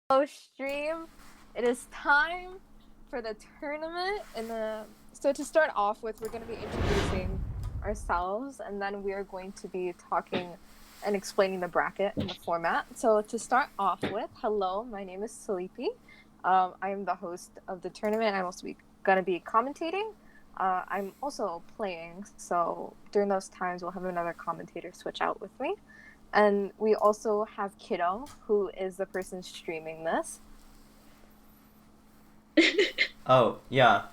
Stream. It is time for the tournament. So to start off with, we're going to be introducing ourselves, and then we are going to be talking and explaining the bracket and the format. So to start off with, hello, my name is Sleepy. I am the host of the tournament. I'm also going to be commentating. I'm also playing, so during those times, we'll have another commentator switch out with me. And we also have Kiddo, who is the person streaming this. Oh, yeah.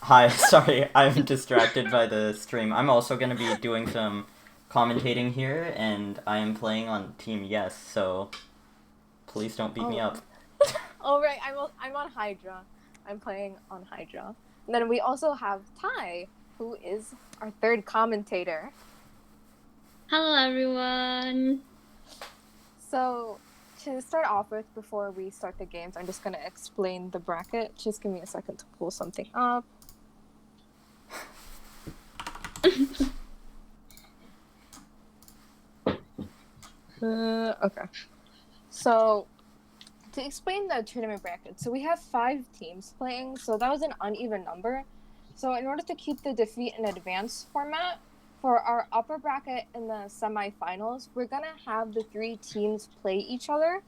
Hi, sorry, I'm distracted by the stream. I'm also going to be doing some commentating here, and I am playing on Team Yes, so please don't beat me up. Oh, right, I'm on Hydra. I'm playing on Hydra. And then we also have Ty, who is our third commentator. Hello, everyone. So, to start off with, before we start the games, I'm just going to explain the bracket. Just give me a second to pull something up. Okay. So, to explain the tournament bracket, so we have 5 teams playing, so that was an uneven number. So in order to keep the defeat and advance format, for our upper bracket in the semifinals, we're going to have the 3 teams play each other.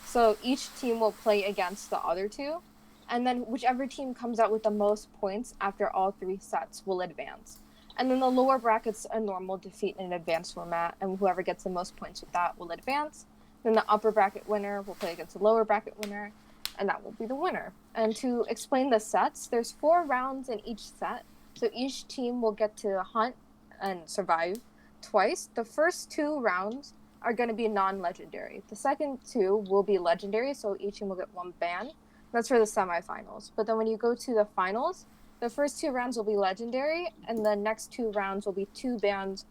So each team will play against the other 2. And then whichever team comes out with the most points after all 3 sets will advance. And then the lower bracket's a normal defeat and advance format, and whoever gets the most points with that will advance. Then the upper bracket winner will play against the lower bracket winner, and that will be the winner. And to explain the sets, there's 4 rounds in each set, so each team will get to hunt and survive twice. The first 2 rounds are going to be non-legendary. The second 2 will be legendary, so each team will get 1 ban. That's for the semifinals. But then when you go to the finals, the first 2 rounds will be legendary, and the next 2 rounds will be 2 bans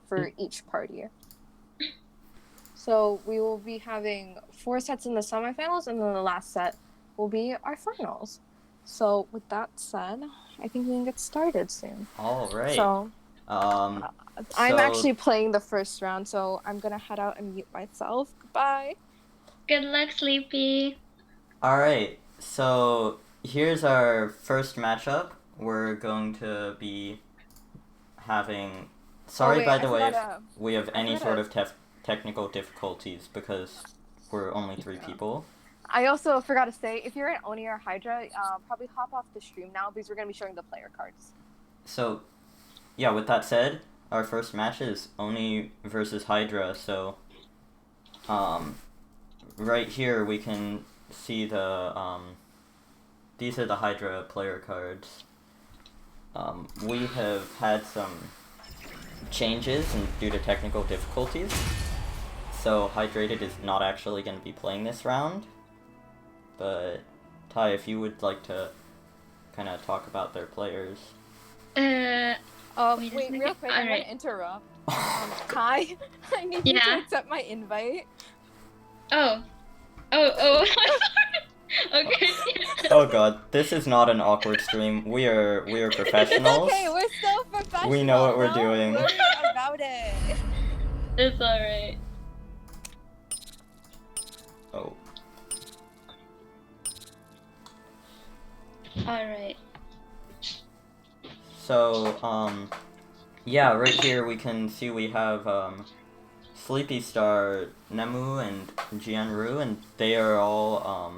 for each party. So we will be having 4 sets in the semifinals, and then the last set will be our finals. So with that said, I think we can get started soon. All right. So I'm actually playing the first round, so I'm going to head out and mute myself. Goodbye. Good luck, Sleepy. All right, so here's our first matchup. We're going to be having... Sorry, by the way, if we have any sort of technical difficulties, because we're only 3 people. I also forgot to say, if you're an Oni or Hydra, probably hop off the stream now, because we're going to be showing the player cards. So, yeah, with that said, our first match is Oni versus Hydra, so right here we can see the these are the Hydra player cards. We have had some changes due to technical difficulties, so Hydrated is not actually going to be playing this round, but Ty, if you would like to kind of talk about their players. Wait, real quick, I'm going to interrupt. Kai, I need you to accept my invite. Oh. Okay. Oh god, this is not an awkward stream. We are professionals. It's okay, we're so professional. We know what we're doing. Don't worry about it. It's alright. Oh. Alright. So, yeah, right here we can see we have, Sleepy Star, Nemu, and Jianru, and they are all,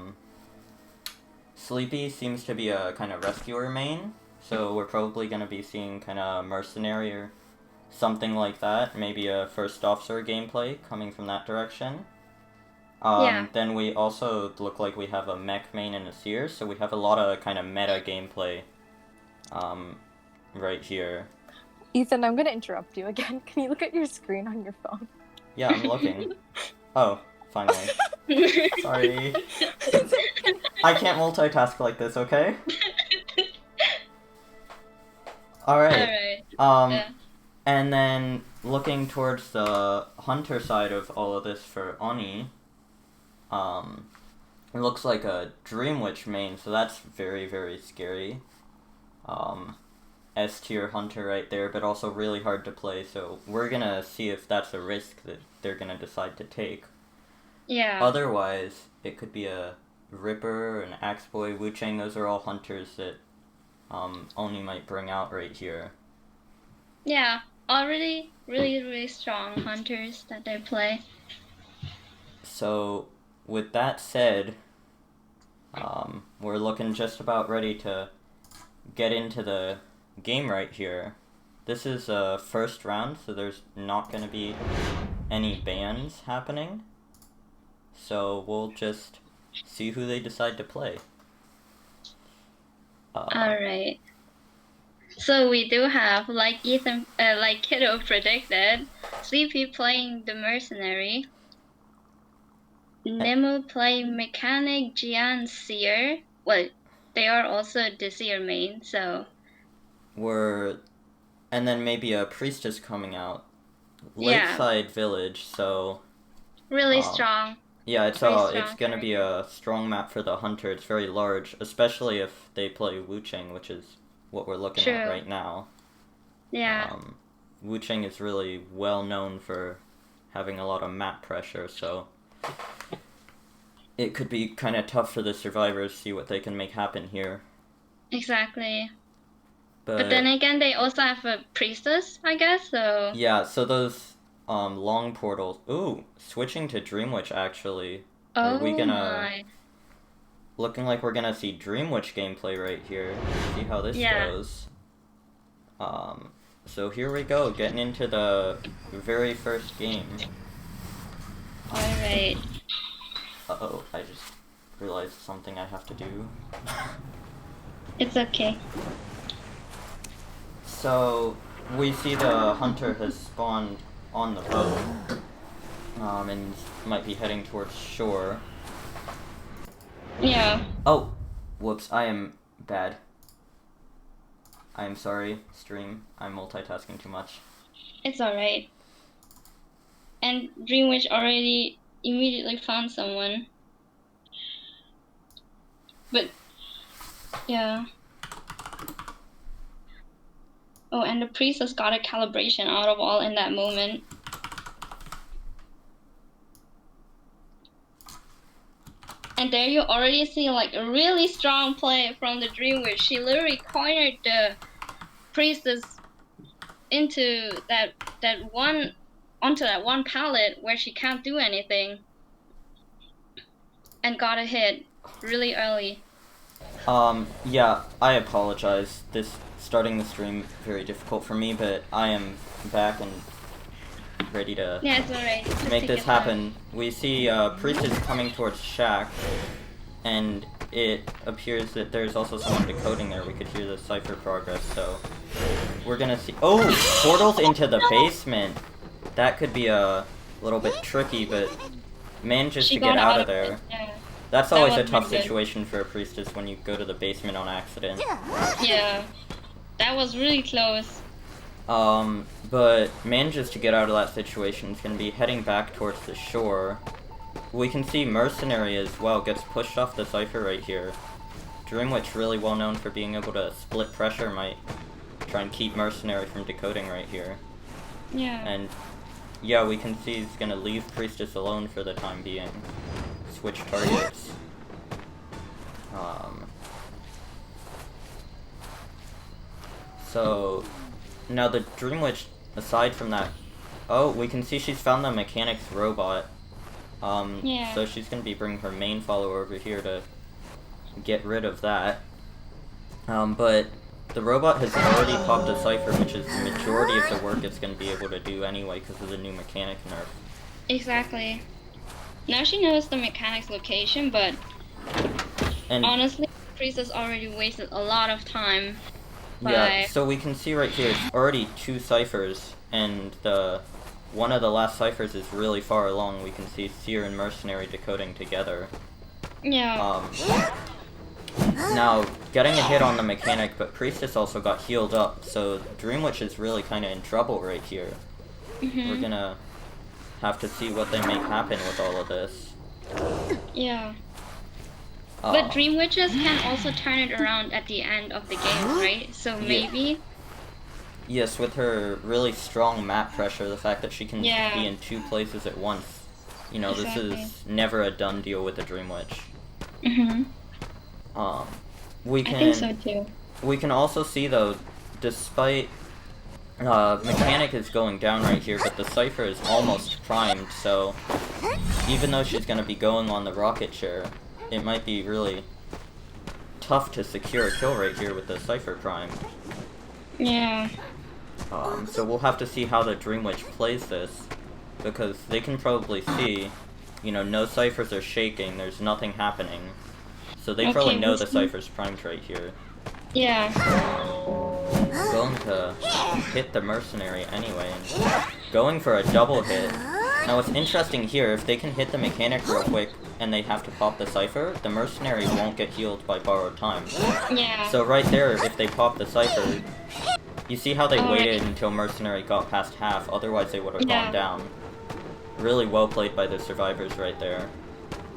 Sleepy seems to be a kind of rescuer main, so we're probably going to be seeing kind of mercenary or something like that, maybe a first officer gameplay coming from that direction. Then we also look like we have a mech main and a seer, so we have a lot of kind of meta gameplay, right here. Ethan, I'm going to interrupt you again. Can you look at your screen on your phone? Yeah, I'm looking. Oh, finally. Sorry. I can't multitask like this, okay? Alright. And then looking towards the hunter side of all of this for Oni, it looks like a Dream Witch main, so that's very, very scary. S-tier hunter right there, but also really hard to play, so we're gonna see if that's a risk that they're gonna decide to take. Yeah. Otherwise, it could be a Ripper and Axe Boy, Wu Chang, those are all hunters that Oni might bring out right here. Yeah, already really strong hunters that they play. So, with that said, we're looking just about ready to get into the game right here. This is a first round, so there's not going to be any bans happening. So we'll just see who they decide to play. Alright. So we do have, like Kiddo predicted, Sleepy playing the mercenary, Nemo playing mechanic, Jian seer. Well, they are also the seer main, so and then maybe a priestess coming out. Lakeside Village, so really strong. Yeah, it's gonna be a strong map for the hunter. It's very large, especially if they play Wu Chang, which is what we're looking at right now. Yeah. Wu Chang is really well known for having a lot of map pressure, so it could be kind of tough for the survivors to see what they can make happen here. Exactly. But then again, they also have a priestess, I guess, so... Yeah, so those long portals... Ooh, switching to Dream Witch, actually. Oh, Are we gonna... my. Looking like we're gonna see Dream Witch gameplay right here. See how this goes. So here we go, getting into the very first game. Alright. Uh-oh, I just realized something I have to do. It's okay. So, we see the hunter has spawned on the boat, and might be heading towards shore. Yeah. Oh! Whoops, I am bad. I am sorry, stream. I'm multitasking too much. It's alright. And Dream Witch already immediately found someone. But, yeah. Oh, and the priestess got a calibration out of all in that moment. And there you already see like a really strong play from the Dream Witch. She literally cornered the priestess into onto that one pallet where she can't do anything. And got a hit really early. Yeah, I apologize. Starting the stream very difficult for me, but I am back and ready to it's alright. make this happen. We see Priestess coming towards Shack, and it appears that there's also someone decoding there. We could hear the cipher progress, so we're gonna see. Oh, portals into the basement. That could be a little bit tricky, but manages to get out of there. Yeah. That's always a tough situation for a priestess when you go to the basement on accident. Yeah, that was really close. But manages to get out of that situation. Is going to be heading back towards the shore. We can see Mercenary as well gets pushed off the cipher right here. Dreamwitch, really well known for being able to split pressure, might try and keep Mercenary from decoding right here. Yeah. And yeah, we can see he's going to leave Priestess alone for the time being. Switch targets. So now the Dream Witch, aside from that, oh, we can see she's found the mechanics robot. Yeah. So she's gonna be bringing her main follower over here to get rid of that. But the robot has already popped a cipher, which is the majority of the work it's gonna be able to do anyway because of the new mechanic nerf. Exactly. Now she knows the mechanic's location, but honestly, Priestess already wasted a lot of time. Yeah, so we can see right here, it's already 2 ciphers, and one of the last ciphers is really far along. We can see Seer and Mercenary decoding together. Yeah. Now, getting a hit on the mechanic, but Priestess also got healed up, so Dream Witch is really kind of in trouble right here. Mm-hmm. We're gonna have to see what they make happen with all of this. Yeah. But Dream Witches can also turn it around at the end of the game, right? So maybe... Yes, with her really strong map pressure, the fact that she can be in 2 places at once. You know, This is never a done deal with the Dream Witch. Mhm. We I think so can too. we can also see though, despite Mechanic is going down right here, but the Cypher is almost primed, so even though she's gonna be going on the rocket chair, it might be really tough to secure a kill right here with the Cypher primed. Yeah. So we'll have to see how the Dream Witch plays this, because they can probably see, you know, no Cyphers are shaking, there's nothing happening. So they probably Okay, know we'll the see. Cypher's primed right here. Yeah. Going to hit the Mercenary anyway, and going for a double hit. Now what's interesting here, if they can hit the Mechanic real quick, and they have to pop the Cypher, the Mercenary won't get healed by borrowed time. Yeah. So right there, if they pop the Cypher, you see how they Alright. waited until Mercenary got past half, otherwise they would have Yeah. gone down. Really well played by the survivors right there.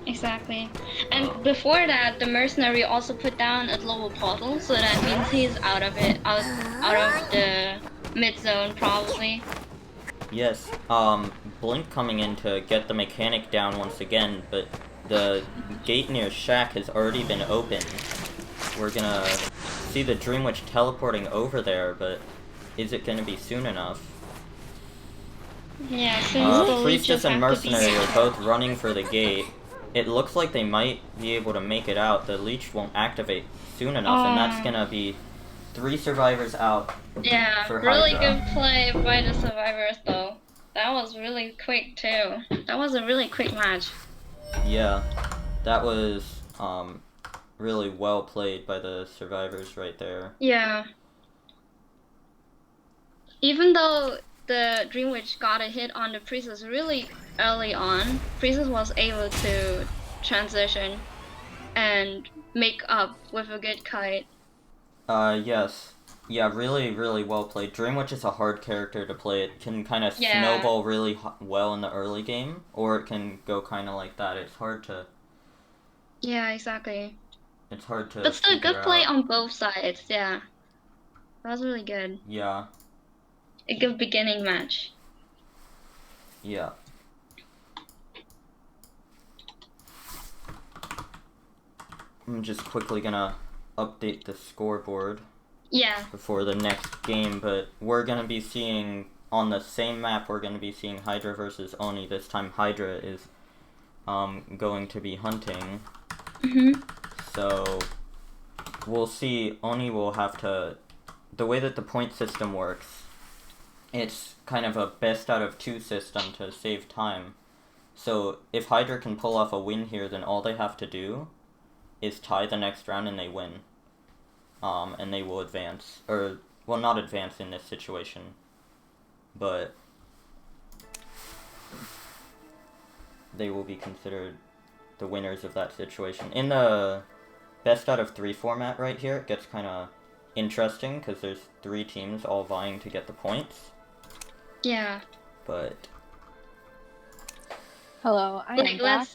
Exactly. And before that, the mercenary also put down a global portal, so that means he's out of it, out of the mid zone probably. Yes, Blink coming in to get the Mechanic down once again, but the gate near Shack has already been opened. We're gonna see the Dream Witch teleporting over there, but is it gonna be soon enough? Yeah, since the Priestess leeches and have to be Mercenary are here. both running for the gate. It looks like they might be able to make it out. The leech won't activate soon enough, and that's gonna be 3 survivors out. Yeah, for really Hydra. good play by the survivors though. That was really quick too. That was a really quick match. Yeah, that was really well played by the survivors right there. Yeah. Even though the Dream Witch got a hit on the Priestess really early on, Priestess was able to transition and make up with a good kite. Yes. Yeah, really well played. Dream Witch is a hard character to play. It can kind of Yeah. snowball really well in the early game, or it can go kind of like that. It's hard to Yeah, exactly. But still, figure good play out. on both sides. Yeah, that was really good. Yeah, A good beginning match. yeah. I'm just quickly gonna update the scoreboard Yeah. before the next game, but we're gonna be seeing on the same map. We're gonna be seeing Hydra versus Oni. This time, Hydra is going to be hunting. Mhm. So we'll see. Oni will have to. The way that the point system works, it's kind of a best out of 2 system to save time. So if Hydra can pull off a win here, then all they have to do is tie the next round and they win. And they will advance. Or, well, not advance in this situation, but they will be considered the winners of that situation. In the best out of 3 format right here, it gets kind of interesting because there's 3 teams all vying to get the points. Yeah. But Hello, I am back.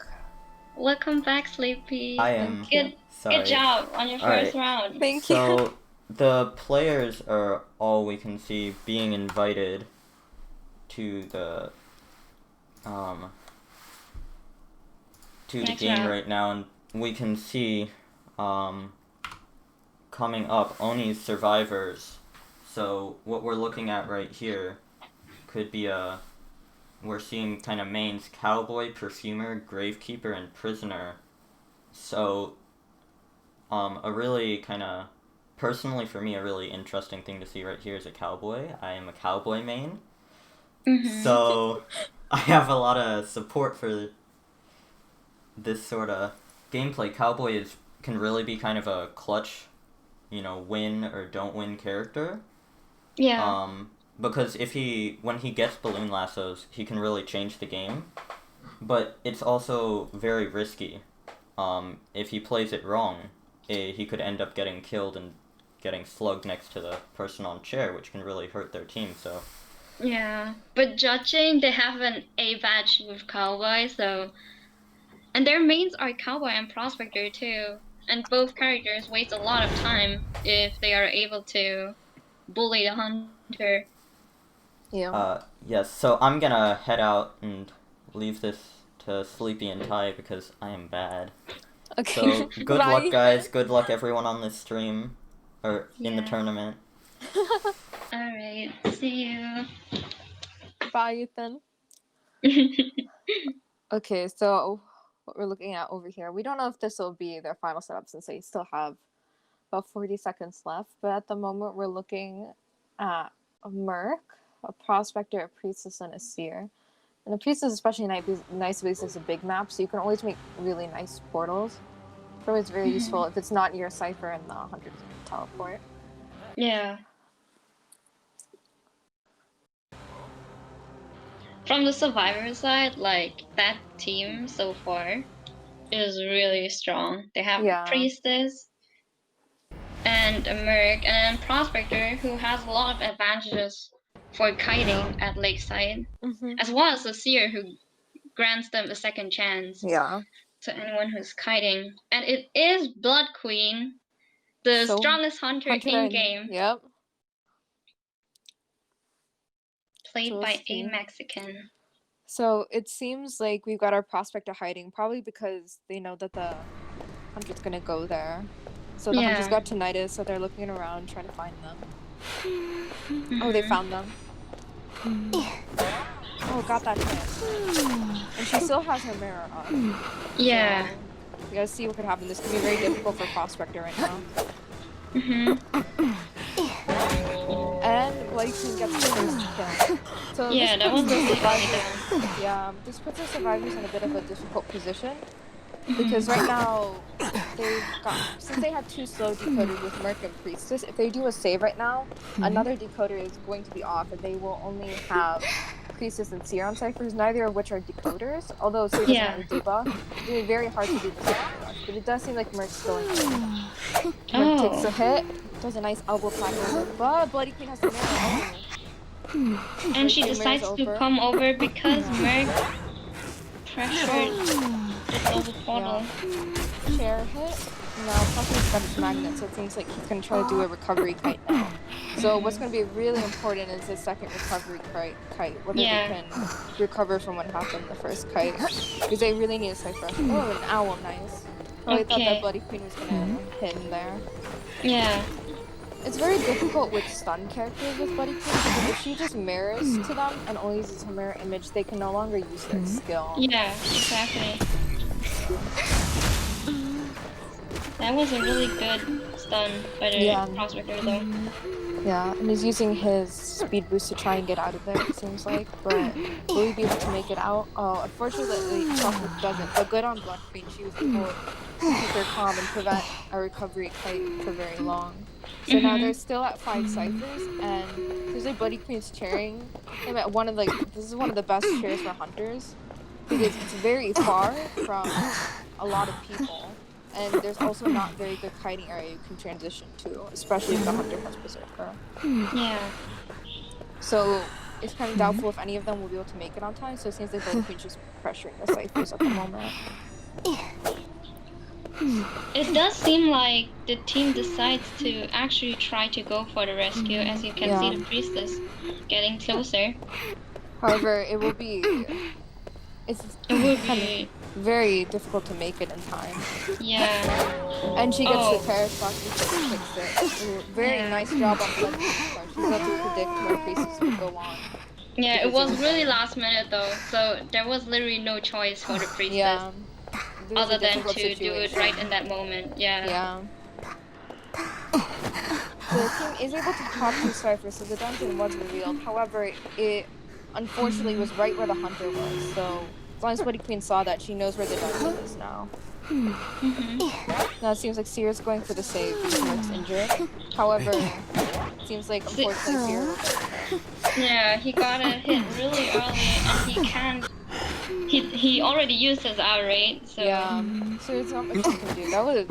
Welcome back, Sleepy. I am sorry. Good job on your first round. Thank you. So the players are all we can see being invited to the Next game round. right now, and we can see coming up Oni's survivors. So what we're looking at right here could be we're seeing kind of mains: Cowboy, Perfumer, Gravekeeper, and Prisoner. So a really kind of, personally for me, a really interesting thing to see right here is a Cowboy. I am a Cowboy main. Mhm. So I have a lot of support for this sort of gameplay. Cowboy can really be kind of a clutch, win or don't win character. Yeah. Because when he gets balloon lassos, he can really change the game. But it's also very risky. If he plays it wrong, he could end up getting killed and getting slugged next to the person on chair, which can really hurt their team. So Yeah. But judging, they have an A badge with Cowboy, so. And their mains are Cowboy and Prospector too. And both characters waste a lot of time if they are able to bully the hunter. Yeah. yes. So I'm gonna head out and leave this to Sleepy and Ty because I am bad. Okay. So good Bye. luck, guys. Good luck, everyone on this stream or in the Yeah. tournament. Alright, see you. Bye, Ethan. Okay, so what we're looking at over here, we don't know if this will be their final setup since they still have about 40 seconds left, but at the moment we're looking at a Merc, a Prospector, a Priestess, and a Seer. And the Priestess is especially nice because it's a big map, so you can always make really nice portals. It's always very useful if it's not near Cypher and the Hunter can teleport. Yeah. From the Survivor side, like, that team so far is really strong. They have Yeah. a Priestess and a Merc and a Prospector who has a lot of advantages for kiting at Lakeside, as well as a Seer who grants them a second chance Yeah. to anyone who's kiting. And it is Blood Queen, the So, strongest hunter in game, Yep. played So by let's see. a Mexican. So it seems like we've got our Prospector hiding, probably because they know that the Hunter's gonna go there. So the Hunter's got tinnitus, so they're looking around trying to find them. Oh, they found them. Oh, got that hit. And she still has her mirror on. Yeah. So we gotta see what could happen. This could be very difficult for Prospector right now. And Bloody Queen gets the first kill. So Yeah, that was the really survivors. Yeah, this puts the survivors in a bit of a difficult position. Because right now, since they have two slow decoders with Merc and Priestess, if they do a save right now, another decoder is going to be off, and they will only have Priestess and Seer on Cyphers, neither of which are decoders, although Seer doesn't have a debuff. It's going to be very hard to do this rush, but it does seem like Merc's going in. Merc takes a hit, does a nice elbow pack over, but Bloody Queen has the mirror. And she decides to come over because Merc pressured the double portal. Chair hit. Now Puffy's got his magnet, so it seems like he's going to try to do a recovery kite now. So what's going to be really important is his second recovery kite, whether they can recover from what happened in the first kite. Because they really need a Cypher. Oh, an owl, nice. Probably thought that Bloody Queen was going to hit in there. Yeah. It's very difficult with stun characters with Bloody Queen, because if she just mirrors to them and only uses her mirror image, they can no longer use their skill. Yeah, exactly. That was a really good stun by the Prospector though. Yeah, and he's using his speed boost to try and get out of there, it seems like, but will he be able to make it out? Oh, unfortunately, Prospector doesn't, but good on Blood Queen, she was able to keep her calm and prevent a recovery kite for very long. So now they're still at 5 Cyphers, and there's like Bloody Queen's chairing him at this is one of the best chairs for hunters, because it's very far from a lot of people. And there's also not very good kiting area you can transition to, especially if the hunter has Berserker. Yeah. So it's kind of doubtful if any of them will be able to make it on time, so it seems like Bloody Queen's just pressuring the Cyphers at the moment. It does seem like the team decides to actually try to go for the rescue, as you can see the Priestess getting closer. However, it will be very difficult to make it in time. Yeah. And she gets the terror spot before she fixes it. Very nice job on Bloody Queen's part. She's able to predict where Priestess will go on. Yeah, it was really last minute though, so there was literally no choice for the Priestess other than to do it right in that moment. Yeah. The team is able to pop 2 Cyphers, so the dungeon was revealed. However, it unfortunately was right where the hunter was, so as long as Bloody Queen saw that, she knows where the dungeon is now. Now it seems like Seer's going for the save because Merc's injured. However, it seems like unfortunately Seer will get hit. Yeah, he got a hit really early and he can't. He already used his outrage, so. Yeah, so there's not much she can do.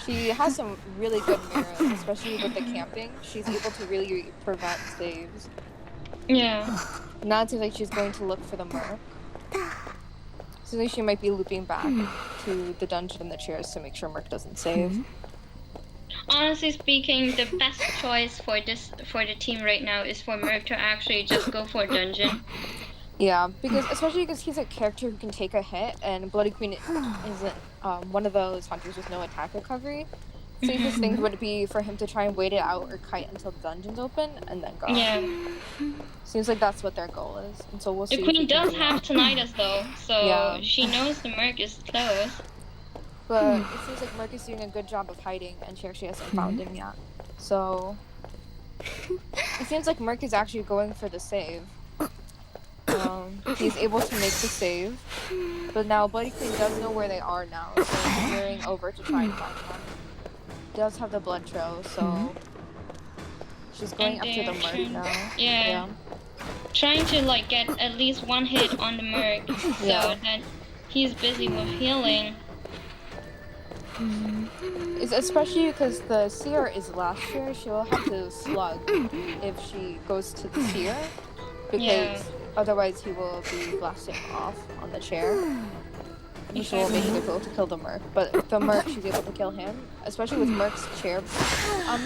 She has some really good mirrors, especially with the camping. She's able to really prevent saves. Yeah. Now it seems like she's going to look for the Merc. So she might be looping back to the dungeon and the chairs to make sure Merc doesn't save. Honestly speaking, the best choice for the team right now is for Merc to actually just go for dungeon. Yeah, especially because he's a character who can take a hit, and Bloody Queen isn't one of those hunters with no attack recovery. Safest thing would be for him to try and wait it out or kite until the dungeon's open and then go. Yeah. Seems like that's what their goal is, and so we'll The see if he queen can does do have that. tinnitus though, so Yeah. she knows the Merc is close. But it seems like Merc is doing a good job of hiding, and she actually hasn't found him yet. So it seems like Merc is actually going for the save. He's able to make the save, but now Bloody Queen does know where they are now, so he's veering over to try and find them. Does have the blood trail, so she's going after the Merc now. Yeah. Trying to like get at least one hit on the Merc so that he's busy with healing. It's especially because the Seer is last year, she'll have to slug if she goes to the Seer, because otherwise he will be blasting off on the chair, which will make it difficult to kill the Merc. But if the Merc, she's able to kill him, especially with Merc's chair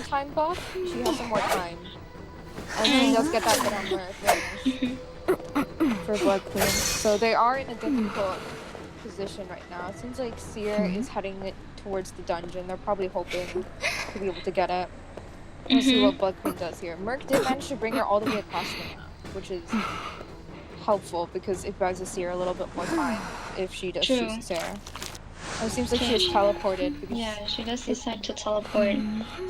time buff, she has some more time. And she does get that hit on Merc, very nice for Blood Queen. So they are in a difficult position right now. It seems like Seer is heading it towards the dungeon. They're probably hoping to be able to get it. We'll see what Blood Queen does here. Merc did manage to bring her all the way across the map, which is helpful because it buys the Seer a little bit more time if she does choose Sarah. It seems like she is teleported. Because she does decide to teleport.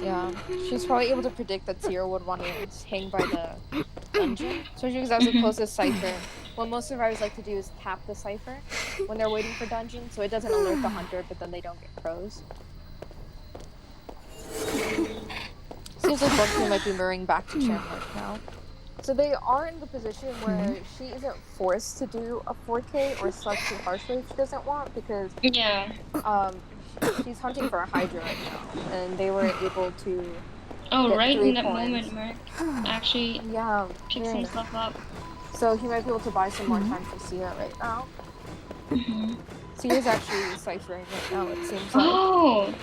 Yeah, she's probably able to predict that Seer would want to hang by the dungeon, especially because that's the closest cipher. What most survivors like to do is tap the cipher when they're waiting for dungeon, so it doesn't alert the hunter, but then they don't get crows. Seems like Blood Queen might be mirroring back to Chairmark now. So they are in the position where she isn't forced to do a 4K or such too harshly if she doesn't want, because she's hunting for a Hydra right now, and they were able to get right 3 in that points. moment, Merc actually picks himself up. So he might be able to buy some more time for Sia right now. Sia's actually ciphering right now, it seems like. Oh!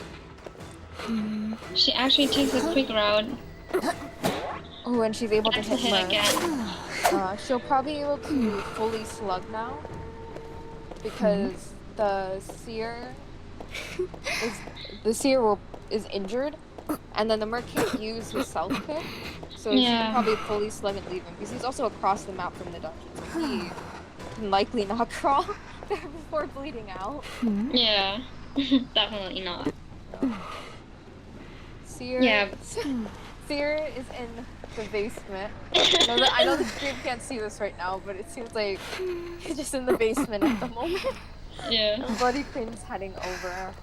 She actually takes a quick route. Oh, and she's able to hit Merc. Again. She'll probably be able to fully slug now, because the Seer is injured, and then the Merc can't use his self pick, so she can probably fully slug and leave him, because he's also across the map from the dungeon, so he can likely not crawl there before bleeding out. Yeah, definitely not. Seer is in the basement. I know the stream can't see this right now, but it seems like he's just in the basement at the moment. Yeah. And Bloody Queen's heading over.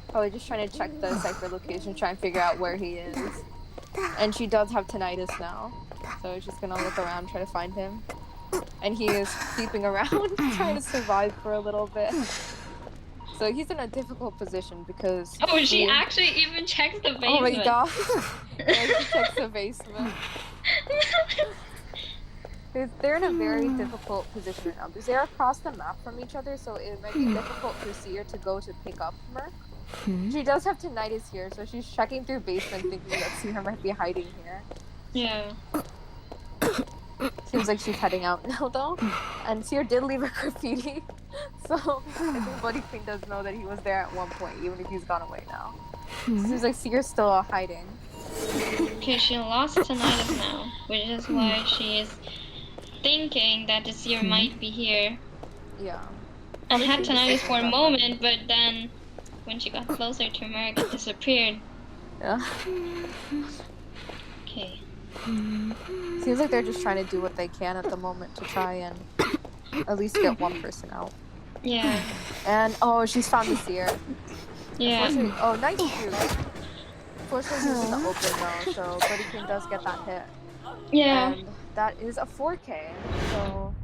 Probably just trying to check the cipher location, try and figure out where he is. And she does have tinnitus now, so she's gonna look around, try to find him. And he is creeping around, trying to survive for a little bit. So he's in a difficult position because... Oh, she actually even checks the basement. Oh my god. Yeah, she checks the basement. They're in a very difficult position right now because they're across the map from each other, so it might be difficult for Seer to go to pick up Merc. She does have tinnitus here, so she's checking through basement thinking that Seer might be hiding here. Yeah. Seems like she's heading out now though. And Seer did leave a graffiti, so I think Bloody Queen does know that he was there at one point, even if he's gone away now. Seems like Seer's still hiding. Okay, she lost tinnitus now, which is why she's thinking that the Seer might be here. Yeah. And had tinnitus for a moment, but then when she got closer to Merc, it disappeared. Yeah. Okay. Seems like they're just trying to do what they can at the moment to try and at least get one person out. Yeah. And oh, she's found the Seer. Yeah. Oh, nice shoot. Unfortunately, he's in the open though, so Bloody Queen does get that hit. Yeah. And that is a 4K. So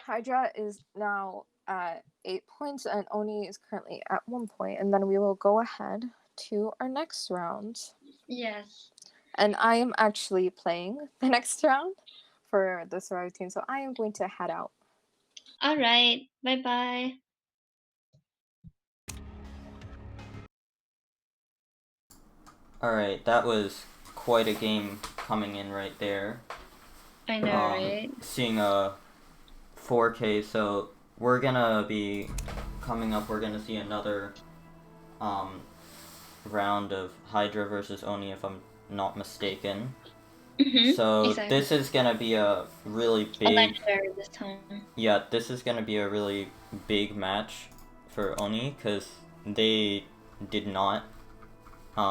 Hydra is now at 8 points, and Oni is currently at 1 point. And then we will go ahead to our next round. Yes. And I am actually playing the next round for the Survivor team, so I am going to head out. All right. Bye-bye. Alright, that was quite a game coming in right there. I know, right? Seeing a 4K, so we're gonna be coming up, we're gonna see another round of Hydra versus Oni, if I'm not mistaken. So exactly. this is gonna be a really A big, legendary this time. yeah, this is gonna be a really big match for Oni, because they did not, they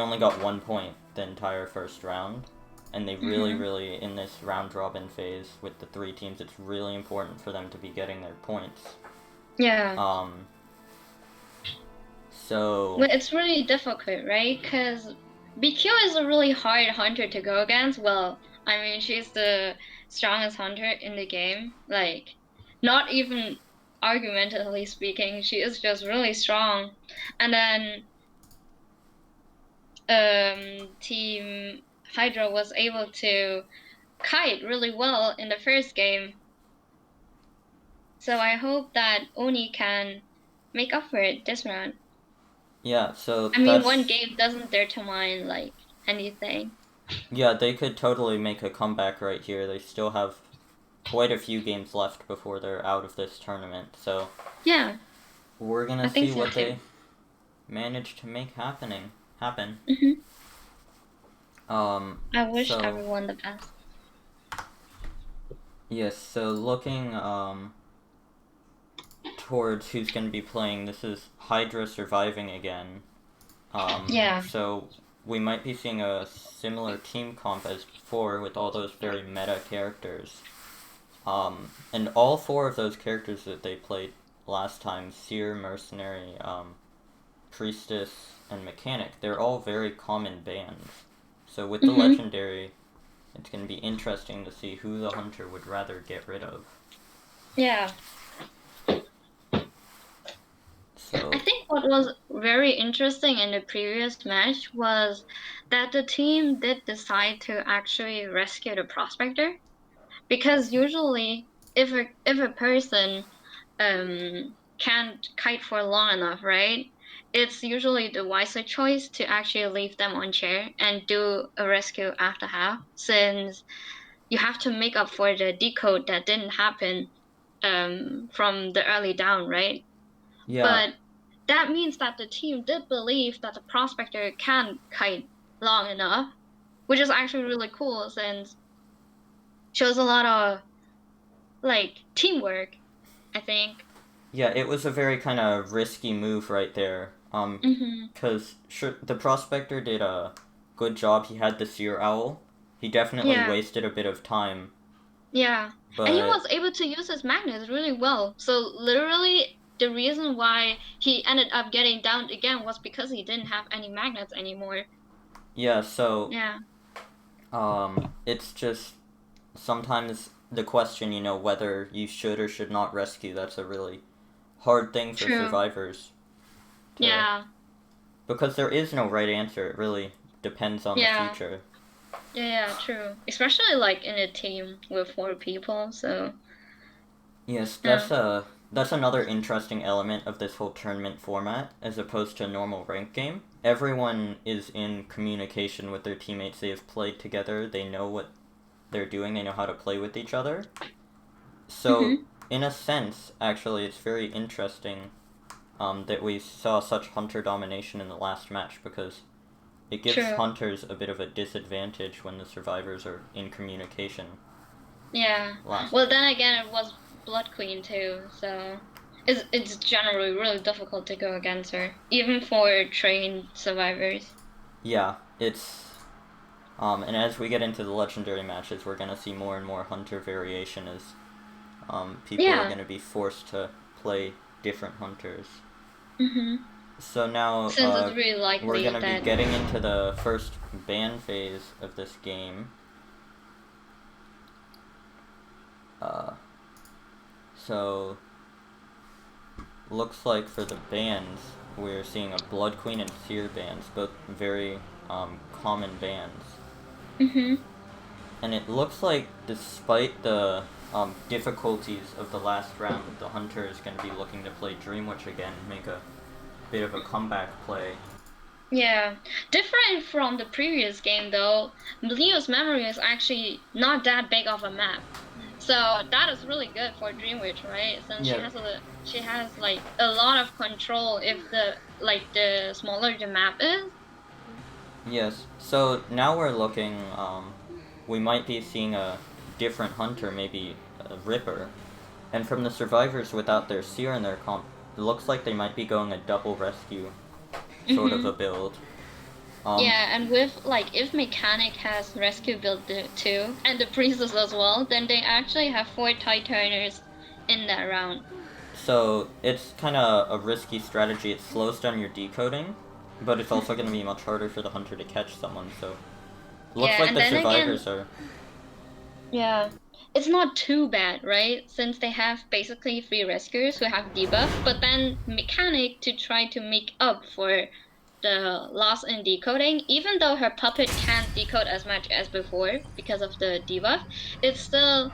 only got 1 point the entire first round, and they really, in this round robin phase with the 3 teams, it's really important for them to be getting their points. Yeah. So Well, it's really difficult, right? Because BQ is a really hard hunter to go against. Well, I mean, she's the strongest hunter in the game. Like, not even argumentatively speaking, she is just really strong. And then, Team Hydra was able to kite really well in the first game. So I hope that Oni can make up for it this round. yeah, so I mean, that's, one game doesn't determine like anything. yeah, they could totally make a comeback right here. They still have quite a few games left before they're out of this tournament, so Yeah, we're I gonna think see so what too. they manage to make happen. I wish so everyone the best. yes, so looking towards who's gonna be playing, this is Hydra surviving again. Yeah. So we might be seeing a similar team comp as before with all those very meta characters. And all 4 of those characters that they played last time, Seer, Mercenary, Priestess, and Mechanic, they're all very common bans. So with the Legendary, it's going to be interesting to see who the Hunter would rather get rid of. Yeah. So I think what was very interesting in the previous match was that the team did decide to actually rescue the prospector, because usually if a person can't kite for long enough, right? It's usually the wiser choice to actually leave them on chair and do a rescue after half, since you have to make up for the decode that didn't happen from the early down, right? yeah, But that means that the team did believe that the prospector can kite long enough, which is actually really cool, since shows a lot of like teamwork, I think. yeah, it was a very kind of risky move right there. Because sure, the Prospector did a good job. He had the Seer Owl. He definitely Yeah. wasted a bit of time. Yeah. But And he was able to use his magnets really well. So literally the reason why he ended up getting downed again was because he didn't have any magnets anymore. yeah, so Yeah. it's just sometimes the question, whether you should or should not rescue. That's a really hard thing for True. survivors. Yeah. Because there is no right answer. It really depends on the future. Yeah, true. Especially like in a team with 4 people, so Yes, yeah. that's another interesting element of this whole tournament format, as opposed to a normal ranked game. Everyone is in communication with their teammates. They have played together. They know what they're doing. They know how to play with each other. So, in a sense, actually, it's very interesting that we saw such hunter domination in the last match, because it gives True. hunters a bit of a disadvantage when the survivors are in communication. Yeah. Well, then again, it was Blood Queen too, so it's generally really difficult to go against her, even for trained survivors. Yeah, it's and as we get into the legendary matches, we're gonna see more and more hunter variation as people are gonna be forced to play different hunters. So now Since it's really likely we're gonna that be getting into the first ban phase of this game. So looks like for the bans, we're seeing a Blood Queen and Seer bans, both very common bans. And it looks like, despite the difficulties of the last round, the Hunter is going to be looking to play Dream Witch again, make a bit of a comeback play. Yeah. Different from the previous game though, Leo's memory is actually not that big of a map. So that is really good for Dream Witch, right? Since Yeah. she has like a lot of control if the smaller the map is. Yes. So now we're looking. We might be seeing a different hunter, maybe a Ripper. And from the survivors without their seer in their comp, it looks like they might be going a double rescue sort of a build. Yeah, and with like if Mechanic has rescue build too, and the priestess as well, then they actually have 4 Titurners in that round. So it's kind of a risky strategy. It slows down your decoding, but it's also going to be much harder for the hunter to catch someone. So looks Yeah, like and the then survivors again, are. yeah, it's not too bad, right? Since they have basically 3 rescuers who have debuff, but then Mechanic to try to make up for the loss in decoding, even though her puppet can't decode as much as before because of the debuff, it's still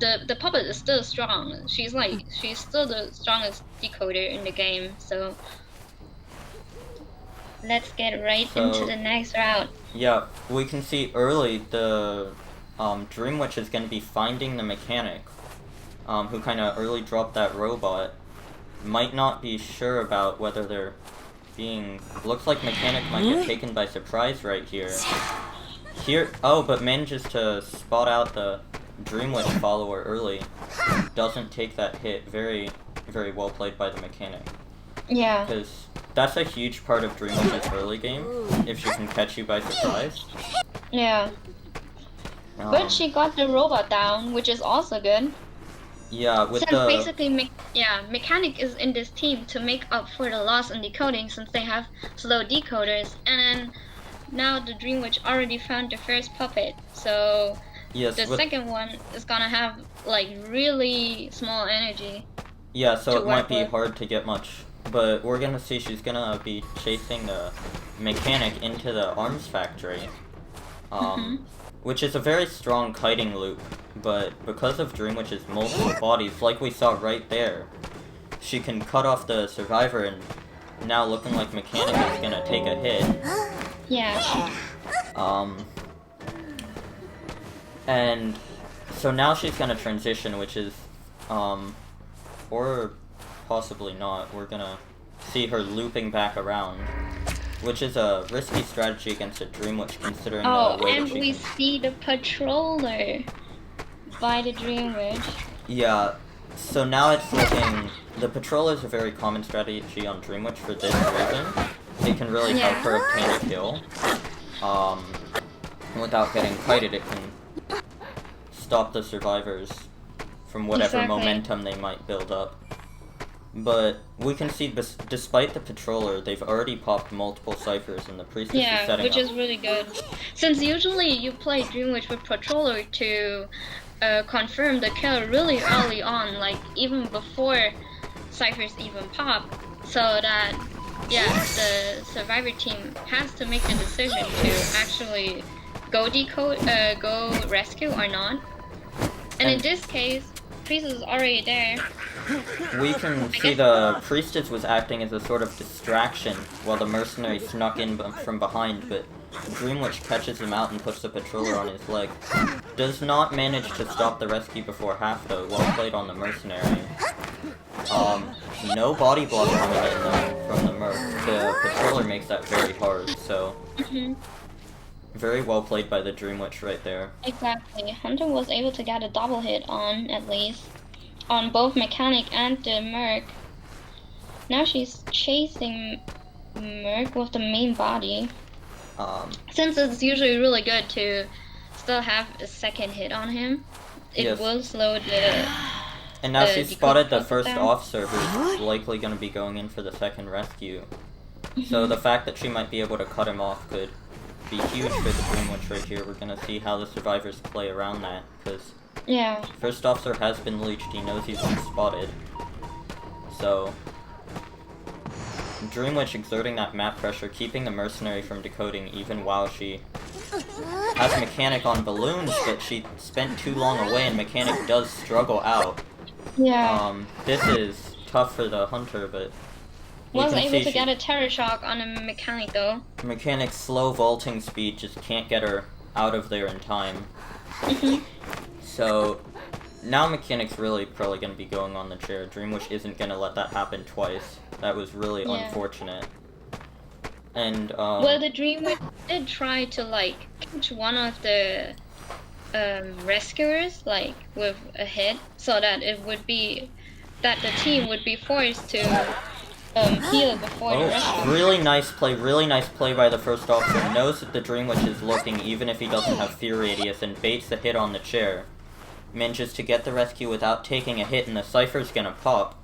the puppet is still strong. She's still the strongest decoder in the game. So let's get right into So the next round. yeah, we can see early the Dream Witch is going to be finding the mechanic, who kind of early dropped that robot. Might not be sure about whether they're being. Looks like mechanic might get taken by surprise right here. But manages to spot out the Dream Witch follower early. Doesn't take that hit. Very, very well played by the mechanic. Yeah. Because that's a huge part of Dream Witch's early game. If she can catch you by surprise. Yeah. But she got the robot down, which is also good. Yeah, with since basically, Mechanic is in this team to make up for the loss in decoding since they have slow decoders, and then now the Dream Witch already found the first puppet, so yes, the second one is gonna have like really small energy. Yeah, so it might be hard to get much, but we're gonna see she's gonna be chasing the mechanic into the arms factory, which is a very strong kiting loop, but because of Dream Witch's multiple bodies, like we saw right there, she can cut off the survivor, and now looking like mechanic is gonna take a hit. Yeah. And so now she's gonna transition, which is, or possibly not, we're gonna see her looping back around, which is a risky strategy against a Dream Witch considering the way and we see the patroller by the Dream Witch. Yeah, so now it's looking, the patroller is a very common strategy on Dream Witch for this reason. It can really help her obtain a kill. Without getting kited, it can stop the survivors from whatever momentum they might build up. But we can see, despite the patroller, they've already popped multiple ciphers in the priestess is setting up. Yeah, which is really good. Since usually you play Dream Witch with patroller to confirm the kill really early on, like even before ciphers even pop, so that the survivor team has to make the decision to actually go rescue or not. And in this case, priestess is already there. We can see the priestess was acting as a sort of distraction while the mercenary snuck in from behind, but Dream Witch catches him out and puts the patroller on his leg. Does not manage to stop the rescue before half though, well played on the mercenary. No body block coming in though from the merc. The patroller makes that very hard, so very well played by the Dream Witch right there. Exactly. Hunter was able to get a double hit on, at least, on both Mechanic and the Merc. Now she's chasing Merc with the main body. Since it's usually really good to still have a second hit on him, it will slow the... And now she's spotted the first officer who's likely going to be going in for the second rescue. So the fact that she might be able to cut him off could be huge for the Dream Witch right here. We're going to see how the survivors play around that, because first officer has been leeched, he knows he's been spotted. So Dream Witch exerting that map pressure, keeping the mercenary from decoding even while she has Mechanic on balloons, but she spent too long away and Mechanic does struggle out. This is tough for the hunter, but was able to get a terror shock on a Mechanic though. Mechanic's slow vaulting speed just can't get her out of there in time. So now Mechanic's really probably going to be going on the chair. Dreamwish isn't going to let that happen twice. That was really unfortunate. And, well, the Dreamwish did try to, like, catch one of the rescuers, like, with a hit, so that it would be, that the team would be forced to heal before the rescue. Really nice play by the first officer. Knows that the Dreamwish is looking even if he doesn't have Fear Radius, and baits the hit on the chair. Manages to get the rescue without taking a hit, and the Cypher's gonna pop.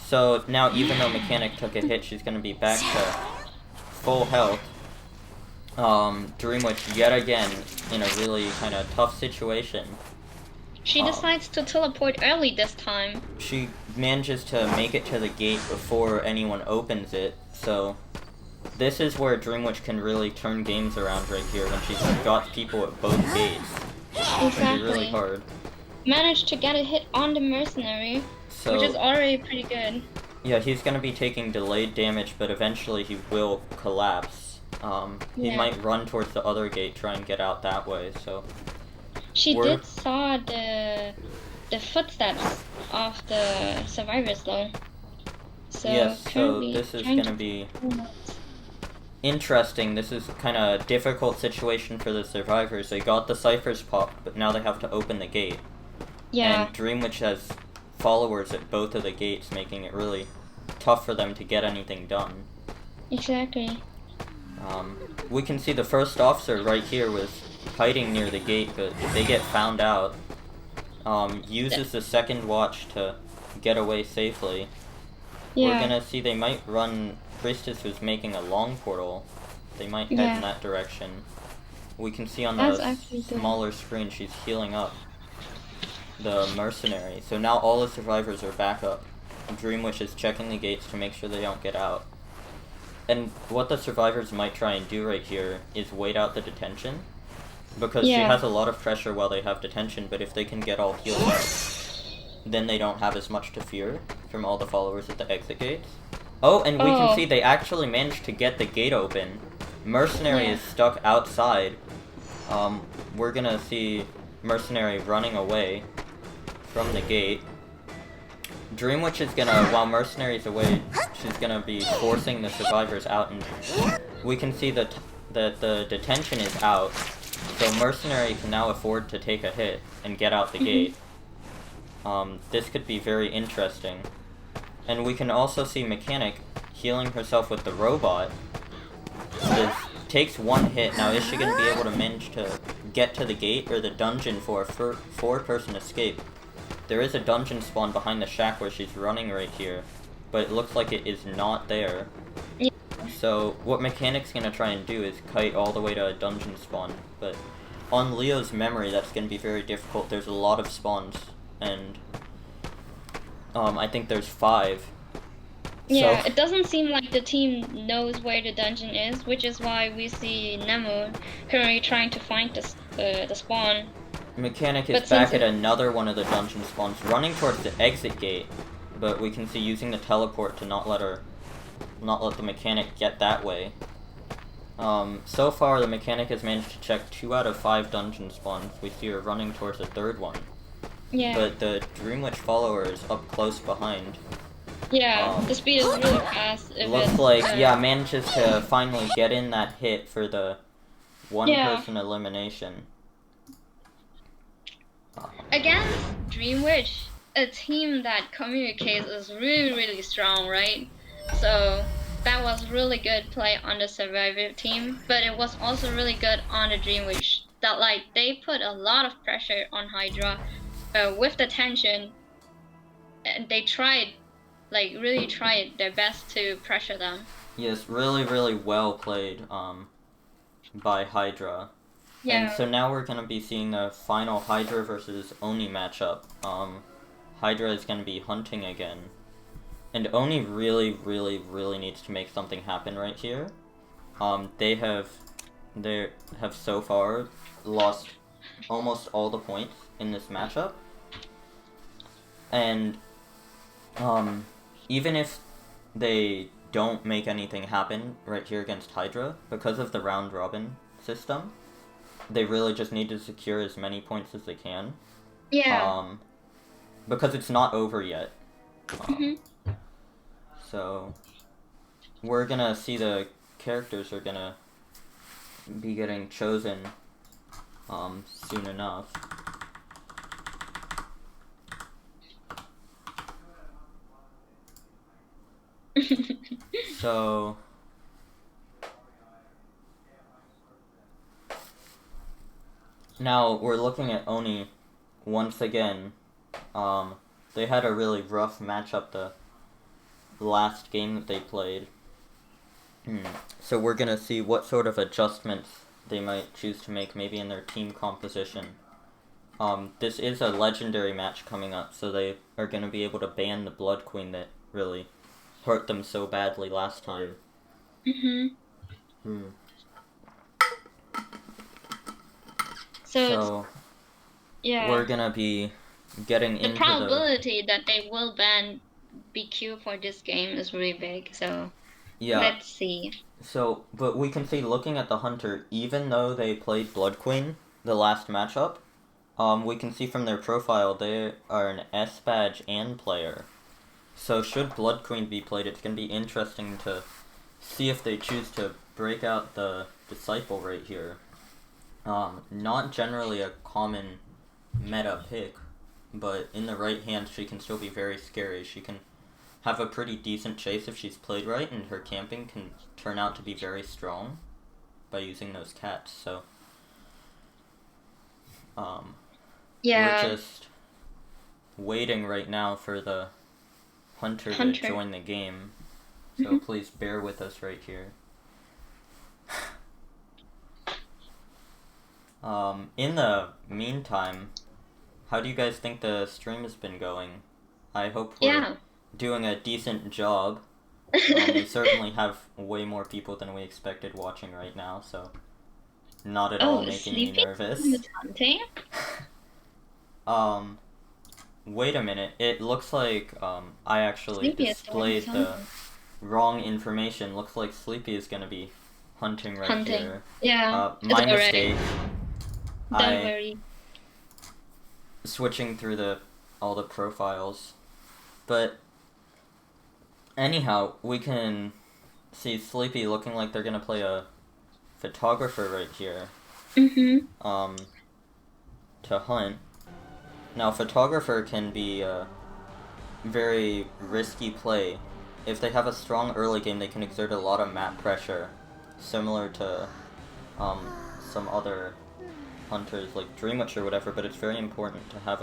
So now, even though Mechanic took a hit, she's gonna be back to full health. Dreamwitch yet again in a really kind of tough situation. She decides to teleport early this time. She manages to make it to the gate before anyone opens it, so this is where Dreamwitch can really turn games around right here, when she's got people at both gates. Exactly. It's gonna be really hard. Managed to get a hit on the mercenary, which is already pretty good. Yeah, he's gonna be taking delayed damage, but eventually he will collapse. He might run towards the other gate, try and get out that way, so... She did saw the footsteps of the survivors though. So yes, so this is gonna be interesting. This is kind of a difficult situation for the survivors. They got the ciphers popped, but now they have to open the gate. Yeah. And Dreamwitch has followers at both of the gates, making it really tough for them to get anything done. Exactly. We can see the first officer right here was hiding near the gate, but they get found out. Uses the second watch to get away safely. Yeah. We're gonna see they might run Priestess, who's making a long portal. They might head in that direction. We can see on the smaller screen she's healing up the mercenary. So now all the survivors are back up. Dreamwitch is checking the gates to make sure they don't get out. And what the survivors might try and do right here is wait out the detention. Because she has a lot of pressure while they have detention, but if they can get all healed up, then they don't have as much to fear from all the followers at the exit gates. Oh, and we can see they actually managed to get the gate open. Mercenary is stuck outside. We're gonna see Mercenary running away from the gate. Dreamwitch is gonna, while Mercenary's away, she's gonna be forcing the survivors out, and we can see that the detention is out. So Mercenary can now afford to take a hit and get out the gate. This could be very interesting. And we can also see Mechanic healing herself with the robot. This takes one hit. Now, is she going to be able to manage to get to the gate or the dungeon for a four-person escape? There is a dungeon spawn behind the shack where she's running right here, but it looks like it is not there. So what Mechanic's gonna try and do is kite all the way to a dungeon spawn, but on Leo's memory that's gonna be very difficult. There's a lot of spawns, and I think there's 5. Yeah, so, it doesn't seem like the team knows where the dungeon is, which is why we see Nemo currently trying to find the spawn. Mechanic is back at another one of the dungeon spawns, running towards the exit gate, but we can see using the teleport to not let the Mechanic get that way. So far, the Mechanic has managed to check 2 out of 5 dungeon spawns. We see her running towards the 3rd one. Yeah. But the Dreamwitch follower is up close behind. Yeah, the speed is really fast. Looks like, manages to finally get in that hit for the one-person elimination. Against Dreamwitch, a team that communicates is really, really strong, right? So that was really good play on the Survivor team, but it was also really good on the Dreamwitch. That they put a lot of pressure on Hydra with the tension, and they really tried their best to pressure them. Yes, really, really well played by Hydra. Yeah. And so now we're going to be seeing the final Hydra versus Oni matchup. Hydra is going to be hunting again. And Oni really, really, really needs to make something happen right here. They have so far lost almost all the points in this matchup. And even if they don't make anything happen right here against Hydra, because of the round robin system, they really just need to secure as many points as they can. Yeah. because it's not over yet. Mhm. So we're gonna see the characters are gonna be getting chosen soon enough. So now we're looking at Oni once again. They had a really rough matchup the last game that they played. So we're gonna see what sort of adjustments they might choose to make, maybe in their team composition. This is a legendary match coming up, so they are gonna be able to ban the Blood Queen that really hurt them so badly last time. So yeah, we're gonna be getting the into probability that they will ban BQ for this game is really big. So let's see. So, but we can see, looking at the Hunter, even though they played Blood Queen the last matchup, we can see from their profile they are an S badge and player. So should Blood Queen be played, it's going to be interesting to see if they choose to break out the Disciple right here. Not generally a common meta pick, but in the right hand she can still be very scary. She can have a pretty decent chase if she's played right, and her camping can turn out to be very strong by using those cats. So we're just waiting right now for the Hunter to join the game. So please bear with us right here. In the meantime, how do you guys think the stream has been going? I hope we're doing a decent job. We certainly have way more people than we expected watching right now, so not at all making me nervous. Wait a minute. It looks like I actually displayed the wrong information. Looks like Sleepy is gonna be hunting right here. Yeah. My mistake. Switching through all the profiles. But anyhow, we can see Sleepy looking like they're gonna play a photographer right here. To hunt. Now, photographer can be a very risky play. If they have a strong early game, they can exert a lot of map pressure, similar to some other hunters like Dreamwitch or whatever. But it's very important to have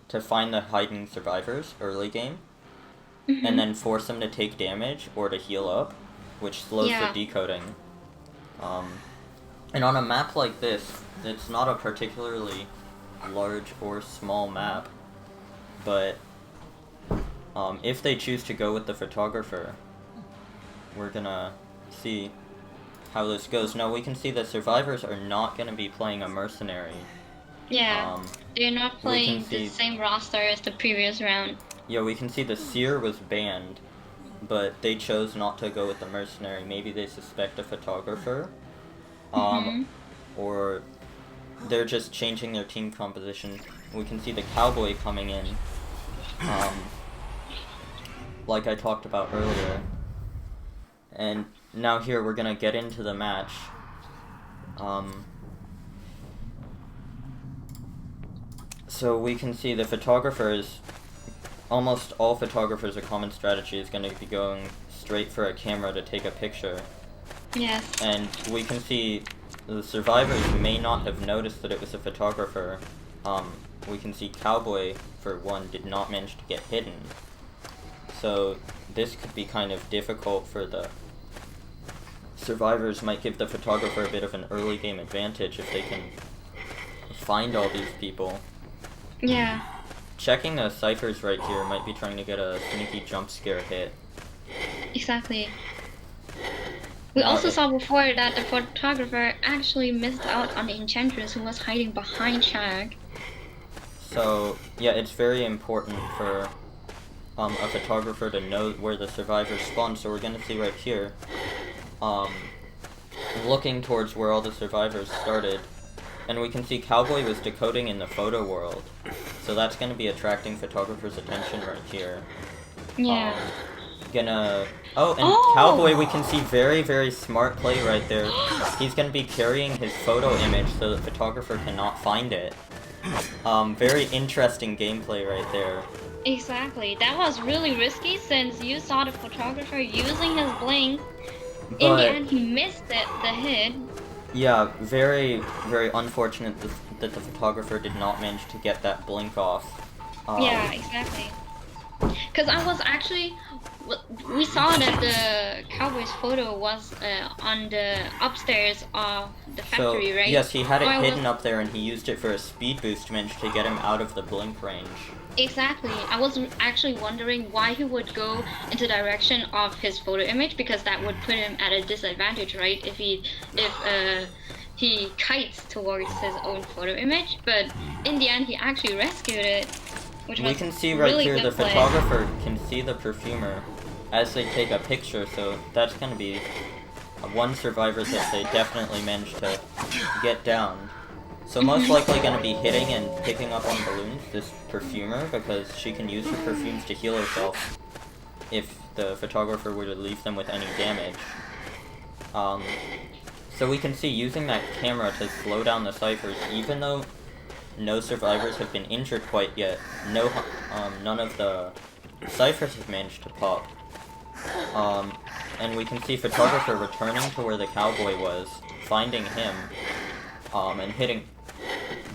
to find the hiding survivors early game, and then force them to take damage or to heal up, which slows the decoding. And on a map like this, it's not a particularly large or small map, but if they choose to go with the photographer, we're gonna see how this goes. Now we can see that survivors are not gonna be playing a mercenary. They're not playing the same roster as the previous round. Yeah, we can see the Seer was banned, but they chose not to go with the mercenary. Maybe they suspect a photographer, or they're just changing their team composition. We can see the Cowboy coming in, like I talked about earlier. And now here we're gonna get into the match. So we can see the photographers, almost all photographers, a common strategy is gonna be going straight for a camera to take a picture. Yes. And we can see the survivors may not have noticed that it was a photographer. We can see Cowboy, for one, did not manage to get hidden. So this could be kind of difficult for the survivors. Might give the photographer a bit of an early game advantage if they can find all these people. Yeah. Checking the ciphers right here might be trying to get a sneaky jump scare hit. Exactly. We also saw before that the photographer actually missed out on the Enchantress who was hiding behind Shag. So, yeah, it's very important for a photographer to know where the survivors spawn. So we're gonna see right here, looking towards where all the survivors started, and we can see Cowboy was decoding in the photo world. So that's going to be attracting photographers' attention right here. Yeah. Oh, Cowboy, we can see very, very smart play right there. He's going to be carrying his photo image so the photographer cannot find it. Very interesting gameplay right there. Exactly. That was really risky since you saw the photographer using his blink. But, in the end, he missed the hit. Yeah, very, very unfortunate that the photographer did not manage to get that blink off. Yeah, exactly. Because I was actually... We saw that the Cowboy's photo was on the upstairs of the factory, right? Yes, he had it hidden up there and he used it for a speed boost to manage to get him out of the blink range. Exactly. I was actually wondering why he would go into the direction of his photo image, because that would put him at a disadvantage, right? If he kites towards his own photo image, but in the end he actually rescued it, which was we can see right really here the good play. photographer can see the perfumer as they take a picture, so that's going to be one survivor that they definitely managed to get down. So most likely going to be hitting and picking up on balloons, this perfumer, because she can use her perfumes to heal herself if the photographer were to leave them with any damage. So we can see using that camera to slow down the ciphers, even though no survivors have been injured quite yet, none of the ciphers have managed to pop. And we can see photographer returning to where the Cowboy was, finding him, and hitting.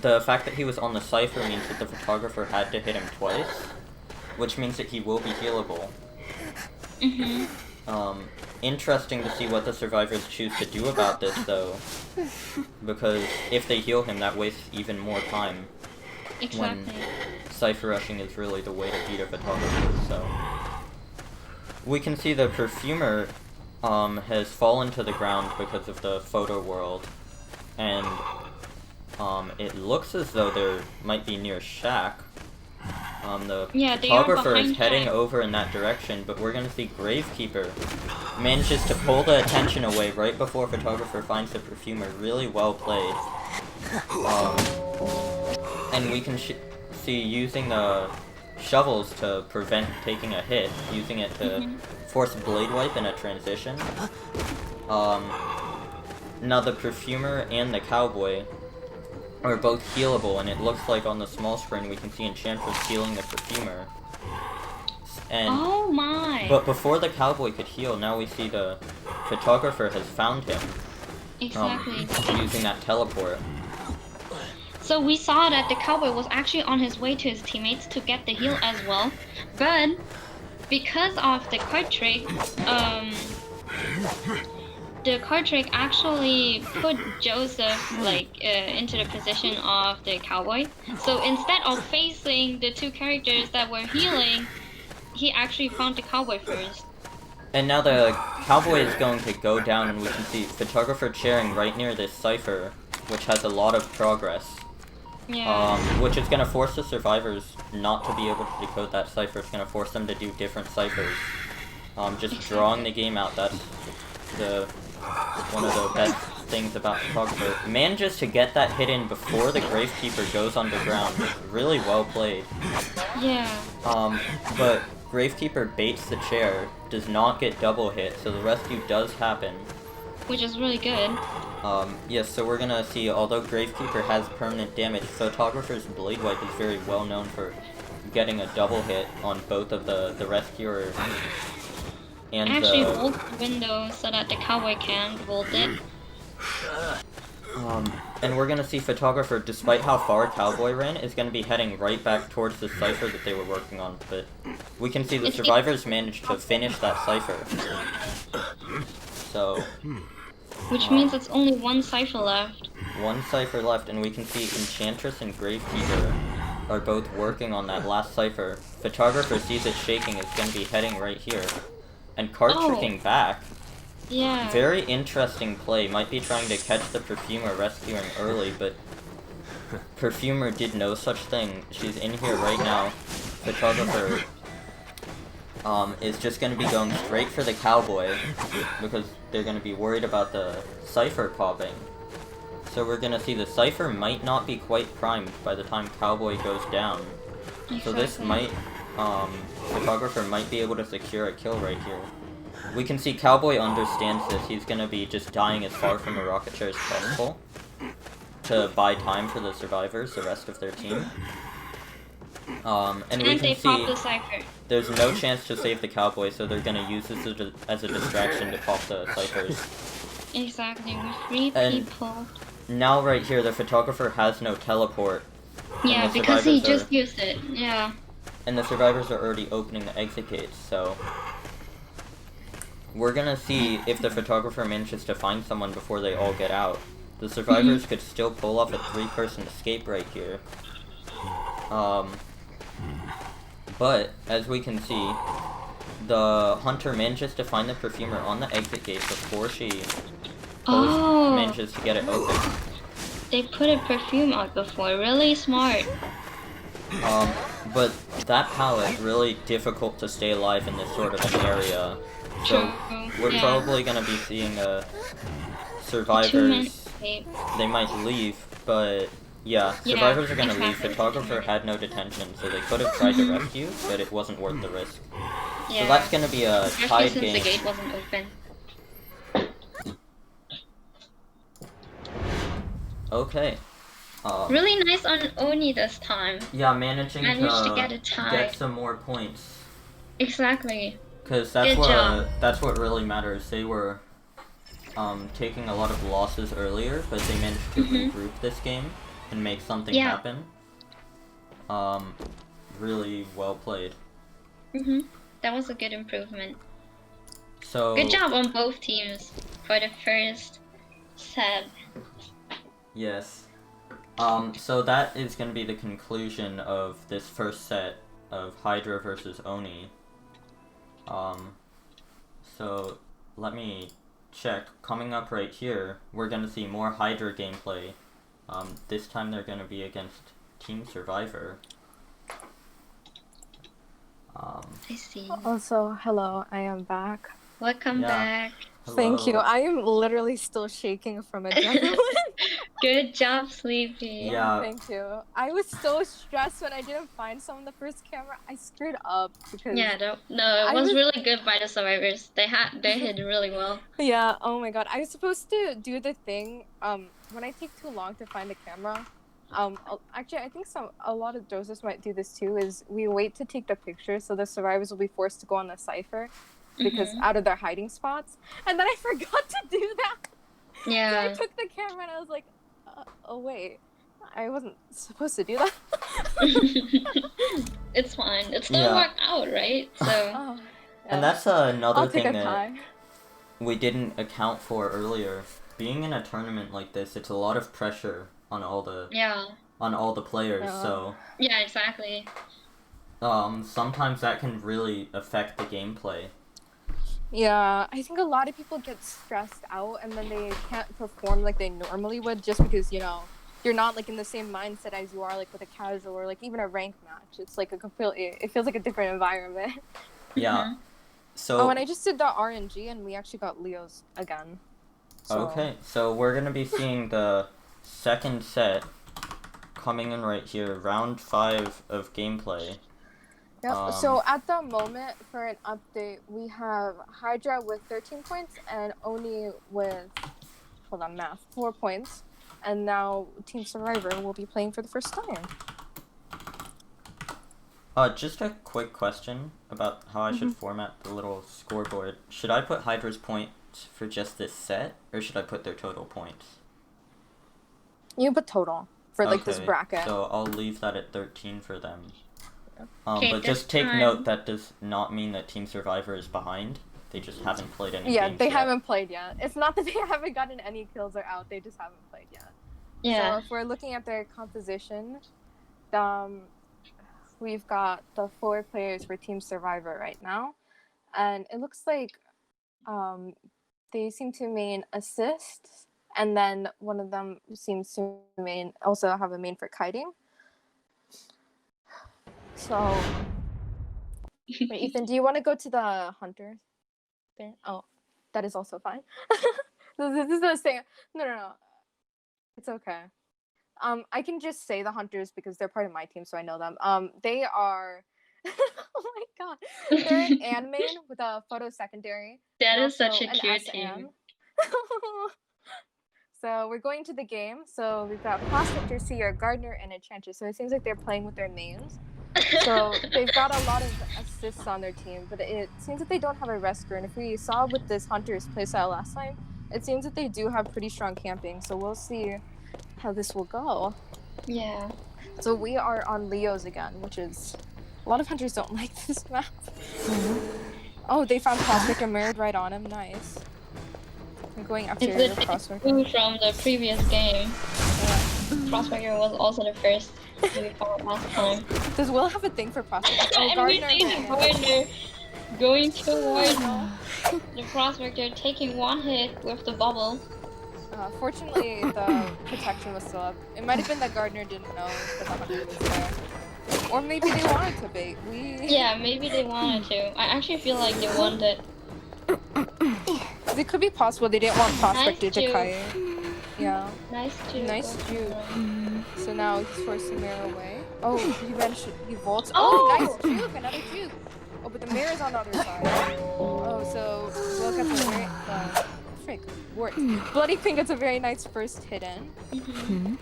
The fact that he was on the cipher means that the photographer had to hit him twice, which means that he will be healable. Interesting to see what the survivors choose to do about this, though, because if they heal him, that wastes even more time. Exactly. When cipher rushing is really the way to beat a photographer, so. We can see the perfumer has fallen to the ground because of the photo world, and it looks as though there might be near Shack. The photographer is heading over in that direction, but we're gonna see Gravekeeper manages to pull the attention away right before photographer finds the perfumer. Really well played. And we can see using the shovels to prevent taking a hit, using it to force blade wipe in a transition. Now the perfumer and the Cowboy are both healable, and it looks like on the small screen we can see Enchantress healing the perfumer. And oh my! But before the Cowboy could heal, now we see the photographer has found him. Exactly. Using that teleport. So we saw that the Cowboy was actually on his way to his teammates to get the heal as well, but because of the card trick, the card trick actually put Joseph into the position of the Cowboy. So instead of facing the two characters that were healing, he actually found the Cowboy first. And now the Cowboy is going to go down, and we can see photographer chairing right near this cipher, which has a lot of progress. Yeah. Which is going to force the survivors not to be able to decode that cipher. It's going to force them to do different ciphers. Just drawing the game out, that's one of the best things about photographer. Manages to get that hit in before the Gravekeeper goes underground. Really well played. Yeah. But Gravekeeper baits the chair, does not get double hit, so the rescue does happen. Which is really good. Yes, so we're gonna see, although Gravekeeper has permanent damage, Photographer's Blade Wipe is very well known for getting a double hit on both of the rescuer and actually vault the window so that the Cowboy can't vault it. And we're gonna see Photographer, despite how far Cowboy ran, is gonna be heading right back towards the cipher that they were working on, but we can see the survivors managed to finish that cipher. So... which means it's only one cipher left. One cipher left, and we can see Enchantress and Gravekeeper are both working on that last cipher. Photographer sees it shaking, is gonna be heading right here. And card tricking back. Yeah. Very interesting play. Might be trying to catch the Perfumer rescuing early, but Perfumer did no such thing. She's in here right now. Photographer is just going to be going straight for the Cowboy because they're going to be worried about the cipher popping. So we're gonna see the Cypher might not be quite primed by the time Cowboy goes down. So this might, Photographer might be able to secure a kill right here. We can see Cowboy understands this. He's gonna be just dying as far from the rocket chair as possible to buy time for the survivors, the rest of their team. And we can see the Cypher. there's no chance to save the Cowboy, so they're gonna use this as a distraction to pop the Cyphers. Exactly, with 3 And people. now right here, the Photographer has no teleport. Yeah, the because he survivors just used it. Yeah. And the survivors are already opening the exit gates, so we're gonna see if the Photographer manages to find someone before they all get out. The survivors could still pull off a 3-person escape right here. But as we can see, the Hunter manages to find the Perfumer on the exit gate before she manages to get it open. They put a perfume out before. Really smart. But that pallet really difficult to stay alive in this sort of an area. So we're probably gonna be seeing survivors. They might leave, but yeah, survivors are gonna leave. Photographer had no detention, so they could have tried to rescue, but it wasn't worth the risk. So that's gonna be a tied game. The gate wasn't open. Okay. Really nice on Oni this time. Yeah, managed to get a tie. Get some more points. Exactly. Because that's what really matters. They were taking a lot of losses earlier, but they managed to regroup this game and make something happen. Really well played. That was a good improvement. So good job on both teams for the first set. Yes. So that is going to be the conclusion of this first set of Hydra versus Oni. So let me check. Coming up right here, we're going to see more Hydra gameplay. This time they're going to be against Team Survivor. I see. Also, hello, I am back. Welcome back. Hello. Thank you. I am literally still shaking from adrenaline. Good job, Sleepy. Yeah. Thank you. I was so stressed when I didn't find someone the first camera. I screwed up because it was really good by the survivors. They hit really well. Yeah. Oh my god. I was supposed to do the thing. When I take too long to find the camera. Actually, I think a lot of doses might do this too. Is we wait to take the picture so the survivors will be forced to go on the Cypher because out of their hiding spots, and then I forgot to do that. Yeah. So I took the camera and I was like, oh wait, I wasn't supposed to do that. It's fine. It still worked out, right? So. And that's another thing that tie. we didn't account for earlier. Being in a tournament like this, it's a lot of pressure on all the players. So yeah, exactly. Sometimes that can really affect the gameplay. Yeah, I think a lot of people get stressed out and then they can't perform like they normally would just because, you're not like in the same mindset as you are like with a casual or like even a rank match. It's like it feels like a different environment. Yeah. So and I just did the RNG and we actually got Leo's again. So. Okay, so we're gonna be seeing the second set coming in right here, round 5 of gameplay. Yep. So at the moment, for an update, we have Hydra with 13 points and Oni with, 4 points. And now Team Survivor will be playing for the first time. Just a quick question about how I should format the little scoreboard. Should I put Hydra's points for just this set, or should I put their total points? You put total for this bracket. So I'll leave that at 13 for them. But just take note that does not mean that Team Survivor is behind. They just haven't played any games Yeah, they yet. haven't played yet. It's not that they haven't gotten any kills or out, they just haven't played yet. Yeah. So if we're looking at their composition, we've got the 4 players for Team Survivor right now. And it looks like they seem to main assists, and then one of them seems to also have a main for kiting. So, wait, Ethan, do you want to go to the hunter thing? Oh, that is also fine. This is the same. No. It's okay. I can just say the hunters because they're part of my team, so I know them. They are. Oh my god, they're an An main with a photo secondary. That and is such also a an cute SM. team. So we're going to the game. So we've got Prospector, Seer, Gardner, and Enchantress. So it seems like they're playing with their mains. So they've got a lot of assists on their team, but it seems that they don't have a Resker. And if we saw with this Hunter's playstyle last time, it seems that they do have pretty strong camping. So we'll see how this will go. Yeah. So we are on Leo's again, which is... A lot of Hunters don't like this map. Oh, they found Prospector mirrored right on him. Nice. I'm going after It's the Prospector. clue from the previous game. Prospector was also the first to be found last time. Does Will have a thing for Prospectors? Oh, And Gardner. we see the Gardner going towards the Prospector, taking one hit with the bubble. Fortunately, the protection was still up. It might have been that Gardner didn't know that the Hunter was there. Or maybe they wanted to bait. Yeah, maybe they wanted to. I actually feel like they wanted. It could be possible they didn't want Prospector Nice to juke. kite. Yeah. Nice juke. Nice juke. So now he's forcing Mirror away. Oh, he vaults. Oh! Nice juke! Another juke! Oh, but the mirror's on the other side. Oh, so Will gets a very... frick, worked. Bloody Queen gets a very nice first hit in.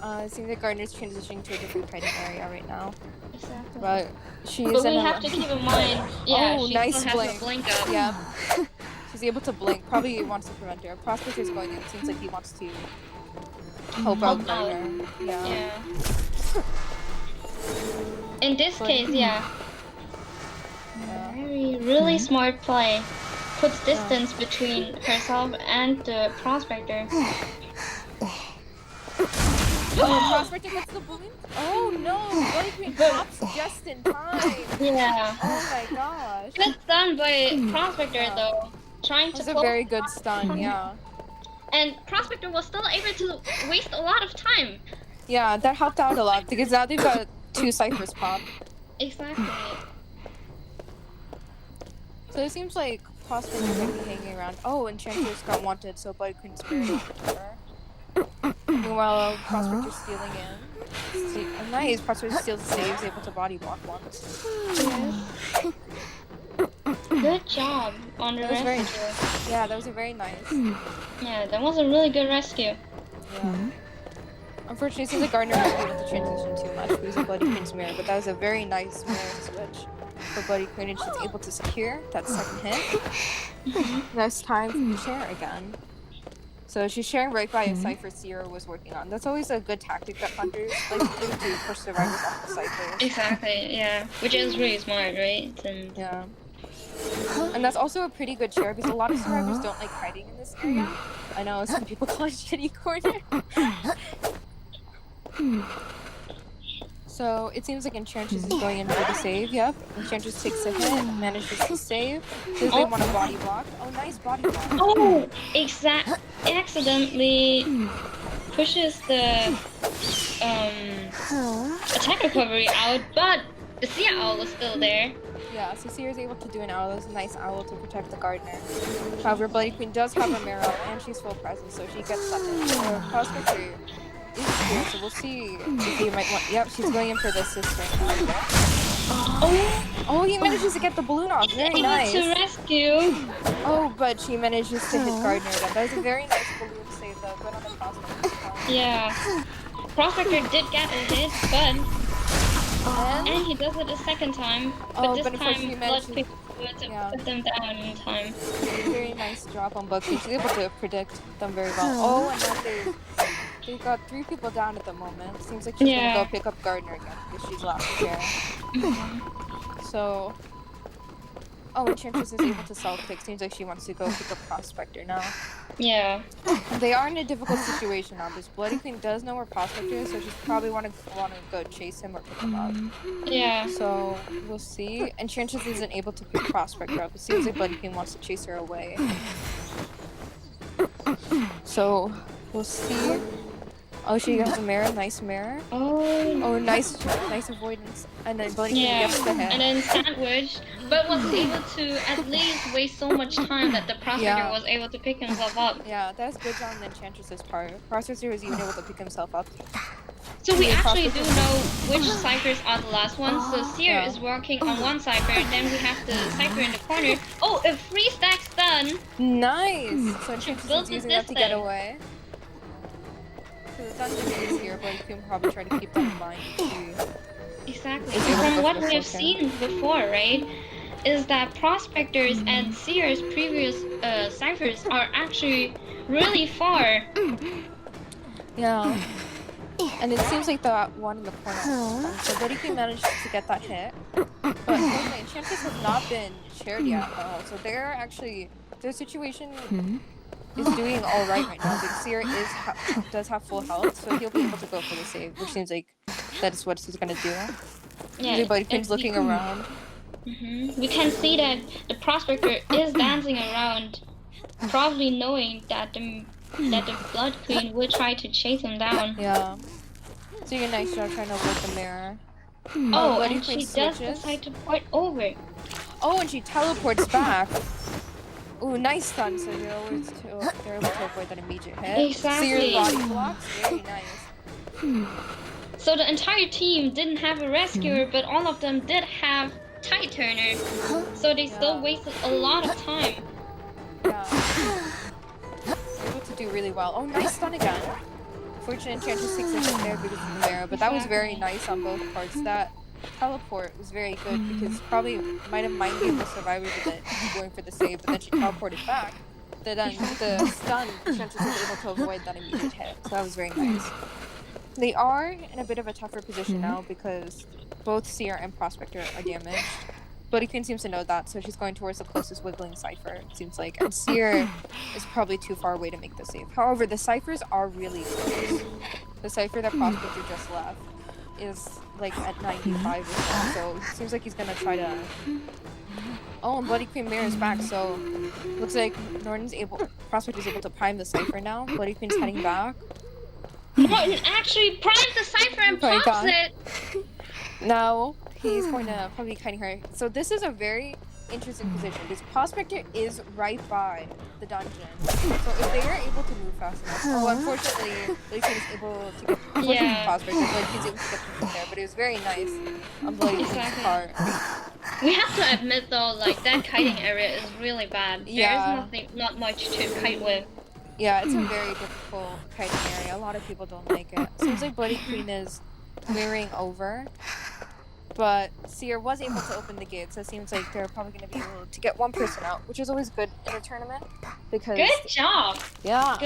It seems like Gardner's transitioning to a different kiting area right now. Exactly. But she's But we in have to keep in mind, yeah, Oh, she nice still has blink. the blink up. Yeah. She's able to blink. Probably wants to prevent her. Prospector's going in. Seems like he wants to help out Gardner. Yeah. In this case, yeah. Yeah. Really smart play. Puts distance between herself and the Prospector. Oh, Prospector gets the balloon. Oh no! Bloody Queen pops just in time. Yeah. Oh my gosh. Good done by Prospector though. Trying to That's a pull- very good stun, yeah. And Prospector was still able to waste a lot of time. Yeah, that helped out a lot because now they've got 2 ciphers pop. Exactly. So it seems like Prospector might be hanging around. Oh, Enchantress got wanted, so Bloody Queen's spirit over to her. Meanwhile, Prospector's stealing in. Nice, Prospector steals the saves, able to body block once. Yes. Good job on the That was very- rescue. Yeah, that was a very nice. Yeah, that was a really good rescue. Yeah. Unfortunately, it seems like Gardner wasn't able to transition too much because of Bloody Queen's mirror, but that was a very nice mirror switch for Bloody Queen, and she's able to secure that second hit. Nice time to share again. So she's sharing right by a cipher Sierra was working on. That's always a good tactic that hunters like to do to push survivors off the ciphers. Exactly, yeah. Which is really smart, right? And Yeah. And that's also a pretty good share because a lot of survivors don't like hiding in this area. I know some people call it shitty corner. So it seems like Enchantress is going in for the save. Yep. Enchantress takes a hit, manages to save. Does they want a body block? Oh, nice body block. oh, accidentally pushes the attack recovery out, but the sea owl was still there. Yeah, so Seer's able to do an owl. That's a nice owl to protect the Gardener. However, Bloody Queen does have her marrow, and she's full presence, so she gets something. So Prospector is here, so we'll see if he might want... Yep, she's going in for the assist right now. Oh, he manages to get the balloon off. Very Able nice. to rescue. Oh, but she manages to hit Gardner again. That was a very nice balloon save, though. Good on the Prospector. Yeah. Prospector did get a hit, but... And he does it a second time, but this time Blood Queen was able to put them down in time. Very nice drop on Blood Queen. She's able to predict them very well. Oh, and then they've got 3 people down at the moment. Seems like she's gonna go pick up Gardner again because she's last here. So, Enchantress is able to self-pick. Seems like she wants to go pick up Prospector now. Yeah. They are in a difficult situation now. This Bloody Queen does know where Prospector is, so she's probably want to go chase him or pick him up. Yeah. So we'll see. Enchantress isn't able to pick Prospector up. It seems like Bloody Queen wants to chase her away. So we'll see. Oh, she has a mirror. Nice mirror. Oh. Oh, nice avoidance. And then Bloody Queen Yeah, gets the hit. and then sandwich, but was able to at least waste so much time that the prospector was able to pick himself up. Yeah, that's good on the Enchantress's part. Prospector was even able to pick himself up. So we Yeah, actually do Prospector- know which ciphers are the last ones. So Seer is working on one cipher, then we have the cipher in the corner. Oh, a 3-stack stun! Nice! So She Enchantress built is the using that to get distance. away. So the dungeon is here, but you can probably try to keep that in mind. Exactly. Is able to From go what for the we have full seen before, right, is that prospectors and Seer's previous ciphers are actually really far. Yeah. And it seems like that one in the corner. So Bloody Queen managed to get that hit. But unfortunately, Enchantress has not been shared yet at all. So they're actually, their situation is doing all right now. Because Seer does have full health, so he'll be able to go for the save, which seems like that is what he's gonna do. Yeah, Bloody Queen's looking around. We can see that the prospector is dancing around, probably knowing that the Blood Queen will try to chase him down. Yeah. So you're nice job trying to avoid the mirror. Oh, Bloody and Queen she does switches. decide to port over. Oh, and she teleports back. Ooh, nice stun. So they're able to avoid that immediate hit. Exactly. Seer's body blocks. Very nice. So the entire team didn't have a rescuer, but all of them did have Tide Turner. So they still wasted a lot of time. Yeah. Able to do really well. Oh, nice stun again. Fortunate Enchantress takes a hit there because of the mirror, but that was very nice on both parts. That teleport was very good because probably might have minded the survivors a bit going for the save, but then she teleported back. Then the stun, Enchantress was able to avoid that immediate hit. So that was very nice. They are in a bit of a tougher position now because both Seer and Prospector are damaged. Bloody Queen seems to know that, so she's going towards the closest wiggling cipher, it seems like. And Seer is probably too far away to make the save. However, the ciphers are really close. The cipher that Prospector just left is like at 95 or so it seems like he's gonna try to... Oh, and Bloody Queen mirrors back, so looks like Prospector's able to prime the cipher now. Bloody Queen's heading back. Norton actually primes the cipher and pops it! Now he's going to probably be kiting her. So this is a very interesting position because Prospector is right by the dungeon. So if they are able to move fast enough, unfortunately, Bloody Queen is able to get Prospector. Bloody Queen's able to get them there, but it was very nice on Bloody Queen's part. We have to admit though, like that kiting area is really bad. There's not much to kite with. Yeah, it's a very difficult kiting area. A lot of people don't like it. Seems like Bloody Queen is mirroring over. But Seer was able to open the gate, so it seems like they're probably going to be able to get one person out, which is always good in a tournament. Because good job! Yeah.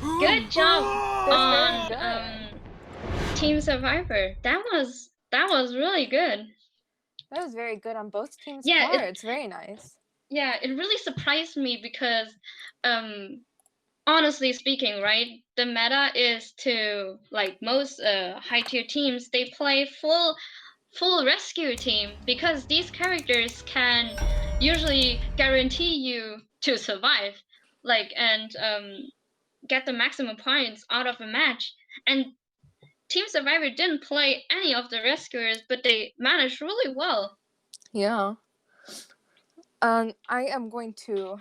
Good job on Team Survivor. That was really good. That was very good on both teams' parts. Very nice. Yeah, it really surprised me because honestly speaking, right, the meta is to, like most high tier teams, they play full rescue team because these characters can usually guarantee you to survive, like, and get the maximum points out of a match. And Team Survivor didn't play any of the rescuers, but they managed really well. Yeah. I am going to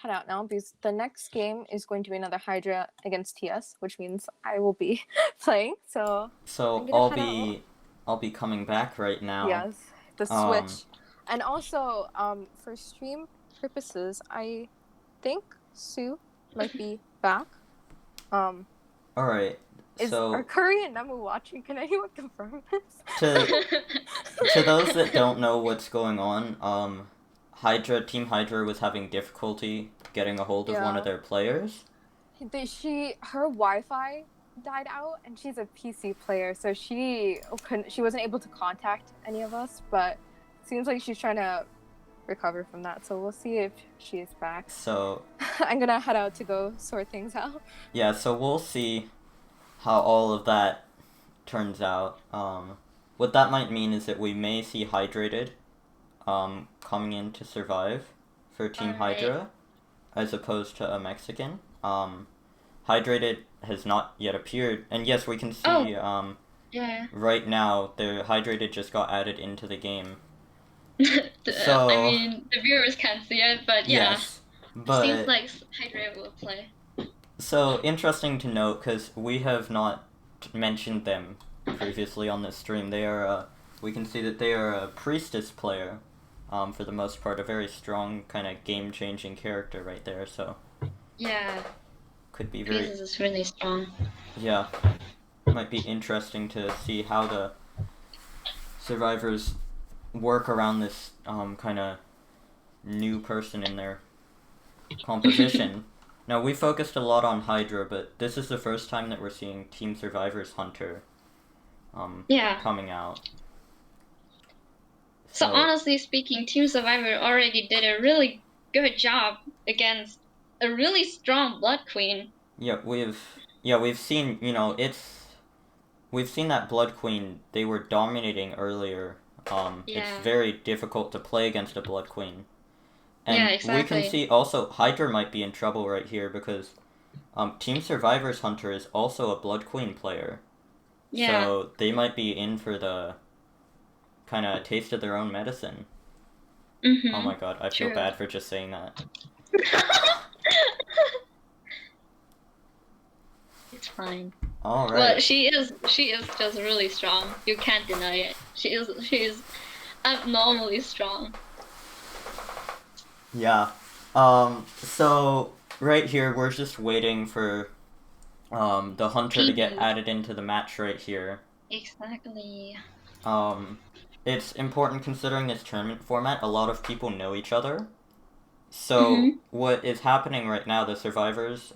head out now because the next game is going to be another Hydra against TS, which means I will be playing. So I'll be coming back right now. Yes, the switch. And also, for stream purposes, I think Sue might be back. Alright. Are Curry and Nemu watching? Can anyone confirm this? To those that don't know what's going on, Team Hydra was having difficulty getting a hold of one of their players. Her Wi-Fi died out, and she's a PC player, so she wasn't able to contact any of us. But it seems like she's trying to recover from that. So we'll see if she is back. So I'm gonna head out to go sort things out. Yeah, so we'll see how all of that turns out. What that might mean is that we may see Hydrated coming in to survive for Team Hydra as opposed to a Mexican. Hydrated has not yet appeared, and yes, we can see Yeah. right now the Hydrated just got added into the game. I mean, the viewers can't see it, but yeah, Yes, it seems but like Hydrate will play. so interesting to note because we have not mentioned them previously on this stream. They are we can see that they are a Priestess player, for the most part, a very strong kind of game-changing character right there. So Yeah, could be very Priestess is really strong. yeah, might be interesting to see how the survivors work around this kind of new person in their composition. Now, we focused a lot on Hydra, but this is the first time that we're seeing Team Survivor's Hunter Yeah. coming out. So honestly speaking, Team Survivor already did a really good job against a really strong Blood Queen. Yeah, we've seen, we've seen that Blood Queen, they were dominating earlier. It's very difficult to play against a Blood Queen. And yeah, exactly. we can see also Hydra might be in trouble right here because Team Survivor's Hunter is also a Blood Queen player. Yeah. So they might be in for the kind of taste of their own medicine. Mm-hmm. Oh my god, I feel bad for just saying that. It's fine. All right. Well, she is just really strong. You can't deny it. She is abnormally strong. Yeah. So right here we're just waiting for the Hunter to get added into the match right here. Exactly. It's important considering this tournament format. A lot of people know each other. So what is happening right now, the survivors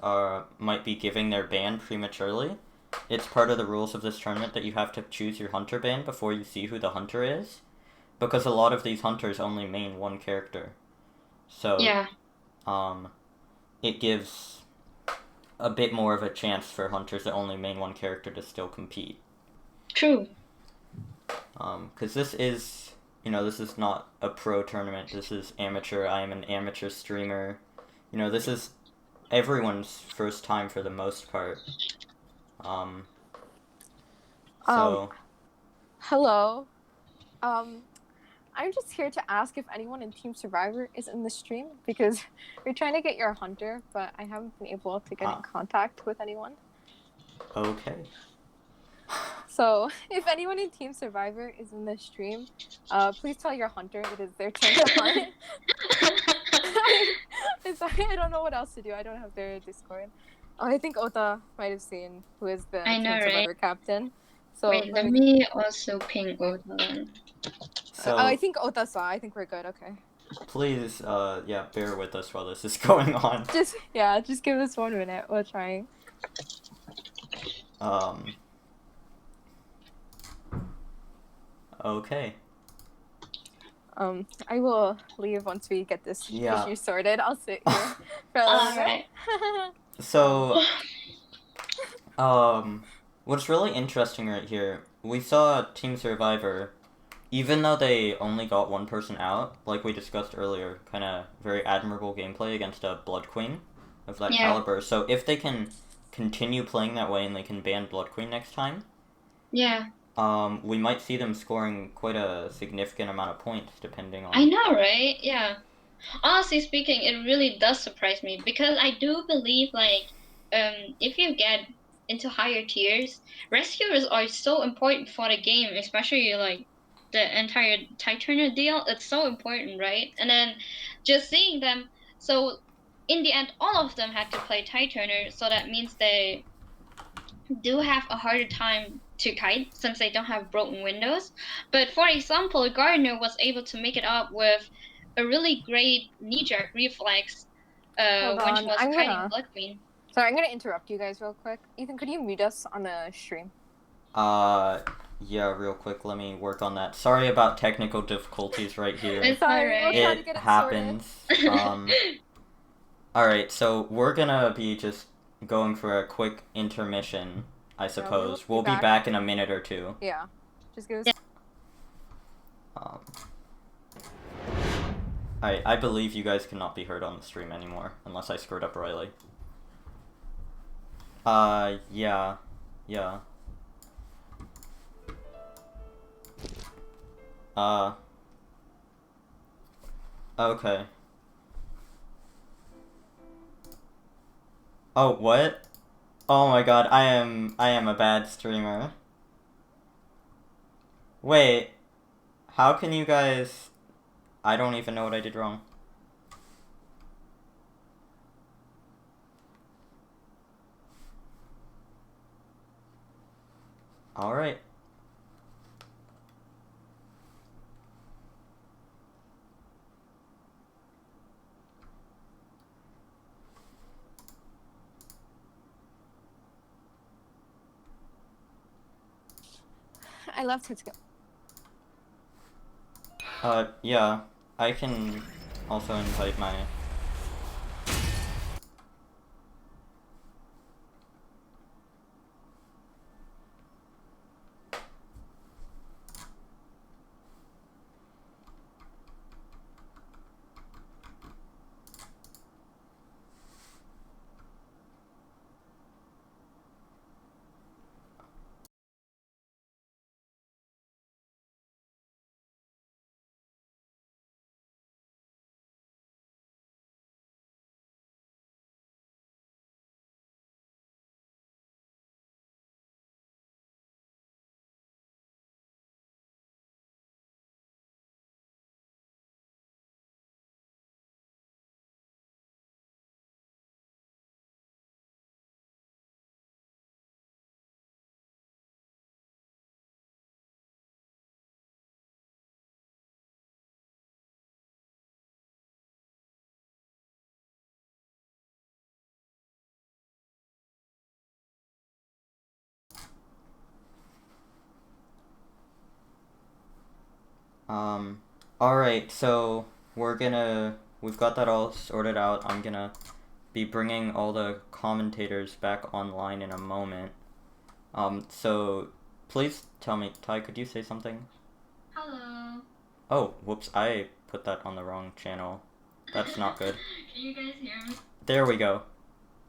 might be giving their ban prematurely. It's part of the rules of this tournament that you have to choose your Hunter ban before you see who the Hunter is. Because a lot of these Hunters only main one character. So yeah. It gives a bit more of a chance for Hunters that only main one character to still compete. True. Because this is, this is not a pro tournament. This is amateur. I am an amateur streamer. This is everyone's first time for the most part. Hello. I'm just here to ask if anyone in Team Survivor is in the stream because we're trying to get your Hunter, but I haven't been able to get in contact with anyone. Okay. So, if anyone in Team Survivor is in the stream, please tell your Hunter it is their turn to hunt. I'm sorry, I don't know what else to do. I don't have their Discord. I think Ota might have seen who is the Team Survivor captain. So wait, let me also ping Ota then. So, I think Ota saw. I think we're good. Okay. Please, bear with us while this is going on. Just give us 1 minute. We're trying. Okay. I will leave once we get this issue sorted. I'll sit here for a little bit. So, what's really interesting right here, we saw Team Survivor, even though they only got one person out, like we discussed earlier, kind of very admirable gameplay against a Blood Queen of that caliber. So if they can continue playing that way and they can ban Blood Queen next time, we might see them scoring quite a significant amount of points, depending on... I know, right? Yeah. Honestly speaking, it really does surprise me, because I do believe, if you get into higher tiers, rescuers are so important for the game, especially, the entire Titurner deal. It's so important, right? And then just seeing them, so in the end, all of them had to play Titurner, so that means they do have a harder time to kite since they don't have broken windows. But for example, Gardner was able to make it up with a really great knee-jerk reflex when she was kiting Blood Queen. Sorry, I'm gonna interrupt you guys real quick. Ethan, could you mute us on the stream? Yeah, real quick, let me work on that. Sorry about technical difficulties right here. It's alright. It happens. Alright, so we're gonna be just going for a quick intermission, I suppose. We'll be back in a minute or two. Yeah. Just give us... I believe you guys cannot be heard on the stream anymore, unless I screwed up royally. Yeah. Yeah. Okay. Oh, what? Oh my god, I am a bad streamer. Wait, how can you guys... I don't even know what I did wrong. Alright. I love Tetsuko. Yeah. I can also invite my... Alright, so we've got that all sorted out. I'm gonna be bringing all the commentators back online in a moment. So please tell me, Ty, could you say something? Hello. Oh, whoops, I put that on the wrong channel. That's not good. Can you guys hear me? There we go.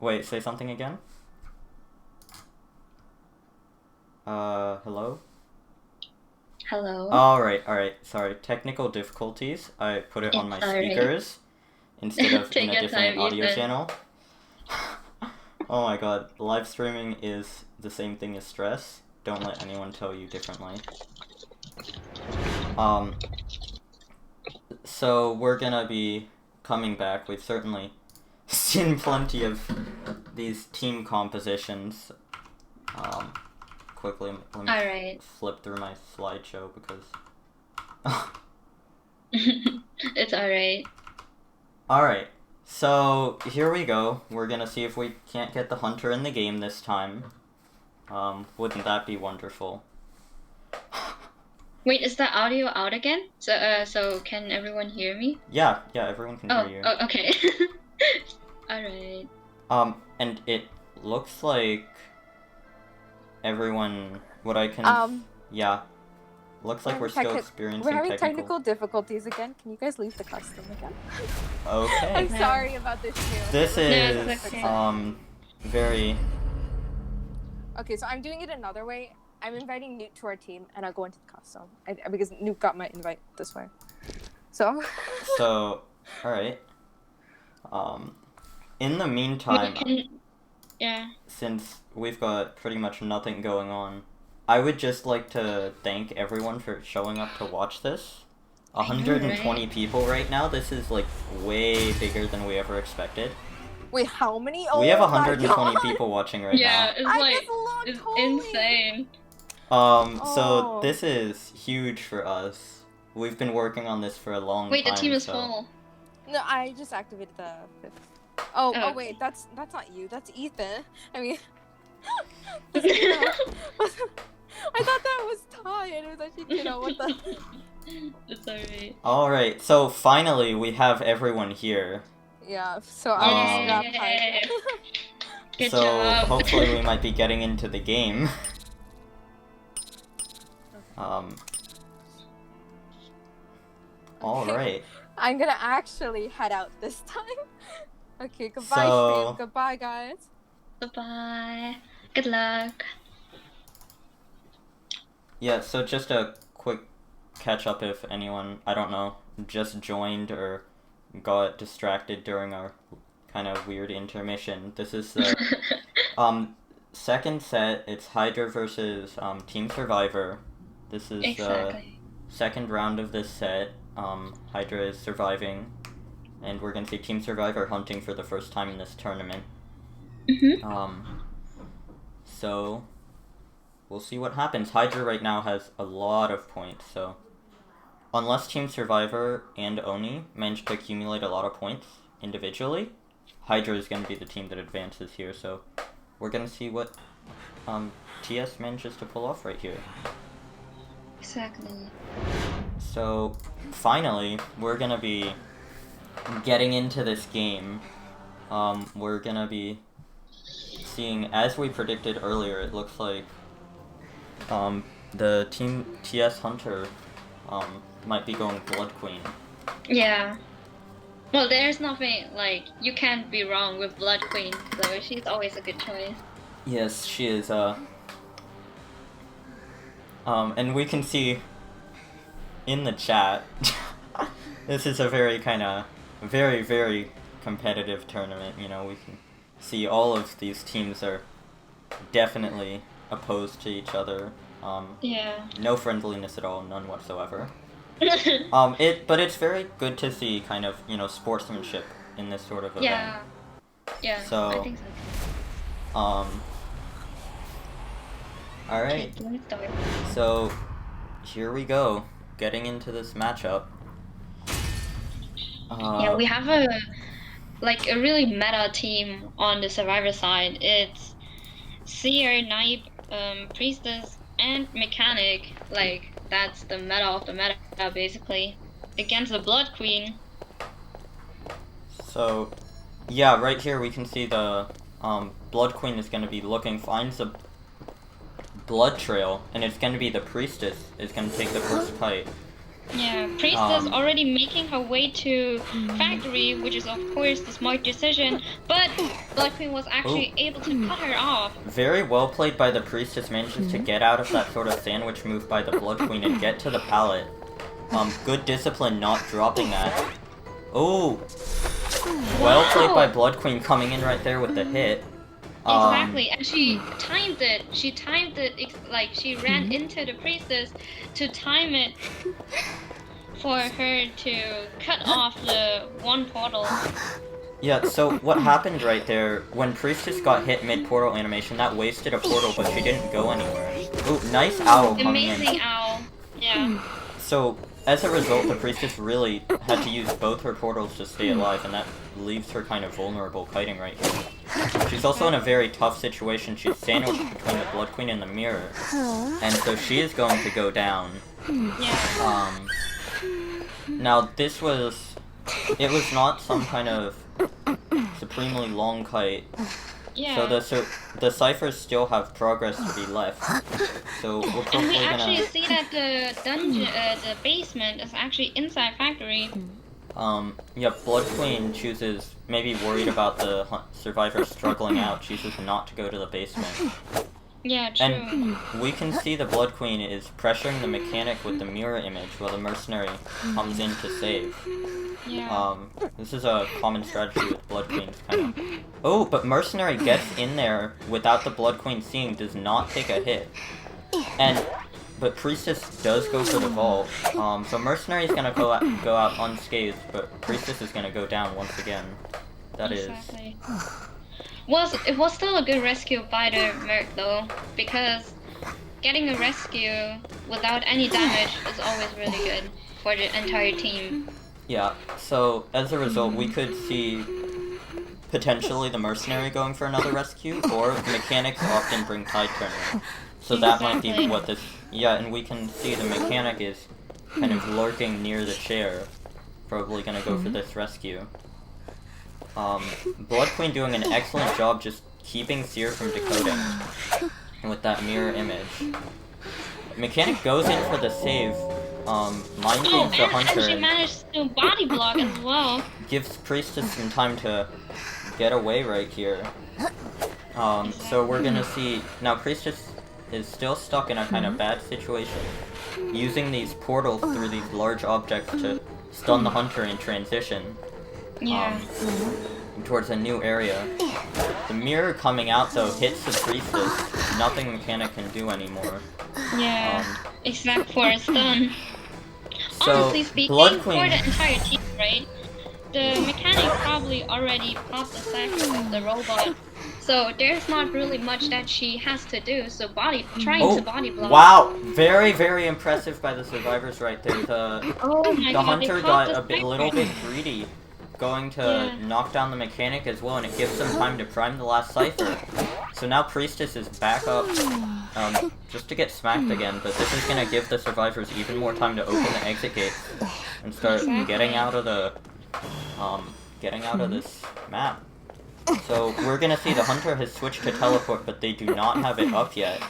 Wait, say something again? Hello? Hello. Alright, sorry. Technical difficulties. I put it on my It's alright. speakers instead of Take in a your different time, audio Ethan. channel. Oh my god, live streaming is the same thing as stress. Don't let anyone tell you differently. So we're gonna be coming back. We've certainly seen plenty of these team compositions. Quickly, let me Alright. flip through my slideshow because... It's alright. Alright, so here we go. We're gonna see if we can't get the hunter in the game this time. Wouldn't that be wonderful? Wait, is the audio out again? So can everyone hear me? Yeah, everyone can hear you. Oh, okay. Alright. And it looks like everyone, what I can, yeah, looks like we're still experiencing we're having technical difficulties again. Can you guys leave the custom again? Okay. I'm sorry about this too. This is, okay. very... Okay, so I'm doing it another way. I'm inviting Newt to our team, and I'll go into the custom. Because Newt got my invite this way. So... So, alright. In the meantime... Yeah. Since we've got pretty much nothing going on, I would just like to thank everyone for showing up to watch this. 120 people right now. This is like way bigger than we ever expected. Wait, how many? We have 120 people watching right now. Yeah, it's insane. So this is huge for us. We've been working on this for a long time. Wait, the team is full. No, I just activated the 5th. Oh wait, that's not you. That's Ethan. I mean, I thought that was Ty, and it was actually what the. It's alright. Alright, so finally we have everyone here. Yeah, so I just got Ty. Good so job. Hopefully we might be getting into the game. Alright. I'm gonna actually head out this time. Okay, goodbye, stream. Goodbye, guys. Bye-bye. Good luck. Yeah, so just a quick catch up if anyone, I don't know, just joined or got distracted during our kind of weird intermission. This is the second set. It's Hydra versus Team Survivor. This is Exactly. the second round of this set. Hydra is surviving, and we're gonna see Team Survivor hunting for the first time in this tournament. So we'll see what happens. Hydra right now has a lot of points, so unless Team Survivor and Oni manage to accumulate a lot of points individually, Hydra is going to be the team that advances here, so we're going to see what TS manages to pull off right here. Exactly. So, finally, we're going to be getting into this game. We're going to be seeing, as we predicted earlier, it looks like the Team TS Hunter might be going Blood Queen. Yeah. Well, there's nothing, like, you can't be wrong with Blood Queen, so she's always a good choice. Yes, she is, and we can see in the chat, this is a very very competitive tournament, you know, we can see all of these teams are definitely opposed to each other. Yeah. No friendliness at all, none whatsoever. But it's very good to see kind of, you know, sportsmanship in this sort of event. Yeah. Yeah, So, I think so too. Alright, Okay, let's start. so here we go, getting into this matchup. Yeah, we have a really meta team on the Survivor side. It's Seer, Knight, Priestess, and Mechanic. Like, that's the meta of the meta, basically. Against the Blood Queen. So, yeah, right here we can see the Blood Queen is going to be finds a blood trail, and it's going to be the Priestess is going to take the first fight. Yeah, Priestess already making her way to Factory, which is of course the smart decision, but Blood Queen was actually able to cut her off. Very well played by the Priestess, manages to get out of that sort of sandwich move by the Blood Queen and get to the pallet. Good discipline not dropping that. Oh! Well played by Blood Queen coming in right there with the hit. Exactly, and she timed it. She timed it, like, she ran into the Priestess to time it for her to cut off the one portal. Yeah, so what happened right there, when Priestess got hit mid-portal animation, that wasted a portal, but she didn't go anywhere. Ooh, nice owl coming in. Amazing owl, yeah. So, as a result, the Priestess really had to use both her portals to stay alive, and that leaves her kind of vulnerable fighting right here. She's also in a very tough situation. She's sandwiched between the Blood Queen and the Mirror, and so she is going to go down. Yeah. Now, it was not some kind of supremely long kite. Yeah. So the ciphers still have progress to be left. So we're And probably we actually gonna. see that the dungeon, the basement is actually inside Factory. Yeah, Blood Queen chooses, maybe worried about the survivors struggling out, chooses not to go to the basement. Yeah, true. And we can see the Blood Queen is pressuring the Mechanic with the mirror image while the Mercenary comes in to save. Yeah. This is a common strategy with Blood Queens, kind of. Oh, but Mercenary gets in there without the Blood Queen seeing, does not take a hit. But Priestess does go for the vault. So Mercenary is gonna go out unscathed, but Priestess is gonna go down once again. Exactly. It was still a good rescue by the Merc though, because getting a rescue without any damage is always really good for the entire team. Yeah, so as a result, we could see potentially the Mercenary going for another rescue, or Mechanics often bring Tide Turner. So that might be what this... Yeah, and we can see the Mechanic is kind of lurking near the chair, probably gonna go for this rescue. Blood Queen doing an excellent job just keeping Seer from decoding with that mirror image. Mechanic goes in for the save, mind games the Hunter, and she managed to body block as well. gives Priestess some time to get away right here. So we're gonna see now. Priestess is still stuck in a kind of bad situation, using these portals through these large objects to stun the hunter in transition. Yeah. Towards a new area. The mirror coming out though hits the priestess. Nothing mechanic can do anymore. Yeah. Except for a stun. So Honestly speaking, Blood for Queen. the entire team, right? The mechanic probably already popped the cycle of the robot. So there's not really much that she has to do. So trying to body block. Wow! Very, very impressive by the survivors right there. Oh my The god, they hunter popped got the a little cycle. bit greedy, going to knock down the mechanic as well, and it gives them time to prime the last cipher. So now Priestess is back up, just to get smacked again, but this is gonna give the survivors even more time to open the exit gates and start getting out of this map. So we're gonna see the hunter has switched to teleport, but they do not have it up yet.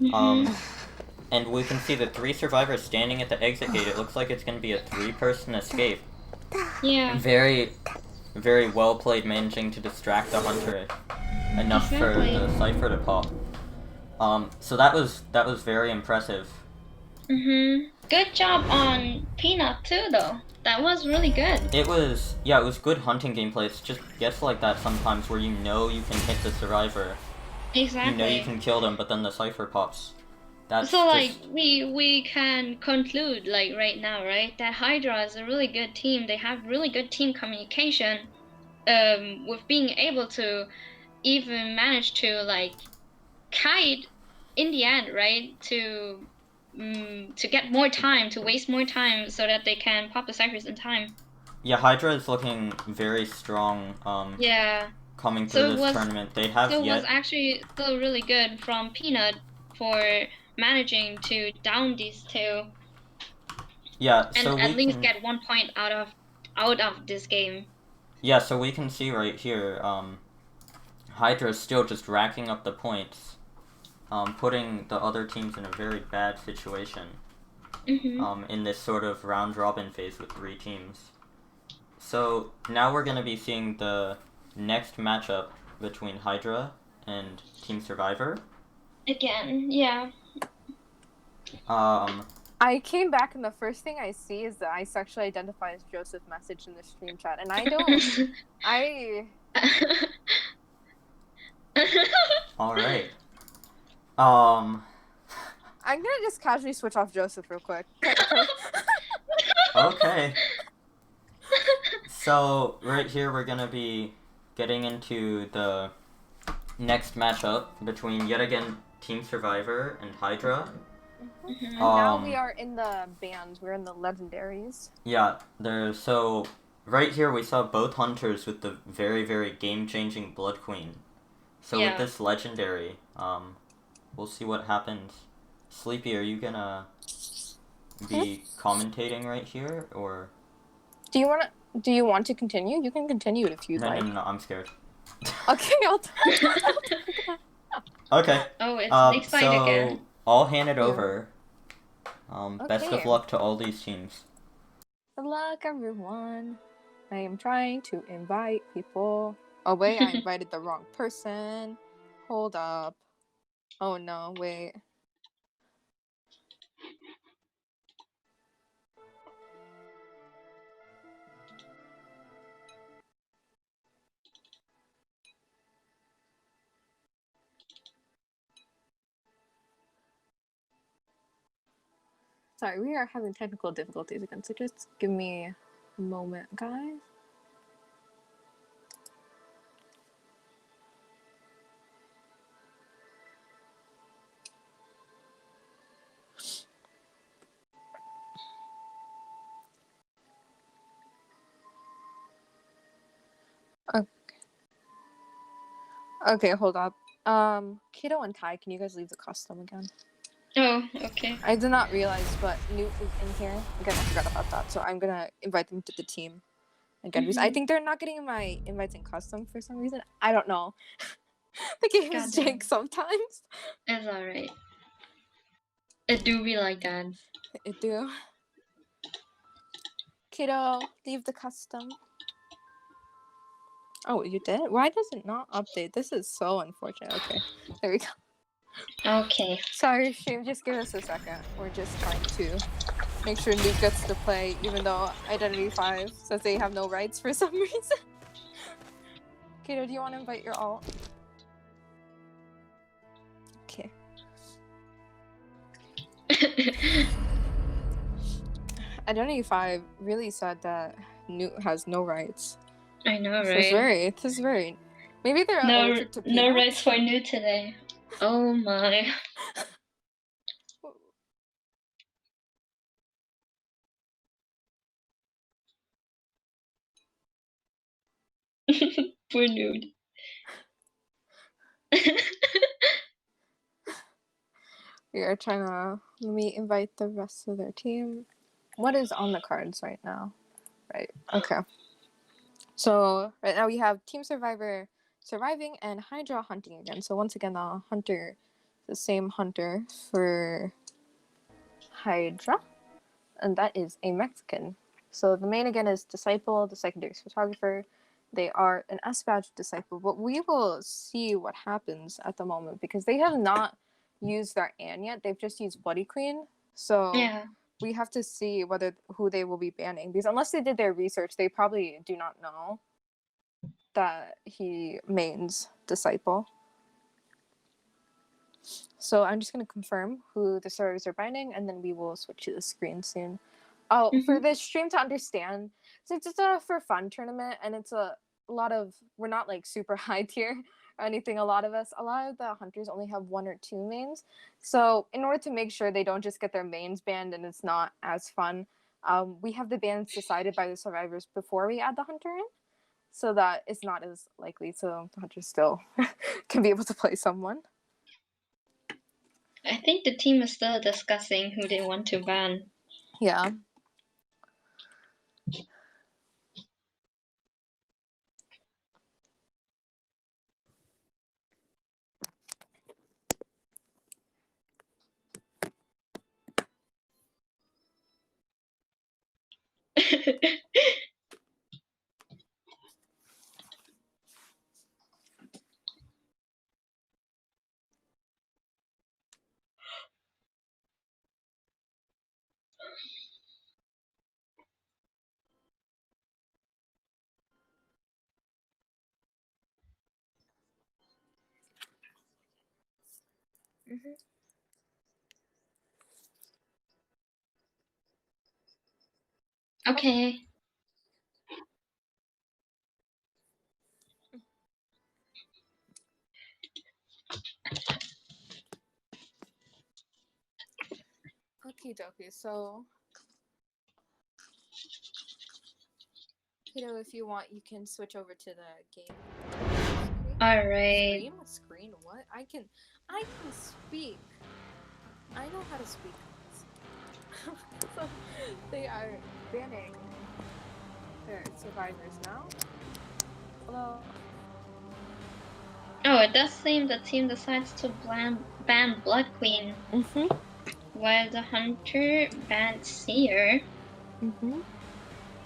And we can see the 3 survivors standing at the exit gate. It looks like it's gonna be a 3-person escape. Yeah. Very, very well played, managing to distract the hunter enough for the cipher to pop. So that was very impressive. Good job on Peanut too, though. That was really good. It was good hunting gameplay. It's just gets like that sometimes where you know you can hit the survivor. Exactly. You know you can kill them, but then the cipher pops. That's so like we can conclude like right now, right? That Hydra is a really good team. They have really good team communication. With being able to even manage to like kite in the end, right? To get more time, to waste more time, so that they can pop the ciphers in time. Yeah, Hydra is looking very strong. Yeah. Coming through this tournament, they have it was actually still really good from Peanut for managing to down these 2. Yeah, and so at least get 1 point out of this game. Yeah, so we can see right here, Hydra is still just racking up the points, putting the other teams in a very bad situation. In this sort of round robin phase with 3 teams. So now we're gonna be seeing the next matchup between Hydra and Team Survivor. Again, yeah. I came back and the first thing I see is that I sexually identify as Joseph message in the stream chat, and I don't. All right. I'm gonna just casually switch off Joseph real quick. Okay. So right here we're gonna be getting into the next matchup between yet again Team Survivor and Hydra. And now we are in the bands. We're in the legendaries. Yeah, so right here we saw both hunters with the very, very game-changing Blood Queen. So with this legendary, we'll see what happens. Sleepy, are you gonna be commentating right here, or? Do you want to continue? You can continue it if you'd like. No, I'm scared. Okay, I'll Okay. Oh, it's next fight again. I'll hand it over. Best of luck to all these teams. Good luck, everyone. I am trying to invite people. Oh, wait, I invited the wrong person. Hold up. Oh, no, wait. Sorry, we are having technical difficulties again, so just give me a moment, guys. Okay, hold up. Kiddo and Ty, can you guys leave the custom again? Oh, okay. I did not realize, but Newt is in here. Again, I forgot about that, so I'm gonna invite them to the team. Again, because I think they're not getting my invites in custom for some reason. I don't know. The game is jank sometimes. It's alright. It do be like that. It do. Kiddo, leave the custom. Oh, you did? Why does it not update? This is so unfortunate. Okay, there we go. Okay. Sorry, stream. Just give us a second. We're just trying to make sure Nuke gets to play, even though Identity 5 says they have no rights for some reason. Kato, do you want to invite your alt? Okay. Identity 5 really said that Nuke has no rights. I know, This right? is very. Maybe they're No, allergic to no peanuts. rights for new today. Oh my. Poor nude. We are trying to. Let me invite the rest of their team. What is on the cards right now? Right. Okay. So right now we have Team Survivor surviving and Hydra hunting again. So once again, the hunter, the same hunter for Hydra, and that is a Mexican. So the main again is Disciple, the secondary is Photographer. They are an S badge Disciple, but we will see what happens at the moment because they have not used their Anne yet. They've just used Bloody Queen. So Yeah. we have to see who they will be banning because unless they did their research, they probably do not know that he mains Disciple. So I'm just going to confirm who the servers are binding, and then we will switch to the screen soon. Oh, for this stream to understand, since it's a for fun tournament, and it's a lot of, we're not like super high tier or anything, a lot of the hunters only have 1 or 2 mains. So in order to make sure they don't just get their mains banned and it's not as fun, we have the bans decided by the survivors before we add the hunter in, so that it's not as likely, so the hunter still can be able to play someone. I think the team is still discussing who they want to ban. Yeah. Okay. Okie dokie, so Kato, if you want, you can switch over to the game. All right. Screen? What? I can speak. I know how to speak. So they are banning their survivors now. Hello. Oh, it does seem the team decides to ban Blood Queen, while the hunter bans Seer.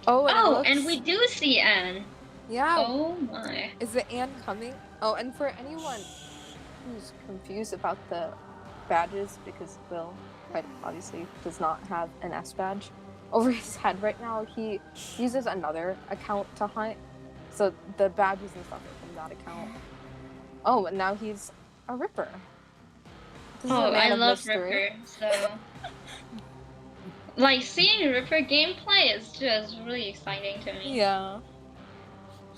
Oh, and we do see Anne. Yeah. Oh my. Is the Anne coming? Oh, and for anyone who's confused about the badges, because Will quite obviously does not have an S badge over his head right now, he uses another account to hunt. So the badges and stuff are from that account. Oh, and now he's a Ripper. This is a man I of love mystery. Ripper, so like seeing Ripper gameplay is just really exciting to me. Yeah.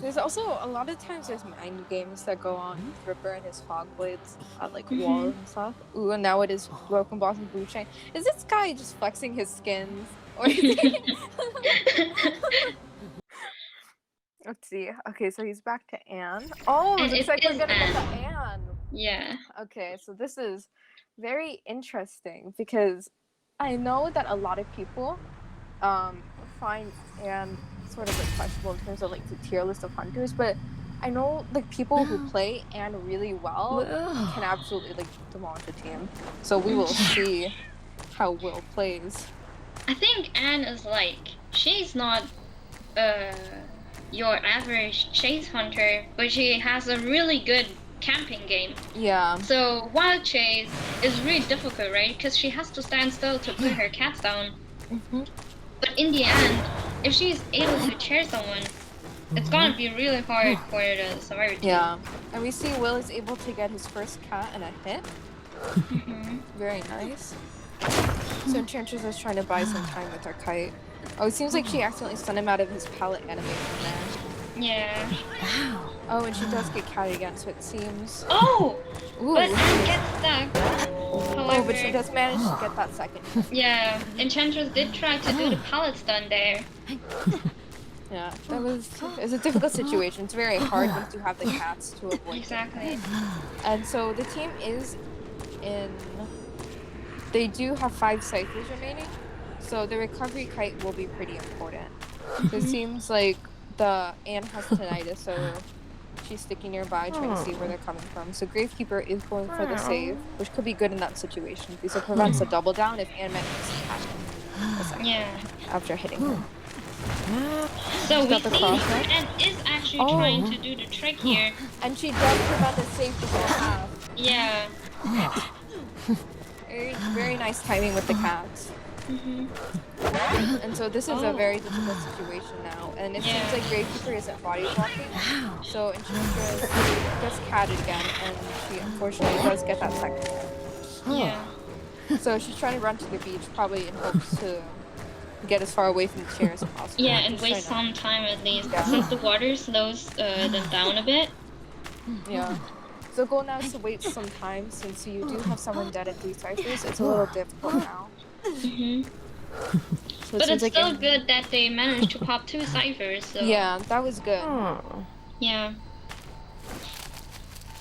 There's also a lot of times there's mind games that go on with Ripper and his fog blades at like walls and stuff. Ooh, and now it is Broken Boss and Blue Chain. Is this guy just flexing his skins? Or is he... Let's see. Okay, so he's back to Anne. Oh, it looks like we're gonna get the Anne. Yeah. Okay, so this is very interesting because I know that a lot of people find Anne sort of like questionable in terms of like the tier list of hunters, but I know like people who play Anne really well can absolutely like demolish a team. So we will see how Will plays. I think Anne is like, she's not your average chase hunter, but she has a really good camping game. Yeah. So wild chase is really difficult, right? Because she has to stand still to put her cats down. Mm-hmm. But in the end, if she's able to chair someone, it's gonna be really hard for her to survive. Yeah. And we see Will is able to get his first cat in a hit. Very nice. So Enchantress is trying to buy some time with her kite. Oh, it seems like she accidentally sent him out of his pallet animation there. Yeah. Oh, and she does get catted again, so it seems... Oh! Ooh. But Anne gets stuck. Oh, However, but she does manage to get that second. yeah, Enchantress did try to do the pallet stun there. Yeah, it was a difficult situation. It's very hard once you have the cats to avoid. Exactly. And so the team is in... They do have 5 ciphers remaining, so the recovery kite will be pretty important. It seems like Anne has tinnitus, so she's sticking nearby trying to see where they're coming from. So Gravekeeper is going for the save, which could be good in that situation because it prevents a double down if Anne manages to catch him a second after hitting him. So we got the see crosshair. Anne is actually trying to do the trick here. And she does prevent a save before half. Yeah. Very, very nice timing with the cats. And so this is a very difficult situation now. And it seems like Gravekeeper isn't body blocking. So Enchantress gets catted again, and she unfortunately does get that second. Yeah. So she's trying to run to the beach, probably in hopes to get as far away from the chair as possible. Yeah, and waste some time at least, since the water slows them down a bit. Yeah. So the goal now is to wait some time, since you do have someone dead at 3 ciphers. It's a little difficult now. So But it's like still good that they managed to pop 2 ciphers. So. Yeah, that was good. Yeah.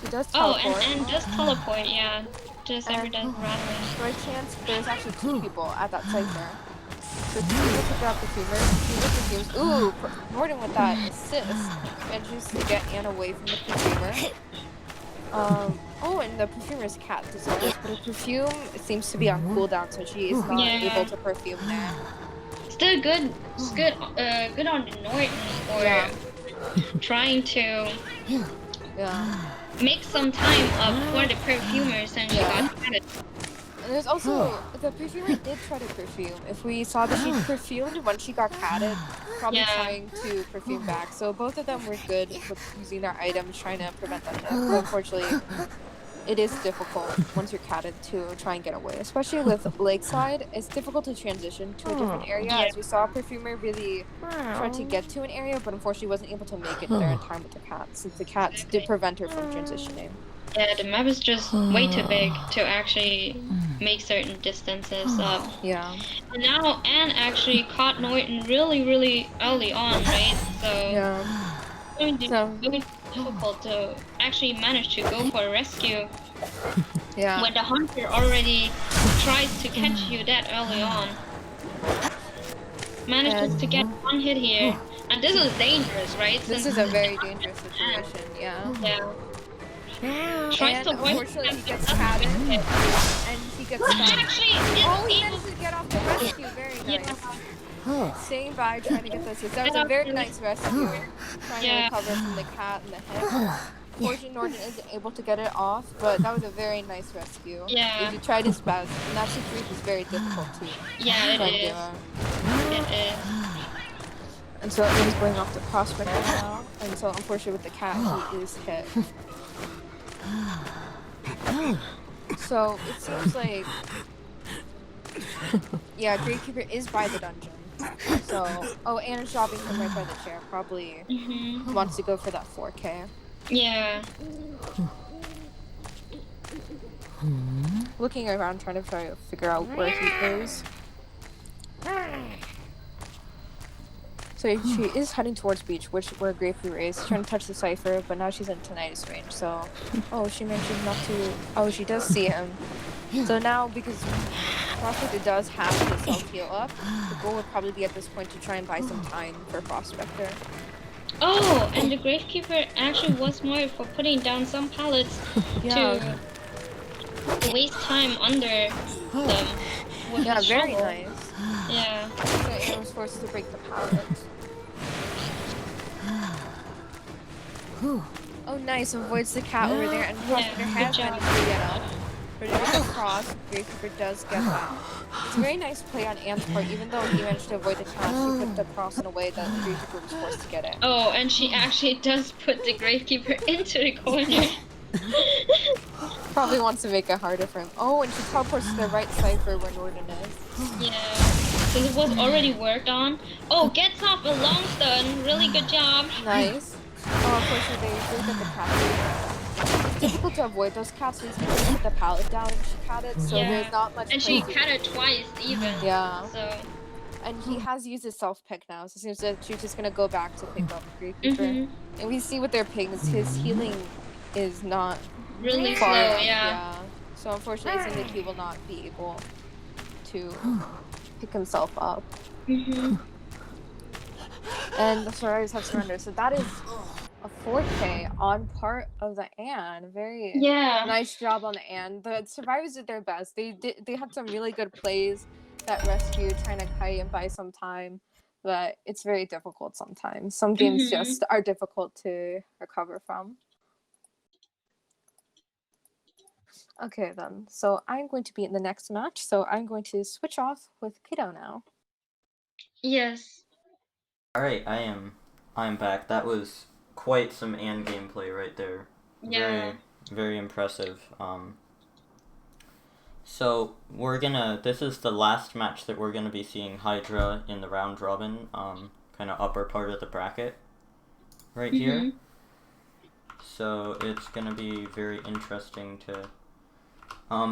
He does teleport. And does teleport, yeah. Just ever does rattling. By chance, there's actually 2 people at that cipher. So 2 people took out the perfumes. Ooh, Norton with that assist manages to get Anne away from the perfumer. Oh, and the perfumer's cat disappears, but the perfume seems to be on cooldown, so she is not able to perfume there. Still good. It's good. Good on the Norton for trying to make some time up for the perfumers, and she got catted. And there's also, the perfumer did try to perfume. If we saw that she perfumed when she got catted, probably trying to perfume back. So both of them were good with using their items, trying to prevent that hit. But unfortunately, it is difficult once you're catted to try and get away. Especially with Lakeside, it's difficult to transition to a different area. As we saw, Perfumer really tried to get to an area, but unfortunately wasn't able to make it there in time with the cats, since the cats did prevent her from transitioning. Yeah, the map is just way too big to actually make certain distances up. Yeah. And now Anne actually caught Norton really, really early on, right? So it's going to be difficult to actually manage to go for a rescue. Yeah. When the hunter already tries to catch you that early on. Manages to get one hit here. And this is dangerous, right? This is a very dangerous situation, Yeah. Tries to unfortunately he gets catted, and he gets stunned. He managed to get off the rescue, very nice. Staying by, trying to get the assist. That was a very nice rescue, trying to recover from the cat and the hit. Fortunately, Norton isn't able to get it off, but that was a very nice rescue. Yeah. He tried his best, and that situation is very difficult too. Yeah, it is. It is. And so everyone's going off the prospector now, and so unfortunately with the cat, he is hit. So it seems like, Gravekeeper is by the dungeon. So, Anna's dropping him right by the chair. Probably wants to go for that 4K. Yeah. Looking around, trying to figure out where he is. So she is heading towards beach, where Gravekeeper is, trying to touch the cipher, but now she's in tinnitus range, so... she mentioned not to... she does see him. So now, because Prospector does have his self-heal up, the goal would probably be at this point to try and buy some time for Prospector. Oh, and the Gravekeeper actually was more for putting down some pallets to waste time under them. With very nice. Yeah. So Anna was forced to break the pallet. Oh, nice. Avoids the cat over there, and Prospector has good managed job. to get up. But it is across. Gravekeeper does get that. It's a very nice play on Anne's part. Even though he managed to avoid the cat, she put the cross in a way that Gravekeeper was forced to get it. Oh, and she actually does put the Gravekeeper into the corner. Probably wants to make it harder for him. Oh, and she teleports to the right side for where Norden is. Yeah. So it was already worked on. Oh, gets off a long stun. Really good job. Nice. Oh, unfortunately, they do get the cat. It's difficult to avoid those cats since you put the pallet down and she catted, so Yeah. there's not much And she play. catted twice even. Yeah. So. And he has used his self-pick now, so it seems that she's just gonna go back to pick up Gravekeeper. And we see with their pings, his healing is not Really far. slow, yeah. So unfortunately, it seems like he will not be able to pick himself up. And the survivors have surrendered, so that is a 4K on part of the Anne. Very nice job on the Anne. The survivors did their best. They had some really good plays that rescued China Kai and buy some time, but it's very difficult sometimes. Some games just are difficult to recover from. Okay then, so I'm going to be in the next match, so I'm going to switch off with Kiddo now. Yes. Alright, I am back. That was quite some Anne gameplay right there. Yeah. Very, very impressive. So this is the last match that we're gonna be seeing Hydra in the round robin, kind of upper part of the bracket, right here. So it's gonna be very interesting to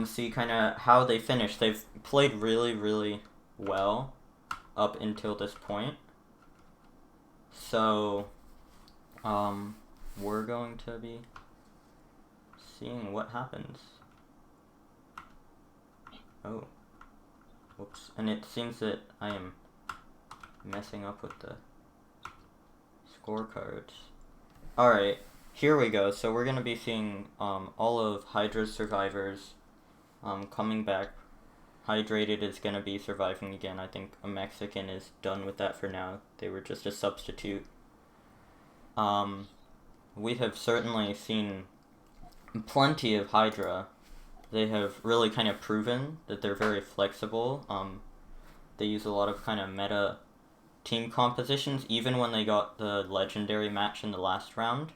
see kind of how they finish. They've played really, really well up until this point. So we're going to be seeing what happens. Oh, whoops. And it seems that I am messing up with the scorecards. Alright, here we go. So we're going to be seeing all of Hydra's survivors coming back. Hydrated is going to be surviving again. I think a Mexican is done with that for now. They were just a substitute. We have certainly seen plenty of Hydra. They have really kind of proven that they're very flexible. They use a lot of kind of meta team compositions. Even when they got the legendary match in the last round,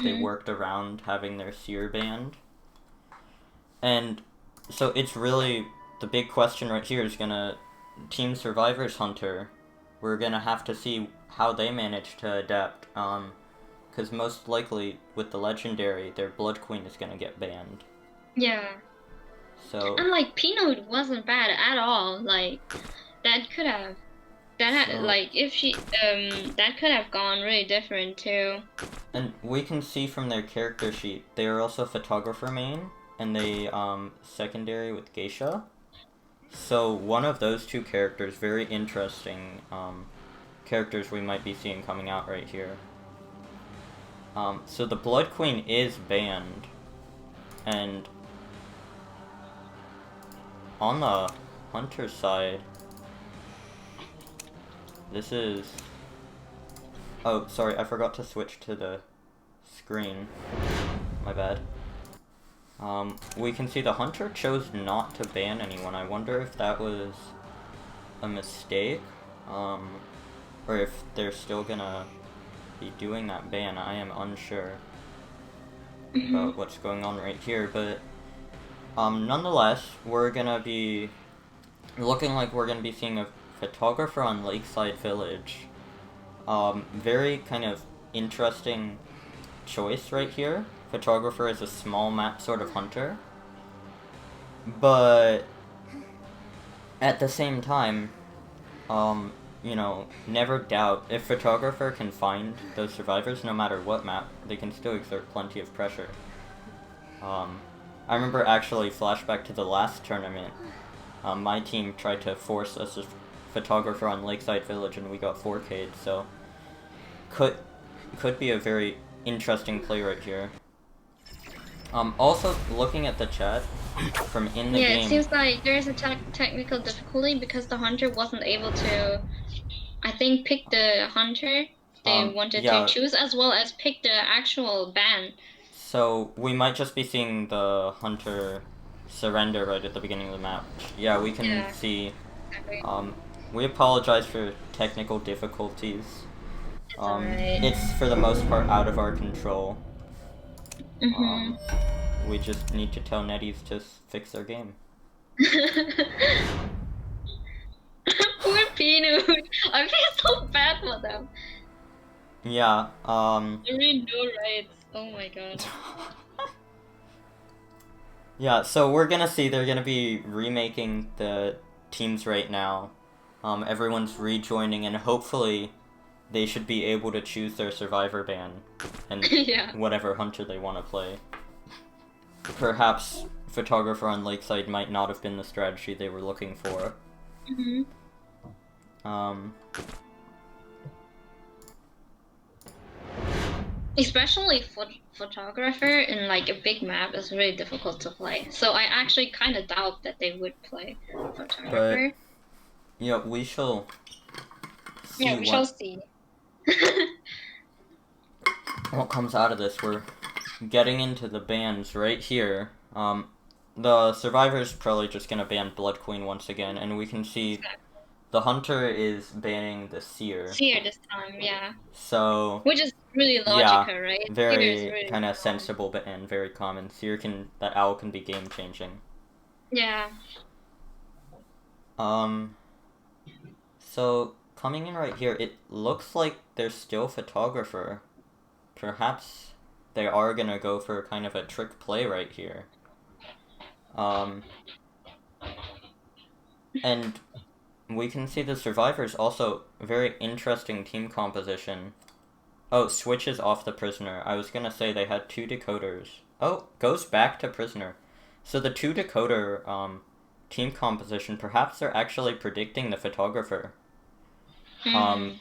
they worked around having their Seer banned. And so it's really, the big question right here is Team Survivors Hunter, we're gonna have to see how they manage to adapt. Because most likely with the legendary, their Blood Queen is gonna get banned. Yeah. So. And like Pinot wasn't bad at all. Like that could have, if she that could have gone really different too. And we can see from their character sheet, they are also photographer main, and they secondary with Geisha. So one of those two characters, very interesting characters we might be seeing coming out right here. So the Blood Queen is banned, and on the Hunter side, this is... Oh, sorry, I forgot to switch to the screen. My bad. We can see the Hunter chose not to ban anyone. I wonder if that was a mistake, or if they're still gonna be doing that ban. I am unsure about what's going on right here, but nonetheless, we're gonna be looking like we're gonna be seeing a photographer on Lakeside Village. Very kind of interesting choice right here. Photographer is a small map sort of hunter, but at the same time, you know, never doubt if photographer can find those survivors, no matter what map, they can still exert plenty of pressure. I remember actually, flashback to the last tournament, my team tried to force us a photographer on Lakeside Village and we got 4K'd, so could be a very interesting play right here. Also, looking at the chat from in the game... Yeah, it seems like there's a technical difficulty because the hunter wasn't able to, I think, pick the hunter they wanted yeah. to choose, as well as pick the actual ban. So we might just be seeing the hunter surrender right at the beginning of the match. Yeah, we can see. Exactly. We apologize for technical difficulties. It's alright. It's for the most part out of our control. Mm-hmm. We just need to tell NetEase to fix their game. Poor Peanut. I feel so bad for them. Yeah, There is no rights. Oh my god. Yeah, so we're gonna see they're gonna be remaking the teams right now. Everyone's rejoining, and hopefully they should be able to choose their survivor ban and Yeah. whatever hunter they want to play. Perhaps photographer on Lakeside might not have been the strategy they were looking for. Mm-hmm. Especially photographer in like a big map is really difficult to play. So I actually kind of doubt that they would play photographer. Yeah, we shall see Yeah, we shall see. what comes out of this. We're getting into the bans right here. The survivor's probably just gonna ban Blood Queen once again, and we can see the hunter is banning the seer. Seer this time, yeah. So which is really logical, right? Very really kind of sensible and very common. Seer that owl can be game changing. Yeah. So coming in right here, it looks like there's still photographer. Perhaps they are gonna go for kind of a trick play right here. And we can see the survivors also very interesting team composition. Oh, switches off the prisoner. I was gonna say they had 2 decoders. Oh, goes back to prisoner. So the 2 decoder team composition, perhaps they're actually predicting the photographer.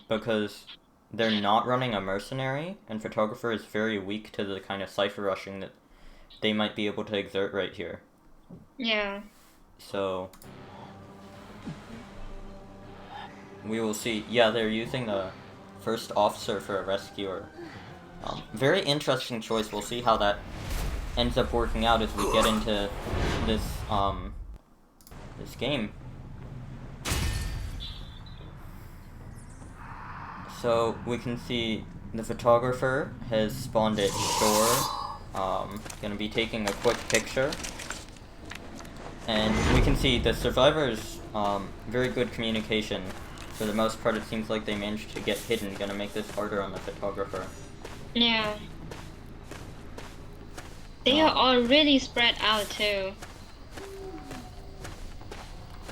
Because they're not running a mercenary, and photographer is very weak to the kind of cipher rushing that they might be able to exert right here. Yeah. So we will see. Yeah, they're using the first officer for a rescuer. Very interesting choice. We'll see how that ends up working out as we get into this this game. So we can see the photographer has spawned at shore. Gonna be taking a quick picture. And we can see the survivors very good communication. For the most part, it seems like they managed to get hidden. Gonna make this harder on the photographer. Yeah. They are all really spread out too.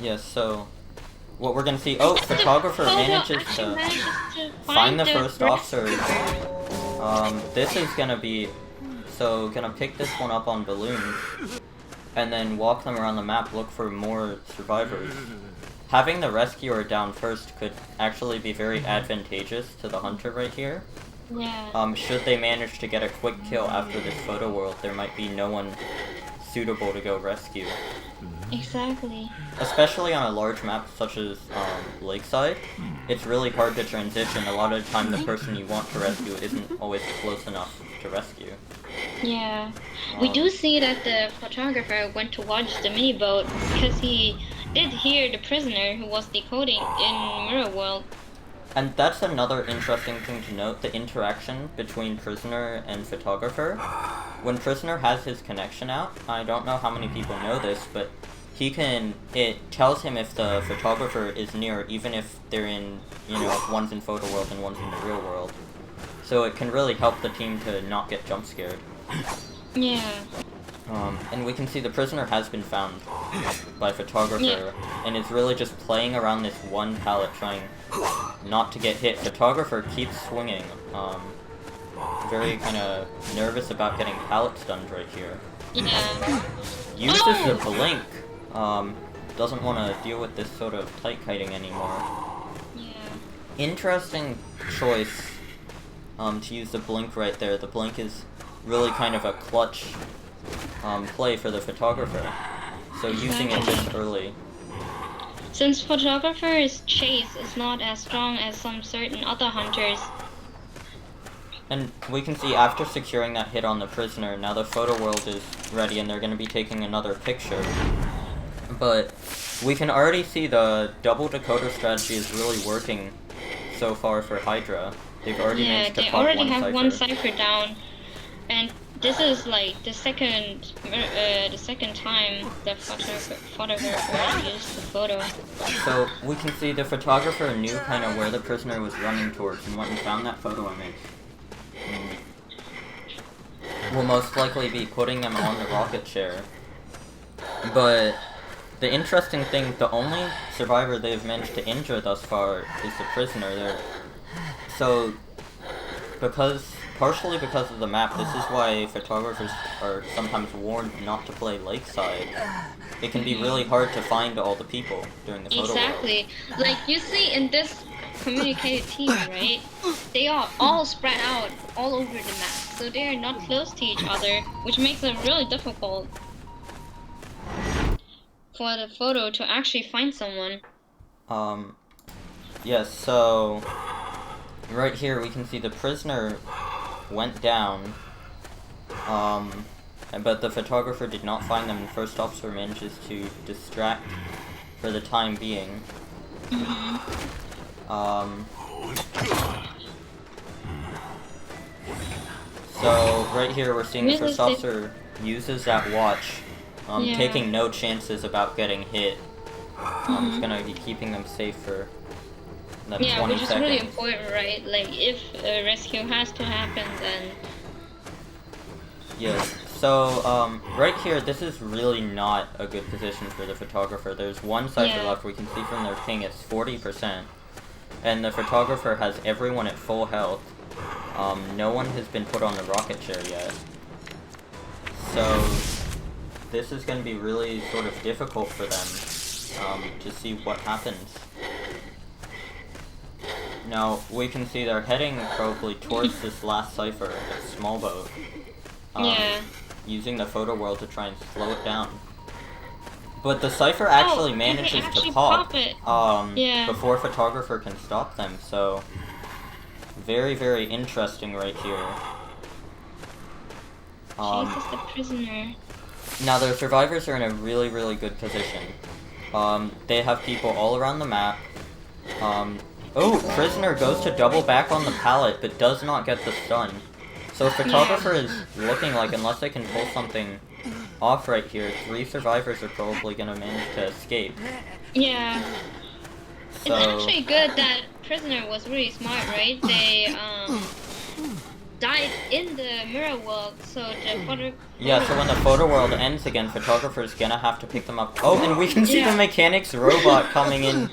Yes, so what we're gonna see. Oh, photographer manages to find the first officer. This is gonna be gonna pick this one up on balloons, and then walk them around the map, look for more survivors. Having the rescuer down first could actually be very advantageous to the hunter right here. Yeah. Should they manage to get a quick kill after this photo world, there might be no one suitable to go rescue. Exactly. Especially on a large map such as Lakeside, it's really hard to transition. A lot of the time the person you want to rescue isn't always close enough to rescue. Yeah. We do see that the photographer went to watch the mini boat because he did hear the prisoner who was decoding in Mirror World. And that's another interesting thing to note, the interaction between prisoner and photographer. When prisoner has his connection out, I don't know how many people know this, but it tells him if the photographer is near, even if they're in, one's in photo world and one's in the real world. So it can really help the team to not get jump scared. Yeah. And we can see the prisoner has been found by photographer, and is really just playing around this one pallet trying not to get hit. Photographer keeps swinging, very kind of nervous about getting pallet stunned right here. Yeah. Uses the blink, doesn't want to deal with this sort of tight kiting anymore. Yeah. Interesting choice to use the blink right there. The blink is really kind of a clutch play for the photographer. So using it this early. Since photographer's chase is not as strong as some certain other hunters, And we can see after securing that hit on the prisoner, now the photo world is ready and they're going to be taking another picture. But we can already see the double decoder strategy is really working so far for Hydra. They've already managed to they pop already one have cipher. one cipher down, and this is like the second time the photographer used the photo. So we can see the photographer knew kind of where the prisoner was running towards and went and found that photo image. Will most likely be putting them on the rocket chair. But the interesting thing, the only survivor they've managed to injure thus far is the prisoner there. So, partially because of the map, this is why photographers are sometimes warned not to play lakeside. It can be really hard to find all the people during the photo Exactly. Like you see in this communicated team, right? They are all spread out all over the map, so they are not close to each other, which makes it really difficult for the photo to actually find someone. Yes, so right here we can see the prisoner went down, but the photographer did not find them, and first officer manages to distract for the time being. So right here we're seeing the first officer uses that watch, taking no chances about getting hit. It's gonna be keeping them safe for the 20 seconds. Which is really important, right? Like if a rescue has to happen, then... Yes. So, right here, this is really not a good position for the photographer. There's one cipher left. We can see from their ping it's 40%. And the photographer has everyone at full health. No one has been put on the rocket chair yet. So, this is going to be really sort of difficult for them to see what happens. Now, we can see they're heading probably towards this last cipher, the small boat. Using the photo world to try and slow it down. But the cipher actually manages to pop before photographer can stop them, so very, very interesting right here. Jesus, the prisoner. Now their survivors are in a really, really good position. They have people all around the map. Prisoner goes to double back on the pallet, but does not get the stun. So photographer is looking like, unless they can pull something off right here, 3 survivors are probably gonna manage to escape. Yeah. So, it's actually good that prisoner was really smart, right? They died in the mirror world, so the photo... Yeah, so when the photo world ends again, photographer's gonna have to pick them up. Oh, and we can see the mechanics robot coming in.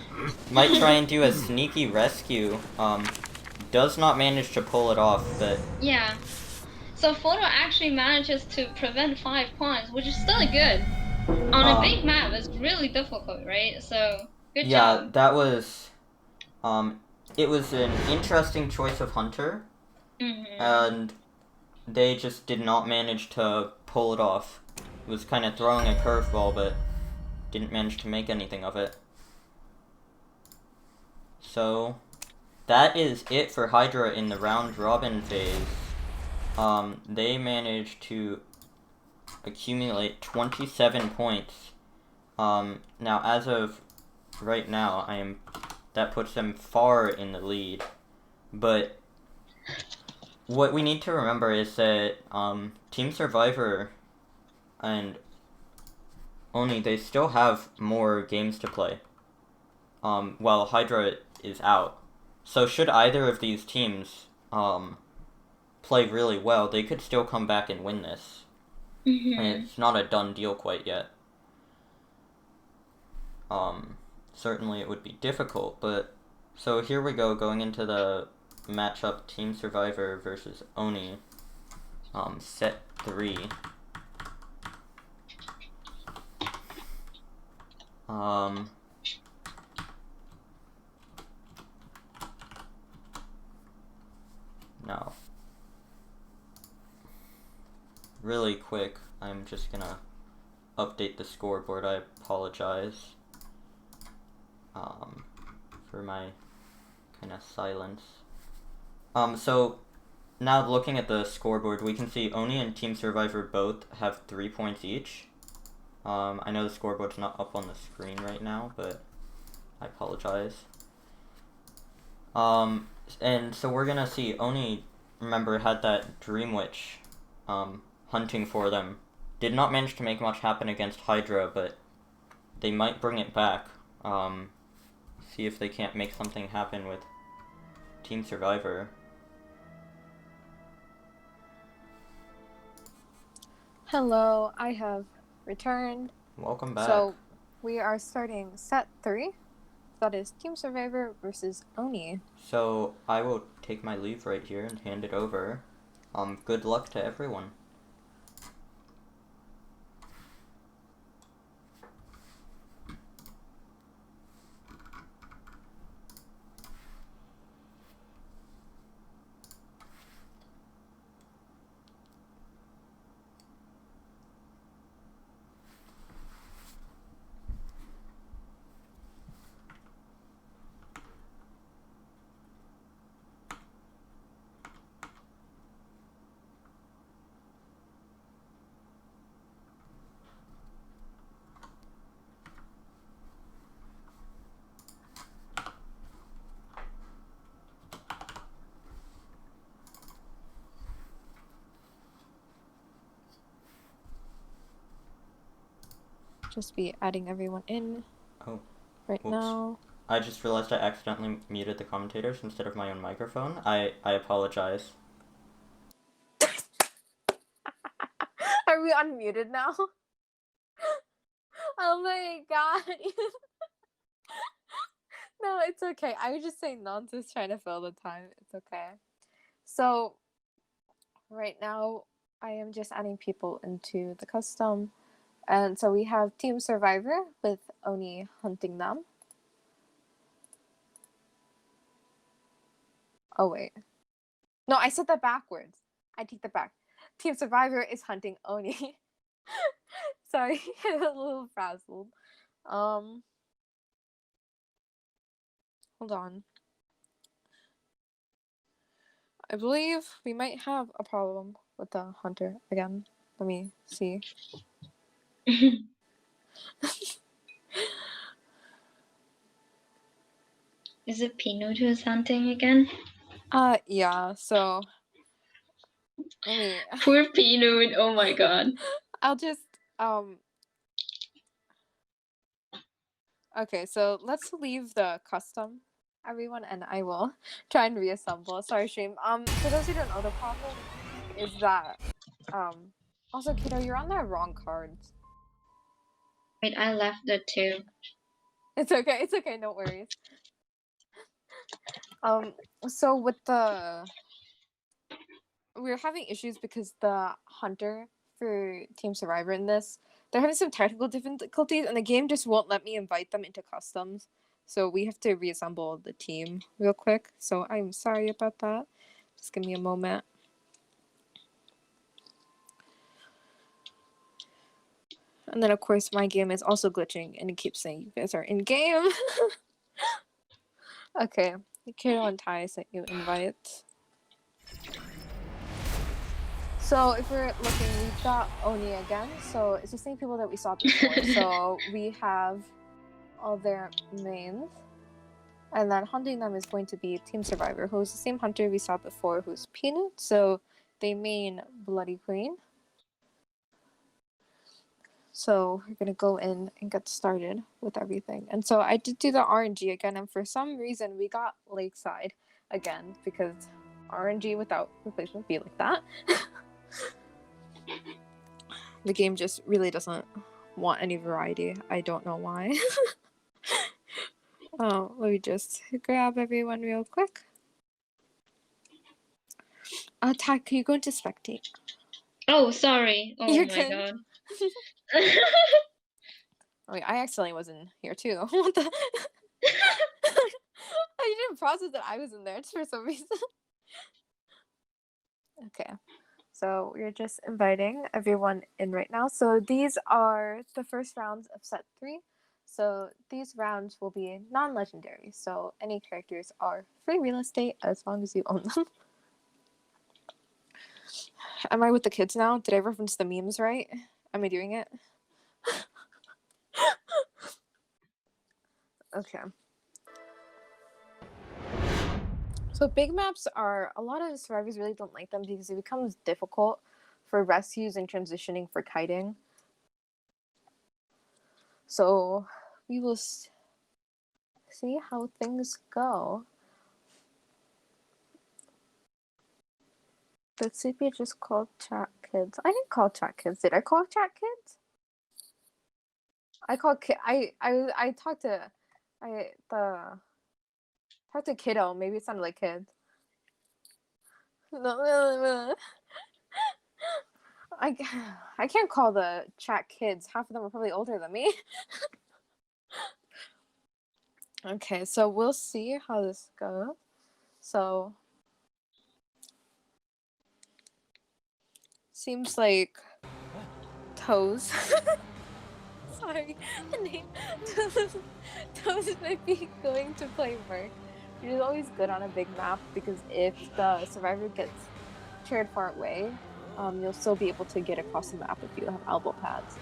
Might try and do a sneaky rescue. Does not manage to pull it off, but... Yeah. So photo actually manages to prevent 5 points, which is still good. On a big map, it's really difficult, right? So, good job. Yeah, that was... it was an interesting choice of Hunter. And they just did not manage to pull it off. It was kind of throwing a curveball, but didn't manage to make anything of it. So, that is it for Hydra in the round-robin phase. They managed to accumulate 27 points. Now, as of right now, that puts them far in the lead. But what we need to remember is that Team Survivor and Oni, they still have more games to play, while Hydra is out. So should either of these teams play really well, they could still come back and win this. And it's not a done deal quite yet. Certainly it would be difficult, but... So here we go, going into the matchup Team Survivor versus Oni. Set 3. Now, really quick, I'm just gonna update the scoreboard. I apologize for my kind of silence. So now looking at the scoreboard, we can see Oni and Team Survivor both have 3 points each. I know the scoreboard's not up on the screen right now, but I apologize. And so we're gonna see Oni, remember, had that Dream Witch hunting for them. Did not manage to make much happen against Hydra, but they might bring it back. See if they can't make something happen with Team Survivor. Hello, I have returned. Welcome back. So we are starting set 3. That is Team Survivor versus Oni. So I will take my leave right here and hand it over. Good luck to everyone. Just be adding everyone in right Whoops. now. I just realized I accidentally muted the commentators instead of my own microphone. I apologize. Are we unmuted now? Oh my god. No, it's okay. I was just saying nonsense trying to fill the time. It's okay. So, right now, I am just adding people into the custom. And so we have Team Survivor with Oni hunting them. Oh, wait. No, I said that backwards. I take that back. Team Survivor is hunting Oni. Sorry, a little frazzled. Hold on. I believe we might have a problem with the hunter again. Let me see. Is it Pinot who's hunting again? Yeah, so let me Poor Pinot, oh my god. I'll just okay, so let's leave the custom, everyone, and I will try and reassemble. Sorry, stream. For those who don't know, the problem is that also Kiddo, you're on the wrong cards. Wait, I left it too. It's okay, no worries. So with we're having issues because the hunter for Team Survivor in this, they're having some technical difficulties, and the game just won't let me invite them into customs. So we have to reassemble the team real quick. So I'm sorry about that. Just give me a moment. And then of course my game is also glitching, and it keeps saying you guys are in game. Okay, Kiro and Ty sent you invites. So if we're looking, we've got Oni again. So it's the same people that we saw before. So we have all their mains. And then hunting them is going to be Team Survivor, who's the same hunter we saw before, who's Peanut. So they main Bloody Queen. So we're gonna go in and get started with everything. And so I did do the RNG again, and for some reason we got Lakeside again, because RNG without replacement be like that. The game just really doesn't want any variety. I don't know why. Oh, let me just grab everyone real quick. Ty, can you go into spectate? Oh, sorry. Oh You're my good. god. Oh, wait, I accidentally was in here too. What the? I didn't process that I was in there for some reason. Okay, so we're just inviting everyone in right now. So these are the first rounds of set 3. So these rounds will be non-legendary. So any characters are free real estate as long as you own them. Am I with the kids now? Did I reference the memes right? Am I doing it? Okay. So big maps are, a lot of survivors really don't like them because it becomes difficult for rescues and transitioning for kiting. So we will see how things go. The CP just called chat kids. I didn't call chat kids. Did I call chat kids? I called kid. I talked to, talked to kiddo. Maybe it sounded like kids. No, I can't call the chat kids. Half of them are probably older than me. Okay, so we'll see how this goes. So seems like Toes. Sorry, the name Toes might be going to play Merc, which is always good on a big map because if the survivor gets shared far away, you'll still be able to get across the map if you have elbow pads.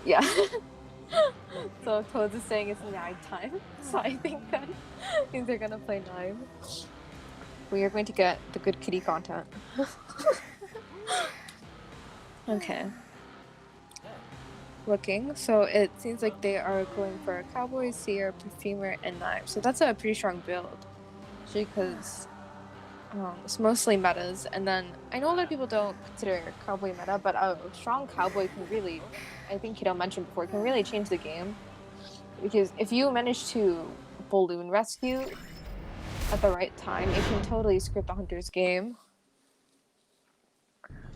Yeah. So Toads is saying it's night time, so I think that means they're gonna play live. We are going to get the good kitty content. Okay. Looking, so it seems like they are going for a cowboy, seer, perfumer, and knife. So that's a pretty strong build, because it's mostly metas. And then I know a lot of people don't consider cowboy meta, but a strong cowboy can really, I think Kiddo mentioned before, can really change the game. Because if you manage to balloon rescue at the right time, it can totally script the hunter's game.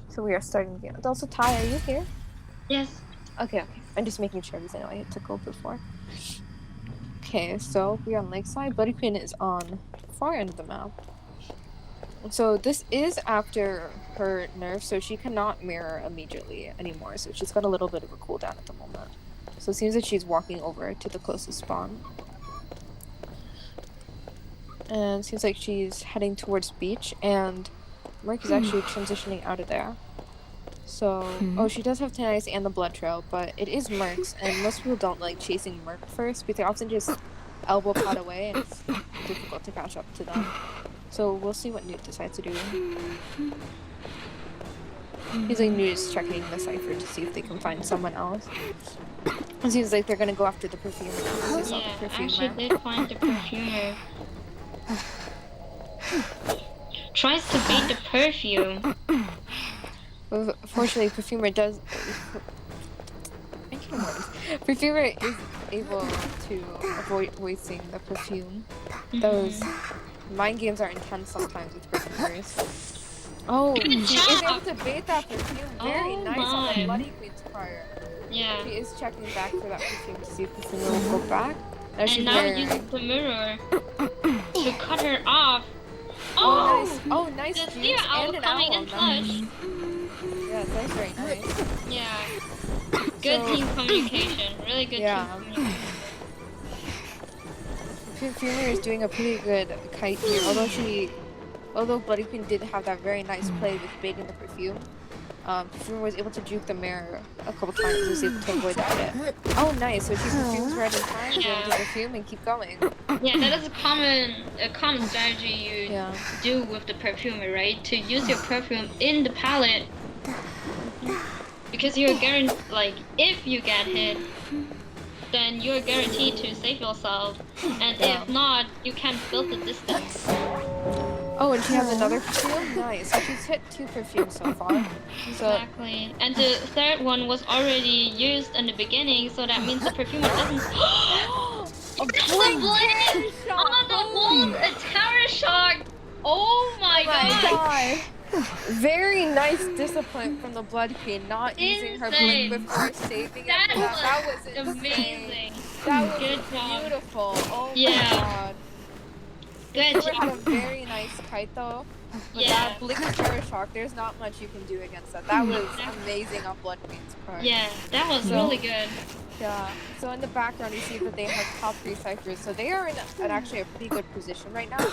So we are starting the game. Also, Ty, are you here? Yes. Okay. I'm just making sure because I know I took over before. Okay, so we're on Lakeside. Bloody Queen is on the far end of the map. So this is after her nerf, so she cannot mirror immediately anymore. So she's got a little bit of a cooldown at the moment. So it seems that she's walking over to the closest spawn. And it seems like she's heading towards beach, and Merc is actually transitioning out of there. So, oh, she does have 10 Ice and the Blood Trail, but it is Merc's, and most people don't like chasing Merc first because they often just elbow pot away, and it's difficult to catch up to them. So we'll see what Newt decides to do. He's like Newt's checking the cipher to see if they can find someone else. It seems like they're gonna go after the perfumer now. Yeah, I actually did find the perfumer. Tries to bait the perfume. Well, fortunately, perfumer does. Perfumer is able to avoid wasting the perfume. Those mind games are intense sometimes with perfumers. Oh, she is able to bait that perfume. Very nice on the Bloody Queen's part. Yeah. She is checking back for that perfume to see if the perfumer will go back. Now and now uses the mirror to cut her off. Oh, nice. Oh, nice. The steer owl coming in clutch. Yeah, that's very nice. Yeah. Good team communication. Really good team communication. Perfumer is doing a pretty good kite here, although Bloody Queen did have that very nice play with baiting the perfume. Perfumer was able to juke the mirror a couple times and was able to avoid that hit. Oh, nice. So she perfumes right in time to be able to perfume and keep going. Yeah, that is a common strategy you do with the perfumer, right? To use your perfume in the pallet, because you're guaranteed, like, if you get hit, then you're guaranteed to save yourself, and if not, you can't build the distance. Oh, and she has another perfume? Nice. So she's hit 2 perfumes so far. Exactly. And the third one was already used in the beginning, so that means the perfumer doesn't... A blitz on the wall! A terror shock! Oh my god! Very nice discipline from the Blood Queen, not using her blink before saving it. That was amazing. That was good beautiful. Job. Oh my god. Good Good job. had a very nice kite though. But Yeah. that Blink Terror Shock, there's not much you can do against that. That was Yeah. amazing on Blood Queen's part. Yeah, that was So- really good. Yeah. So in the background, you see that they have top 3 ciphers. So they are in actually a pretty good position right now.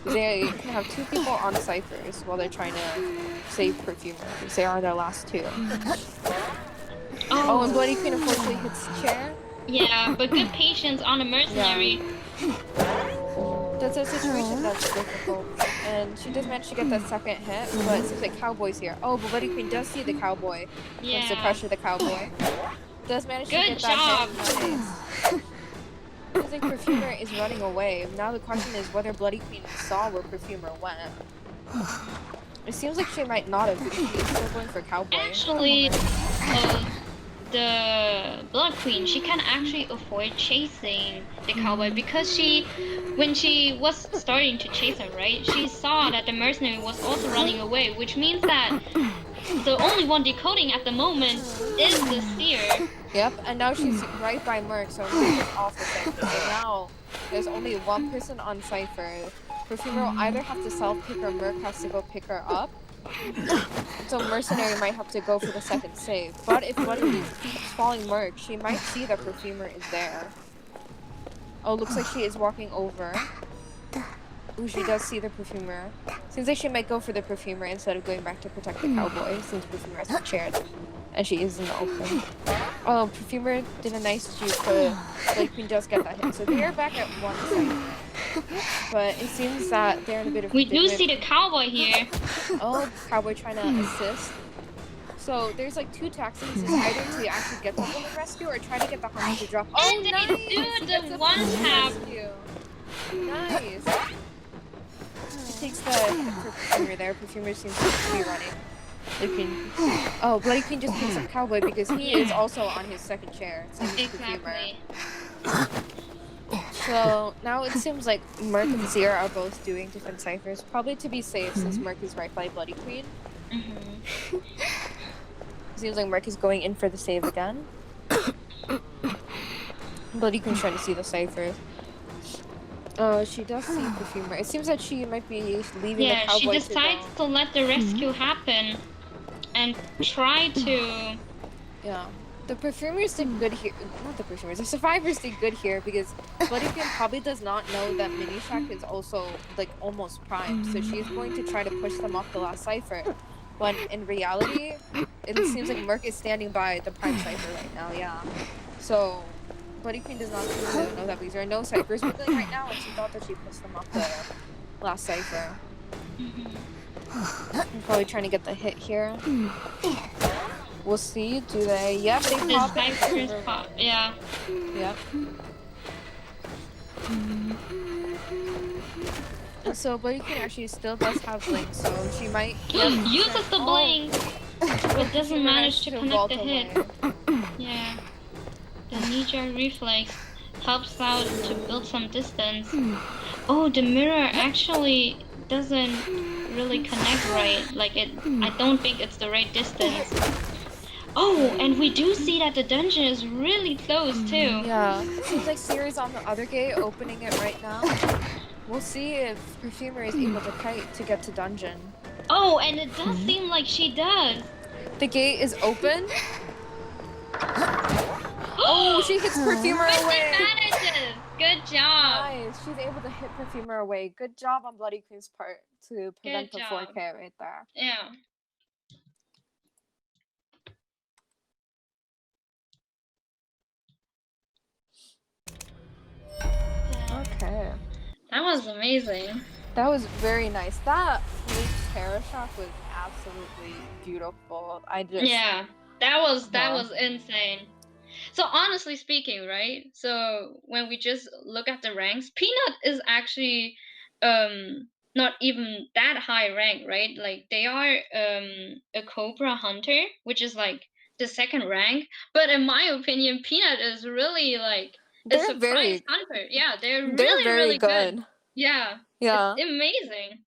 They can have 2 people on ciphers while they're trying to save Perfumer, because they are their last 2. Oh, and Bloody Queen unfortunately hits chair. Yeah, but good patience on a mercenary. That's a situation that's difficult. And she does manage to get that second hit, but it seems like Cowboy's here. Oh, but Bloody Queen does see the Cowboy. Tries to Yeah. pressure the Cowboy. Does manage to Good get job. that hit. Nice. Seems like Perfumer is running away. Now the question is whether Bloody Queen saw where Perfumer went. It seems like she might not have, because she's still going for Cowboy. Actually, the Blood Queen, she can actually avoid chasing the Cowboy because when she was starting to chase him, right, she saw that the mercenary was also running away, which means that the only one decoding at the moment is the Seer. Yep, and now she's right by Merc, so Merc is off the Cypher. So now there's only one person on Cypher. Perfumer will either have to self-pick or Merc has to go pick her up. So Mercenary might have to go for the second save. But if Bloody Queen keeps following Merc, she might see that Perfumer is there. Oh, looks like she is walking over. Ooh, she does see the Perfumer. Seems like she might go for the Perfumer instead of going back to protect the Cowboy, since Perfumer has the chair. And she is in the open. Oh, Perfumer did a nice juke, but Bloody Queen does get that hit. So they are back at 1 side. But it seems that they're in a bit of We do predicament. see the Cowboy here. Oh, Cowboy trying to assist. So there's like 2 tactics. It's either to actually get the woman rescue or try to get the hunter to drop. Oh, And they nice! do She the gets a one woman tap. rescue. Nice. She takes the hit for Perfumer there. Perfumer seems to be running. Oh, Bloody Queen just picks up Cowboy because he is also on his second chair. Same as Perfumer. Exactly. So now it seems like Merc and Zero are both doing different ciphers, probably to be safe since Merc is right by Bloody Queen. Seems like Merc is going in for the save again. Bloody Queen's trying to see the cipher. She does see Perfumer. It seems that she might be leaving the Yeah, she Cowboy decides to let the rescue happen and try to. Yeah. The Perfumers did good here. Not the Perfumers. The Survivors did good here because Bloody Queen probably does not know that Mini Shack is also like almost primed. So she's going to try to push them off the last cipher. When in reality, it seems like Merc is standing by the prime cipher right now. Yeah. So Bloody Queen does not seem to know that because there are no ciphers wiggling right now, and she thought that she pushed them off the last cipher. I'm probably trying to get the hit here. We'll see. Do they? Yep, they The pop it. ciphers pop. Yeah. Yep. And so Bloody Queen actually still does have Blink, so she might. Uses the blink, but doesn't She manage to connect vault the hit. away. Yeah. The knee-jerk reflex helps out to build some distance. Oh, the mirror actually doesn't really connect right. Like I don't think it's the right distance. Oh, and we do see that the dungeon is really close too. Yeah. Seems like Siri's on the other gate, opening it right now. We'll see if Perfumer is able to kite to get to dungeon. Oh, and it does seem like she does. The gate is open. Oh, she hits Perfumer But away. she manages. Good job. Nice. She's able to hit Perfumer away. Good job on Bloody Queen's part to prevent Good the job. 4K right there. Yeah. Okay. That was amazing. That was very nice. That Blink Terror Shock was absolutely beautiful. Yeah, that was Huh. insane. So honestly speaking, right? So when we just look at the ranks, Peanut is actually not even that high rank, right? Like they are a Cobra Hunter, which is like the second rank. But in my opinion, Peanut is really like a They're surprise hunter. Yeah, they're very really good. good. Yeah. Yeah. It's amazing.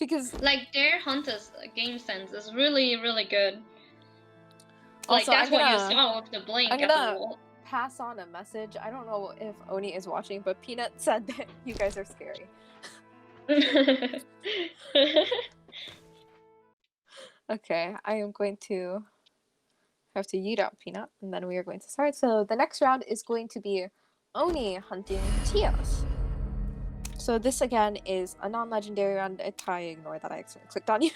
Because Like their hunters game sense is really good. Like Also, that's I'm what you gonna- saw with the blink I'm at the gonna- wall. pass on a message. I don't know if Oni is watching, but Peanut said that you guys are scary. Okay, I am going to have to yeet out Peanut, and then we are going to start. So the next round is going to be Oni hunting Tios. So this again is a non-legendary round. I ignore that I accidentally clicked on you.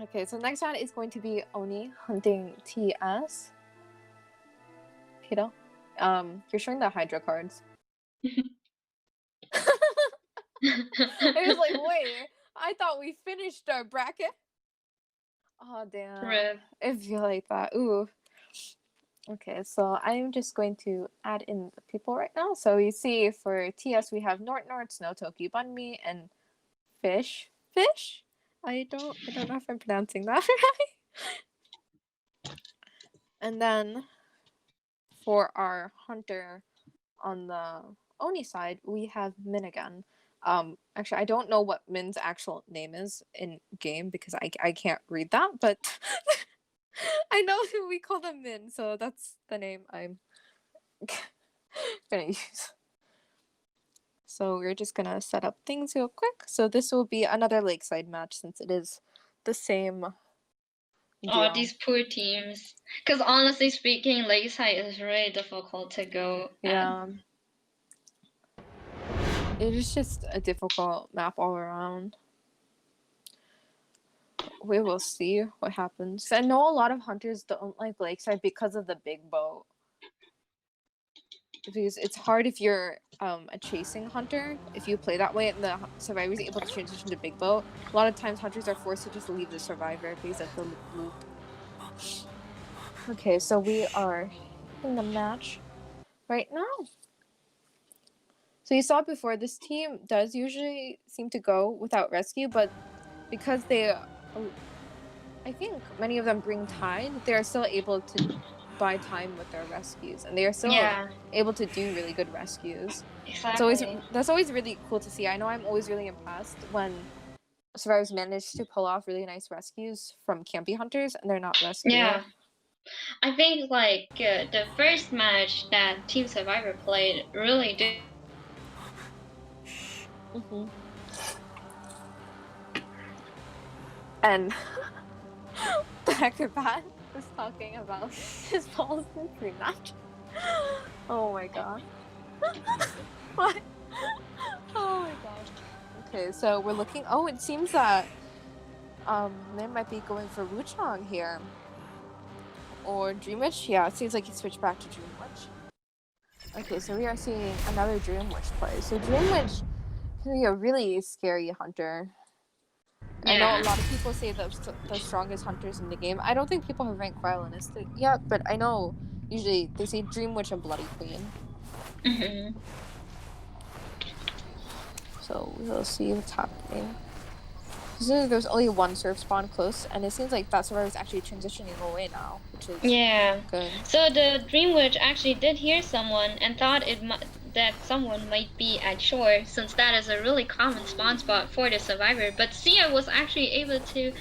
Okay, so next round is going to be Oni hunting TS. Peter, you're showing the Hydra cards. I was like, wait, I thought we finished our bracket. Oh damn. Rip. I feel like that. Ooh. Okay, so I'm just going to add in the people right now. So you see for TS we have Nort, Snow Toki, Bunmi, and Fish. Fish? I don't know if I'm pronouncing that right. And then for our hunter on the Oni side, we have Min again. Actually, I don't know what Min's actual name is in game because I can't read that, but I know we call them Min, so that's the name I'm gonna use. So we're just gonna set up things real quick. So this will be another lakeside match since it is the same. Oh, these poor teams. Because honestly speaking, Lakeside is really difficult to go at. Yeah. It is just a difficult map all around. We will see what happens. I know a lot of hunters don't like Lakeside because of the big boat. Because it's hard if you're a chasing hunter. If you play that way and the survivor is able to transition to big boat, a lot of times hunters are forced to just leave the survivor because of the loop. Okay, so we are in the match right now. So you saw before, this team does usually seem to go without rescue, but because they, I think many of them bring Tide, they are still able to buy time with their rescues, and they are still able to do really good rescues. Exactly. That's always really cool to see. I know I'm always really impressed when survivors manage to pull off really nice rescues from campy hunters, and they're not rescued. Yeah. I think like the first match that Team Survivor played really did. And the acrobat was talking about his balls in pre-match. Oh my god. What? Oh my gosh. Okay, so we're looking. Oh, it seems that Min might be going for Wuchang here. Or Dreamwitch? Yeah, it seems like he switched back to Dreamwitch. Okay, so we are seeing another Dreamwitch play. So Dreamwitch can be a really scary hunter. Yeah. I know a lot of people say the strongest hunters in the game. I don't think people have ranked Violinist yet, but I know usually they say Dreamwitch and Bloody Queen. So we'll see what's happening. There's only one surf spawn close, and it seems like that survivor is actually transitioning away now, which is good. So the Dreamwitch actually did hear someone and thought that someone might be at shore, since that is a really common spawn spot for the survivor. But Sia was actually able to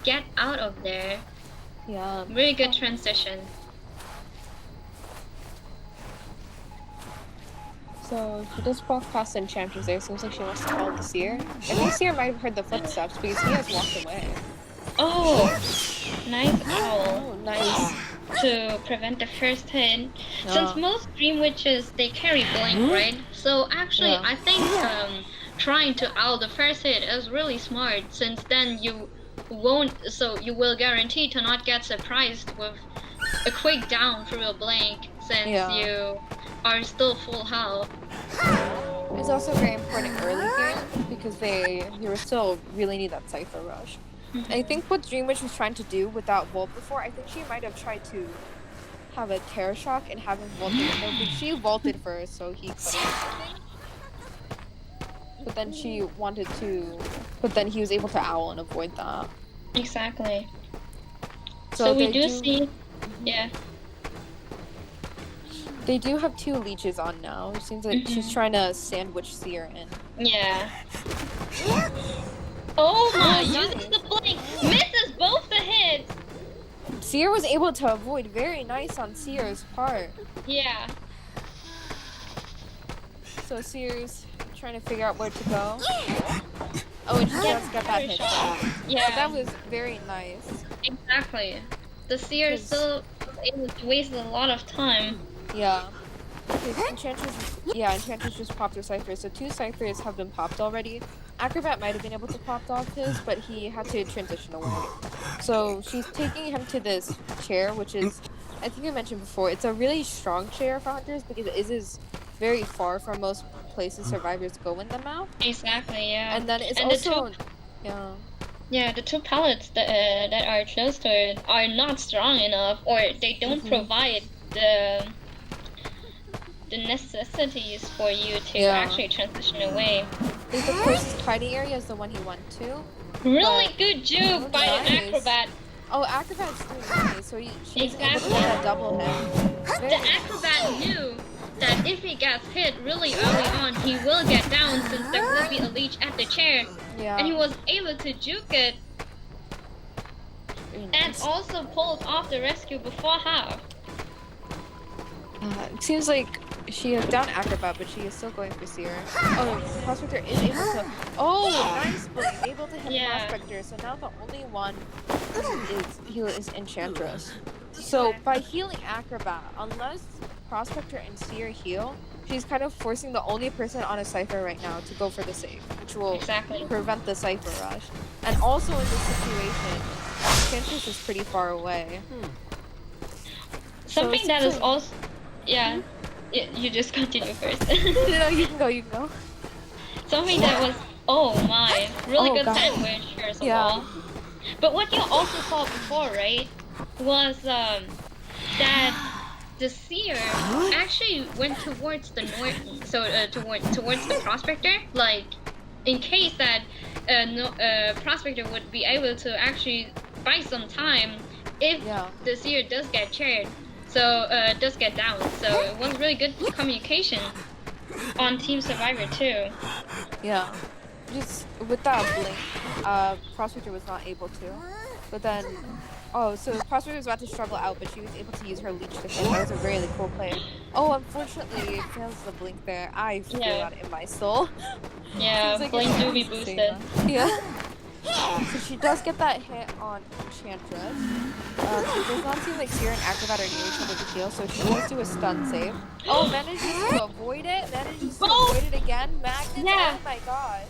get out of there. Yeah. Really good transition. So she just walked past the Enchantress there. Seems like she wants to call the Seer. I think Seer might have heard the footsteps because he has walked away. Oh, nice owl. Oh, nice. To prevent the first hit. Since most Dream Witches, they carry Blink, right? So actually, I think trying to owl the first hit is really smart, since then you will guarantee to not get surprised with a quick down through a Blink, since you are still full health. It's also very important early game because you still really need that Cypher Rush. I think what Dreamwitch was trying to do with that vault before, I think she might have tried to have a Terror Shock and have him vault the window, but she vaulted first, so he couldn't. But then she wanted to, but then he was able to owl and avoid that. Exactly. So we do see, They do have two leeches on now. It seems like she's trying to sandwich Seer in. Yeah. Oh my, uses the blink, misses both the hits! Seer was able to avoid, very nice on Seer's part. Yeah. So Seer's trying to figure out where to go. Oh, and she just got that hit. Yeah, That was very nice. exactly. The Seer still was able to waste a lot of time. Yeah. Enchantress just popped her Cypher, so 2 Cyphers have been popped already. Acrobat might have been able to pop off his, but he had to transition away. So she's taking him to this chair, which is, I think I mentioned before, it's a really strong chair for hunters because it is very far from most places survivors go in the map. Exactly, yeah. And then it's and also, yeah, the 2 pallets that are close to it are not strong enough, or they don't provide the necessities for you to actually transition away. I think the closest hiding area is the one he went to. Really good juke by an Acrobat. Oh, Acrobat's doing nice, so she's able to get a double hit. The Acrobat knew that if he gets hit really early on, he will get down since there will be a leech at the chair. Yeah. And he was able to juke it. And also pulled off the rescue before half. It seems like she has down Acrobat, but she is still going for Seer. Oh, Prospector is able to... Oh, nice Blink! Able to hit Prospector, so now the only one is Enchantress. So, by healing Acrobat, unless Prospector and Seer heal, she's kind of forcing the only person on a Cypher right now to go for the save, which will prevent the Cypher rush. And also in this situation, Enchantress is pretty far away. Something that is also... Yeah, you just continue first. No, you can go. Something that was, oh my, really good sandwich first of all. But what you also saw before, right, was that the Seer actually went towards the north, so towards the Prospector, like in case that Prospector would be able to actually buy some time if the Seer does get chaired. So, does get down. So, it was really good communication on Team Survivor, too. Yeah. Just with that blink, Prospector was not able to. But then, so Prospector was about to struggle out, but she was able to use her leech to hit. That was a really cool play. Oh, unfortunately, it fails the blink there. I feel that in my soul. Yeah, like blink do be boosted. Yeah. So she does get that hit on Enchantress. It does not seem like Seer and Acrobat are near each other to heal, so she does do a stun save. Oh, manages to avoid it. Manages to avoid it again. Magnus, oh my god.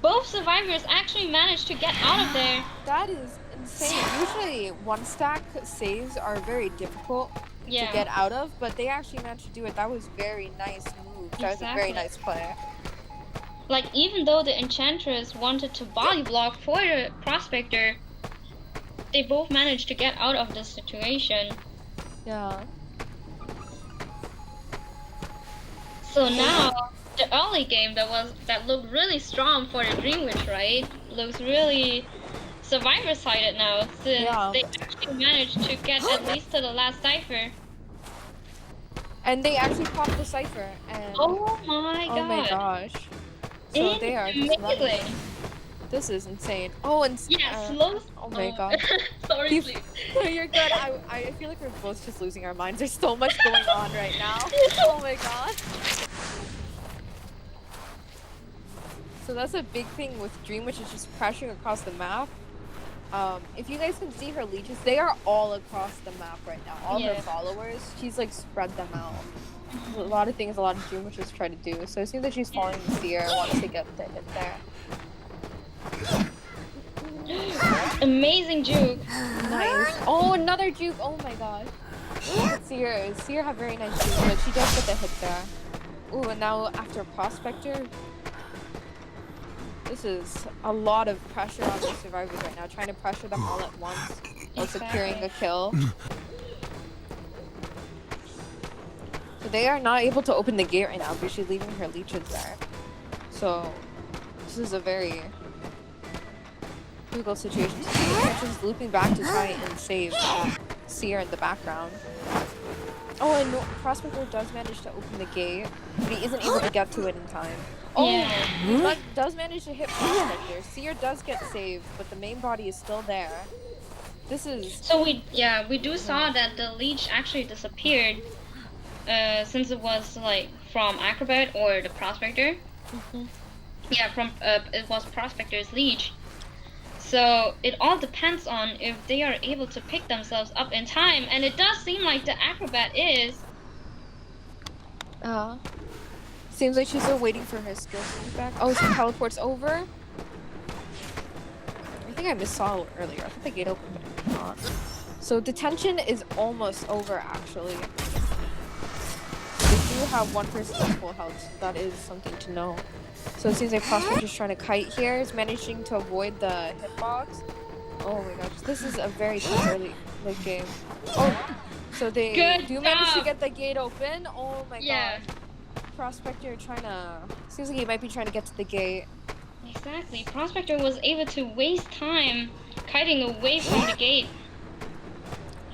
Both survivors actually managed to get out of there. That is insane. Usually one stack saves are very difficult to get out of, but they actually managed to do it. That was very nice move. That was a very nice play. Like, even though the Enchantress wanted to body block for the Prospector, they both managed to get out of the situation. Yeah. So now, the early game that looked really strong for the Dream Witch, right? Looks really Survivor-sided now, since they actually managed to get at least to the last Cypher. And they actually popped the Cypher, and... Oh my god. Oh my gosh. So they are just running. This is insane. Oh, and slow. Oh my god. Sorry, please. No, you're good. I feel like we're both just losing our minds. There's so much going on right now. Oh my god. So that's a big thing with Dream, which is just crashing across the map. If you guys can see her leeches, they are all across the map right now. All her followers, she's like spread them out. A lot of things a lot of Dream Witches try to do. So it seems that she's following the Seer and wants to get the hit there. Amazing juke. Nice. Oh, another juke. Oh my god. Seer have very nice juke, but she does get the hit there. Ooh, and now after Prospector, this is a lot of pressure on the survivors right now, trying to pressure them all at once while securing a kill. So they are not able to open the gate right now because she's leaving her leeches there. So this is a very difficult situation. So she's looping back to try and save Seer in the background. Oh, and Prospector does manage to open the gate, but he isn't able to get to it in time. Oh, but does manage to hit Prospector. Seer does get saved, but the main body is still there. This is... So we do saw that the leech actually disappeared. Since it was like from Acrobat or the Prospector. Mhm. Yeah, from it was Prospector's Leech. So it all depends on if they are able to pick themselves up in time, and it does seem like the Acrobat is. Seems like she's still waiting for her skills to be back. Oh, she teleports over. I think I missaw earlier. I thought the gate opened, but it did not. So detention is almost over, actually. They do have one person at full health, so that is something to know. So it seems like Prospect is trying to kite here, is managing to avoid the hitbox. Oh my gosh, this is a very tough early late game. Oh, so they Good do manage to job. get the gate open. Oh my Yeah, gosh. Prospector trying to... Seems like he might be trying to get to the gate. exactly. Prospector was able to waste time kiting away from the gate.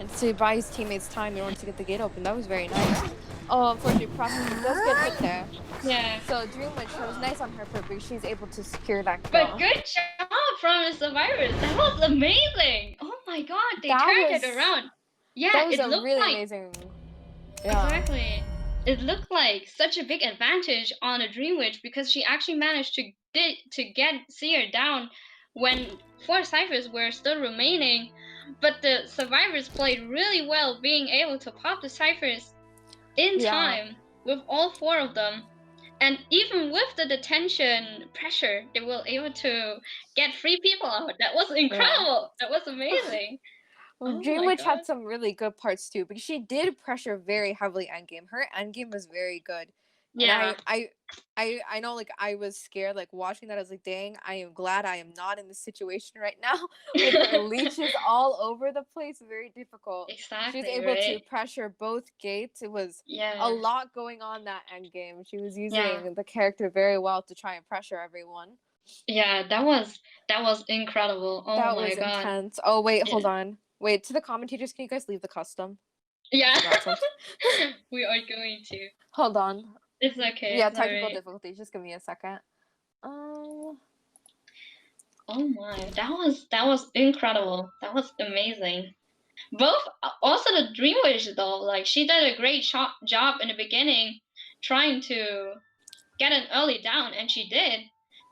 And to buy his teammates time in order to get the gate open. That was very nice. Oh, unfortunately, Prospector does get hit there. Yeah. So Dreamwitch, that was nice on her part, but she's able to secure that But kill. good job from the survivors. That was amazing. Oh my god, they That turned was... it around. Yeah, That was it a looked really like amazing... Yeah. exactly. It looked like such a big advantage on a Dream Witch because she actually managed to get Seer down when four ciphers were still remaining, but the survivors played really well, being able to pop the ciphers in Yeah. time with all four of them. And even with the detention pressure, they were able to get three people out. That was incredible. That was amazing. Oh my Dreamwitch god. had some really good parts too, because she did pressure very heavily endgame. Her endgame was very good. And Yeah. I know, like, I was scared, like, watching that. I was like, dang, I am glad I am not in this situation right now with her leeches all over the place. Very difficult. She was Exactly, able to right? pressure both gates. It was a Yeah. lot going on that end game. She was Yeah. using the character very well to try and pressure everyone. Yeah, that was incredible. Oh That my was god. intense. Oh wait, Yeah. hold on. Wait, to the commentators, can you guys leave the custom? I Yeah. forgot something. We are going to. Hold on. It's okay, Yeah, it's technical alright. difficulties. Just give me a second. Um, Oh my, that was incredible. That was amazing. Both also the Dream Wish though, like she did a great job in the beginning trying to get an early down, and she did,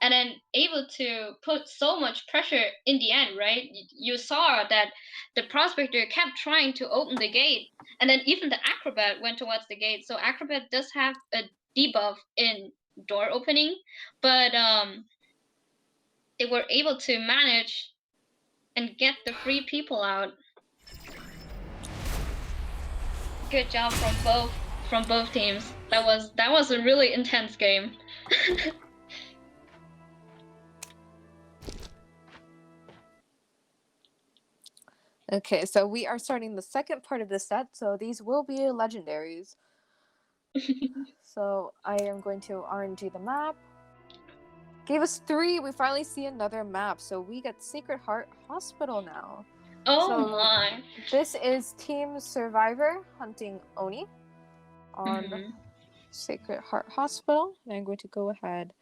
and then able to put so much pressure in the end, right? You saw that the Prospector kept trying to open the gate, and then even the Acrobat went towards the gate. So Acrobat does have a debuff in door opening, but they were able to manage and get the free people out. Good job from both teams. That was a really intense game. okay, so we are starting the second part of the set. So these will be legendaries. So I am going to RNG the map. Gave us 3. We finally see another map. So we get Sacred Heart Hospital now. Oh So my. this is Team Survivor hunting Oni on Mhm. Sacred Heart Hospital. And I'm going to go ahead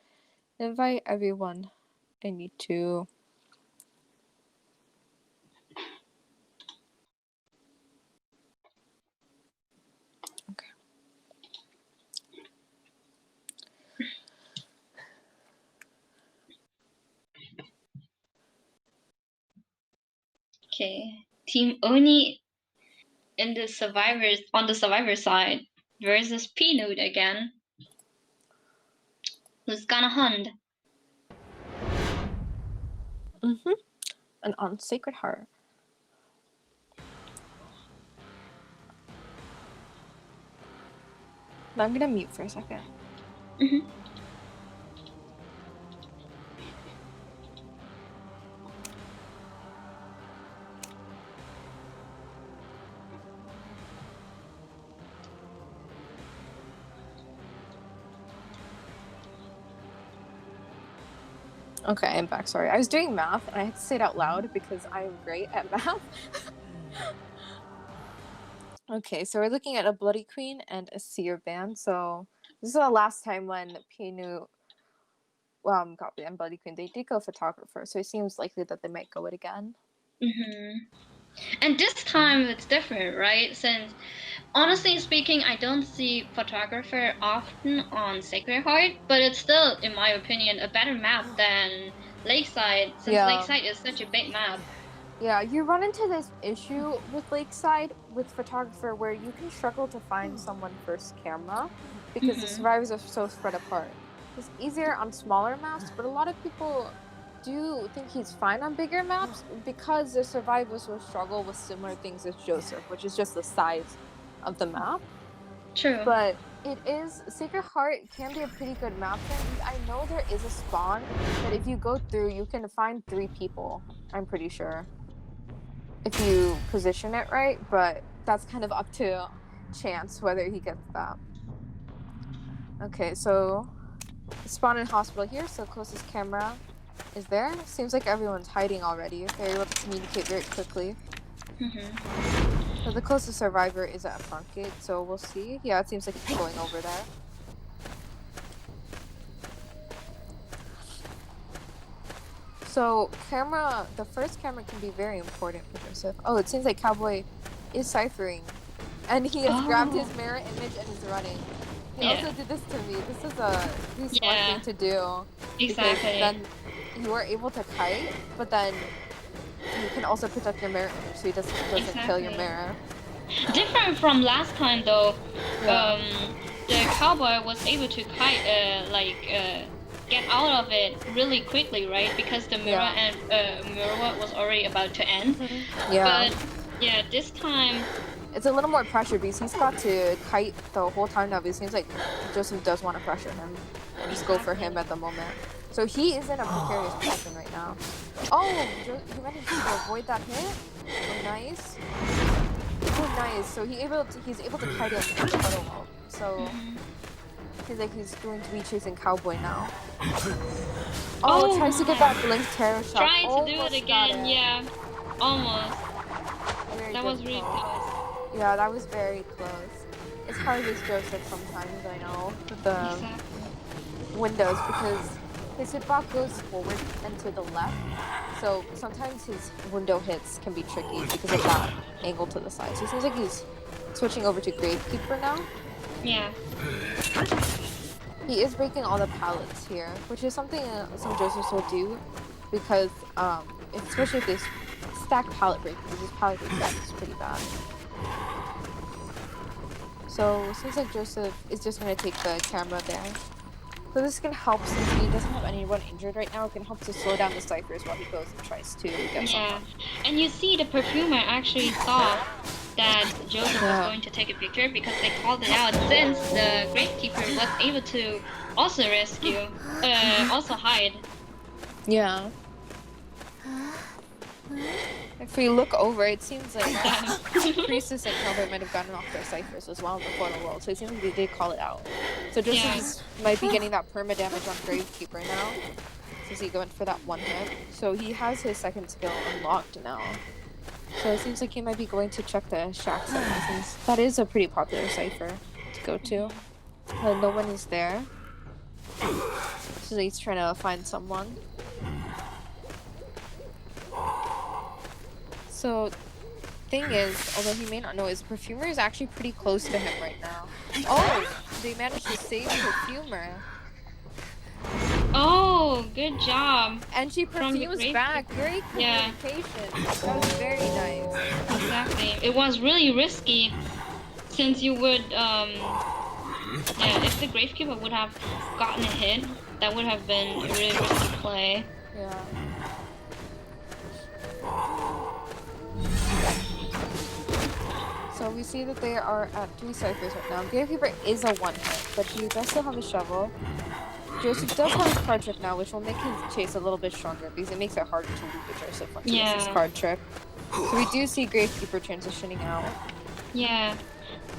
and invite everyone I need to. Okay. Okay. Team Oni in the survivors on the survivor side versus Peanut again. Who's gonna hunt? And on Sacred Heart. Now I'm gonna mute for a second. Mhm. Okay, I'm back. Sorry. I was doing math and I had to say it out loud because I'm great at math. Okay, so we're looking at a Bloody Queen and a Seer Band. So this is the last time when Pinu got and Bloody Queen. They did go photographer, so it seems likely that they might go it again. Mhm. And this time it's different, right? Since Honestly speaking, I don't see photographer often on Sacred Heart, but it's still, in my opinion, a better map than Lakeside, since Yeah. Lakeside is such a big map. Yeah, you run into this issue with Lakeside with photographer where you can struggle to find someone first camera because the Mm-hmm. survivors are so spread apart. It's easier on smaller maps, but a lot of people do think he's fine on bigger maps because the survivors will struggle with similar things as Joseph, which is just the size of the map. True. But it is Sacred Heart can be a pretty good map for him. I know there is a spawn that if you go through, you can find 3 people. I'm pretty sure if you position it right, but that's kind of up to chance whether he gets that. Okay, so spawn in hospital here, so closest camera is there. Seems like everyone's hiding already. They're able to communicate very quickly. Mm-hmm. So the closest survivor is at front gate, so we'll see. Yeah, it seems like he's going over there. So the first camera can be very important for Joseph. Oh, it seems like Cowboy is ciphering. And he has grabbed his mirror image and is running. He also did this to me. This is a really smart thing to do. Exactly. Then you are able to kite, but then you can also protect your mirror image so he doesn't kill your mirror. Different from last time though, Yeah. the Cowboy was able to kite, get out of it really quickly, right? Because the mirror and mirror was already about to end. Yeah. But yeah, this time it's a little more pressure because he's got to kite the whole time now. But it seems like Joseph does want to pressure him and just go for him at the moment. So he is in a precarious position right now. Oh, he managed to avoid that hit. Oh, nice. Oh, nice. So he's able to kite him in the middle wall. So seems like he's going to be chasing Cowboy now. Oh, tries to get that blink terror shot. Trying to do it again, yeah. Almost. That was really close. Yeah, that was very close. It's hard as Joseph sometimes, I know, with the windows because his hitbox goes forward and to the left. So sometimes his window hits can be tricky because of that angle to the side. So it seems like he's switching over to Gravekeeper now. Yeah. He is breaking all the pallets here, which is something some Josephs will do because, especially if they stack pallet break, because this pallet break stack is pretty bad. So it seems like Joseph is just going to take the camera there. So this can help since he doesn't have anyone injured right now. It can help to slow down the ciphers while he goes and tries to get someone. And you see the perfumer actually saw that Joseph was going to take a picture because they called it out since the Gravekeeper was able to also rescue, also hide. Yeah. If we look over, it seems like Priestess and Cowboy might have gotten off their ciphers as well in the Portal World, so it seems like they did call it out. So Joseph might be getting that perma damage on Gravekeeper now, since he went for that one hit. So he has his second skill unlocked now. So it seems like he might be going to check the shack cipher, since that is a pretty popular cipher to go to. No one is there. So he's trying to find someone. So, thing is, although he may not know, is Perfumer is actually pretty close to him right now. Oh, they managed to save Perfumer. Oh, good job. And she perfused back. Great communication. That was very nice. Exactly. It was really risky, since you would, if the Gravekeeper would have gotten a hit, that would have been a really risky play. Yeah. So we see that they are at 3 ciphers right now. Gravekeeper is a one hit, but he does still have a shovel. Joseph does have his card trick now, which will make his chase a little bit stronger because it makes it harder to loot the Joseph once he gets his card trick. So we do see Gravekeeper transitioning out. Yeah.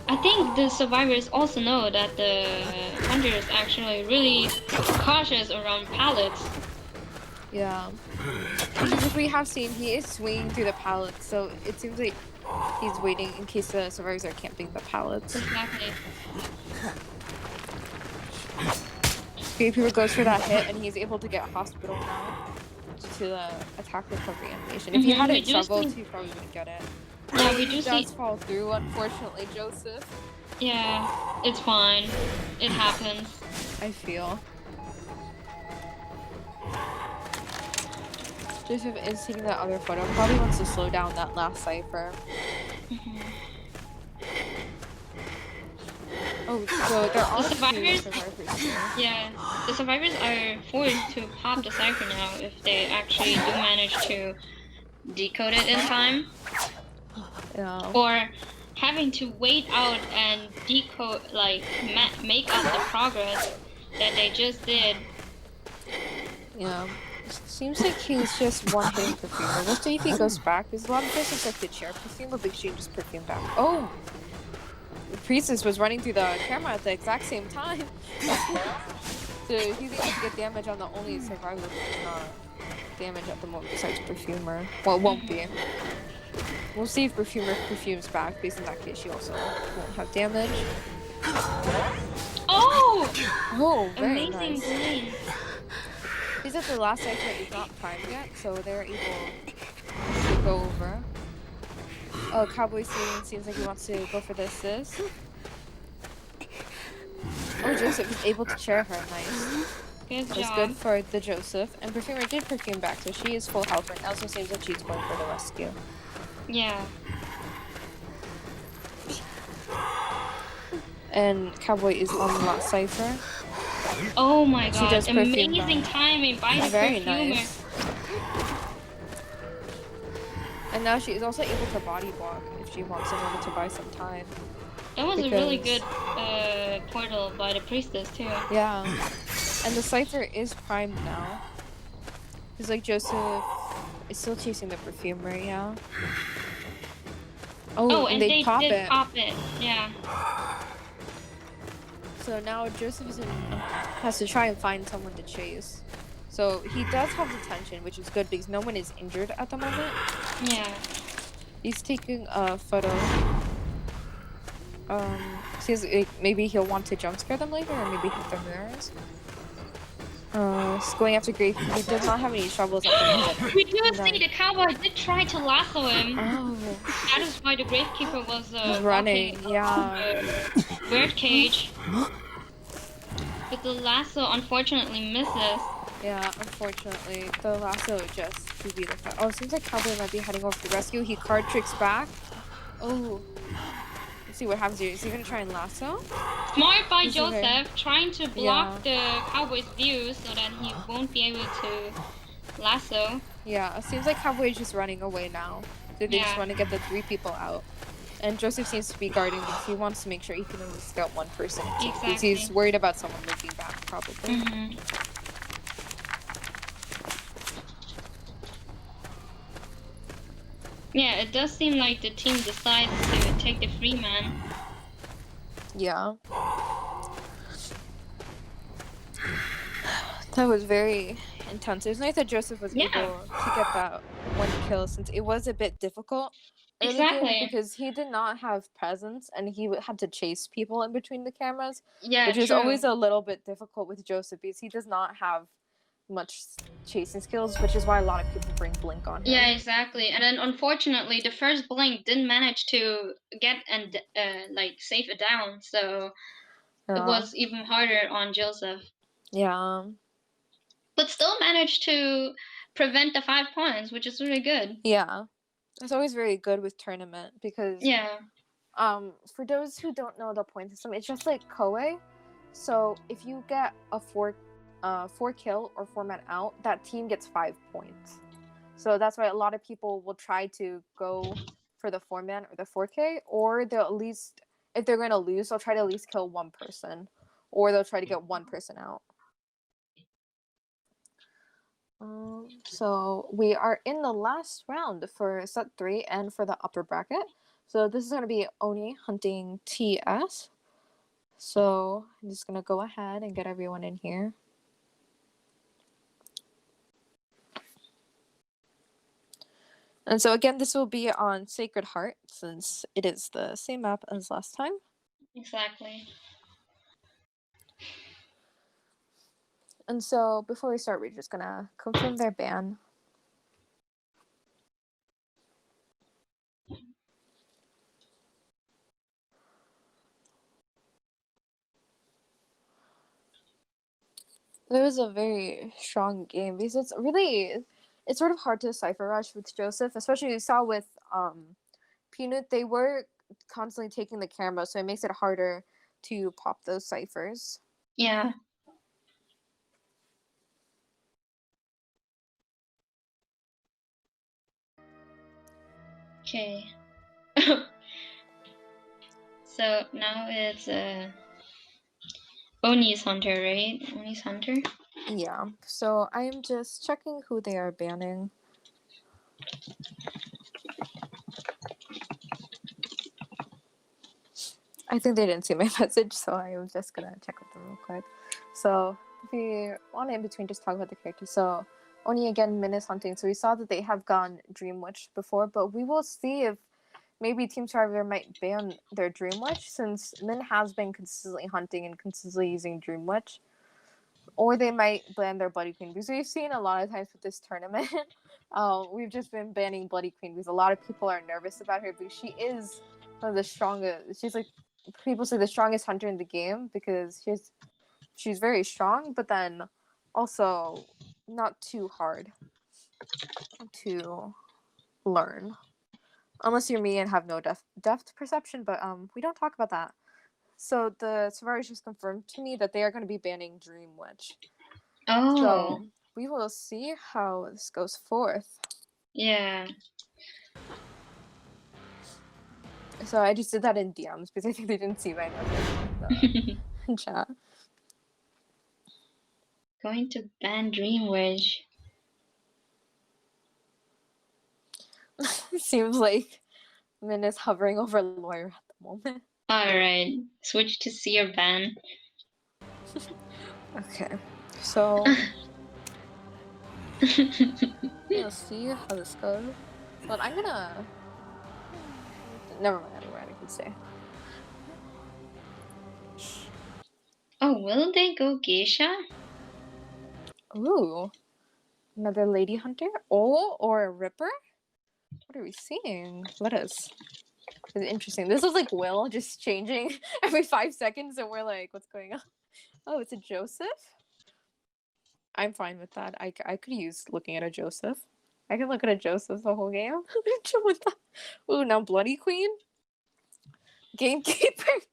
I think the survivors also know that the hunter is actually really cautious around pallets. Yeah. Because we have seen, he is swinging through the pallets, so it seems like he's waiting in case the survivors are camping the pallets. Exactly. Gravekeeper goes for that hit, and he's able to get hospital now due to the attack recovery animation. If he hadn't struggled, he probably wouldn't get it. Yeah, we do It see. does fall through, unfortunately, Joseph. Yeah, it's fine. It happens. I feel. Joseph is taking that other photo. Probably wants to slow down that last cipher. Oh, so there are two survivors here. Yeah, the survivors are forced to pop the cipher now if they actually do manage to decode it in time. Yeah. Or having to wait out and decode, like, make up the progress that they just did. Yeah. Seems like he's just one hitting Perfumer. We'll see if he goes back. There's a lot of places like the chair Perfumer, but she just Perfume back. Oh! The Priestess was running through the camera at the exact same time. So he's able to get damage on the only survivor who's not damage at the moment besides Perfumer. Well, it won't be. We'll see if Perfumer perfumes back, because in that case she also won't have damage. Oh! Oh, very Amazing nice. green. Is that the last cipher is not primed yet, so they're able to go over. Oh, Cowboy seems like he wants to go for the assist. Oh, Joseph is able to chair her. Nice. Good That was job. good for the Joseph. And Perfumer did perfume back, so she is full health right now, so it seems like she's going for the rescue. Yeah. And Cowboy is on the last cipher. Oh my She god, does perfume amazing back. timing by the Very perfumer. nice. And now she is also able to body block if she wants in order to buy some time. That was a really Because- good portal by the priestess too. Yeah. And the cipher is primed now. Because like Joseph is still chasing the perfumer, yeah. Oh, and they pop did it. pop it. Yeah. So now Joseph has to try and find someone to chase. So he does have detention, which is good because no one is injured at the moment. Yeah. He's taking a photo. Seems like maybe he'll want to jump scare them later, or maybe hit the mirrors. He's going after Grave. He does not have any shovels at the moment. We do see the cowboy did try to lasso him. Oh, That is why the gravekeeper was running. walking Yeah. birdcage. But the lasso unfortunately misses. Yeah, unfortunately, the lasso just PB'd the fight. Oh, it seems like Cowboy might be heading over to rescue. He card tricks back. Oh. Let's see what happens here. Is he gonna try and lasso? Smart by This is Joseph, very- trying to block the cowboy's view so that he won't be able to lasso. Yeah, it seems like Cowboy is just running away now. So they just Yeah. want to get the 3 people out. And Joseph seems to be guarding because he wants to make sure he can only scout one person. Because he's Exactly. worried about someone looking back, probably. Mm-hmm. Yeah, it does seem like the team decides to take the free man. Yeah. That was very intense. It was nice that Joseph was Yeah. able to get that one kill since it was a bit difficult early game Exactly. because he did not have presence and he had to chase people in between the cameras, Yeah, which is true. always a little bit difficult with Joseph because he does not have much chasing skills, which is why a lot of people bring Blink on him. Yeah, exactly. And then unfortunately, the first blink didn't manage to get and like save it down, so it was even harder on Joseph. Yeah. But still managed to prevent the 5 points, which is really good. Yeah. It's always very good with tournament because Yeah. for those who don't know the point system, it's just like Koei. So if you get a 4 kill or 4-man out, that team gets 5 points. So that's why a lot of people will try to go for the 4-man or the 4K, or they'll at least, if they're going to lose, they'll try to at least kill one person, or they'll try to get one person out. So we are in the last round for set 3 and for the upper bracket. So this is going to be Oni hunting TS. So I'm just going to go ahead and get everyone in here. And so again, this will be on Sacred Heart since it is the same map as last time. Exactly. And so before we start, we're just going to confirm their ban. It was a very strong game because it's sort of hard to cipher rush with Joseph, especially you saw with Peanut. They were constantly taking the camera, so it makes it harder to pop those ciphers. Yeah. Okay. So now it's Oni's Hunter, right? Oni's Hunter? Yeah, so I am just checking who they are banning. I think they didn't see my message, so I was just gonna check with them real quick. So if we want to in between just talk about the characters. So Oni again, Min is hunting. So we saw that they have gone Dream Witch before, but we will see if maybe Team Survivor might ban their Dream Witch since Min has been consistently hunting and consistently using Dream Witch. Or they might ban their Bloody Queen because we've seen a lot of times with this tournament. We've just been banning Bloody Queen because a lot of people are nervous about her because she is one of the strongest. She's like people say the strongest hunter in the game because she's very strong, but then also not too hard to learn. Unless you're me and have no depth perception, but we don't talk about that. So the survivors just confirmed to me that they are going to be banning Dream Witch. Oh. So we will see how this goes forth. Yeah. So I just did that in DMs because I think they didn't see my message in the chat. Going to ban Dream Witch. Seems like Min is hovering over Lawyer at the moment. Alright. Switch to Seer ban. Okay. So we'll see how this goes. But I'm gonna never mind, I can say. Oh, will they go Geisha? Ooh. Another lady hunter? Oh, or a ripper? What are we seeing? Let us. It's interesting. This is like Will just changing every 5 seconds, and we're like, what's going on? Oh, it's a Joseph? I'm fine with that. I could use looking at a Joseph. I can look at a Joseph the whole game. Ooh, now Bloody Queen? Gamekeeper?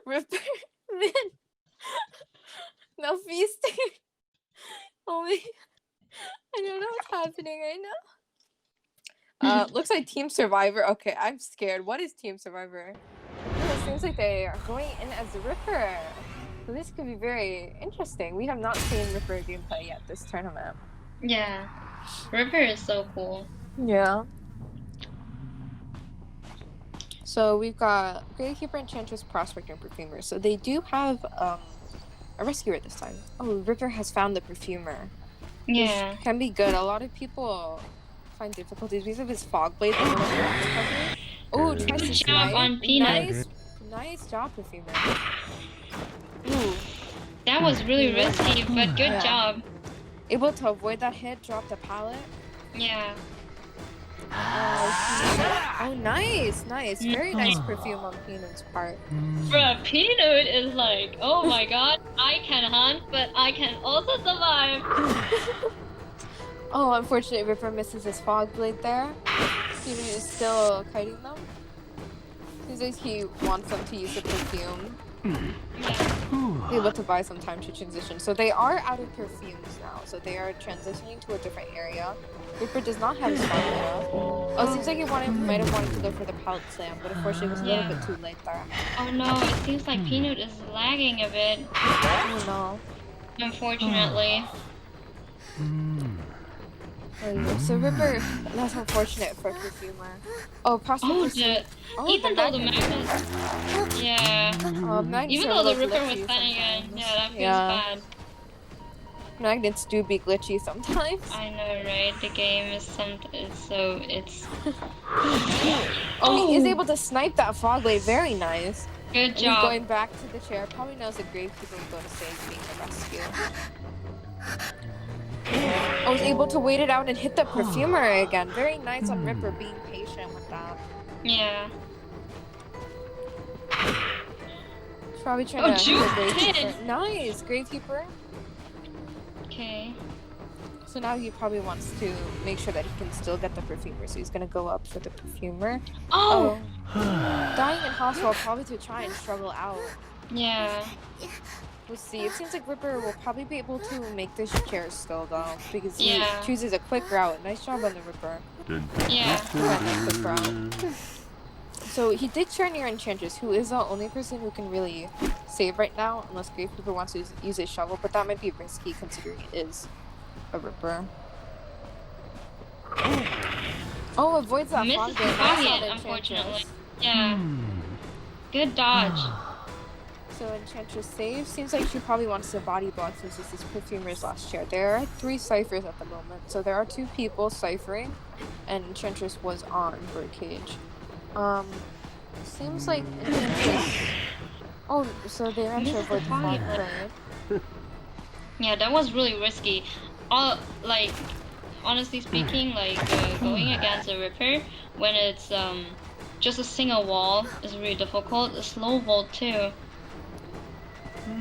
Ripper? Min? Now Feasting? Only... I don't know what's happening right now. Looks like Team Survivor. Okay, I'm scared. What is Team Survivor? Oh, it seems like they are going in as the Ripper. So this could be very interesting. We have not seen Ripper gameplay yet this tournament. Yeah. Ripper is so cool. Yeah. So we've got Gravekeeper, Enchantress, Prospector, and Perfumer. So they do have a rescuer this time. Oh, Ripper has found the Perfumer. Yeah. Which can be good. A lot of people find difficulties because of his fog blade. Oh, tries Good to job snipe. on Peanut. Nice job, Perfumer. Ooh. That was really risky, but good job. Able to avoid that hit, drop the pallet. Yeah. Oh, nice. Very nice perfume on Peanut's part. Bruh, Peanut is like, oh my god, I can hunt, but I can also survive. Oh, unfortunately, Ripper misses his fog blade there. Peanut is still kiting them. Seems like he wants them to use the perfume. Yeah. Able to buy some time to transition. So they are out of perfumes now. So they are transitioning to a different area. Ripper does not have his fog blade up. Oh, it seems like he might have wanted to go for the pallet slam, but unfortunately it was a little bit too late there. Oh no, it seems like Peanut is lagging a bit. Oh no. Unfortunately. So Ripper, that's unfortunate for Perfumer. Oh, Prospector. Even though the Magnus... Yeah. Even though the Ripper was standing in, yeah, that feels bad. Magnets do be glitchy sometimes. I know, right? The game is it's... Oh, he is able to snipe that fog blade. Very nice. Good job. He's going back to the chair. Probably knows the Gravekeeper will go to save being the rescue. I was able to wait it out and hit the Perfumer again. Very nice on Ripper being patient with that. Yeah. He's probably trying to hit the hit. Gravekeeper. Nice! Gravekeeper Okay. So now he probably wants to make sure that he can still get the perfumer, so he's gonna go up for the perfumer. Oh! Dying in hospital probably to try and struggle out. Yeah. We'll see. It seems like Ripper will probably be able to make this chair still though, because he Yeah. chooses a quick route. Nice job on the Ripper. Yeah. Find that quick route. So he did chair near Enchantress, who is the only person who can really save right now, unless Gravekeeper wants to use his shovel, but that might be risky considering it is a Ripper. Oh, avoids that Misses the Foggy. Foggy, unfortunately. Yeah. Good dodge. So Enchantress saves. Seems like she probably wants to body block since this is Perfumer's last chair. There are 3 ciphers at the moment, so there are 2 people ciphering, and Enchantress was on Birdcage. Seems like Enchantress. Oh, so they actually avoid the Fog Blade. Yeah, that was really risky. Like, honestly speaking, like going against a Ripper when it's just a single wall is really difficult. A slow vault too.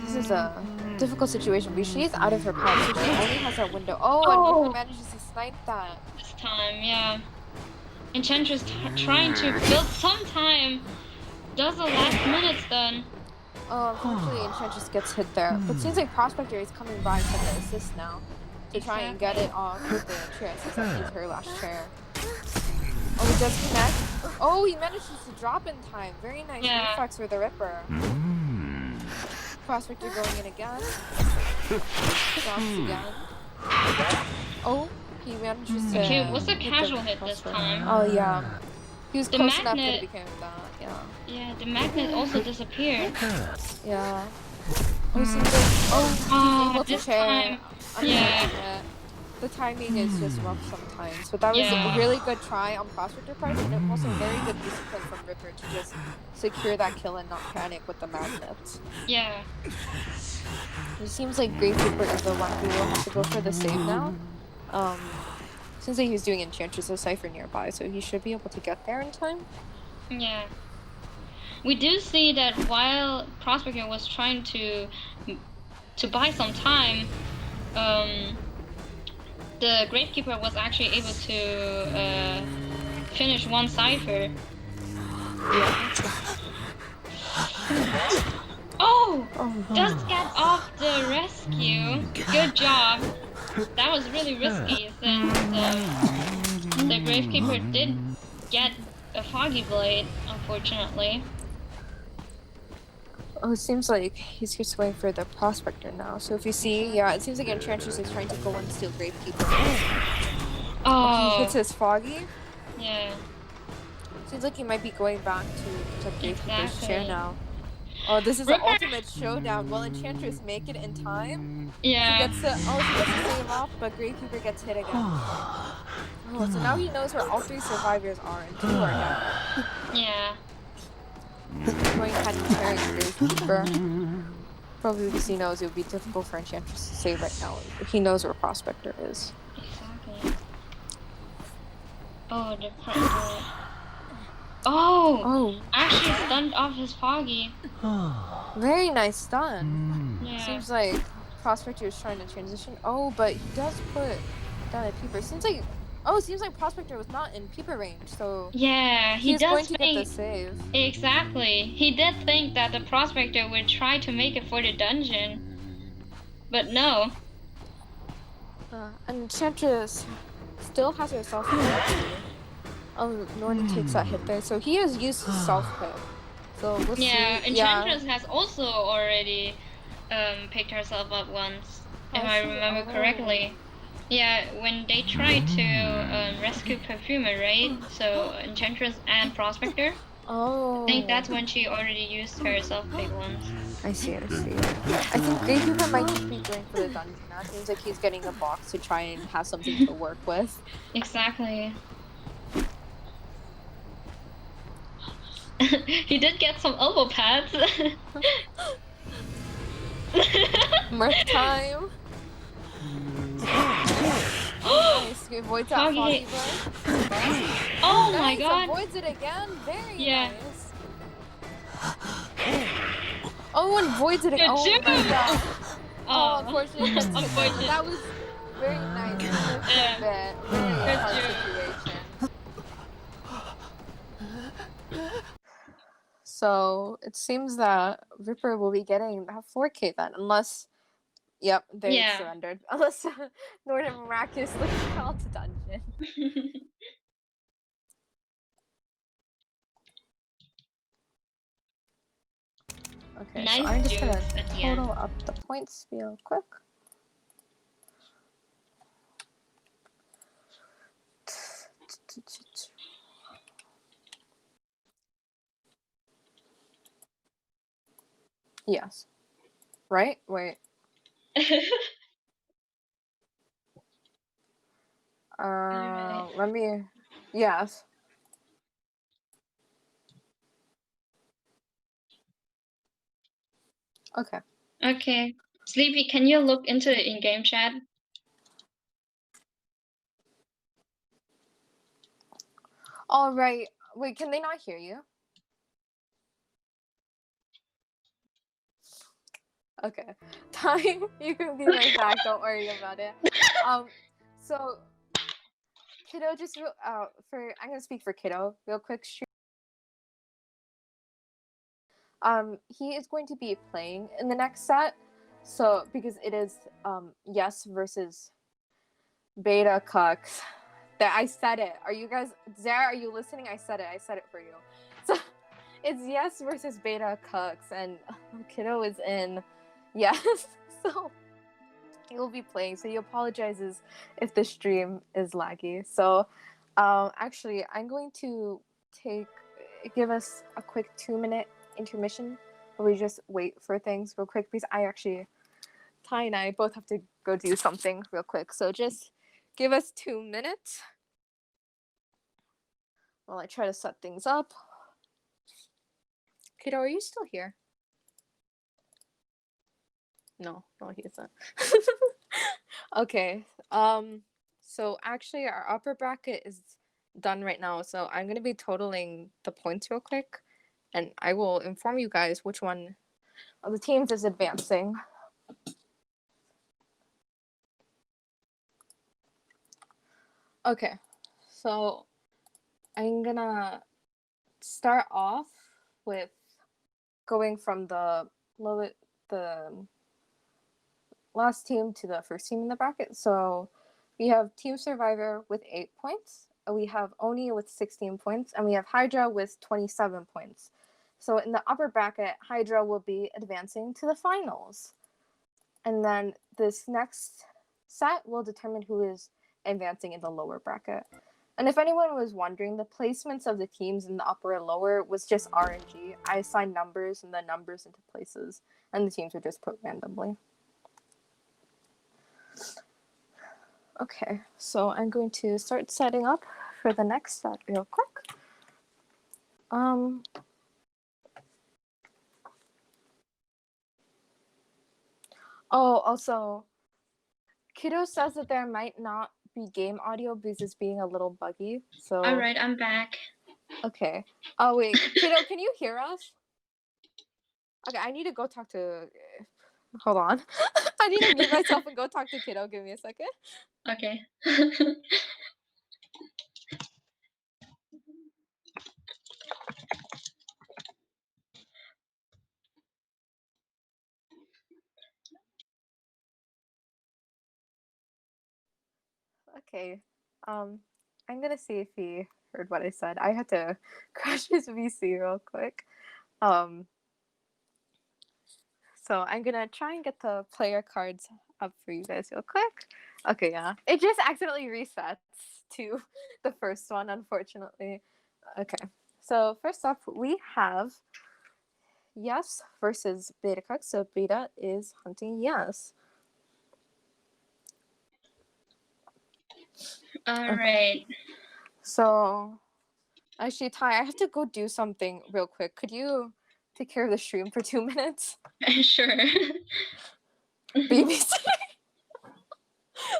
This is a difficult situation, but she is out of her pouch, so she only has that window. Oh, and Ripper manages to snipe that. This time, yeah. Enchantress trying to build some time. Does the last minutes then? Oh, unfortunately, Enchantress gets hit there. But it seems like Prospector is coming by for the assist now to try and get it off with the chair since that is her last chair. Oh, he does connect. Oh, he manages to drop in time. Very nice reflex for the Ripper. Prospector going in again. Drops again. Oh, he manages to... Okay, what's a casual hit this time? Oh, yeah. He was The close enough that magnet- it became that, yeah. Yeah, the magnet also disappeared. Yeah. Oh, seems like... able to this chair. time. Yeah. The timing is just rough sometimes. But that was a really good try on Prospector part, and it was also very good discipline from Ripper to just secure that kill and not panic with the magnets. Yeah. It seems like Gravekeeper is the one who will have to go for the save now. Seems like he's doing Enchantress, a Cypher nearby, so he should be able to get there in time. Yeah. We do see that while Prospector was trying to buy some time, the Gravekeeper was actually able to finish one cipher. Oh! Just get off the rescue. Good job. That was really risky since the Gravekeeper did get a Foggy Blade, unfortunately. Oh, it seems like he's just going for the Prospector now. So if you see, yeah, it seems like Enchantress is trying to go and steal Gravekeeper. Oh, He hits his Foggy. yeah. Seems like he might be going back to Gravekeeper's chair Exactly. now. Oh, this is Ripper- the ultimate showdown. Will Enchantress make it in time? Yeah. She gets to save off, but Gravekeeper gets hit again. Oh, so now he knows where all 3 survivors are, and 2 are down. Yeah. Going ahead and carrying Gravekeeper. Probably because he knows it would be difficult for Enchantress to save right now. He knows where Prospector is. Exactly. Oh, Oh! Actually stunned off his Foggy. Very nice stun. Yeah. Seems like Prospector is trying to transition. Oh, but he does put down a peeper. Seems like Prospector was not in peeper range, so Yeah, he he's does going to get think... the save. Exactly. He did think that the Prospector would try to make it for the dungeon. But no. And Enchantress still has her self hit. Oh, Norton takes that hit there, so he has used his self hit. So we'll see. Enchantress has also already picked herself up once, if I remember correctly. Yeah, when they tried to rescue Perfumer, right? So Enchantress and Prospector. Oh. I think that's when she already used her self-pick once. I see. I think Gravekeeper might just be going for the dungeon now. Seems like he's getting a box to try and have something to work with. Exactly. He did get some elbow pads. Mirth time. Nice. He avoids that Foggy Foggy hit. Blade. Oh my Nice, god. avoids it again. Very Yeah. nice. Oh, and avoids it again. Oh Good my job. god. Oh, unfortunately, couldn't skip that, but Unfortunate. that was very nice. Perfect Yeah. bit. Very Good hard joke. situation. So it seems that Ripper will be getting that 4K then, unless, yep, they Yeah. surrendered. Unless Norton miraculously fell to dungeon. Okay, so Nice I'm just gonna jokes at the end. total up the points real quick. Yes. Right? Wait. Alright. Let me. Yes. Okay. Okay. Sleepy, can you look into the in-game chat? All right. Wait, can they not hear you? Okay. Time, you can be right back. Don't worry about it. So Kiddo, just I'm gonna speak for Kiddo real quick. He is going to be playing in the next set, so because it is yes versus beta cucks. That I said it. Are you guys Zara? Are you listening? I said it. I said it for you. So it's yes versus beta cucks, and Kiddo is in yes. So he will be playing. So he apologizes if the stream is laggy. So actually, I'm going to give us a quick 2-minute intermission where we just wait for things real quick because Ty and I both have to go do something real quick. So just give us 2 minutes while I try to set things up. Kiddo, are you still here? No, he isn't. Okay. So actually our upper bracket is done right now. So I'm gonna be totaling the points real quick, and I will inform you guys which one of the teams is advancing. Okay, so I'm gonna start off with going from the last team to the first team in the bracket. So we have Team Survivor with 8 points. We have Oni with 16 points, and we have Hydra with 27 points. So in the upper bracket, Hydra will be advancing to the finals. And then this next set will determine who is advancing in the lower bracket. And if anyone was wondering, the placements of the teams in the upper and lower was just RNG. I assigned numbers and the numbers into places, and the teams were just put randomly. Okay, so I'm going to start setting up for the next set real quick. Oh, also, Kiddo says that there might not be game audio because it's being a little buggy. So. All right, I'm back. Okay. Oh wait, Kiddo, can you hear us? Okay, I need to go talk to. Hold on. I need to mute myself and go talk to Kiddo. Give me a second. Okay. Okay. I'm gonna see if he heard what I said. I had to crash his VC real quick. So I'm gonna try and get the player cards up for you guys real quick. Okay, yeah. It just accidentally resets to the first one, unfortunately. Okay. So first up, we have Yes versus Beta Cook. So Beta is hunting Yes. All right. So actually, Ty, I have to go do something real quick. Could you take care of the stream for 2 minutes? Sure. Babysitting.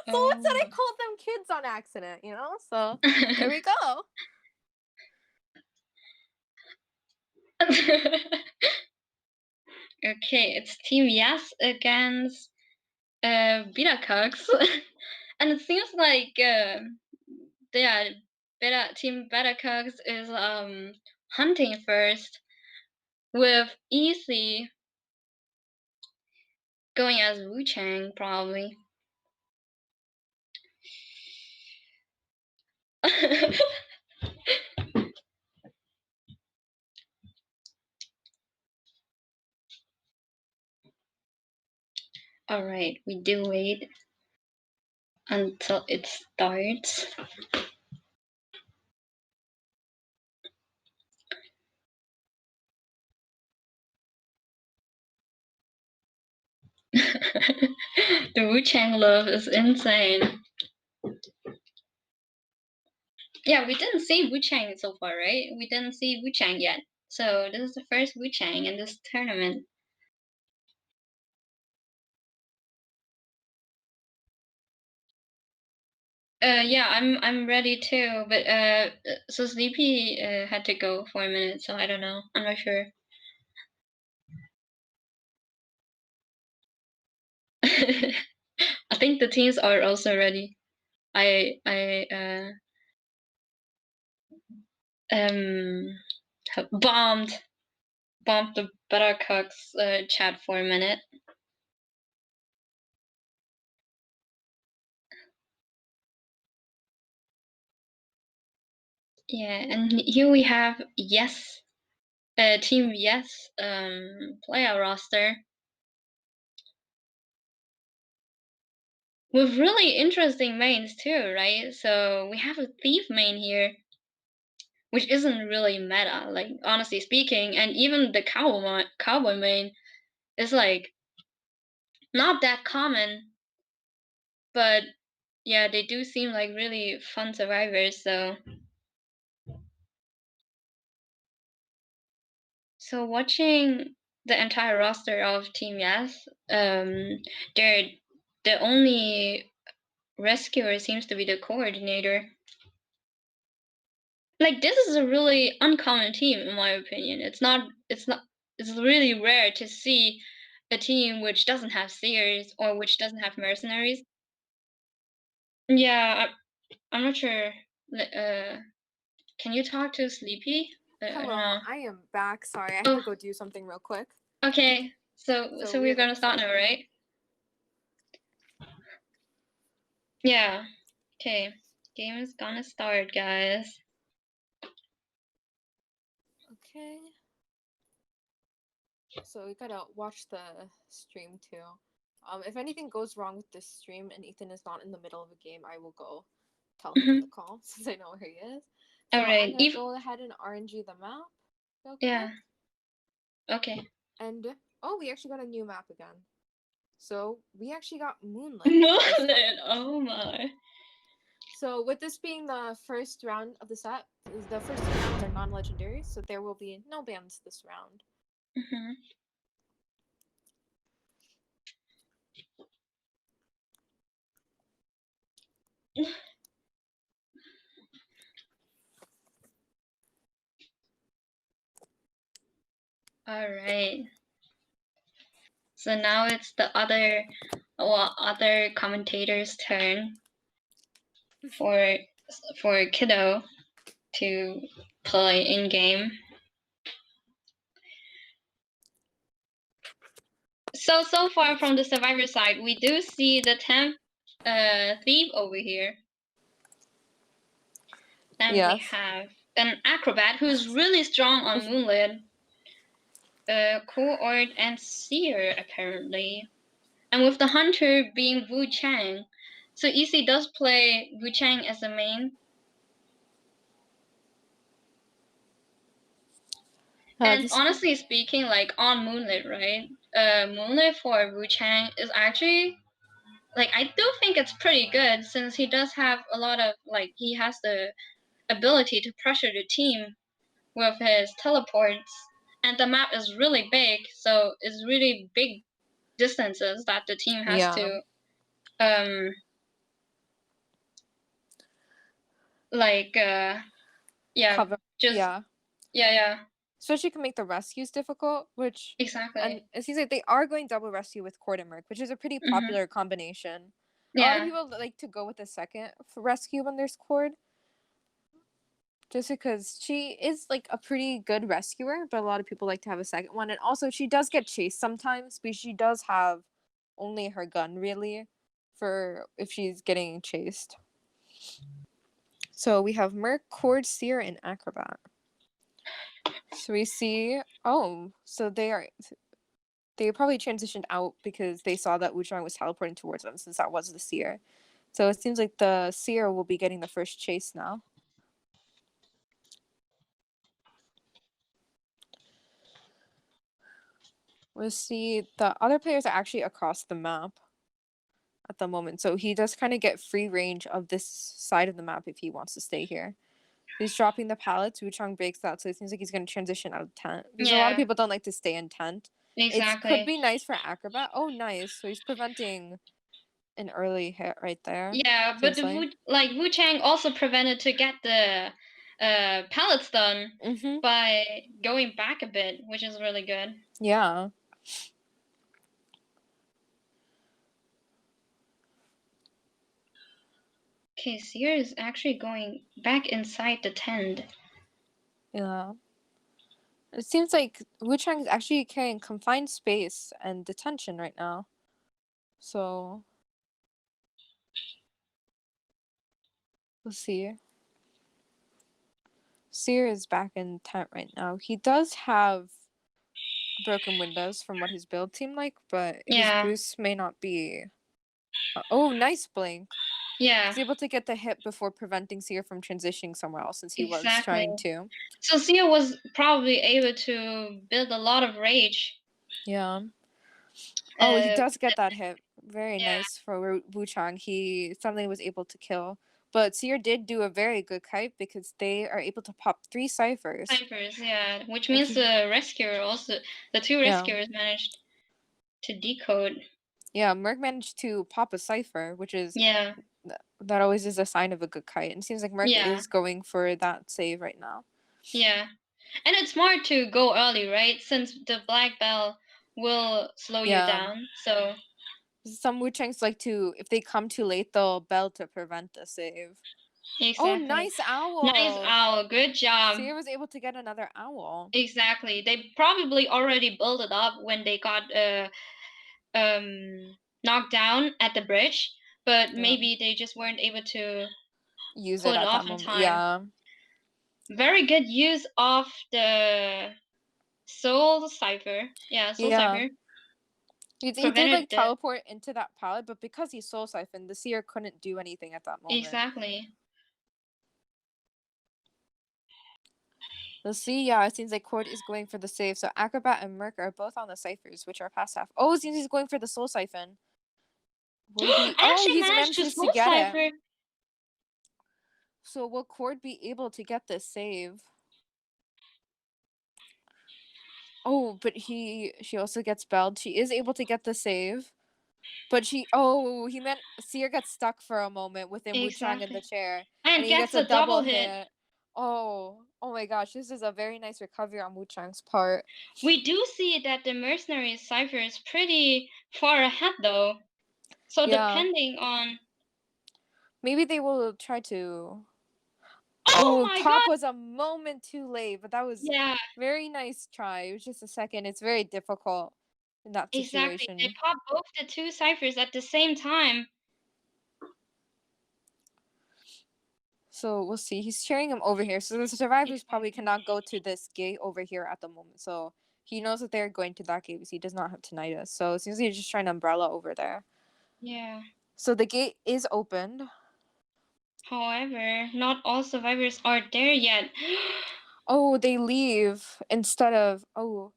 Someone said I called them kids on accident, you know? So there we go. Okay, it's Team Yes against Beta Cucks. And it seems like Team Beta Cucks is hunting first, with Easy going as Wu Chang probably. All right, we do wait until it starts. The Wu Chang love is insane. Yeah, we didn't see Wu Chang so far, right? We didn't see Wu Chang yet. So this is the first Wu Chang in this tournament. Yeah, I'm ready too, but so Sleepy had to go for a minute, so I don't know. I'm not sure. I think the teams are also ready. I bombed the Buttercucks chat for a minute. Yeah, and here we have Yes, Team Yes player roster with really interesting mains too, right? So we have a Thief main here, which isn't really meta, like honestly speaking, and even the cowboy main is like not that common, but yeah, they do seem like really fun survivors. So watching the entire roster of Team Yes, they're the only rescuer seems to be the coordinator. Like, this is a really uncommon team in my opinion. It's really rare to see a team which doesn't have seers or which doesn't have mercenaries. Yeah, I'm not sure. Can you talk to Sleepy? Hello, I am back. Sorry, I have to go do something real quick. Okay, so we're gonna start now, right? Yeah. Okay. Game is gonna start, guys. Okay. So we gotta watch the stream too. If anything goes wrong with this stream and Ethan is not in the middle of a game, I will go tell him in the call since I know where he is. So Alright. I'm gonna go ahead and RNG the map. Real quick. Yeah. Okay. And oh, we actually got a new map again. So we actually got Moonlit. Moonlit. Oh my. So with this being the first round of the set, the first two rounds are non-legendary, so there will be no bans this round. Mm-hmm. All right. So now it's the other commentator's turn for Kiddo to play in game. So far from the survivor side, we do see the 10th thief over here. Then we have an acrobat who's really strong on Moonlit, Coord, and Seer apparently. And with the hunter being Wu Chang. So Easy does play Wu Chang as a main. And honestly speaking, like on Moonlit, right? Moonlit for Wu Chang is actually, like, I do think it's pretty good since he does have a lot of, like, he has the ability to pressure the team with his teleports. And the map is really big, so it's really big distances that the team has to like cover. just yeah. especially can make the rescues difficult, which Exactly. and it seems like they are going double rescue with Cord and Merc, which is a pretty popular combination. A lot of Yeah. people like to go with the second for rescue when there's Cord. Just because she is like a pretty good rescuer, but a lot of people like to have a second one. And also she does get chased sometimes, but she does have only her gun really for if she's getting chased. So we have Merc, Cord, Seer, and Acrobat. So we see so they probably transitioned out because they saw that Wuchang was teleporting towards them since that was the Seer. So it seems like the Seer will be getting the first chase now. We'll see the other players are actually across the map at the moment. So he does kind of get free range of this side of the map if he wants to stay here. He's dropping the pallets. Wuchang breaks that, so it seems like he's going to transition out of tent. Because a lot of people don't like to stay in tent. Exactly. It could be nice for Acrobat. Oh, nice. So he's preventing an early hit right there. Yeah, but Wu Chang also prevented to get the pallets done by going back a bit, which is really good. Yeah. Okay, Seer is actually going back inside the tent. Yeah. It seems like Wuchang is actually carrying confined space and detention right now. So we'll see. Seer is back in tent right now. He does have broken windows from what his build seemed like, but his boost may not be. Oh, nice blink. Yeah. He's able to get the hit before preventing Seer from transitioning somewhere else since he was trying to. So Seer was probably able to build a lot of rage. Yeah. Oh, he does get that hit. Very nice for Wuchang. He suddenly was able to kill. But Seer did do a very good kite because they are able to pop 3 ciphers. Yeah. Which means the two rescuers managed to decode. Yeah, Merc managed to pop a cipher, which is that always is a sign of a good kite. And it seems like Merc is going for that save right now. Yeah. And it's smart to go early, right? Since the black bell will slow you down. So some Wuchangs like to, if they come too late, they'll bell to prevent the save. Exactly. Oh, nice owl! Nice owl. Good job. Seer was able to get another owl. Exactly. They probably already built it up when they got knocked down at the bridge, but maybe they just weren't able to use pull it it at off that in moment. time. Yeah. Very good use of the soul cipher. Yeah, soul cipher. He did like teleport into that pallet, but because he's soul siphoned, the Seer couldn't do anything at that moment. Exactly. Let's see. Yeah, it seems like Cord is going for the save. So Acrobat and Merc are both on the ciphers, which are past half. Oh, it seems he's going for the soul siphon. Will he? Oh, he's managed to get it. So will Cord be able to get this save? Oh, but she also gets belled. She is able to get the save. But Seer gets stuck for a moment within Wuchang in the chair. And he gets a double hit. Oh my gosh, this is a very nice recovery on Wuchang's part. We do see that the mercenary cipher is pretty far ahead though. So depending on, maybe they will try to. Oh my Pop God! was a moment too late, but that was very nice try. It was just a second. It's very difficult in that situation. Exactly. They pop both the 2 ciphers at the same time. So we'll see. He's cheering him over here. So the survivors probably cannot go to this gate over here at the moment. So he knows that they're going to that gate because he does not have tinnitus. So it seems like he's just trying to umbrella over there. Yeah. So the gate is opened. However, not all survivors are there yet. Oh, they leave instead of... Oh,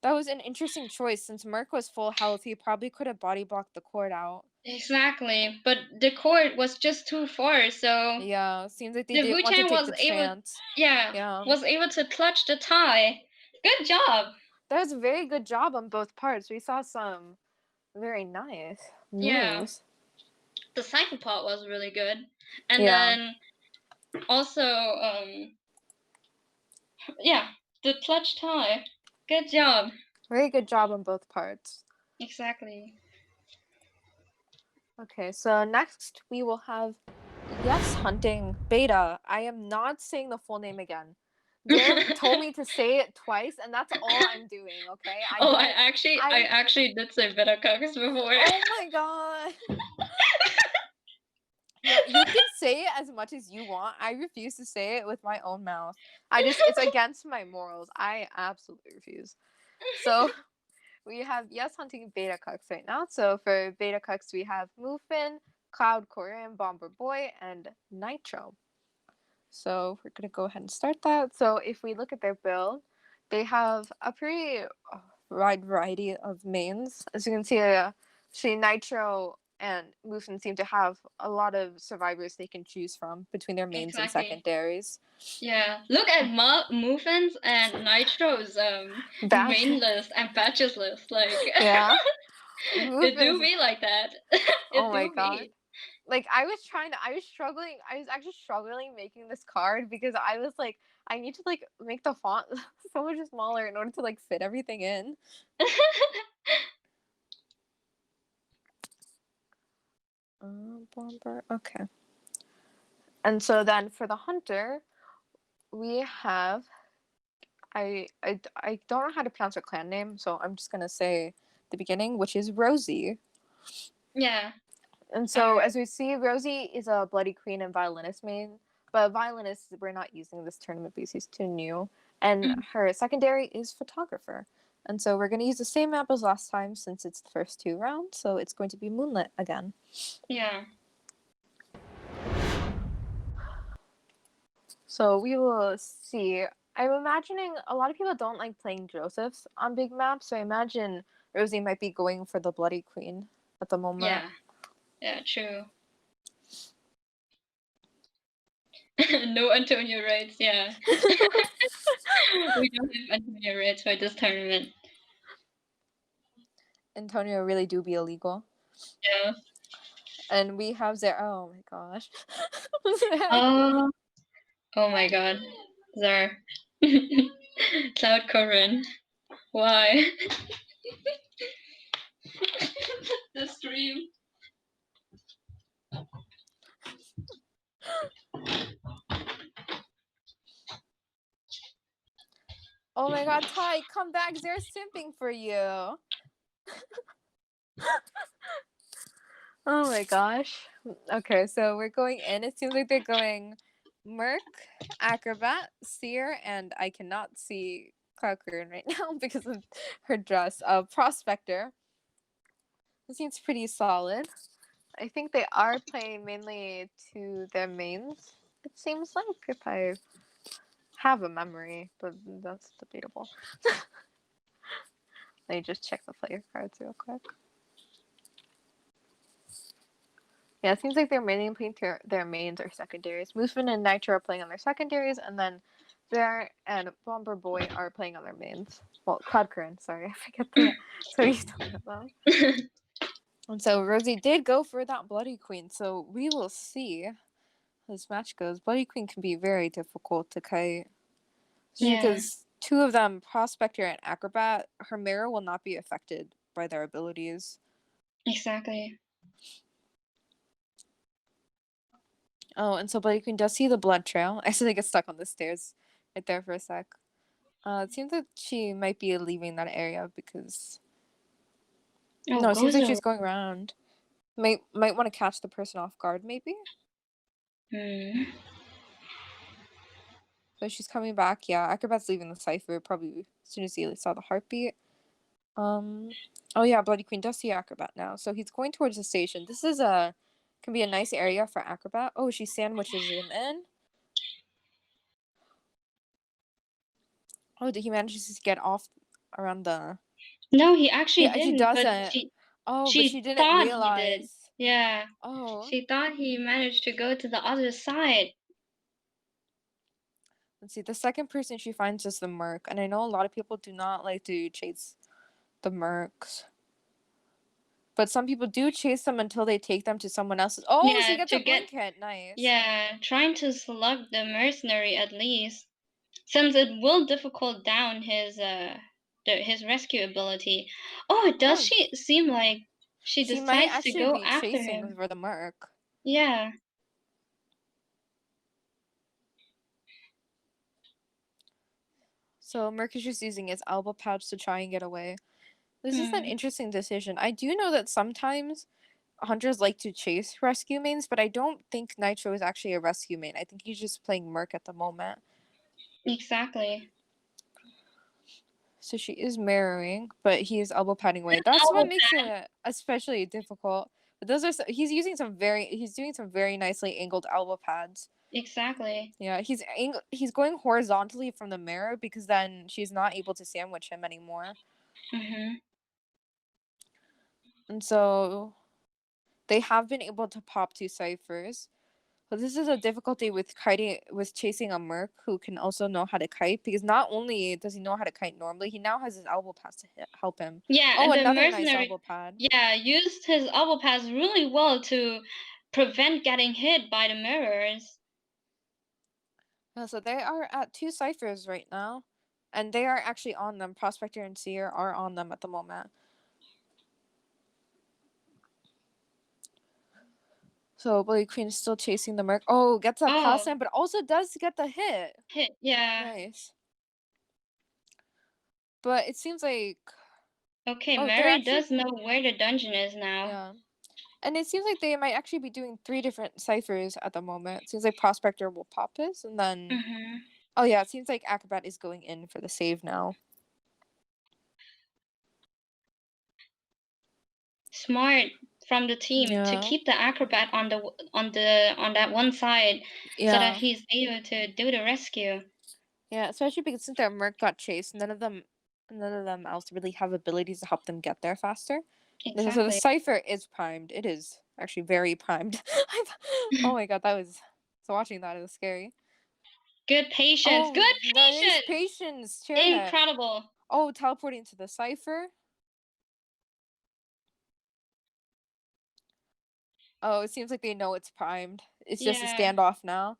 that was an interesting choice. Since Merc was full health, he probably could have body blocked the cord out. Exactly, but the cord was just too far, so yeah, seems like they didn't want to take the chance. Was able to clutch the tie. Good job. That was a very good job on both parts. We saw some very nice moves. Yeah. The cycle part was really good, and then also the clutch tie. Good job. Very good job on both parts. Exactly. Okay, so next we will have Yes Hunting Beta. I am not saying the full name again. Jeremy told me to say it twice, and that's all I'm doing. Okay. I actually did say beta cooks before. Oh my god. You can say it as much as you want. I refuse to say it with my own mouth. It's against my morals. I absolutely refuse. So we have Yes Hunting Beta Cucks right now. So for Beta Cucks, we have Moofin, Cloud Korean, Bomber Boy, and Nitro. So we're gonna go ahead and start that. So if we look at their build, they have a pretty wide variety of mains. As you can see, Nitro and Mufen seem to have a lot of survivors they can choose from between their mains and secondaries. Yeah, look at Muffins and Nitro's main list and patches list. Like, yeah, it do be like that. Oh my god. Like I was actually struggling making this card because I was like, I need to like make the font so much smaller in order to like fit everything in. Bomber. Okay. And so then for the hunter, we have I don't know how to pronounce her clan name, so I'm just gonna say the beginning, which is Rosie. Yeah. And so as we see, Rosie is a Bloody Queen and violinist main, but violinist we're not using this tournament because he's too new. And her secondary is photographer. And so we're going to use the same map as last time since it's the first 2 rounds, so it's going to be Moonlit again. Yeah. So we will see. I'm imagining a lot of people don't like playing Josephs on big maps, so I imagine Rosie might be going for the Bloody Queen at the moment. Yeah. Yeah, true. No Antonio raids, yeah. We don't have Antonio raids for this tournament. Antonio really do be illegal. Yeah. And we have oh my gosh. Oh my god. Zar. Cloud Corin. Why? The stream. Oh my god, Ty, come back. They're simping for you. Oh my gosh. Okay, so we're going in. It seems like they're going Merc, Acrobat, Seer, and I cannot see Clarkern right now because of her dress. Prospector. It seems pretty solid. I think they are playing mainly to their mains, it seems like, if I have a memory, but that's debatable. Let me just check the player cards real quick. Yeah, it seems like they're mainly playing to their mains or secondaries. Moosman and Nitro are playing on their secondaries, and then Bear and Bomber Boy are playing on their mains. Well, Cloud Current, sorry, I forget that. So he's talking about. And so Rosie did go for that Bloody Queen, so we will see how this match goes. Bloody Queen can be very difficult to kite. Because 2 of them, Prospector and Acrobat, her mirror will not be affected by their abilities. Exactly. Oh, and so Bloody Queen does see the blood trail. I actually get stuck on the stairs right there for a sec. It seems that she might be leaving that area because... no, it seems like she's going around. Might want to catch the person off guard, maybe? So she's coming back. Yeah, Acrobat's leaving the cipher probably as soon as he saw the heartbeat. Oh yeah, Bloody Queen does see Acrobat now. So he's going towards the station. This is can be a nice area for Acrobat. Oh, she sandwiches him in. Oh, did he manage to get off around the... No, he actually didn't. She doesn't. But she didn't realize. He did. Yeah. Oh. She thought he managed to go to the other side. Let's see. The second person she finds is the Merc, and I know a lot of people do not like to chase the Mercs. But some people do chase them until they take them to someone else's... Oh, she gets a blink hit. Nice. Yeah, trying to slug the mercenary at least. since it will difficult down his rescue ability. Oh, does she seem like she She might decides to actually go be after chasing him? for the Merc. Yeah. So Merc is just using his elbow pads to try and get away. This is an Hmm. interesting decision. I do know that sometimes hunters like to chase rescue mains, but I don't think Nitro is actually a rescue main. I think he's just playing Merc at the moment. Exactly. So she is mirroring, but he is elbow padding away. That's what Elbow makes it especially difficult. But those are he's doing some very nicely angled elbow pads. Exactly. Yeah, he's going horizontally from the mirror because then she's not able to sandwich him anymore. Mhm. And so they have been able to pop 2 ciphers. But this is a difficulty with chasing a Merc who can also know how to kite, because not only does he know how to kite normally, he now has his elbow pads to help him. Yeah, Oh, and the another nice mercenary, elbow pad. yeah, used his elbow pads really well to prevent getting hit by the mirrors. So they are at 2 ciphers right now, and they are actually on them. Prospector and Seer are on them at the moment. So Bully Queen is still chasing the Merc. Oh, gets that pass Oh, in, but also does get the hit. hit, yeah. Nice. But it seems like Okay, they're Mary actually does know where the dungeon is now. yeah. And it seems like they might actually be doing 3 different ciphers at the moment. It seems like Prospector will pop his, and then Mhm. oh yeah, it seems like Acrobat is going in for the save now. Smart from the team to Yeah. keep the acrobat on that one side so that Yeah. he's able to do the rescue. Yeah, especially because since their Merc got chased, none of them else really have abilities to help them get there faster. So the Exactly. cipher is primed. It is actually very primed. Oh my god, that was so watching that, it was scary. Good patience. Oh, Good nice patience. patience, chair hit. Incredible. Oh, teleporting to the cipher. Oh, it seems like they know it's primed. It's just a Yeah. standoff now.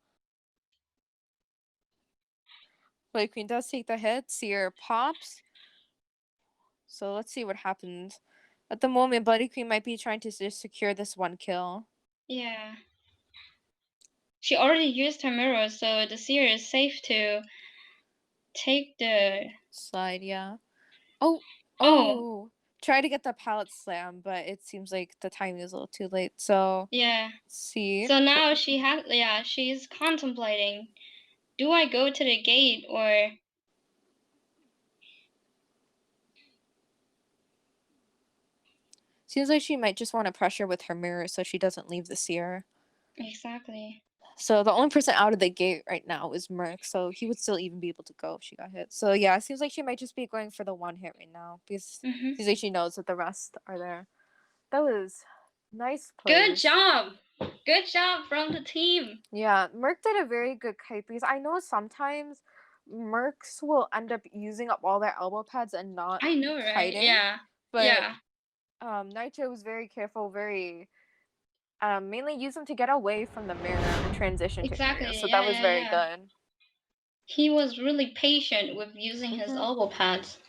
But Queen does take the hit. Seer pops. So let's see what happens. At the moment, Bloody Queen might be trying to just secure this 1 kill. Yeah. She already used her mirror, so the seer is safe to take the. Slide, yeah. Oh, Oh, oh. Try to get the pallet slam, but it seems like the timing is a little too late. So, yeah. let's see. So now she's contemplating. Do I go to the gate or. Seems like she might just want to pressure with her mirror so she doesn't leave the seer. Exactly. So the only person out of the gate right now is Merc, so he would still even be able to go if she got hit. So yeah, it seems like she might just be going for the 1 hit right now because Mhm. it seems like she knows that the rest are there. That was nice Good plays. job. Good job from the team. Yeah, Merc did a very good kite because I know sometimes Mercs will end up using up all their elbow pads and not I know, right? kiting. Yeah. But Yeah. Nitro was very careful, very mainly use them to get away from the mirror and transition to area. Exactly. So Yeah, that was yeah, very yeah. good. He was really patient with using his elbow pads.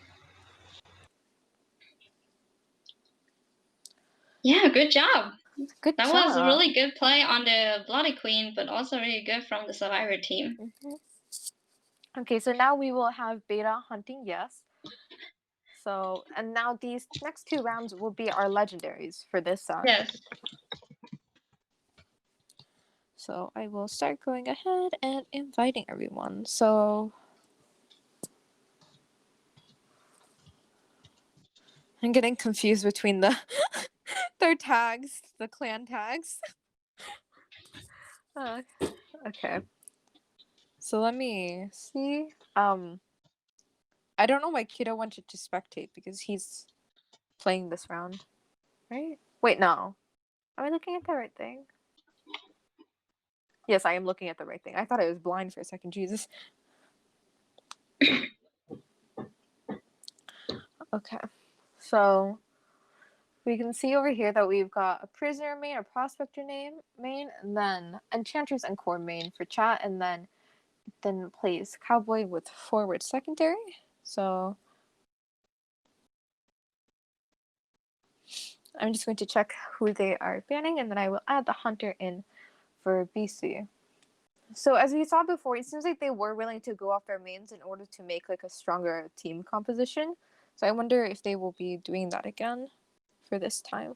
Yeah, good job. Good That was a job. really good play on the Bloody Queen, but also really good from the Survivor team. Okay, so now we will have beta hunting, yes. So, and now these next 2 rounds will be our legendaries for this set. Yes. So I will start going ahead and inviting everyone. So I'm getting confused between the their tags, the clan tags. Okay. So let me see. I don't know why Kiddo wanted to spectate because he's playing this round, right? Wait, no. Am I looking at the right thing? Yes, I am looking at the right thing. I thought I was blind for a second. Jesus. Okay. So we can see over here that we've got a prisoner main, a prospector main, and then enchantress and core main for chat, and then then plays Cowboy with forward secondary. So I'm just going to check who they are banning, and then I will add the Hunter in for BC. So as we saw before, it seems like they were willing to go off their mains in order to make like a stronger team composition. So I wonder if they will be doing that again for this time.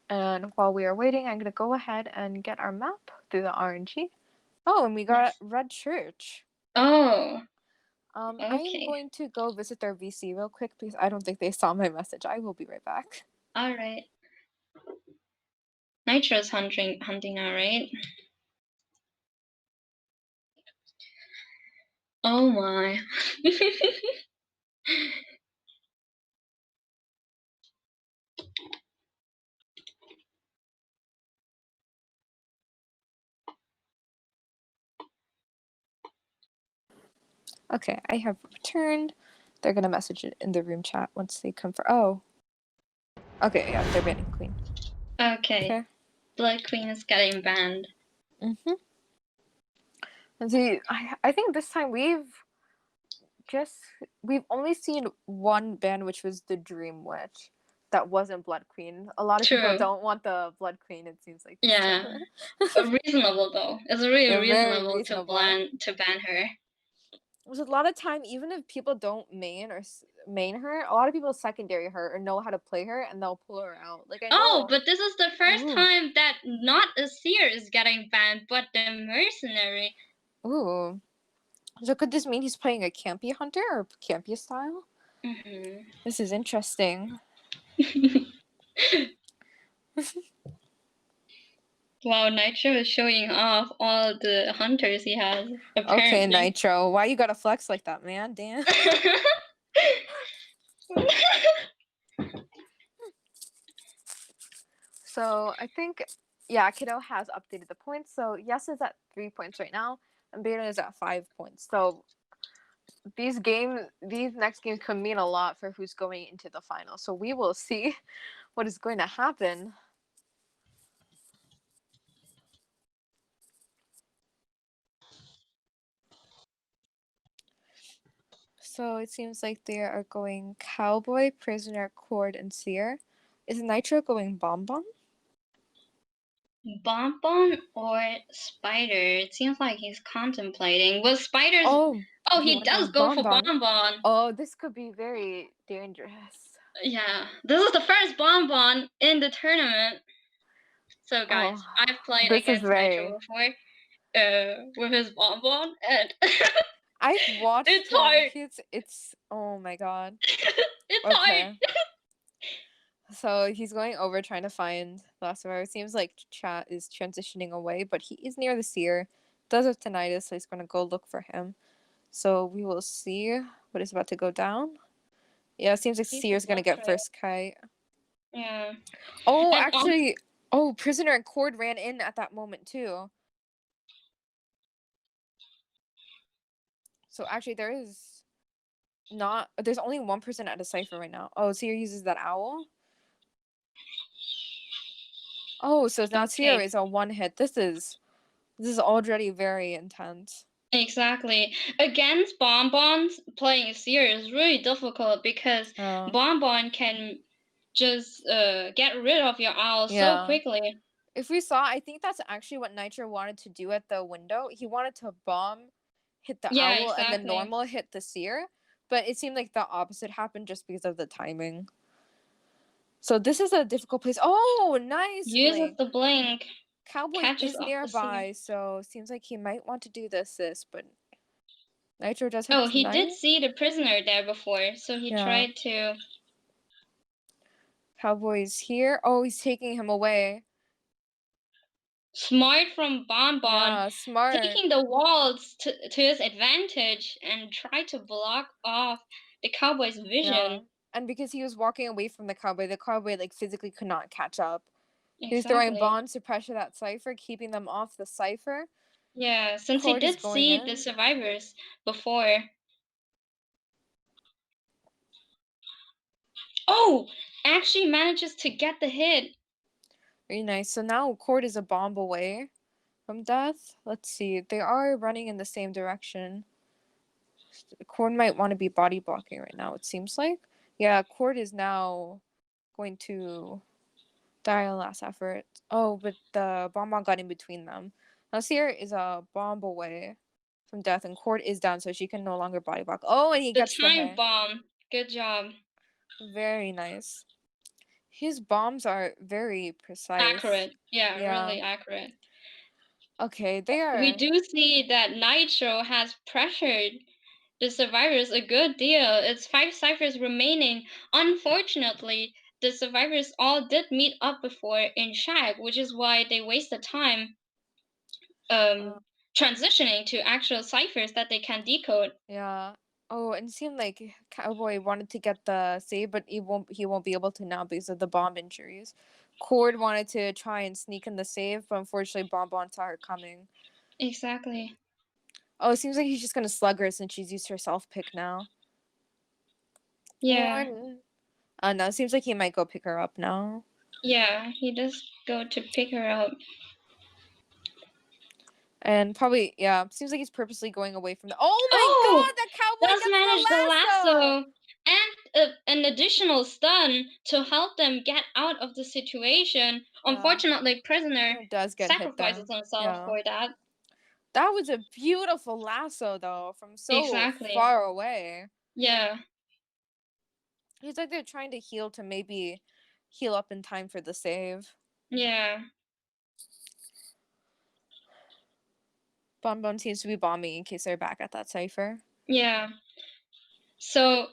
And while we are waiting, I'm gonna go ahead and get our map through the RNG. Oh, and we got Red Church. Oh, I am okay. going to go visit their VC real quick because I don't think they saw my message. I will be right back. All right. Nitro's hunting now, right? Oh my. Okay, I have returned. They're gonna message it in the room chat once they confirm. Oh. Okay, yeah, they're banning Queen. Okay. Blood Queen is getting banned. Mm-hmm. And see, I think this time we've only seen one ban, which was the Dream Witch. That wasn't Blood Queen. A lot of people True. don't want the Blood Queen, it seems like. Yeah. Reasonable though. It's really Yeah, very reasonable reasonable. to ban her. There's a lot of time, even if people don't main her, a lot of people secondary her or know how to play her, and they'll pull her out. Like I know. Oh, but this is the first Ooh. time that not a seer is getting banned, but the mercenary. Ooh. So could this mean he's playing a campy hunter or campy style? Mm-hmm. This is interesting. Wow, Nitro is showing off all the hunters he has, apparently. Okay, Nitro. Why you gotta flex like that, man? Damn. So I think, yeah, Kiddo has updated the points. So Yes is at 3 points right now, and Beta is at 5 points. So these next games could mean a lot for who's going into the final. So we will see what is going to happen. So it seems like they are going Cowboy, Prisoner, Cord, and Seer. Is Nitro going Bonbon? Bonbon or Spider? It seems like he's contemplating. Well, Spider's. Oh, he does go for Bonbon. Oh, this could be very dangerous. Yeah, this is the first Bonbon in the tournament. So guys, I've played against Nitro before, with his Bonbon, and I've watched it's him. hard. It's oh my god. It's Okay. hard. So he's going over trying to find the last survivor. It seems like chat is transitioning away, but he is near the seer. Does have tinnitus, so he's gonna go look for him. So we will see what is about to go down. Yeah, it seems like Seer's gonna get first kite. Yeah. Oh, and actually, Prisoner and Cord ran in at that moment too. So actually, there's only one person at a cipher right now. Oh, Seer uses that owl. Oh, so now Seer is a one hit. This is already very intense. Exactly. Against Bonbons, playing Seer is really difficult because Bonbon can just get rid of your owl so quickly. If we saw, I think that's actually what Nitro wanted to do at the window. He wanted to bomb, hit the owl, and then normal hit the Seer. But it seemed like the opposite happened just because of the timing. So this is a difficult place. Oh, nice! Uses the blink. Cowboy is nearby, so seems like he might want to do the assist, but Nitro does have he did see the prisoner there before, so he tried to. Cowboy's here. Oh, he's taking him away. Smart from Bonbon. Yeah, smart. Taking the walls to his advantage and try to block off the Cowboy's vision. Yeah. And because he was walking away from the Cowboy like physically could not catch up. Exactly. He was throwing bombs to pressure that cipher, keeping them off the cipher. Yeah, since he did see the survivors before. Oh, actually manages to get the hit. Very nice. So now Cord is a bomb away from Death. Let's see. They are running in the same direction. Cord might want to be body blocking right now, it seems like. Yeah, Cord is now going to die a last effort. Oh, but the Bonbon got in between them. Now Seer is a bomb away from Death, and Cord is down, so she can no longer body block. Oh, and he The gets the time hit. bomb. Good job. Very nice. His bombs are very precise. Accurate. Yeah, really accurate. Okay, they are. We do see that Nitro has pressured the survivors a good deal. It's 5 ciphers remaining. Unfortunately, the survivors all did meet up before in Shag, which is why they wasted time transitioning to actual ciphers that they can decode. Yeah. Oh, and it seemed like Cowboy wanted to get the save, but he won't be able to now because of the bomb injuries. Cord wanted to try and sneak in the save, but unfortunately Bonbon saw her coming. Exactly. Oh, it seems like he's just gonna slug her since she's used her self pick now. Yeah. No, it seems like he might go pick her up now. Yeah, he does go to pick her up. And probably, yeah, seems like he's purposely going away from the. Oh my god, that Cowboy does manage the gets lasso and an additional stun to help them get out of the situation. Yeah. Unfortunately, Prisoner does get sacrifices hit himself for that. That was a beautiful lasso, though, from so far away. Yeah. He's like they're trying to heal to maybe heal up in time for the save. Yeah. Bonbon seems to be bombing in case they're back at that cipher. Yeah. So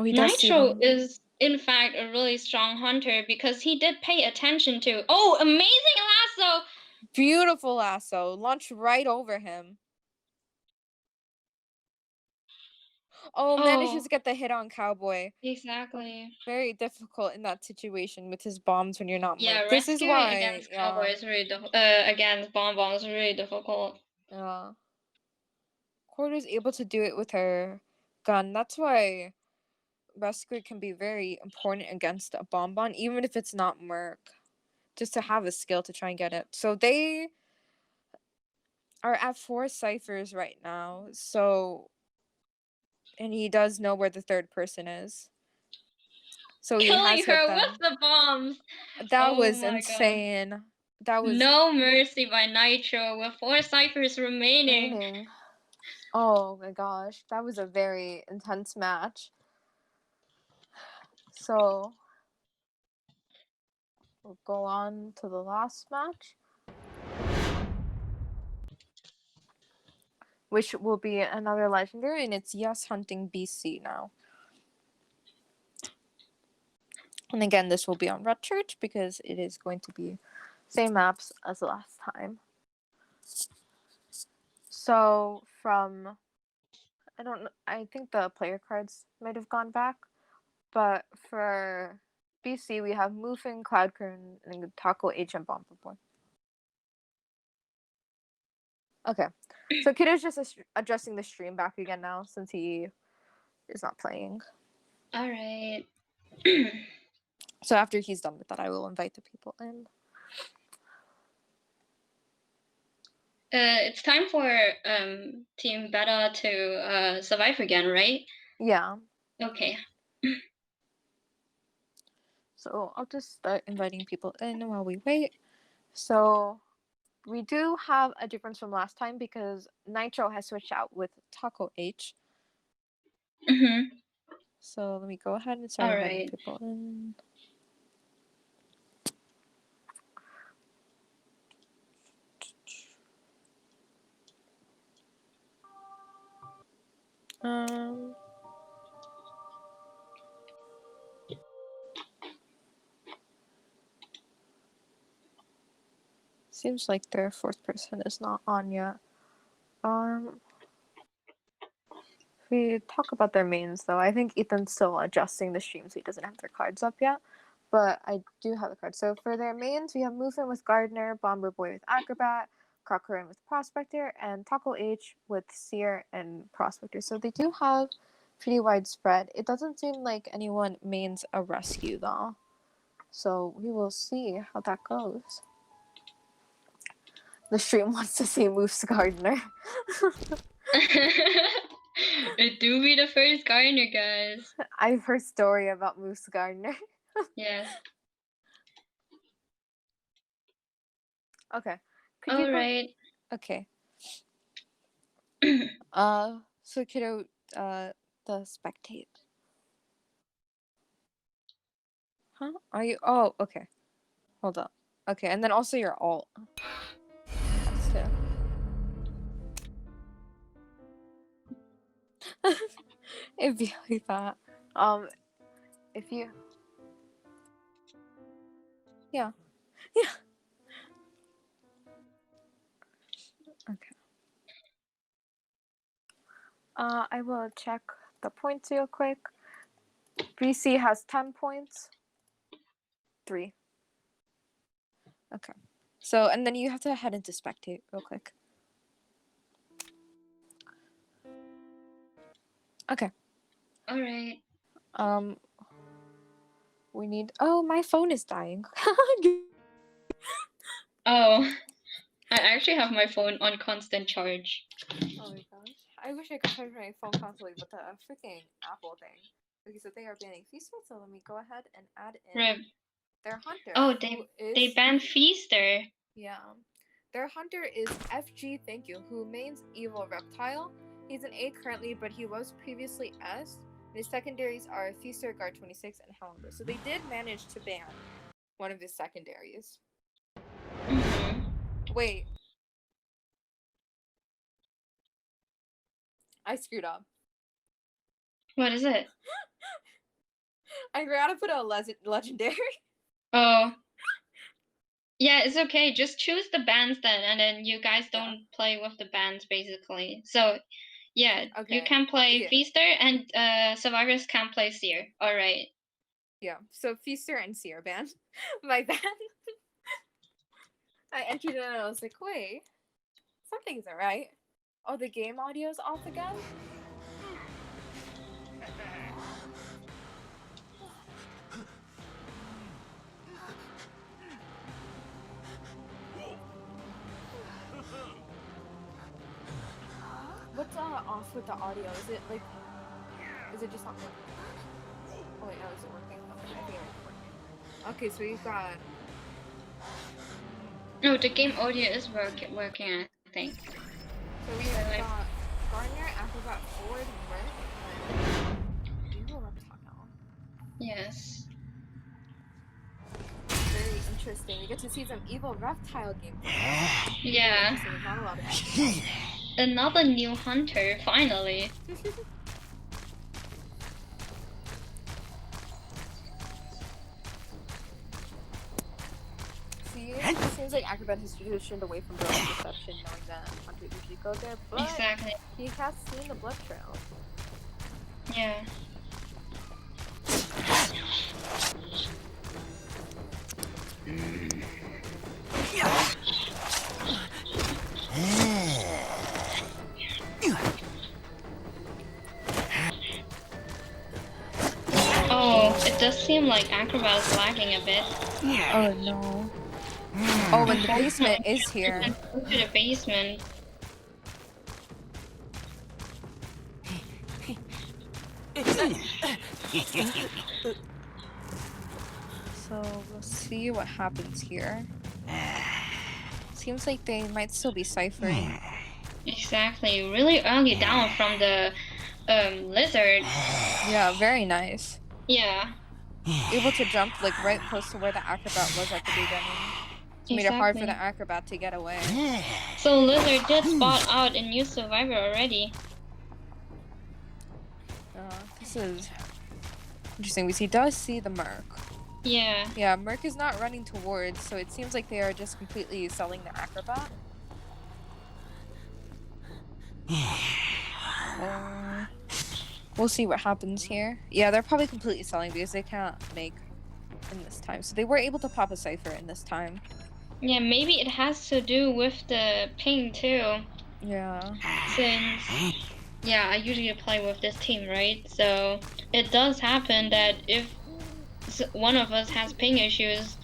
he does Nitro is in fact a really strong hunter because he did pay attention to. Oh, amazing lasso! Beautiful lasso. Launched right over him. Manages to get the hit on Cowboy. Exactly. Very difficult in that situation with his bombs when you're not marked. This is why against Cowboy is really against Bonbon is really difficult. Yeah. Cord is able to do it with her gun. That's why Rescue can be very important against a Bonbon, even if it's not Merc. Just to have a skill to try and get it. So they are at 4 ciphers right now. So, and he does know where the third person is. So he has hit them. With the bombs. That was insane. God. That was no mercy by Nitro with 4 ciphers remaining. Oh my gosh, that was a very intense match. So we'll go on to the last match, which will be another legendary, and it's Yes Hunting BC now. And again, this will be on Red Church because it is going to be same maps as last time. So from, I think the player cards might have gone back, but for BC we have Moofin, Cloudkern, and Taco H and Bomberboy. Okay, so Kid is just adjusting the stream back again now since he is not playing. All right. So after he's done with that, I will invite the people in. It's time for Team Beta to survive again, right? Yeah. Okay. So I'll just start inviting people in while we wait. So we do have a difference from last time because Nitro has switched out with Taco H. So let me go ahead and start inviting people in. Seems like their 4th person is not on yet. If we talk about their mains, though, I think Ethan's still adjusting the stream, so he doesn't have their cards up yet. But I do have the cards. So for their mains, we have Movement with Gardener, Bomber Boy with Acrobat, Cochran with Prospector, and Taco H with Seer and Prospector. So they do have pretty widespread. It doesn't seem like anyone mains a rescue, though. So we will see how that goes. The stream wants to see Moose Gardener. It do be the first gardener, guys. I've heard story about Moose Gardener. Yes. Okay. Could you All right. Okay. So kiddo, the spectate. Huh? Are you? Oh, okay. Hold up. Okay, and then also your alt. That's too. It'd be like that. If you. Yeah. Yeah. Okay. I will check the points real quick. BC has 10 points. 3. Okay. So, and then you have to head into spectate real quick. Okay. All right. We need. Oh, my phone is dying. Oh, I actually have my phone on constant charge. Oh my gosh. I wish I could charge my phone constantly with the freaking Apple thing. Okay, so they are banning Feaster, so let me go ahead and add in Right. their hunter. Oh, who they banned Feaster. Yeah. Their hunter is FG Thank You, who mains Evil Reptile. He's an A currently, but he was previously S. And his secondaries are Feaster, Guard 26, and Hellender. So they did manage to ban one of his secondaries. Mhm. Wait. I screwed up. What is it? I forgot to put a legendary. Oh. Yeah, it's okay. Just choose the bands then, and then you guys don't play with the bands basically. So, yeah, you Okay. can play Yeah. Feaster, and survivors can play Seer. All right. Yeah, so Feaster and Seer ban. My bad. I entered it and I was like, wait, something's alright. Oh, the game audio's off again? What's off with the audio? Is it like, is it just not working? Oh wait, no, is it working? Okay, I think it's working. Okay, so we've got... No, the game audio is working, I think. So we've got Gardener, Acrobat, Forward, Merc, and Evil Reptile. Yes. Very interesting. We get to see some Evil Reptile gameplay. Yeah. There's not a lot of Another new hunter, finally. See, it seems like Acrobat has transitioned away from Burrow Deception, knowing that hunters usually go there, but Exactly. he has seen the blood trail. Yeah. Oh, it does seem like Acrobat is lagging a bit. Oh no. Oh, and the basement is here. Go to the basement. So we'll see what happens here. Seems like they might still be ciphering. Exactly. Really early down from the lizard. Yeah, very nice. Yeah. Able to jump like right close to where the Acrobat was at the beginning. It made it hard for the Acrobat to get away. So lizard did spot out a new survivor already. This is interesting because he does see the Merc. Yeah. Yeah, Merc is not running towards, so it seems like they are just completely selling the Acrobat. We'll see what happens here. Yeah, they're probably completely selling because they can't make in this time. So they were able to pop a cipher in this time. Yeah, maybe it has to do with the ping too. Yeah. Since, yeah, I usually play with this team, right? So it does happen that if one of us has ping issues,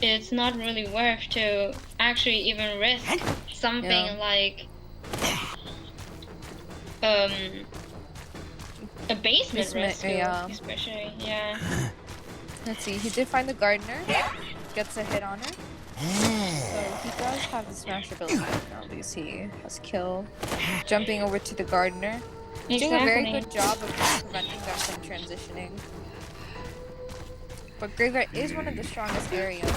it's not really worth to actually even risk something Yeah. like a basement rescue, yeah. especially. Yeah. Let's see. He did find the gardener. Gets a hit on her. So he does have the smash ability now. Because he has kill. Jumping over to the gardener. He's doing a very good job of preventing them from transitioning. But graveyard is one of the strongest areas.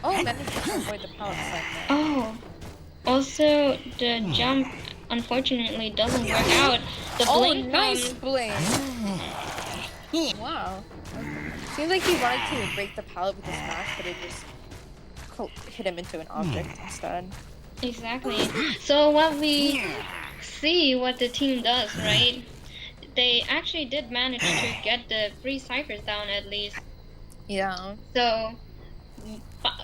Oh, manages to avoid the pallet segment. Oh, also the jump unfortunately doesn't work out. The blink nice blink. Wow. Seems like he wanted to break the pallet with the smash, but it just hit him into an object instead. Exactly. So what we see what the team does, right? They actually did manage to get the 3 ciphers down at least. Yeah. So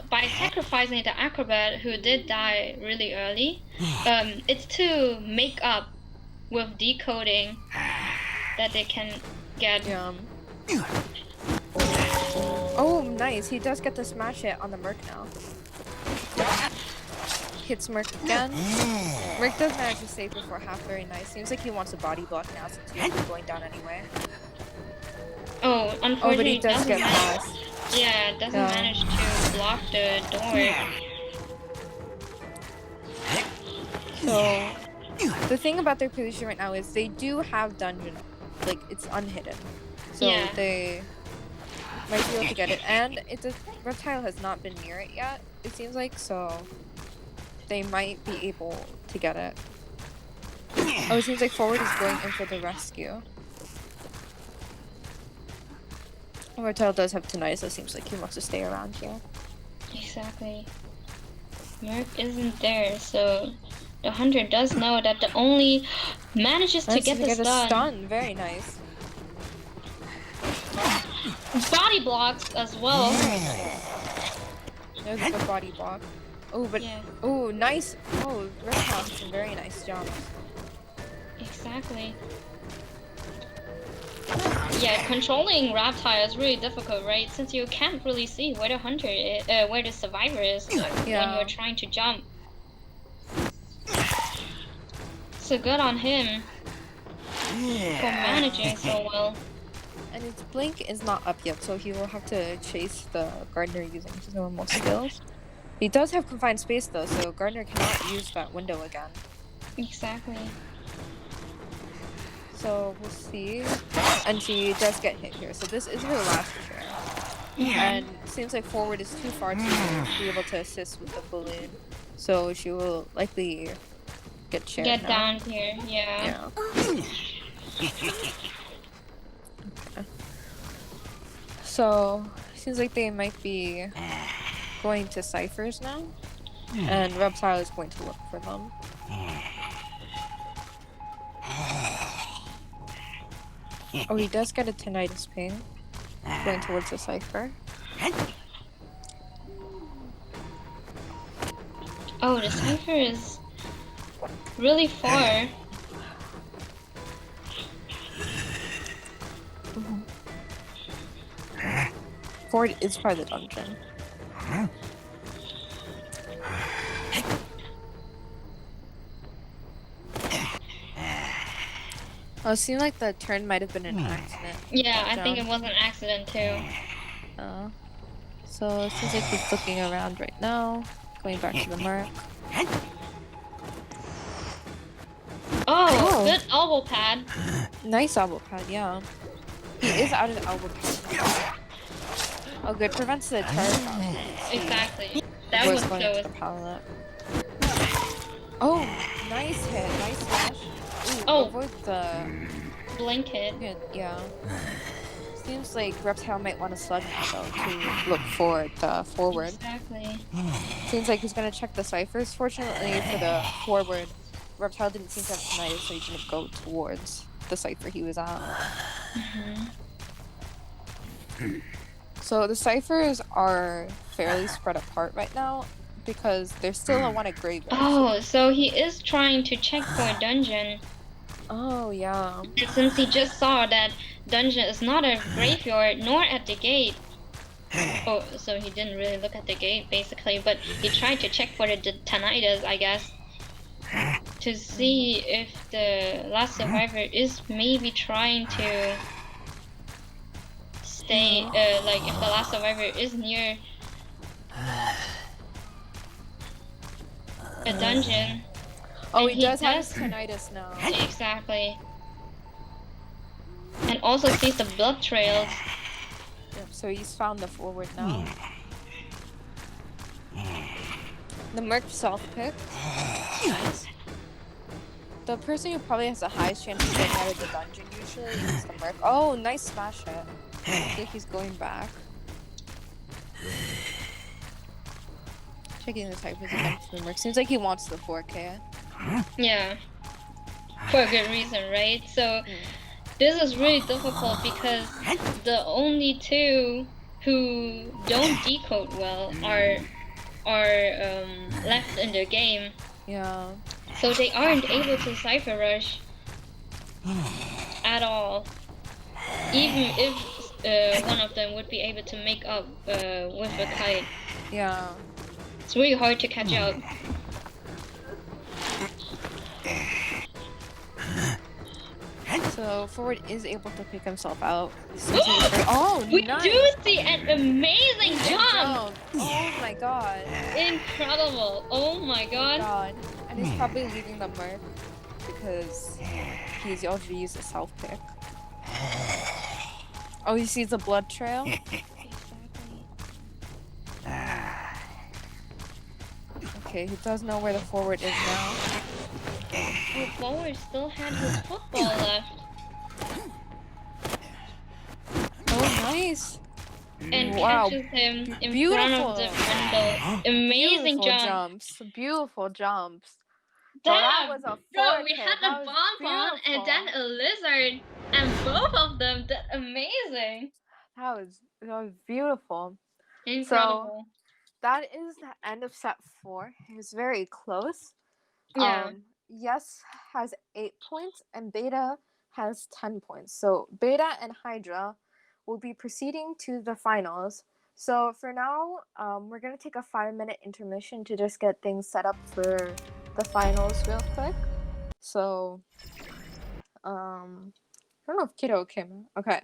by sacrificing the acrobat who did die really early, it's to make up with decoding that they can get. Yeah. Oh, nice. He does get the smash hit on the Merc now. Hits Merc again. Merc does manage to save before half. Very nice. Seems like he wants a body block now since he's going down anyway. Oh, unfortunately, but he does get past. Yeah, doesn't manage to block the door. So, the thing about their position right now is they do have dungeon. Like, it's unhidden. So they might be able to get it. And reptile has not been near it yet, it seems like, so they might be able to get it. Oh, it seems like forward is going in for the rescue. Reptile does have tonight, so it seems like he wants to stay around here. Exactly. Merc isn't there, so the hunter does know that the only manages to get the stun. Very nice. Body blocks as well. There's a good body block. Oh, but oh, nice. Oh, Reptile has some very nice jumps. Exactly. Yeah, controlling Reptile is really difficult, right? Since you can't really see where the hunter is, where the survivor is when you're trying to jump. So good on him for managing so well. And his blink is not up yet, so he will have to chase the Gardener using his normal skills. He does have confined space though, so Gardener cannot use that window again. Exactly. So we'll see. And she does get hit here, so this is her last chair. And it seems like forward is too far to be able to assist with the balloon. So she will likely get chair now. Down here, yeah. So seems like they might be going to ciphers now. And Reptile is going to look for them. Oh, he does get a tinnitus ping. Going towards the cipher. Oh, the cipher is really far. Forward is part of the dungeon. Oh, it seemed like the turn might have been an accident. Yeah, I think it was an accident too. So it seems like he's looking around right now, going back to the mark. Oh, good elbow pad. Nice elbow pad, yeah. He is out of the elbow pad. Oh, good. Prevents the turret. Exactly. That was going so. to the pallet. Oh, nice hit. Nice slash. Ooh, avoid the blink hit. Yeah. Seems like Reptile might want to slug himself to look for the forward. Exactly. Seems like he's gonna check the ciphers. Fortunately for the forward, Reptile didn't seem to have tinnitus, so he didn't go towards the cipher he was at. So the ciphers are fairly spread apart right now because there's still a one at graveyard. Oh, so he is trying to check for a dungeon. Oh, yeah. And since he just saw that dungeon is not a graveyard nor at the gate, Oh, so he didn't really look at the gate, basically, but he tried to check for the tinnitus, I guess, to see if the last survivor is maybe trying to stay, like, if the last survivor is near a dungeon. Oh, And he he does have his does. tinnitus now. Exactly. And also sees the blood trails. Yep, so he's found the forward now. The Merc self-pick. Nice. The person who probably has the highest chance of getting out of the dungeon usually is the Merc. Oh, nice smash hit. I think he's going back. Checking the type again for the Merc. Seems like he wants the 4K. Yeah. For a good reason, right? So this is really difficult because the only two who don't decode well are left in the game. Yeah. So they aren't able to Cypher Rush at all. Even if one of them would be able to make up with a kite. Yeah. It's really hard to catch up. So forward is able to pick himself out. Oh, We nice. do see an amazing jump! Oh my god. Incredible! Oh my god! And he's probably leaving the Merc because he's already used a self pick. Oh, he sees a blood trail. Exactly. Okay, he does know where the forward is now. Oh, forward still had his football left. Oh, nice. And wow. catches him in Beautiful. front of the window. Amazing jump. Beautiful jumps. Damn! That was a 4K. Bro, we had That a was bonbon and then a lizard, and both of them did amazing. That was beautiful. Incredible. So that is the end of set 4. It was very close. Yeah. Yes has 8 points and Beta has 10 points. So Beta and Hydra will be proceeding to the finals. So for now, we're gonna take a 5-minute intermission to just get things set up for the finals real quick. So I don't know if Kiddo came. Okay.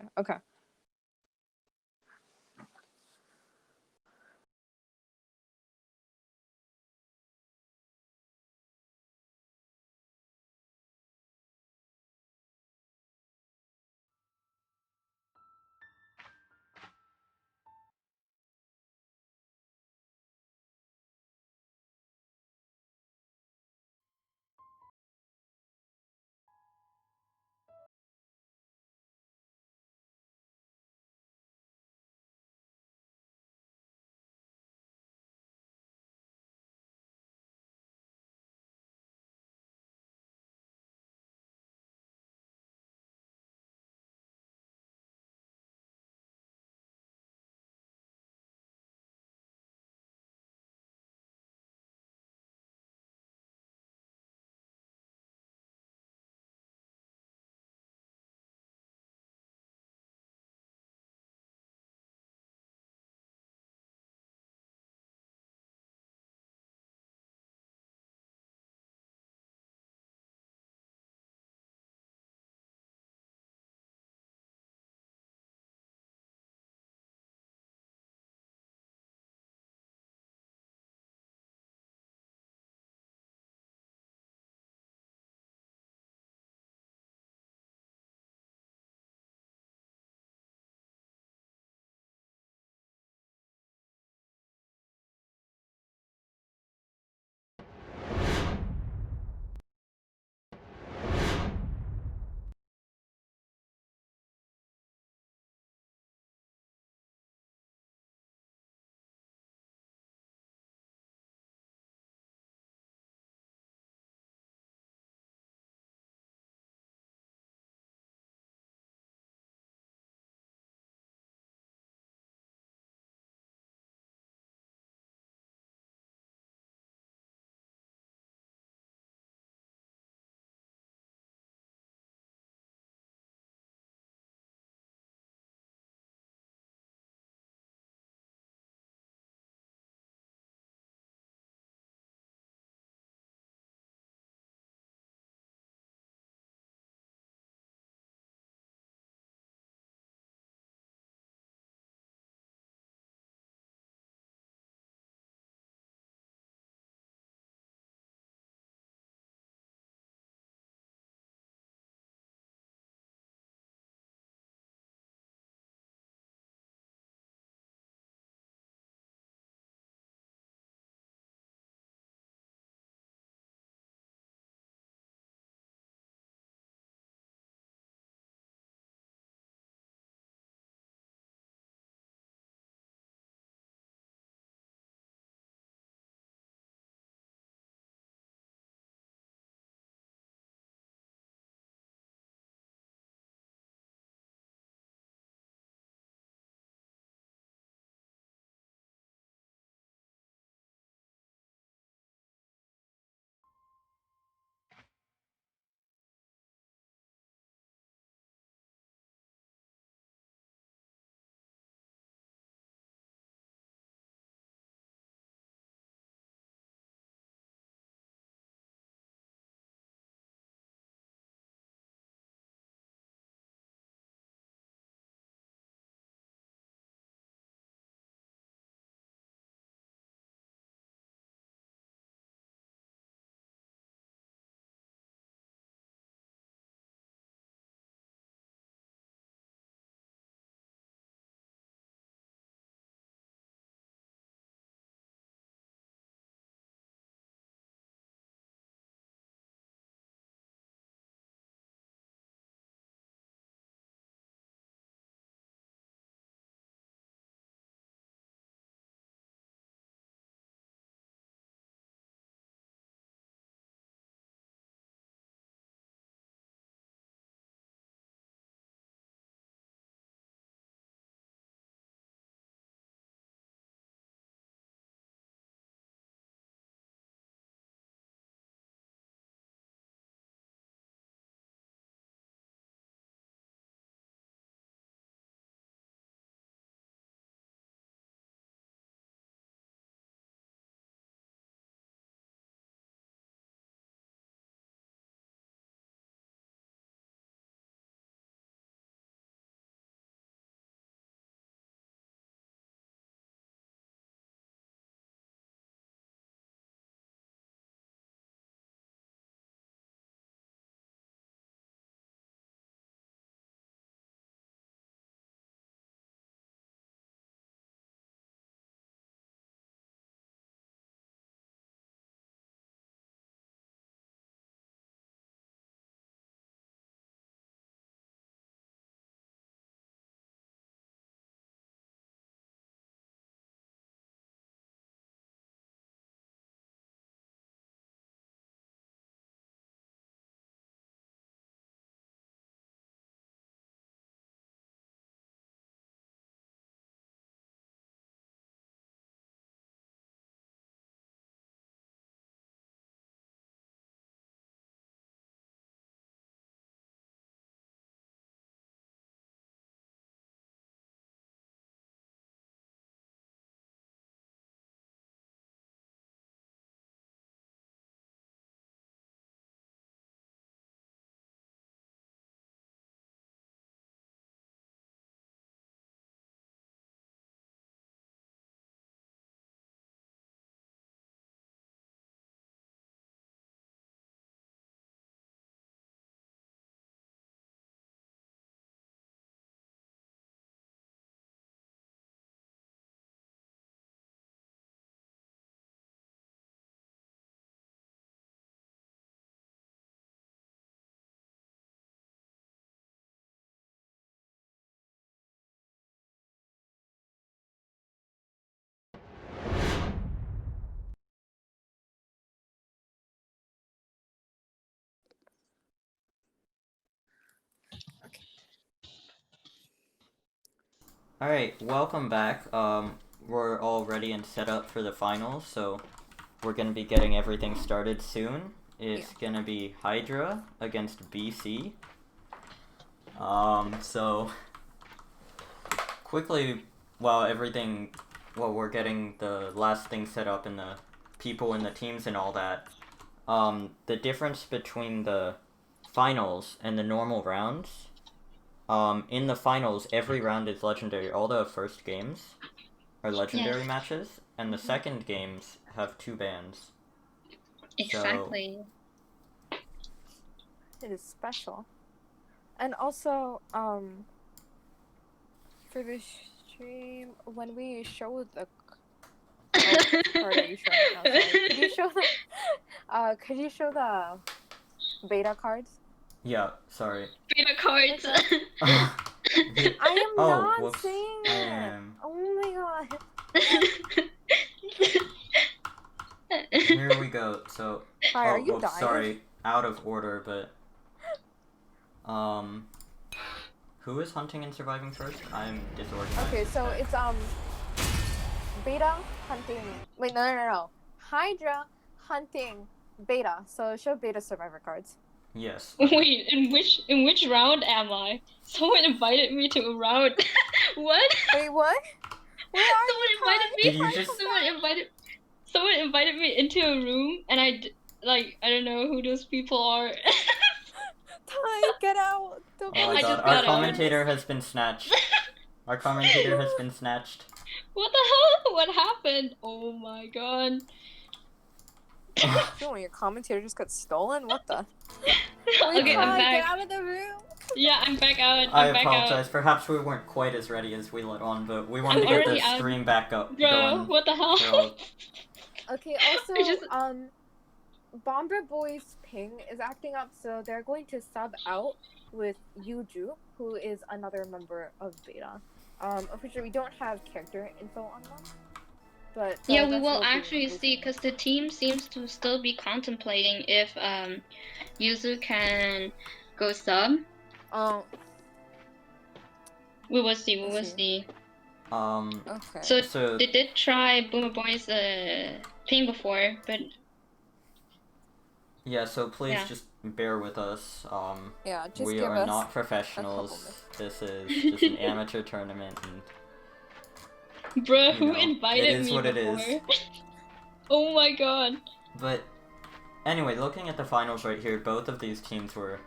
Alright, welcome back. We're all ready and set up for the finals, so we're gonna be getting everything started soon. It's gonna be Hydra against BC. So quickly, while we're getting the last thing set up and the people and the teams and all that, the difference between the finals and the normal rounds, in the finals, every round is legendary. All the first games are legendary matches, and the second games have 2 bans. Exactly. It is special. And also, for the stream, when we show the which card are you showing now? Sorry. Could you show the beta cards? Yeah, sorry. Beta cards. I am not whoops. saying I it. am. Oh my god. Here we go. So, Are you dying? sorry, out of order, but who is hunting and surviving first? I'm disorganized. Okay, so it's beta hunting. Wait, no. Hydra hunting beta. So show beta survivor cards. Yes. Wait, in which round am I? Someone invited me to a round. What? Wait, what? Where are Someone you? invited me. Did you just? Someone invited me into a room, and I don't know who those people are. Ty, get out. Oh my I god, just our got commentator has been snatched. Our commentator has been snatched. What the hell? What happened? Oh my god. So your commentator just got stolen? What the? Okay, I'm back. Get out of the room. Yeah, I'm back out. I apologize. Perhaps we weren't quite as ready as we let on, but we wanted to get the stream back up. Bro, going. what the hell? So, Okay, also, Bomber Boy's ping is acting up, so they're going to sub out with Yuju, who is another member of Beta. Officially, we don't have character info on them. But yeah, we will actually see, because the team seems to still be contemplating if Yuzu can go sub. Oh. We will see, we will see. Okay. So they did try Boomer Boy's ping before, but... Yeah, so please just bear with us. Just we give are us not professionals. This is just an amateur tournament, and bro, who invited me? It is what it is. Oh my god. But anyway, looking at the finals right here, both of these teams were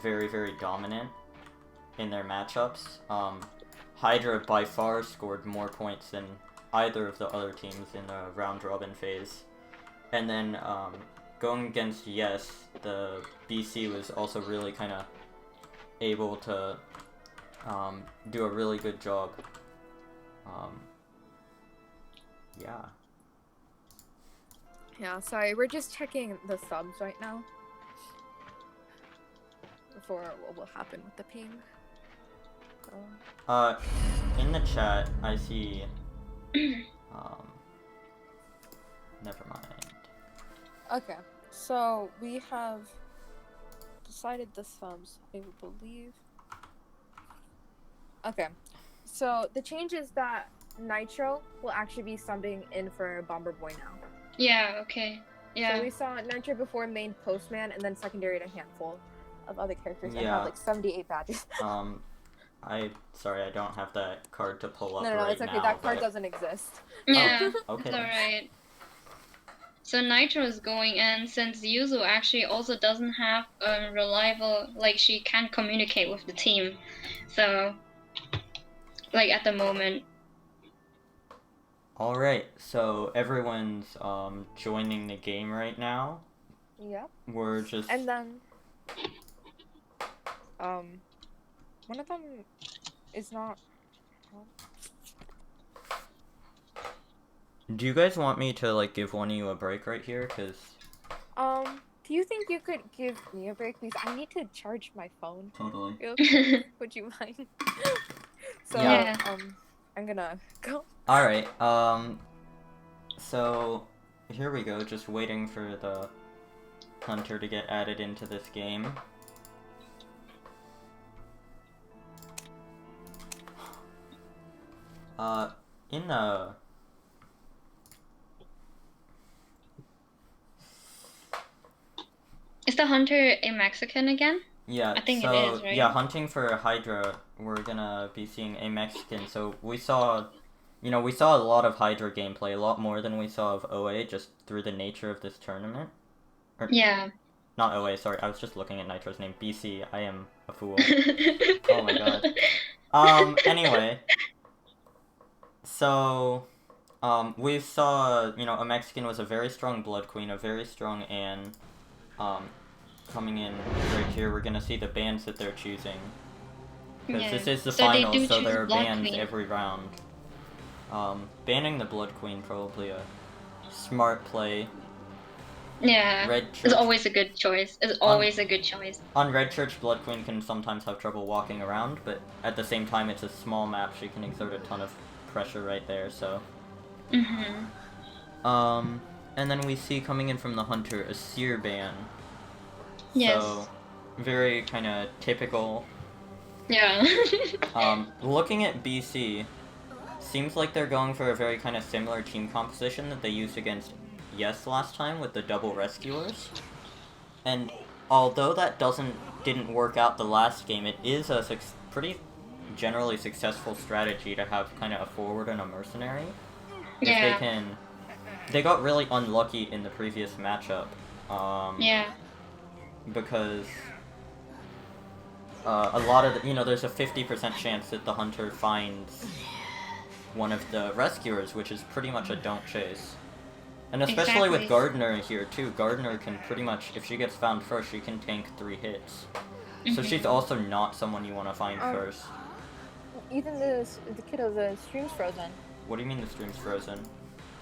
very, very dominant in their matchups. Hydra by far scored more points than either of the other teams in the round robin phase. And then going against Yes, the BC was also really kind of able to do a really good job. Yeah. Yeah, sorry, we're just checking the subs right now. For what will happen with the ping. In the chat, I see, never mind. Okay, so we have decided the subs, I believe. Okay, so the change is that Nitro will actually be subbing in for Bomber Boy now. Yeah, okay. Yeah. So we saw Nitro before main Postman, and then secondary to a handful of other characters, and Yeah. had like 78 badges. Sorry, I don't have that card to pull up No, right it's okay, now, that card but... doesn't exist. Yeah, okay. it's alright. So Nitro is going in, since Yuzu actually also doesn't have a reliable, like, she can't communicate with the team. So, like, at the moment. Alright, so everyone's joining the game right now. Yeah. We're just... And then one of them is not... Do you guys want me to, like, give one of you a break right here? Because... do you think you could give me a break, please? I need to charge my phone. Totally. Would you mind? So, Yeah. I'm gonna go. Alright, so... Here we go, just waiting for the hunter to get added into this game. In the... Is the hunter a Mexican again? Yeah, I think so, it is, right? yeah, hunting for Hydra, we're gonna be seeing a Mexican. So we saw, we saw a lot of Hydra gameplay, a lot more than we saw of OA, just through the nature of this tournament. Or, Yeah. not OA, sorry, I was just looking at Nitro's name. BC, I am a fool. Oh my god. Anyway. So, we saw, a Mexican was a very strong Blood Queen, a very strong Anne. Coming in right here, we're gonna see the bans that they're choosing. Because this is the So they finals, do so choose there are Blood bans Queen. every round. Banning the Blood Queen, probably a smart play. Yeah. Red Church. It's always a good choice. It's always a good choice. On Red Church, Blood Queen can sometimes have trouble walking around, but at the same time, it's a small map. She can exert a ton of pressure right there, so. And then we see coming in from the Hunter a Seer ban. Yes. So, very kind of typical. Yeah. Looking at BC, seems like they're going for a very kind of similar team composition that they used against Yes last time with the double rescuers. And although that didn't work out the last game, it is a pretty generally successful strategy to have kind of a forward and a mercenary. Yeah. They got really unlucky in the previous matchup. Yeah. Because a lot of there's a 50% chance that the hunter finds one of the rescuers, which is pretty much a don't chase. And especially with Gardner here too, Gardner can pretty much, if she gets found first, she can tank 3 hits. So she's also not someone you want to find first. Ethan, the kiddo, the stream's frozen. What do you mean the stream's frozen?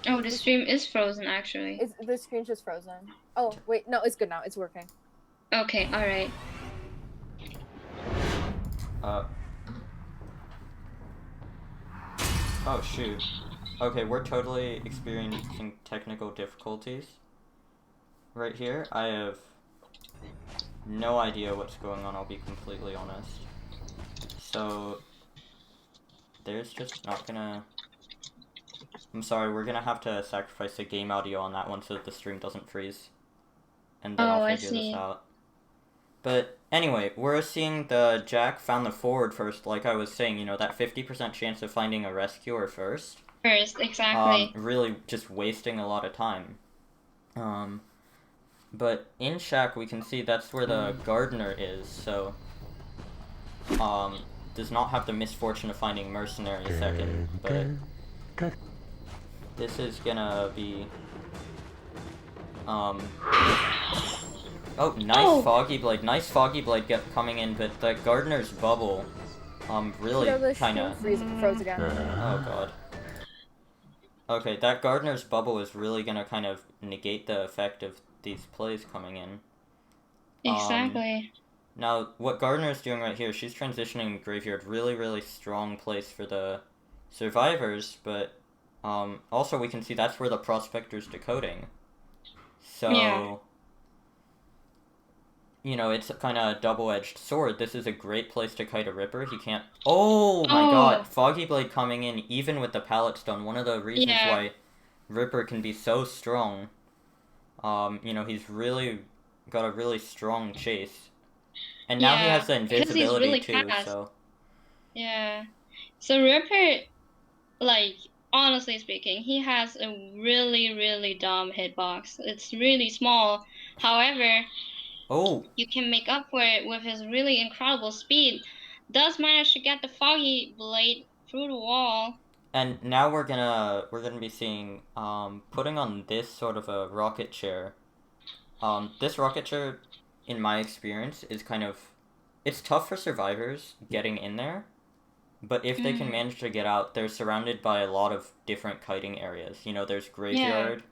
Oh, the stream is frozen, actually. The screen's just frozen. Oh, wait, no, it's good now. It's working. Okay, alright. Oh, shoot. Okay, we're totally experiencing technical difficulties. Right here, I have no idea what's going on, I'll be completely honest. So, there's just not gonna... I'm sorry, we're gonna have to sacrifice the game audio on that one so that the stream doesn't freeze. And then I'll figure this out. But anyway, we're seeing the Jack found the forward first, like I was saying, that 50% chance of finding a rescuer first. Exactly. Really just wasting a lot of time. But in Shack we can see that's where the Gardener is, so does not have the misfortune of finding Mercenary second, but this is gonna be oh, nice Foggy Blade. Nice Foggy Blade coming in, but the Gardener's bubble really kinda froze again. Oh god. Okay, that Gardener's bubble is really gonna kind of negate the effect of these plays coming in. Exactly. Now, what Gardener's doing right here, she's transitioning Graveyard. Really, really strong place for the survivors, but also we can see that's where the Prospector's decoding. So, it's kind of a double-edged sword. This is a great place to kite a Ripper. He can't... Oh my god! Foggy Blade coming in, even with the Pallet Stone. One of the reasons why Ripper can be so strong. He's really got a really strong chase. And now he has the invisibility really too, fast. So... Yeah. So Ripper, honestly speaking, he has a really, really dumb hitbox. It's really small. However... you can make up for it with his really incredible speed. Does manage to get the Foggy Blade through the wall. And now we're gonna be seeing putting on this sort of a rocket chair. This rocket chair, in my experience, is kind of... It's tough for survivors getting in there, but if they can manage to get out, they're surrounded by a lot of different kiting areas. There's Graveyard,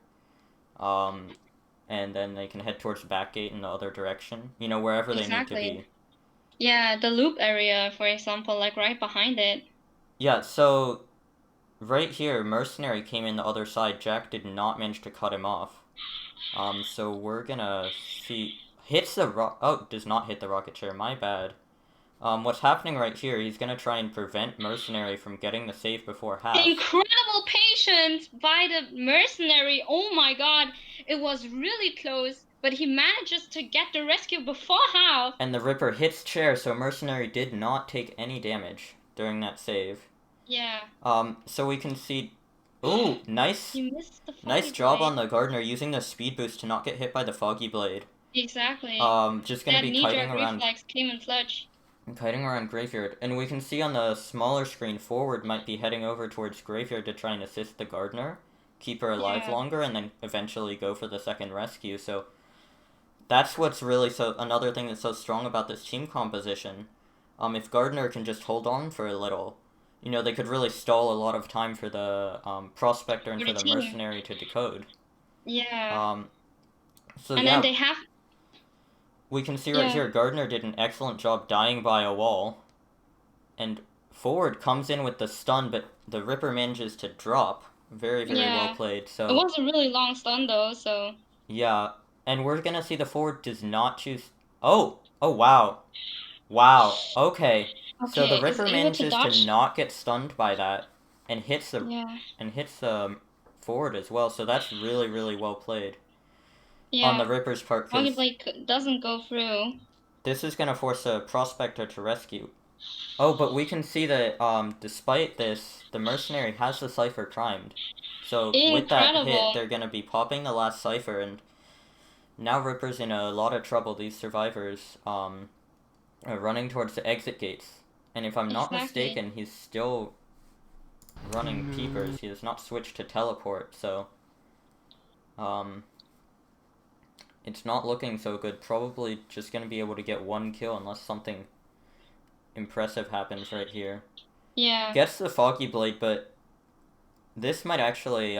and then they can head towards Backgate in the other direction. Wherever they need to be. Yeah, the loop area, for example, right behind it. Yeah, so right here, Mercenary came in the other side. Jack did not manage to cut him off. So we're gonna see... Hits the does not hit the rocket chair, my bad. What's happening right here, he's gonna try and prevent Mercenary from getting the save before half. Incredible patience by the Mercenary. Oh my god. It was really close, but he manages to get the rescue before half. And the Ripper hits chair, so Mercenary did not take any damage during that save. Yeah. So we can see... Ooh, nice You missed the nice job on the Gardener using the speed boost to not get hit by the Foggy Blade. Exactly. Just gonna That be knee-jerk kiting around... reflex came in clutch. Kiting around Graveyard. And we can see on the smaller screen, Forward might be heading over towards Graveyard to try and assist the Gardener, keep her alive longer, and then eventually go for the second rescue. So that's what's really another thing that's so strong about this team composition. If Gardener can just hold on for a little, you know, they could really stall a lot of time for the Prospector and for the Mercenary to decode. Yeah. So and yeah, then they have... we can see right here, Gardener did an excellent job dying by a wall. And Forward comes in with the stun, but the Ripper manages to drop. Very, very well played. So it was a really long stun though, so... Yeah, and we're gonna see the Forward does not choose... Oh, wow. Wow, okay. So the Ripper manages to not get stunned by that, and hits the Forward as well, so that's really, really well played. On the Ripper's part, because Blade doesn't go through. This is gonna force a Prospector to rescue. Oh, but we can see that despite this, the Mercenary has the Cypher primed. So with that hit, they're gonna be popping the last Cypher, and now Ripper's in a lot of trouble. These survivors are running towards the exit gates. And if I'm not mistaken, he's still running Peepers. He has not switched to Teleport, so it's not looking so good. Probably just gonna be able to get one kill unless something impressive happens right here. Yeah. Gets the Foggy Blade, but this might actually,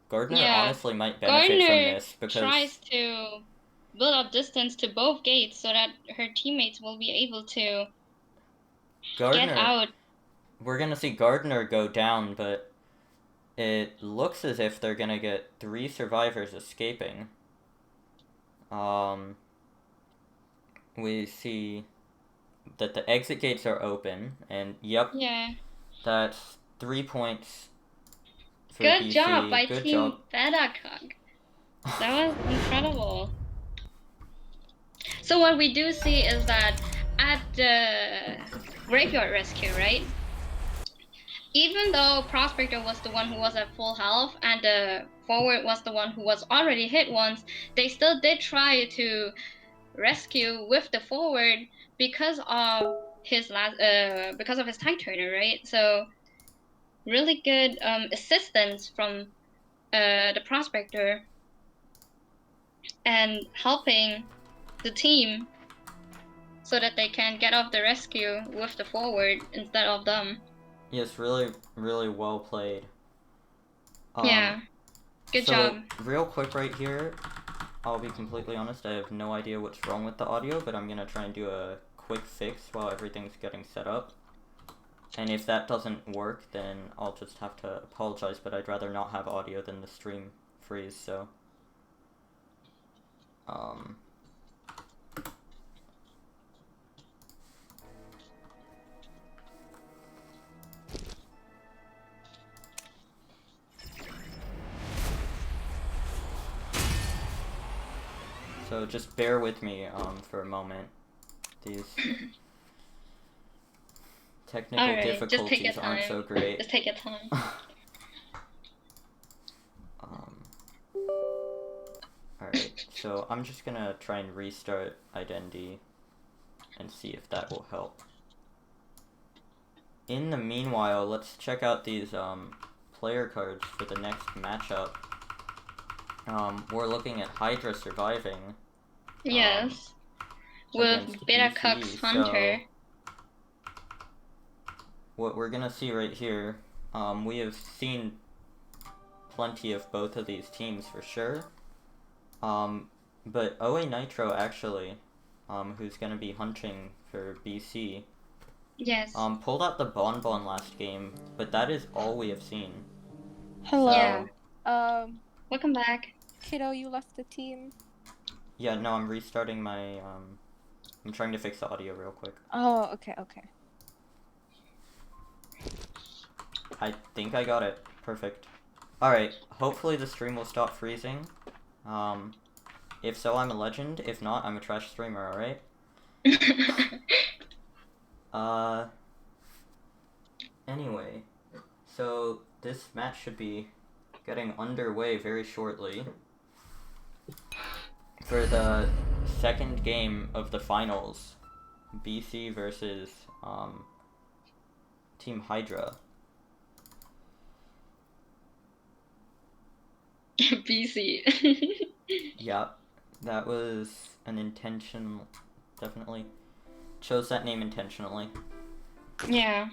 Gardener honestly might benefit from this, because... tries to build up distance to both gates so that her teammates will be able to get out. We're gonna see Gardener go down, but it looks as if they're gonna get 3 survivors escaping. We see that the exit gates are open, and yep, that's 3 points for Good BC. job by Team Betacog. That was incredible. So what we do see is that at the Graveyard Rescue, right? Even though Prospector was the one who was at full health and the Forward was the one who was already hit once, they still did try to rescue with the Forward because of his tank turner, right? So really good assistance from the Prospector and helping the team so that they can get off the rescue with the Forward instead of them. Yes, really, really well played. Good job. Real quick right here, I'll be completely honest, I have no idea what's wrong with the audio, but I'm gonna try and do a quick fix while everything's getting set up. And if that doesn't work, then I'll just have to apologize, but I'd rather not have audio than the stream freeze, so... So just bear with me for a moment. These technical difficulties aren't so great. Just take your time. Alright, so I'm just gonna try and restart Identity and see if that will help. In the meanwhile, let's check out these player cards for the next matchup. We're looking at Hydra surviving. Yes. With Betacog's Hunter. So, what we're gonna see right here, we have seen plenty of both of these teams for sure. But OA Nitro actually, who's gonna be hunting for BC, yes, pulled out the Bonbon last game, but that is all we have seen. Hello. So, welcome back. Kiddo, you left the team. Yeah, no, I'm restarting my I'm trying to fix the audio real quick. Oh, okay, okay. I think I got it. Perfect. Alright, hopefully the stream will stop freezing. If so, I'm a legend. If not, I'm a trash streamer, alright? Anyway. So, this match should be getting underway very shortly. For the second game of the finals. BC versus, Team Hydra. BC. Yeah, that was an intentional. Definitely chose that name intentionally. Yeah.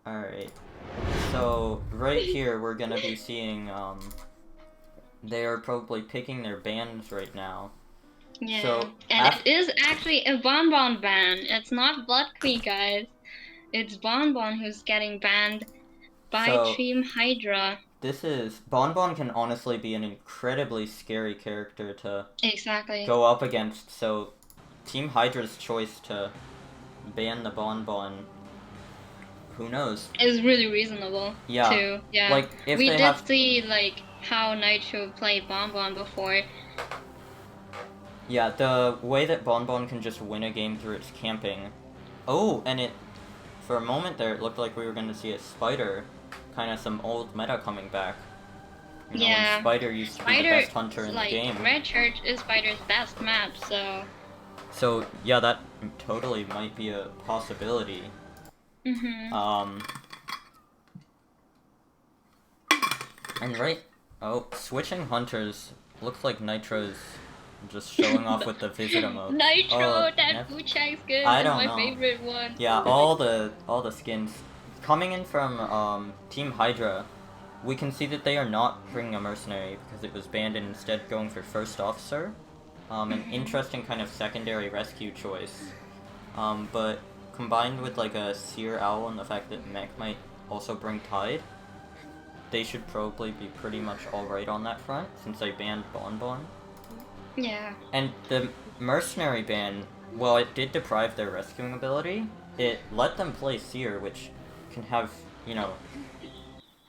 Alright. So, right here we're gonna be seeing, they are probably picking their bands right now. Yeah. So, and it is actually a Bonbon ban. It's not Blood Queen, guys. It's Bonbon who's getting banned by So- Team Hydra. This is. Bonbon can honestly be an incredibly scary character to Exactly. go up against, so Team Hydra's choice to ban the Bonbon, who knows? Is really reasonable. Yeah. Too. Yeah. Like, if we they did have. see like how Nitro played Bonbon before. Yeah, the way that Bonbon can just win a game through its camping. Oh, and it. For a moment there, it looked like we were going to see a Spider. Kind of some old meta coming back. You know, Yeah. when Spider used to be the best hunter in the game. Red Church is Spider's best map, so. So, yeah, that totally might be a possibility. Mhm. And right. Oh, switching hunters. Looks like Nitro's just showing off with the visit emote. Nitro, Oh, that Wu-Chang skin I is don't my know. favorite one. Yeah, all the skins coming in from Team Hydra. We can see that they are not bringing a mercenary because it was banned and instead going for first officer. An interesting kind of secondary rescue choice. But combined with like a Seer Owl and the fact that Mech might also bring Tide, they should probably be pretty much alright on that front since they banned Bonbon. Yeah. And the mercenary ban, while it did deprive their rescuing ability, it let them play Seer, which can have, you know,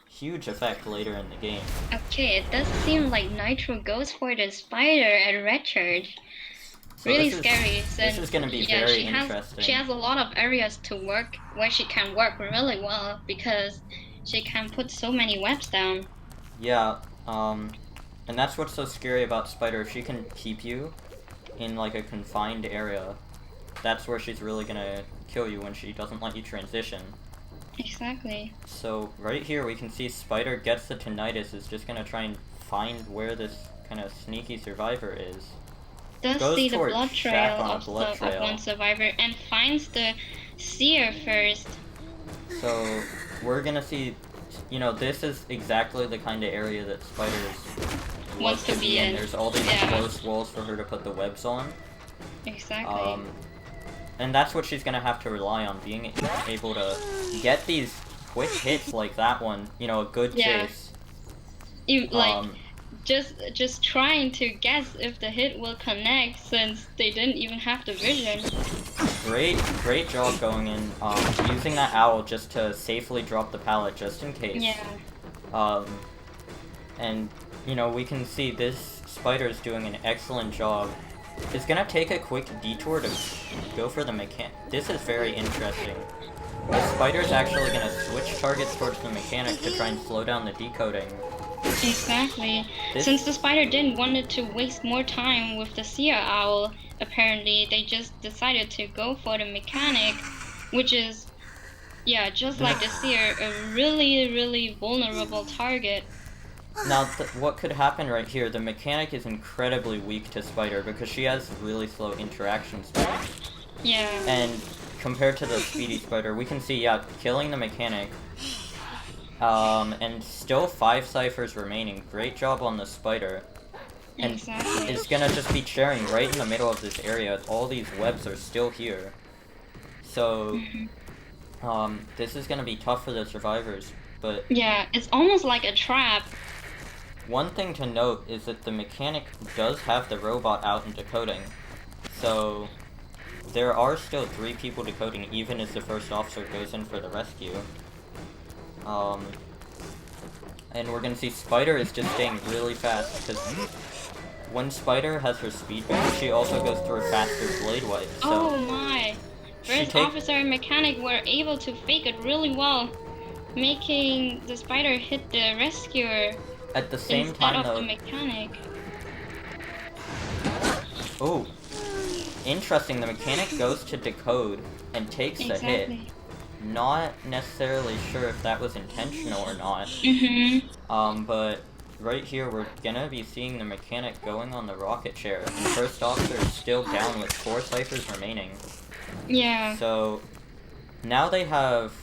huge effect later in the game. Okay, it does seem like Nitro goes for the Spider at Red Church. So Really this scary. This is gonna be very interesting. She has a lot of areas to work where she can work really well because she can put so many webs down. Yeah, and that's what's so scary about Spider. If she can keep you in like a confined area, that's where she's really gonna kill you when she doesn't let you transition. Exactly. So right here we can see Spider gets the tinnitus, is just gonna try and find where this kind of sneaky survivor is. Does Goes see the towards blood Shaq trail on a of, blood of trail. one survivor and finds the Seer first. So we're gonna see, you know, this is exactly the kind of area that Spider Wants to be in. There's all these Yeah. close walls for her to put the webs on. Exactly. And that's what she's gonna have to rely on, being able to get these quick hits like that one, you know, a good Yeah. chase. You like just trying to guess if the hit will connect since they didn't even have the vision. Great job going in, using that owl just to safely drop the pallet just in case. Yeah. And, you know, we can see this Spider's doing an excellent job. It's gonna take a quick detour to go for the mechanic. This is very interesting. The Spider's actually gonna switch targets towards the mechanic to try and slow down the decoding. Exactly. Since the Spider didn't want to waste more time with the Seer Owl, apparently they just decided to go for the mechanic, which is, yeah, just like the Seer, a really vulnerable target. Now, what could happen right here, the mechanic is incredibly weak to Spider because she has really slow interaction speed. Yeah. And compared to the speedy Spider, we can see, yeah, killing the mechanic. And still 5 ciphers remaining. Great job on the Spider. And Exactly. it's gonna just be sharing right in the middle of this area. All these webs are still here. So, this is gonna be tough for the survivors, but... Yeah, it's almost like a trap. one thing to note is that the mechanic does have the robot out and decoding. So there are still 3 people decoding even as the first officer goes in for the rescue. And we're gonna see Spider is just staying really fast, because when Spider has her speed boost, she also goes through a faster blade wipe. So Oh my! First officer and mechanic were able to fake it really well, making the Spider hit the rescuer at the same instead time, of though. the mechanic. Oh, interesting. The mechanic goes to decode and takes the hit. Not necessarily sure if that was intentional or not. But right here we're gonna be seeing the mechanic going on the rocket chair, and first officer is still down with 4 ciphers remaining. Yeah. So now they have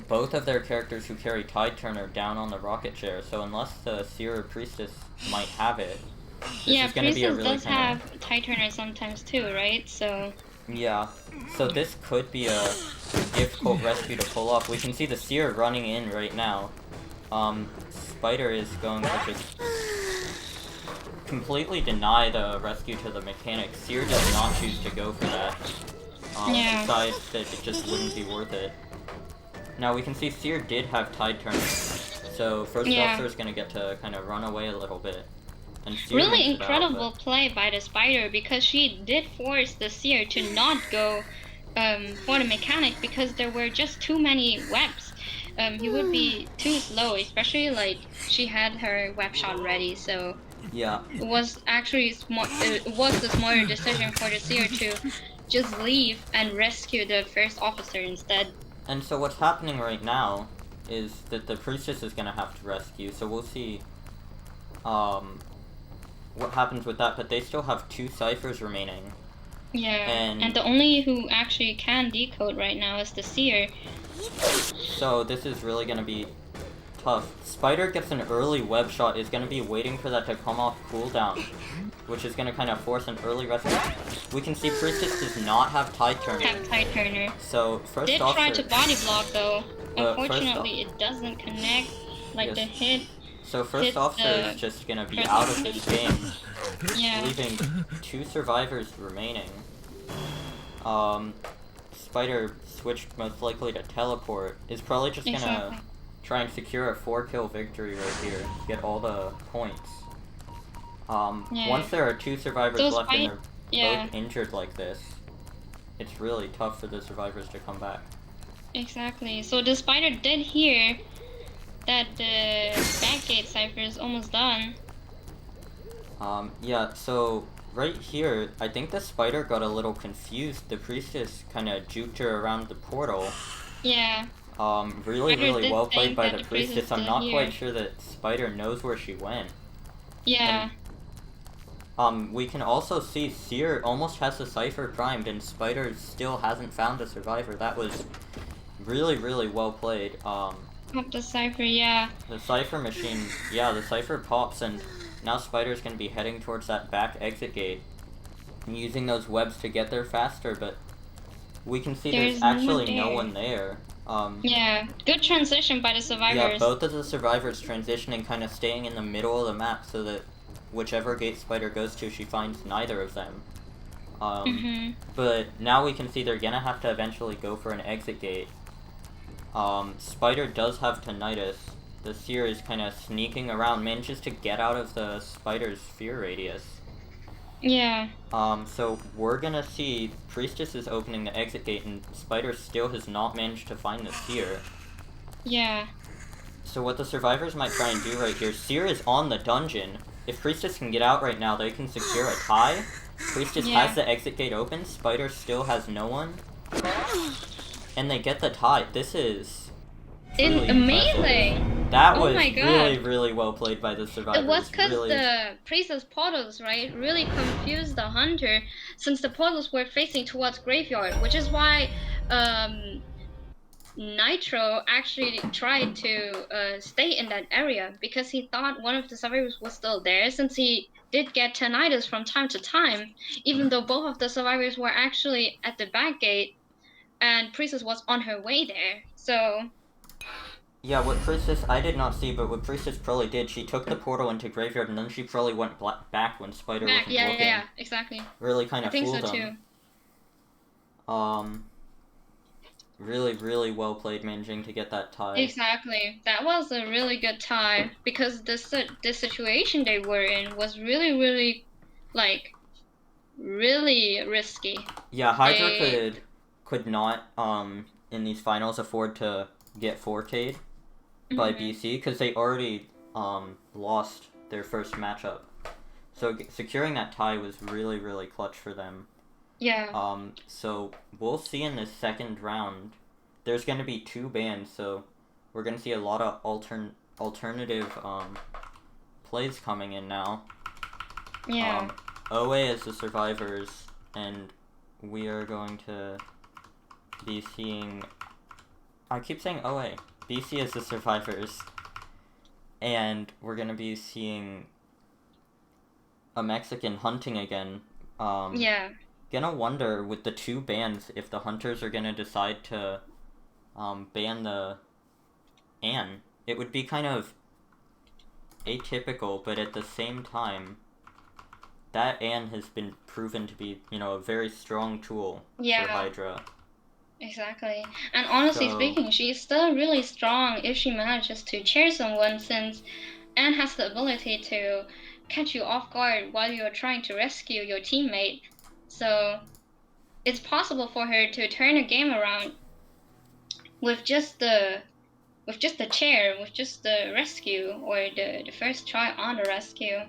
both of their characters who carry Tide Turner down on the rocket chair, so unless the Seer Priestess might have it, this is gonna be a really does have Tide Turner sometimes too, right? So yeah. So this could be a difficult rescue to pull off. We can see the Seer running in right now. Spider is going to just completely deny the rescue to the mechanic. Seer does not choose to go for that. Decides that it just wouldn't be worth it. Now we can see Seer did have Tide Turner, so first officer is gonna get to kind of run away a little bit. And Seer really incredible play by the Spider, because she did force the Seer to not go for the mechanic, because there were just too many webs. He would be too slow, especially like she had her web shot ready, so yeah, it was actually it was the smarter decision for the Seer to just leave and rescue the first officer instead. And so what's happening right now is that the Priestess is gonna have to rescue, so we'll see what happens with that, but they still have 2 ciphers remaining. Yeah, and the only who actually can decode right now is the Seer. So this is really gonna be tough. Spider gets an early web shot, is gonna be waiting for that to come off cooldown, which is gonna kind of force an early rescue. We can see Priestess does not have Tide Turner. So first officer try to body block though. Unfortunately, it doesn't connect like the hit. So first officer is just gonna be out of this game, leaving 2 survivors remaining. Spider switched most likely to teleport. Is probably just gonna try and secure a 4-kill victory right here, get all the points. Once there are 2 survivors left and they're both injured like this, it's really tough for the survivors to come back. Exactly. So the Spider did hear that the backgate cipher is almost done. Yeah, so right here, I think the Spider got a little confused. The Priestess kind of juked her around the portal. Yeah. Really well played by the Priestess. I'm not quite sure that Spider knows where she went. Yeah. And, we can also see Seer almost has the cipher primed, and Spider still hasn't found a survivor. That was really well played. Pop the cipher, yeah. The cipher machine, the cipher pops, and now Spider's gonna be heading towards that back exit gate and using those webs to get there faster, but we can see there's actually no one there. Yeah, good transition by the survivors. Yeah, both of the survivors transitioning, kind of staying in the middle of the map so that whichever gate Spider goes to, she finds neither of them. But now we can see they're gonna have to eventually go for an exit gate. Spider does have Tinnitus. The Seer is kind of sneaking around, manages to get out of the Spider's fear radius. Yeah. So we're gonna see Priestess is opening the exit gate, and Spider still has not managed to find the Seer. Yeah. So what the survivors might try and do right here, Seer is on the dungeon. If Priestess can get out right now, they can secure a tie. Priestess has the exit gate open, Spider still has no one. And they get the tie. This is truly amazing! Impressive. That was really well played by the survivors. It was because the Priestess portals, right, really confused the hunter, since the portals were facing towards graveyard, which is why Nitro actually tried to stay in that area, because he thought one of the survivors was still there, since he did get tinnitus from time to time, even though both of the survivors were actually at the back gate and Priestess was on her way there. So Yeah, what Priestess, I did not see, but what Priestess probably did, she took the portal into Graveyard, and then she probably went back when Spider Back, wasn't yeah, looking. yeah, exactly. Really kind I of think fooled so him. too. Really, really well played, Manjing, to get that tie. Exactly. That was a really good tie because this situation they were in was really like really risky. Yeah, Hydra They could not in these finals afford to get 4K'd by BC because they already lost their first matchup. So securing that tie was really clutch for them. yeah. So we'll see in this second round. There's going to be 2 bans, so we're going to see a lot of alternative plays coming in now. Yeah. OA as the survivors, and we are going to be seeing. I keep saying OA. BC as the survivors, and we're going to be seeing a Mexican hunting again. Yeah. Gonna wonder with the 2 bans if the hunters are gonna decide to ban the Anne. It would be kind of atypical, but at the same time, that Anne has been proven to be, a very strong tool Yeah. for Hydra. Exactly. And honestly speaking, she's still really strong if she manages to chair someone, since Anne has the ability to catch you off guard while you're trying to rescue your teammate. So it's possible for her to turn a game around with just the chair, with just the rescue or the first try on the rescue.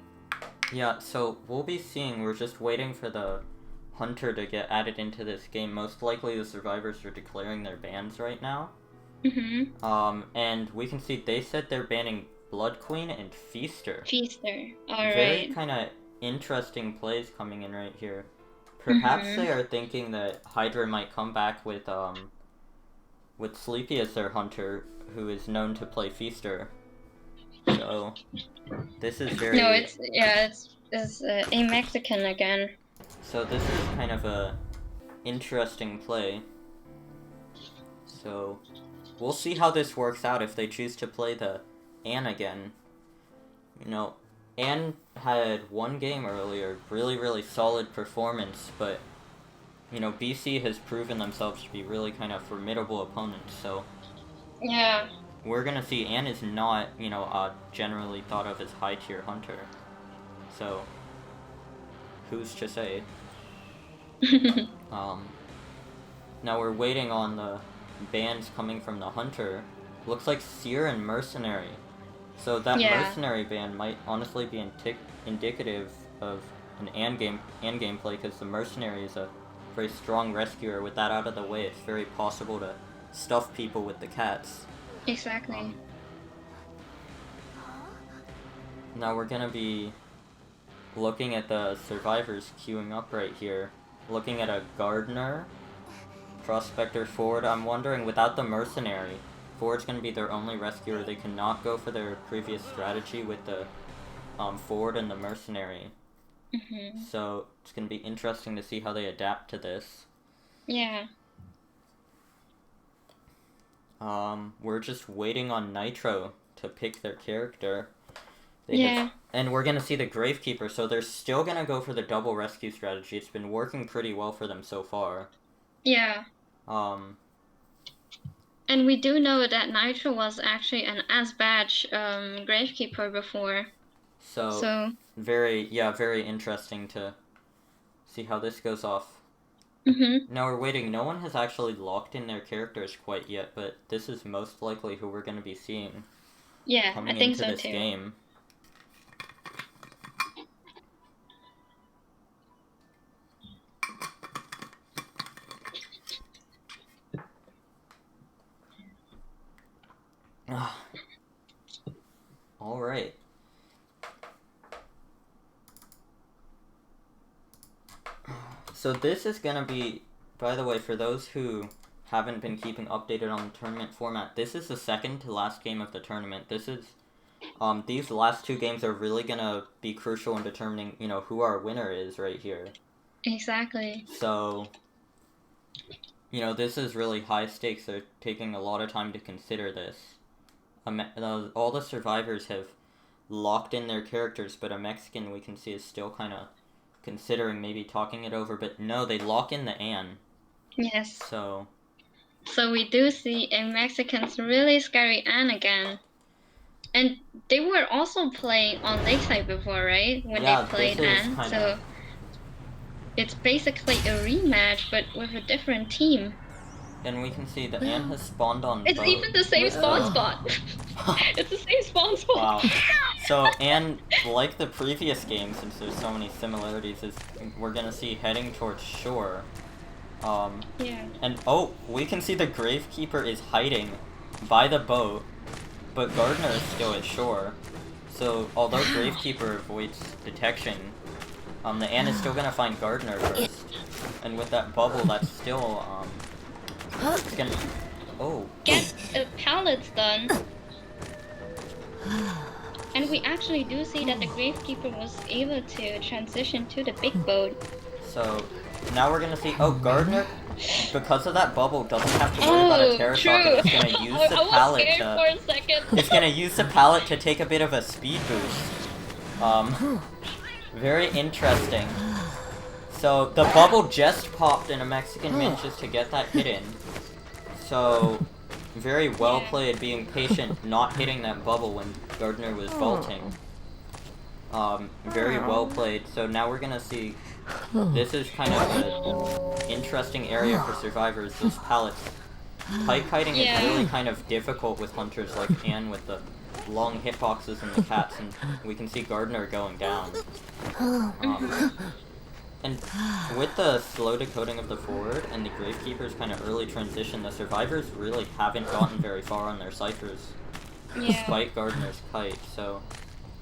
Yeah, so we'll be seeing, we're just waiting for the hunter to get added into this game. Most likely the survivors are declaring their bans right now. And we can see they said they're banning Blood Queen and Feaster. Alright. Very kind of interesting plays coming in right here. Perhaps they are thinking that Hydra might come back with Sleepy as their hunter, who is known to play Feaster. So this is very. No, it's a Mexican again. So this is kind of a interesting play. So we'll see how this works out if they choose to play the Anne again. Anne had 1 game earlier, really solid performance, but BC has proven themselves to be really kind of formidable opponents, so yeah, we're gonna see Anne is not, generally thought of as high tier hunter. So who's to say? Now we're waiting on the bans coming from the hunter. Looks like Seer and Mercenary. So that Mercenary ban might honestly be indicative of an Anne gameplay, because the Mercenary is a very strong rescuer. With that out of the way, it's very possible to stuff people with the cats. Exactly. Now we're gonna be looking at the survivors queuing up right here. Looking at a Gardener, Prospector, Ford. I'm wondering, without the Mercenary, Ford's gonna be their only rescuer. They cannot go for their previous strategy with the Ford and the Mercenary. So it's gonna be interesting to see how they adapt to this. Yeah. We're just waiting on Nitro to pick their character. And we're gonna see the Gravekeeper, so they're still gonna go for the double rescue strategy. It's been working pretty well for them so far. Yeah. And we do know that Nitro was actually an As-Badge Gravekeeper before. So very interesting to see how this goes off. Now we're waiting. No one has actually locked in their characters quite yet, but this is most likely who we're going to be seeing coming into this game. All right. So this is going to be, by the way, for those who haven't been keeping updated on the tournament format, this is the second to last game of the tournament. This is, these last 2 games are really going to be crucial in determining, who our winner is right here. Exactly. So, this is really high stakes. They're taking a lot of time to consider this. all the survivors have locked in their characters, but a Mexican we can see is still kind of considering maybe talking it over, but no, they lock in the Anne. Yes. So we do see a Mexican's really scary Anne again. And they were also playing on Lakeside before, right? When yeah, they played this is Anne. kinda... So it's basically a rematch, but with a different team. And we can see the Anne has spawned on It's boat. even the same spawn spot. It's the same spawn spot. Wow. So Anne, like the previous game, since there's so many similarities, is we're gonna see heading towards shore. Yeah. And oh, we can see the Gravekeeper is hiding by the boat, but Gardner is still at shore. So although Gravekeeper avoids detection, the Anne is still gonna find Gardner first. And with that bubble, that's still it's gonna... Oh. Get a pallets done. And we actually do see that the Gravekeeper was able to transition to the big boat. So now we're gonna see. Oh, Gardner, because of that bubble, doesn't have to worry about a terror socket. It's gonna use the pallet I was scared for a second. It's gonna use the pallet to take a bit of a speed boost. Very interesting. So the bubble just popped, and a Mexican manages to get that hit in. So very well played, being patient, not hitting that bubble when Gardner was vaulting. Very well played. So now we're gonna see. This is kind of an interesting area for survivors. Those pallets. Kite kiting is really kind of difficult with hunters like Anne with the long hitboxes and the cats, and we can see Gardner going down. And with the slow decoding of the forward and the Gravekeeper's kind of early transition, the survivors really haven't gotten very far on their ciphers, despite Gardner's kite. So,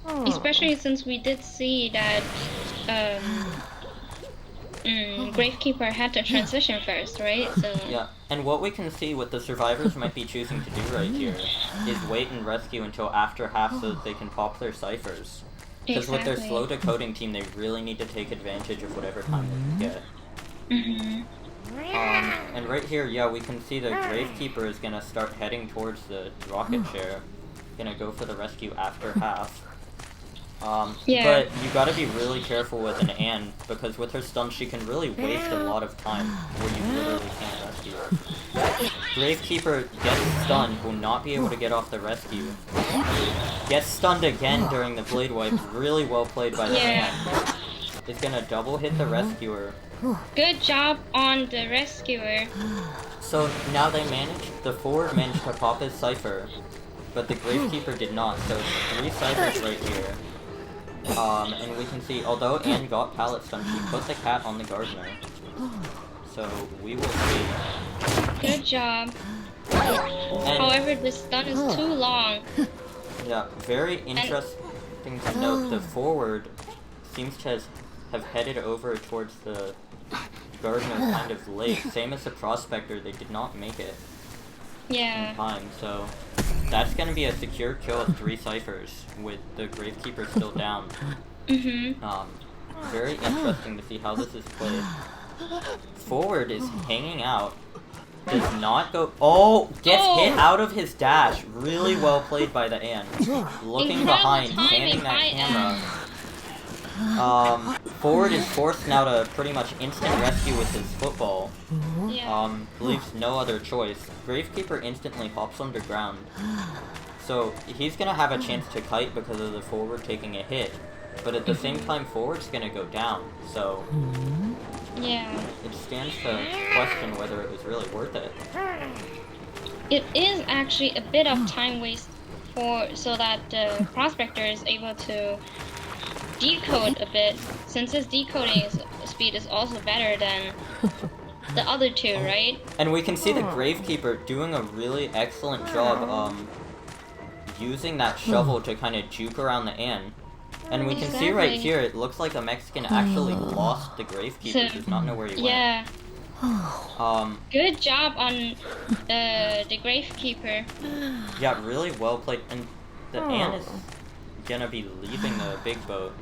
especially since we did see that Gravekeeper had to transition first, right? So yeah, and what we can see what the survivors might be choosing to do right here is wait and rescue until after half so that they can pop their ciphers. Because with their slow decoding team, they really need to take advantage of whatever time they can get. And right here, yeah, we can see the Gravekeeper is gonna start heading towards the rocket chair. Gonna go for the rescue after half. But you gotta be really careful with an Anne, because with her stun, she can really waste a lot of time where you literally can't rescue her. Gravekeeper gets stunned, will not be able to get off the rescue. Gets stunned again during the blade wipe, really well played by the Anne. Is gonna double hit the rescuer. Good job on the rescuer. So now the forward managed to pop his cipher, but the Gravekeeper did not, so it's 3 ciphers right here. And we can see, although Anne got pallet stun, she put the cat on the Gardener. So we will see. Good job. And, however, the stun is too long. Yeah, very interesting to note, the forward seems to have headed over towards the Gardener kind of late. Same as the Prospector, they did not make it in time, so that's gonna be a secure kill of 3 ciphers with the Gravekeeper still down. Very interesting to see how this is played. Forward is hanging out. Does not go. Oh! Gets hit out of his dash. Really well played by the Anne. Looking behind, handing that camera. Forward is forced now to pretty much instant rescue with his football. Leaves no other choice. Gravekeeper instantly hops underground. So he's gonna have a chance to kite because of the forward taking a hit. But at the same time, forward's gonna go down. So it stands to question whether it was really worth it. It is actually a bit of time waste so that the Prospector is able to decode a bit, since his decoding speed is also better than the other 2, right? And we can see the Gravekeeper doing a really excellent job using that shovel to kind of juke around the Anne. And we can see right here, it looks like a Mexican actually lost the Gravekeeper, does not know where he went. Good job on the Gravekeeper. Yeah, really well played. And the Anne is gonna be leaving the big boat.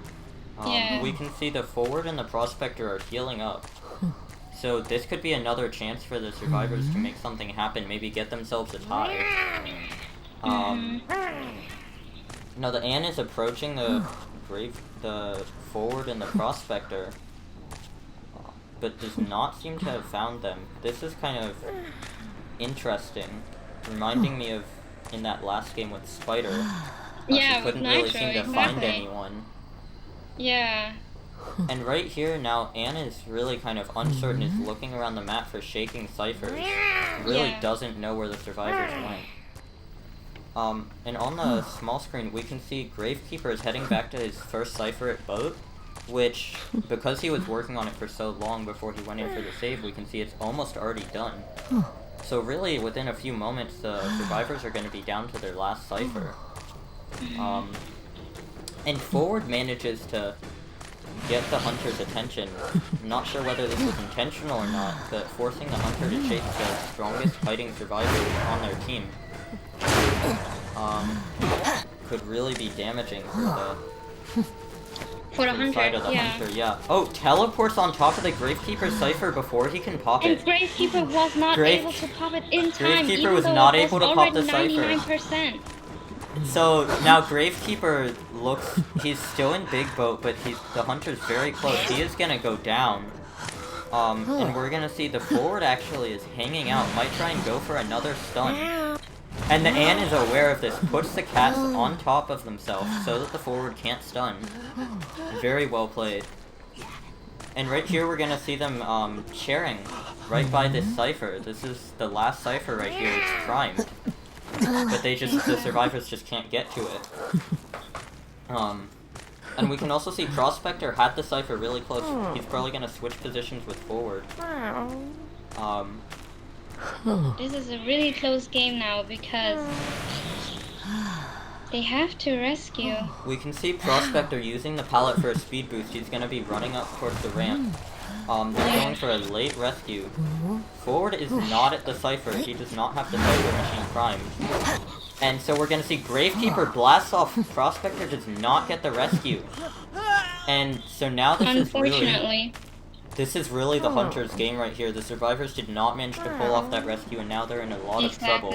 We can see the forward and the Prospector are healing up. So this could be another chance for the survivors to make something happen, maybe get themselves a tie. No, the Anne is approaching the forward and the prospector, but does not seem to have found them. This is kind of interesting, reminding me of in that last game with Spider. Yeah, she couldn't with really Nitro, seem to exactly. find anyone. Yeah. And right here now, Anne is really kind of uncertain, is looking around the map for shaking ciphers. Really doesn't know where the survivors went. And on the small screen, we can see Gravekeeper is heading back to his first cipher at Boat, which, because he was working on it for so long before he went in for the save, we can see it's almost already done. So really, within a few moments, the survivors are going to be down to their last cipher. And Forward manages to get the Hunter's attention. I'm not sure whether this was intentional or not, but forcing the Hunter to chase the strongest fighting survivors on their team could really be damaging for the Hunter, side of the Hunter. Yeah. Oh, teleports on top of the Gravekeeper cipher before he can pop it. And Gravekeeper was not able to pop it in time. Gravekeeper was not able to pop the cipher. 99%. So now Gravekeeper looks, he's still in Big Boat, but the Hunter's very close. He is gonna go down. And we're gonna see the Forward actually is hanging out, might try and go for another stun. And the Anne is aware of this, puts the cats on top of themselves so that the Forward can't stun. Very well played. And right here we're gonna see them sharing right by this cipher. This is the last cipher right here, it's primed. But the survivors just can't get to it. And we can also see Prospector had the cipher really close. He's probably gonna switch positions with Forward. This is a really close game now because they have to rescue. We can see Prospector using the pallet for a speed boost. He's gonna be running up towards the ramp. They're going for a late rescue. Forward is not at the cipher. He does not have the cipher machine primed. And so we're gonna see Gravekeeper blast off. Prospector does not get the rescue. And so now this is really the Hunter's game right here. The survivors did not manage to pull off that rescue, and now they're in a lot of trouble.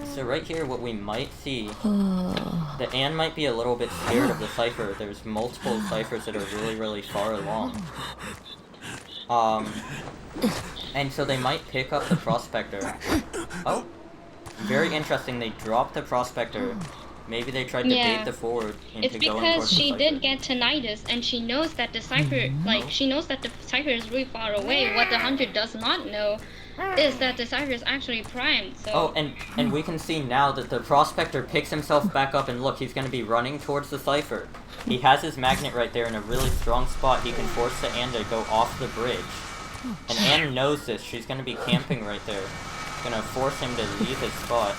So right here, what we might see, the Anne might be a little bit scared of the cipher. There's multiple ciphers that are really, really far along. And so they might pick up the Prospector. Oh, very interesting. They dropped the Prospector. Maybe they tried to bait the Forward into it's going because towards the she cipher. did get tinnitus, and she knows that the cipher, she knows that the cipher is really far away. What the Hunter does not know is that the cipher is actually primed, so... Oh, and we can see now that the Prospector picks himself back up, and look, he's going to be running towards the cipher. He has his magnet right there in a really strong spot. He can force the Anne to go off the bridge. And Anne knows this. She's going to be camping right there. Going to force him to leave his spot.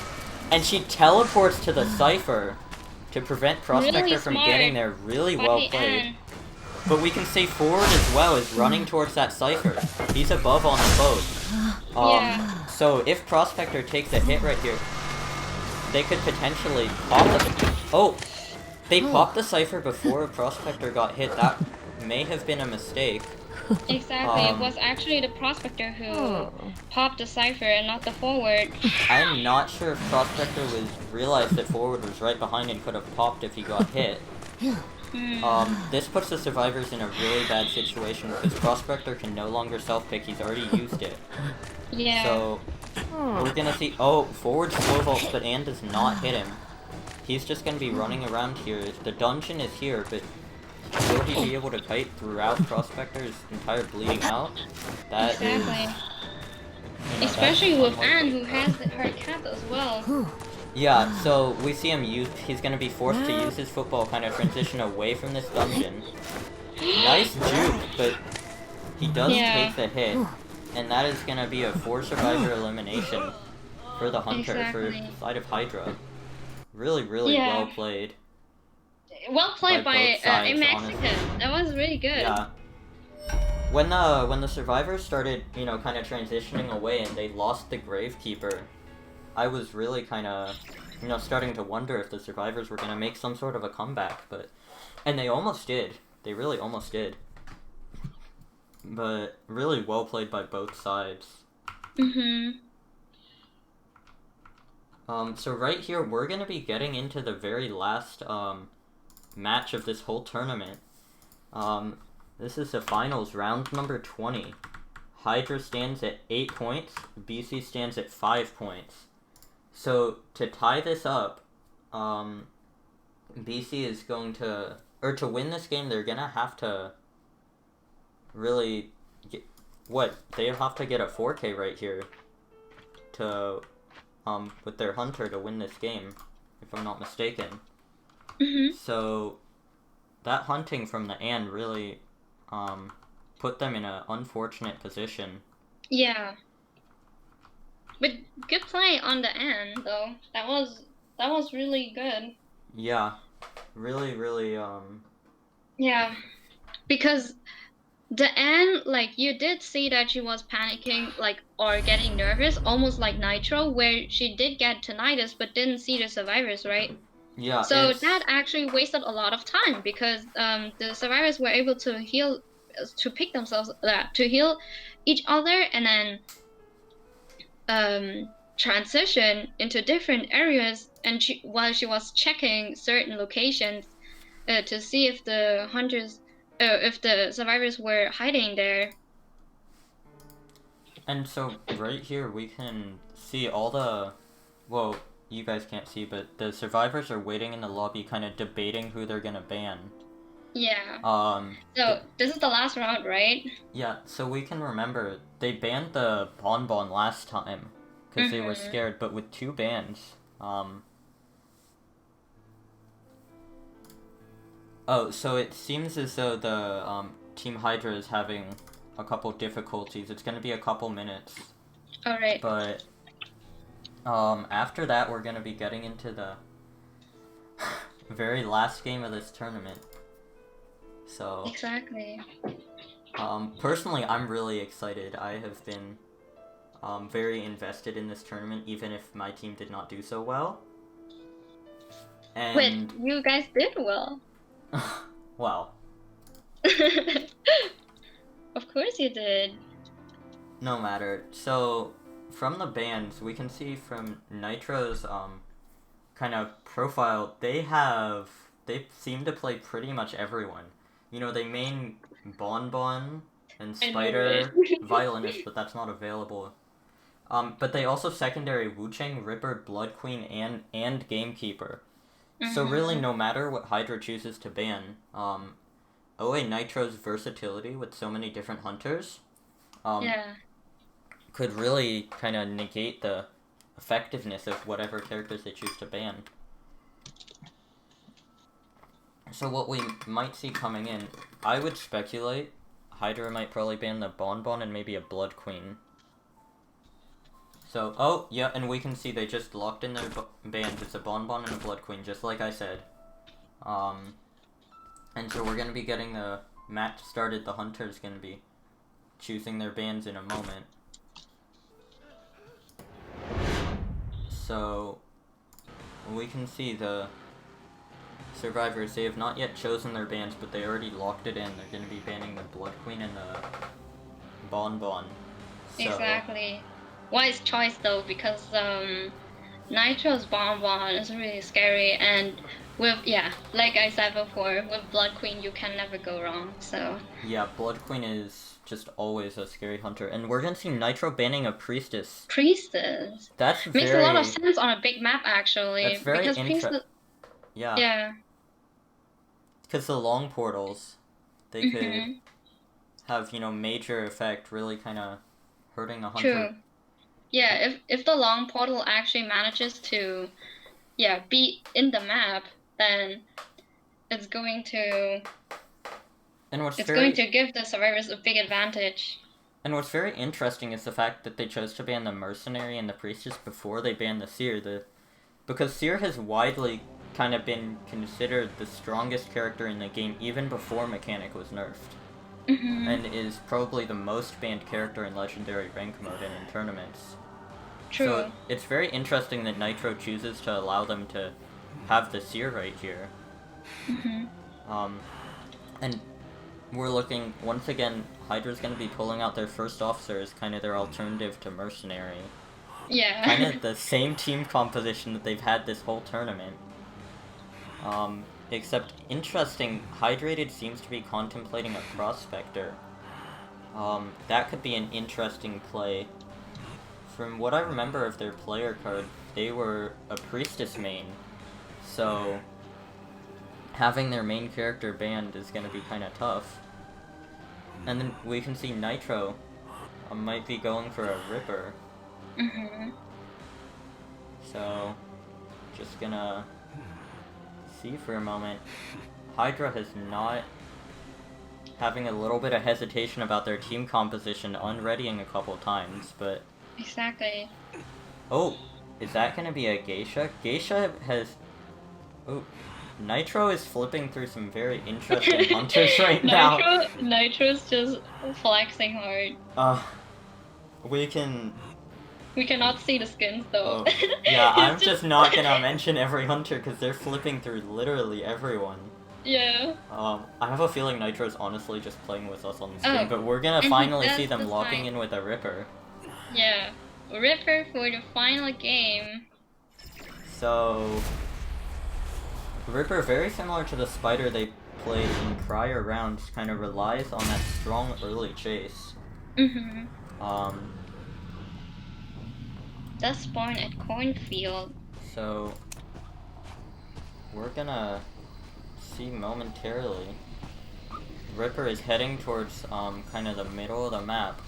And she teleports to the cipher to prevent Prospector from getting there. Really well played. But we can see Forward as well is running towards that cipher. He's above on the boat. So if Prospector takes a hit right here, they could potentially pop the... Oh! They popped the cipher before Prospector got hit. That may have been a mistake. Exactly, it was actually the Prospector who popped the cipher and not the Forward. I'm not sure if Prospector realized that Forward was right behind and could have popped if he got hit. This puts the survivors in a really bad situation because Prospector can no longer self-pick. He's already used it. Yeah. So we're gonna see. Oh, Forward slow vaults, but Anne does not hit him. He's just gonna be running around here. The dungeon is here, but will he be able to kite throughout Prospector's entire bleeding out? That is... Especially with Anne, who has her cat as well. Yeah, so we see him he's gonna be forced to use his football, kind of transition away from this dungeon. Nice juke, but he does take the hit, and that is gonna be a 4-survivor elimination for the Hunter, for the side of Hydra. Really, really well played. Well played by a Mexican. Honestly. That was really good. Yeah. When the survivors started, you know, kind of transitioning away and they lost the Gravekeeper, I was really kind of, you know, starting to wonder if the survivors were going to make some sort of a comeback, and they almost did. They really almost did. But really well played by both sides. So right here, we're gonna be getting into the very last match of this whole tournament. This is the finals, round number 20. Hydra stands at 8 points. BC stands at 5 points. So to tie this up, BC is going to, or to win this game, they're gonna have to really get, they have to get a 4K right here to with their hunter to win this game, if I'm not mistaken. So that hunting from the Anne really put them in an unfortunate position. Yeah. But good play on the end, though. That was really good. Yeah, really, Yeah, because the Anne, like, you did see that she was panicking, like, or getting nervous, almost like Nitro, where she did get tinnitus but didn't see the survivors, right? Yeah. So that actually wasted a lot of time because the survivors were able to heal, to pick themselves, to heal each other, and then transition into different areas. And while she was checking certain locations to see if the hunters, if the survivors were hiding there. And so right here we can see all the, well, you guys can't see, but the survivors are waiting in the lobby, kind of debating who they're gonna ban. Yeah. So this is the last round, right? Yeah. So we can remember they banned the Bonbon last time because they were scared, but with 2 bans, Oh, so it seems as though the Team Hydra is having a couple difficulties. It's gonna be a couple minutes. Alright. But after that, we're gonna be getting into the very last game of this tournament. So exactly. Personally, I'm really excited. I have been very invested in this tournament, even if my team did not do so well. And Wait, you guys did well. Wow. Of course you did. No matter. So, from the bans, we can see from Nitro's kind of profile, they seem to play pretty much everyone. You know, they main Bonbon and Spider, Violinist, but that's not available. But they also secondary Wucheng, Ripper, Blood Queen, and Gamekeeper. So really, no matter what Hydra chooses to ban, OA Nitro's versatility with so many different hunters, could really kind of negate the effectiveness of whatever characters they choose to ban. So what we might see coming in, I would speculate, Hydra might probably ban the Bonbon and maybe a Blood Queen. So, oh, yeah, and we can see they just locked in their bans. It's a Bonbon and a Blood Queen, just like I said. And so we're going to be getting the match started. The Hunter's going to be choosing their bans in a moment. So, we can see the survivors, they have not yet chosen their bans, but they already locked it in. They're going to be banning the Blood Queen and the Bonbon. So, exactly. Wise choice though, because Nitro's Bonbon is really scary, and with, like I said before, with Blood Queen you can never go wrong, so. Yeah, Blood Queen is just always a scary hunter, and we're gonna see Nitro banning a Priestess. Priestess? That's makes a lot of sense on a big map, actually. That's very because Priestess... Yeah. Yeah. Because the long portals, they could have, major effect, really kind of hurting a hunter. True. Yeah, if the long portal actually manages to, be in the map, then it's going to going to give the survivors a big advantage. And what's very interesting is the fact that they chose to ban the Mercenary and the Priestess before they banned the Seer. Because Seer has widely kind of been considered the strongest character in the game even before Mechanic was nerfed. And is probably the most banned character in Legendary rank mode and in tournaments. True. So it's very interesting that Nitro chooses to allow them to have the Seer right here. And we're looking, once again, Hydra's going to be pulling out their first officer as kind of their alternative to Mercenary. Yeah. kind of the same team composition that they've had this whole tournament. Except interesting, Hydrated seems to be contemplating a Prospector. That could be an interesting play. From what I remember of their player card, they were a Priestess main, so having their main character banned is going to be kind of tough. And then we can see Nitro might be going for a Ripper. Mhm. So, just gonna see for a moment. Hydra has not having a little bit of hesitation about their team composition, unreadying a couple times, but... Exactly. Oh, is that gonna be a Geisha? Geisha has... Oh, Nitro is flipping through some very interesting hunters right now. Nitro's just flexing hard. We can... We cannot see the skins though. Oh, yeah, I'm It's just not gonna mention every hunter because they're flipping through literally everyone. Yeah. I have a feeling Nitro's honestly just playing with us on the screen, Oh, but we're gonna and finally that's see them the locking sign. in with a Ripper. Yeah. Ripper for the final game. So... Ripper, very similar to the Spider they played in prior rounds, kind of relies on that strong early chase. Mhm. Does spawn at cornfield. So... We're gonna see momentarily. Ripper is heading towards, kind of the middle of the map.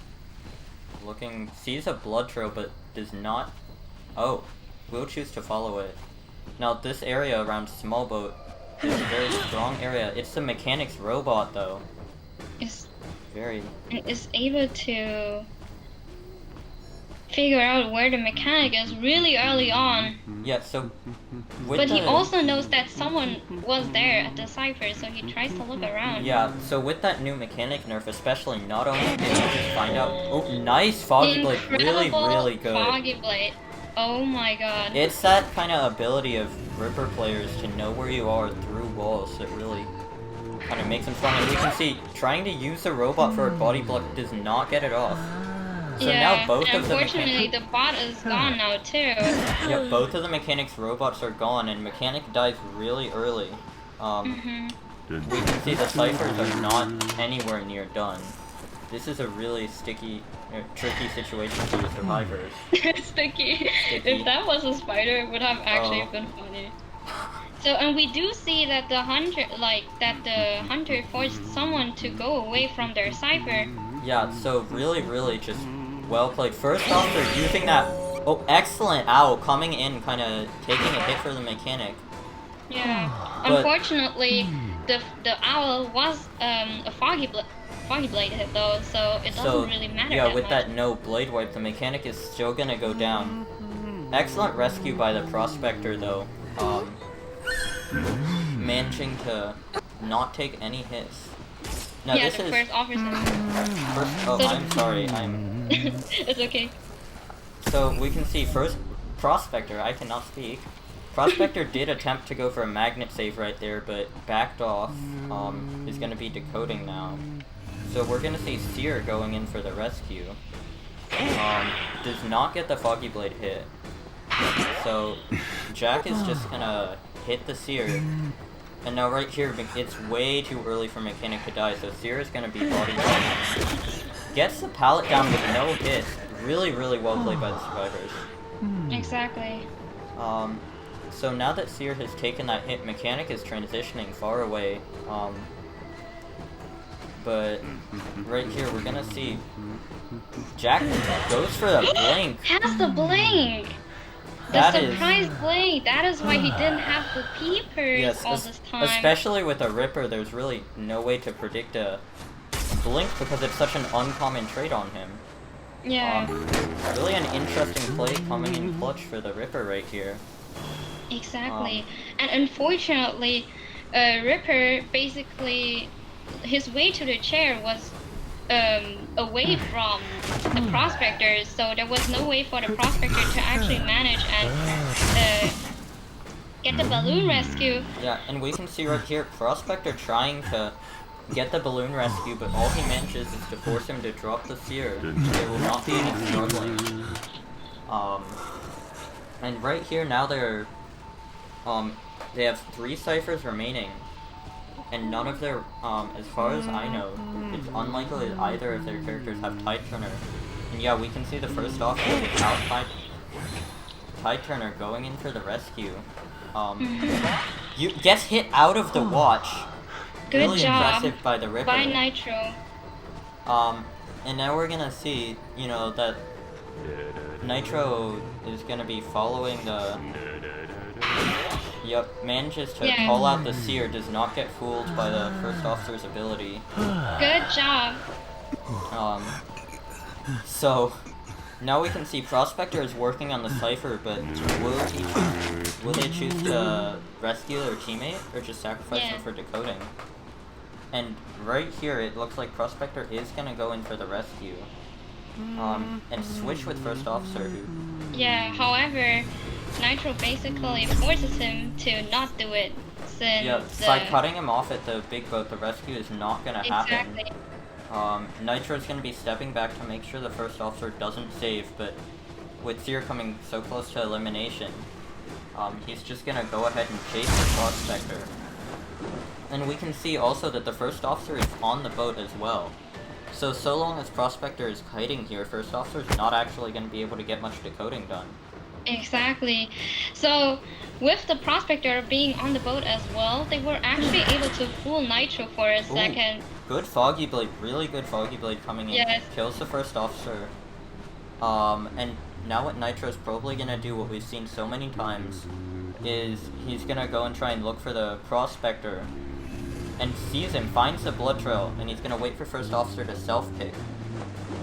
Looking... sees a blood trail, but does not... Oh, will choose to follow it. Now, this area around Small Boat is a very strong area. It's the Mechanics robot, though. Is Very... able to figure out where the mechanic is really early on. Yeah, so... With But he the- also knows that someone was there at the cipher, so he tries to look around. Yeah, so with that new mechanic nerf, especially, not only did he just find out... Oh, nice Foggy Blade. Really, Incredible really good. Foggy Blade. Oh my god. It's that kind of ability of Ripper players to know where you are through walls that really kind of makes them strong. And we can see, trying to use the robot for a body block does not get it off. So yeah, now both and of the unfortunately the bot is gone now too. Yeah, both of the Mechanics robots are gone, and Mechanic dies really early. Mhm. We can see the ciphers are not anywhere near done. This is a really sticky, tricky situation for the survivors. Sticky. If that was a spider, it would have actually Oh. been funny. So, and we do see that the hunter forced someone to go away from their cipher. Yeah, so really, really just well played. First off, they're using that... Oh, excellent owl coming in, kind of taking a hit for the Mechanic. Yeah. But- Unfortunately, the owl was a foggy blade hit though, so it doesn't really matter. Yeah, that with much. that no blade wipe, the Mechanic is still gonna go down. Excellent rescue by the Prospector, though. Managing to not take any hits. Now yeah, this the is... first officer. Oh, So- I'm sorry, It's okay. So we can see first Prospector, I cannot speak. Prospector did attempt to go for a magnet save right there, but backed off. Is gonna be decoding now. So we're gonna see Seer going in for the rescue. Does not get the Foggy Blade hit. So Jack is just gonna hit the Seer. And now right here, it's way too early for Mechanic to die, so Seer is gonna be body blocked. Gets the pallet down with no hits. Really, really well played by the survivors. Exactly. So now that Seer has taken that hit, Mechanic is transitioning far away. But right here, we're gonna see Jack goes for the blink. Has the blink. The That is- surprise blink. That is why he didn't have the peepers Yes, all this time. especially with a Ripper, there's really no way to predict a blink because it's such an uncommon trait on him. Yeah. Really an interesting play coming in clutch for the Ripper right here. Exactly. And unfortunately, Ripper basically his way to the chair was away from the prospectors, so there was no way for the prospector to actually manage and get the balloon rescue. Yeah, and we can see right here, Prospector trying to get the balloon rescue, but all he manages is to force him to drop the Seer. There will not be any struggling. Exactly. And unfortunately, Ripper basically his way to the chair was away from the prospectors, so there was no way for the prospector to actually manage and get the balloon rescue. Yeah, and we can see right here, Prospector trying to get the balloon rescue, but all he manages is to force him to drop the Seer. There will not be any struggling. Um, and right here now they have 3 ciphers remaining, and none of their, as far as I know, it's unlikely that either of their characters have Tide Turner. And yeah, we can see the first officer without Tide Turner going in for the rescue. You gets hit out of the watch. Good Really job impressive by the Ripper. by Nitro. And now we're gonna see, you know, that Nitro is gonna be following the... Yep, manages to call out the Seer, does not get fooled by the first officer's ability. Good job. So, now we can see Prospector is working on the Cypher, but will they choose to rescue their teammate, or just sacrifice him for decoding? And right here, it looks like Prospector is gonna go in for the rescue. And switch with First Officer, who... Yeah, however, Nitro basically forces him to not do it, since... Yeah, by cutting him off at the big boat, the rescue is not gonna happen. Exactly. Nitro's gonna be stepping back to make sure the First Officer doesn't save, but with Seer coming so close to elimination, he's just gonna go ahead and chase the Prospector. And we can see also that the First Officer is on the boat as well. So long as Prospector is hiding here, First Officer is not actually going to be able to get much decoding done. Exactly. So, with the Prospector being on the boat as well, they were actually able to fool Nitro for a second. Good Foggy Blade, really good Foggy Blade coming in. Yes. Kills the First Officer. And now what Nitro's probably going to do, what we've seen so many times, is he's going to go and try and look for the Prospector. And sees him, finds the blood trail, and he's gonna wait for First Officer to self-pick.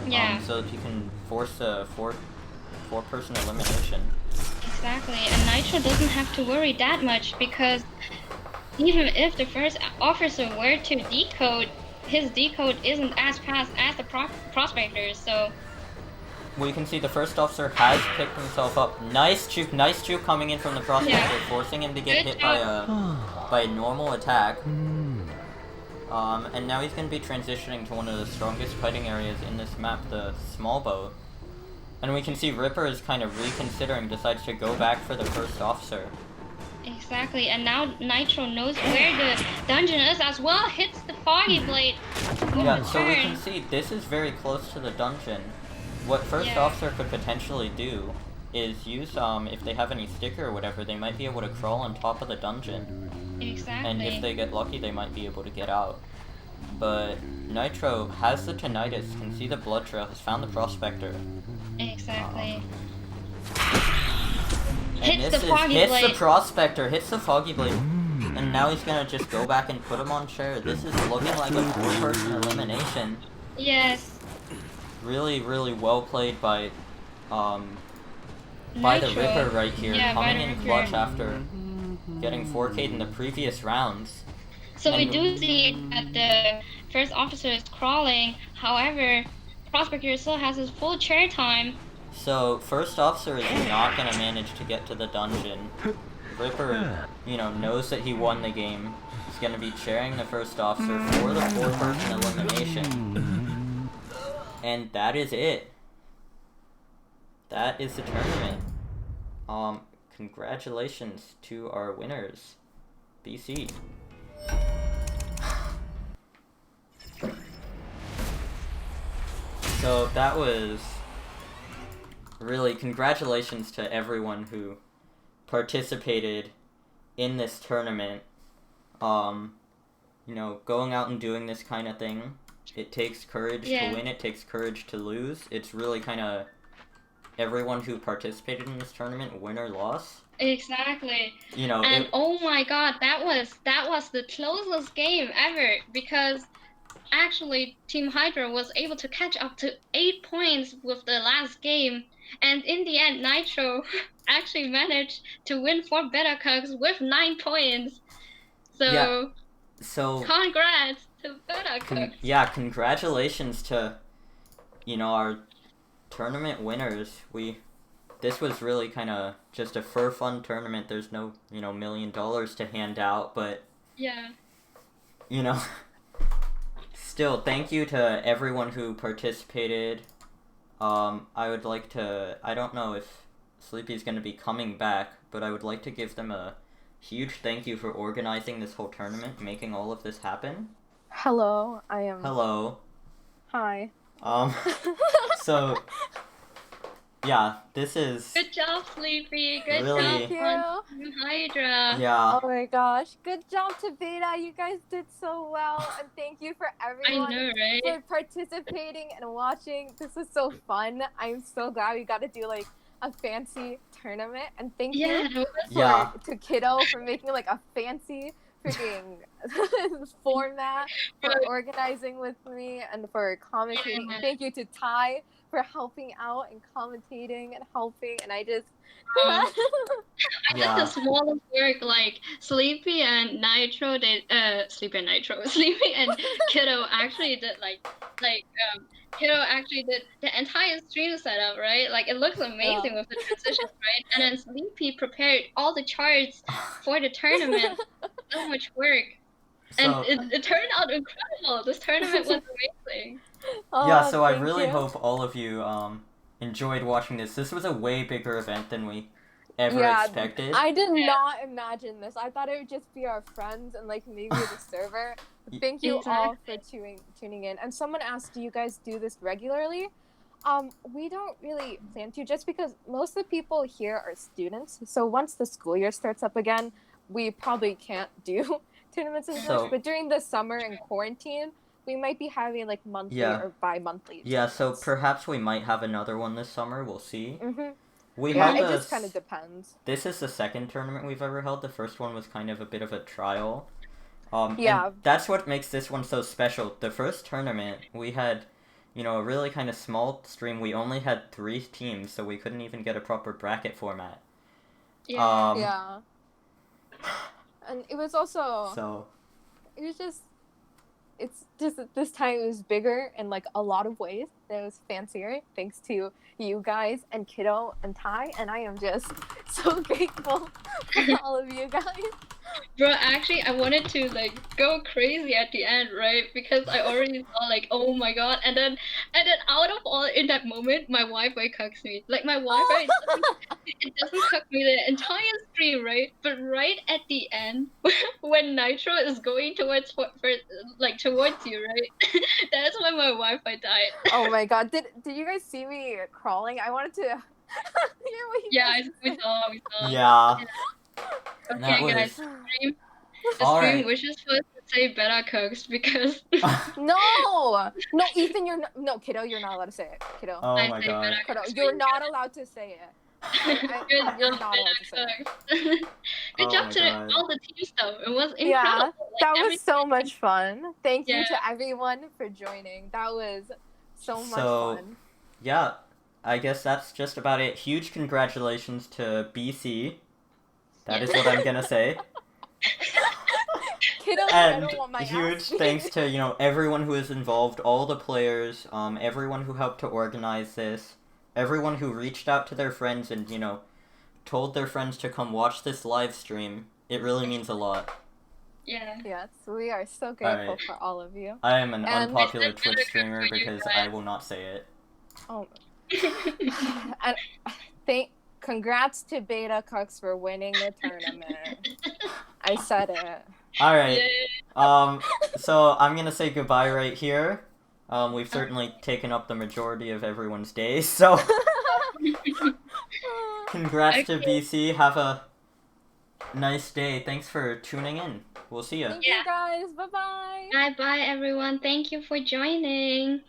Yeah. So that he can force a four-person elimination. Exactly, and Nitro doesn't have to worry that much, because even if the First Officer were to decode, his decode isn't as fast as the Prospector, so... We can see the First Officer has picked himself up. Nice juke coming in from the Prospector, forcing him to get hit by a normal attack. And now he's going to be transitioning to one of the strongest fighting areas in this map, the small boat. And we can see Ripper is kind of reconsidering, decides to go back for the First Officer. Exactly, and now Nitro knows where the dungeon is as well, hits the Foggy Blade. Yeah, so we can see this is very close to the dungeon. What First Officer could potentially do is use, if they have any sticker or whatever, they might be able to crawl on top of the dungeon. Exactly. And if they get lucky, they might be able to get out. But Nitro has the tinnitus, can see the blood trail, has found the Prospector. Exactly. Hits the Prospector, hits the Foggy Blade. And now he's gonna just go back and put him on chair. This is looking like a 4-person elimination. Yes. Really, really well played by the Ripper right here, coming in clutch after getting 4K'd in the previous rounds. So we do see that the First Officer is crawling, however, Prospector still has his full chair time. So, First Officer is not gonna manage to get to the dungeon. Ripper, knows that he won the game. He's gonna be chairing the First Officer for the 4-person elimination. And that is it. That is the tournament. Congratulations to our winners, BC. So that was really congratulations to everyone who participated in this tournament. Going out and doing this kind of thing, it takes courage to win, it takes courage to lose. It's really kind of everyone who participated in this tournament, win or loss. Exactly. And oh my god, that was the closest game ever, because actually Team Hydra was able to catch up to 8 points with the last game, and in the end Nitro actually managed to win 4 beta cugs with 9 points. So congrats to beta cugs. Congratulations to our tournament winners. This was really kind of just a for fun tournament. There's no $1 million to hand out, but still, thank you to everyone who participated. I would like to. I don't know if Sleepy's gonna be coming back, but I would like to give them a huge thank you for organizing this whole tournament, making all of this happen. Hello, I am. Hello. Hi. So yeah, this is Good job, Sleepy. Good Really- job on Team Hydra. yeah. Oh my gosh. Good job to Beta. You guys did so well. And thank you for I everyone know, right? for participating and watching. This was so fun. I'm so glad we got to do like a fancy tournament. And thank Yeah, you it was Yeah. to Kiddo for making like a fancy freaking format, for Right. organizing with me, and for commentating. Yeah. And thank you to Ty for helping out and commentating and helping. And I just. I Yeah. did the smallest work, like Sleepy and Nitro did Sleepy and Nitro. Sleepy and Kiddo actually did Kiddo actually did the entire stream setup, right? Like it looks amazing with the transitions, right? And then Sleepy prepared all the charts for the tournament. So much work. And So it turned out incredible. This tournament was amazing. yeah, so I thank really you. hope all of you enjoyed watching this. This was a way bigger event than we ever Yeah, expected. I did Yeah. not imagine this. I thought it would just be our friends and like maybe the server. But thank you all for tuning in. And someone asked, do you guys do this regularly? We don't really plan to, just because most of the people here are students. So once the school year starts up again, we probably can't do tournaments as So- much. But during the summer and quarantine, we might be having like monthly Yeah. or bi-monthly. Yeah, so tournaments. perhaps we might have another one this summer. We'll see. We Yeah, held it a just kind of depends. This is the second tournament we've ever held. The first one was kind of a bit of a trial. Yeah. And that's what makes this one so special. The first tournament, we had, a really kind of small stream. We only had 3 teams, so we couldn't even get a proper bracket format. Yeah. Yeah. And it was also, So, it's just this time it was bigger in like a lot of ways. It was fancier thanks to you guys and Kiddo and Ty, and I am just so grateful for all of you guys. Bro, actually, I wanted to like go crazy at the end, right? Because I already saw like, oh my god, and then out of all in that moment, my Wi-Fi cucks me. Like my Wi-Fi, it doesn't cuck me the entire stream, right? But right at the end, when Nitro is going towards towards you, right? That's when my Wi-Fi died. Oh my god, did you guys see me crawling? I wanted to hear what you Yeah, guys we saw. yeah. Okay, That was... guys, stream. The All stream right. was just supposed to say beta cooks because No, Ethan, no, Kiddo, you're not allowed to say it. Kiddo, Oh I my say god. beta Kiddo, cooks. you're not allowed to say it. Good you're job, not allowed to say it. Good Oh job my to God. all the teams, though. It was incredible. Yeah, Like, that was every- so much fun. Thank you Yeah. to everyone for joining. That was so much So- fun. Yeah, I guess that's just about it. Huge congratulations to BC. That is what I'm gonna say. Kiddo, I And don't want my huge ass beat. thanks to, everyone who is involved, all the players, everyone who helped to organize this, everyone who reached out to their friends and, told their friends to come watch this live stream. It really means a lot. Yeah. Yes, we are so grateful Alright. for all of you. I am an And- unpopular It's Twitch better streamer for you because guys. I will not say it. Oh, and congrats to Beta Cooks for winning the tournament. I said it. Alright, Yeah. so I'm gonna say goodbye right here. We've certainly taken up the majority of everyone's day, so congrats to Okay. BC. Have a nice day. Thanks for tuning in. We'll see ya. Thank you guys. Bye bye. Bye bye, everyone. Thank you for joining.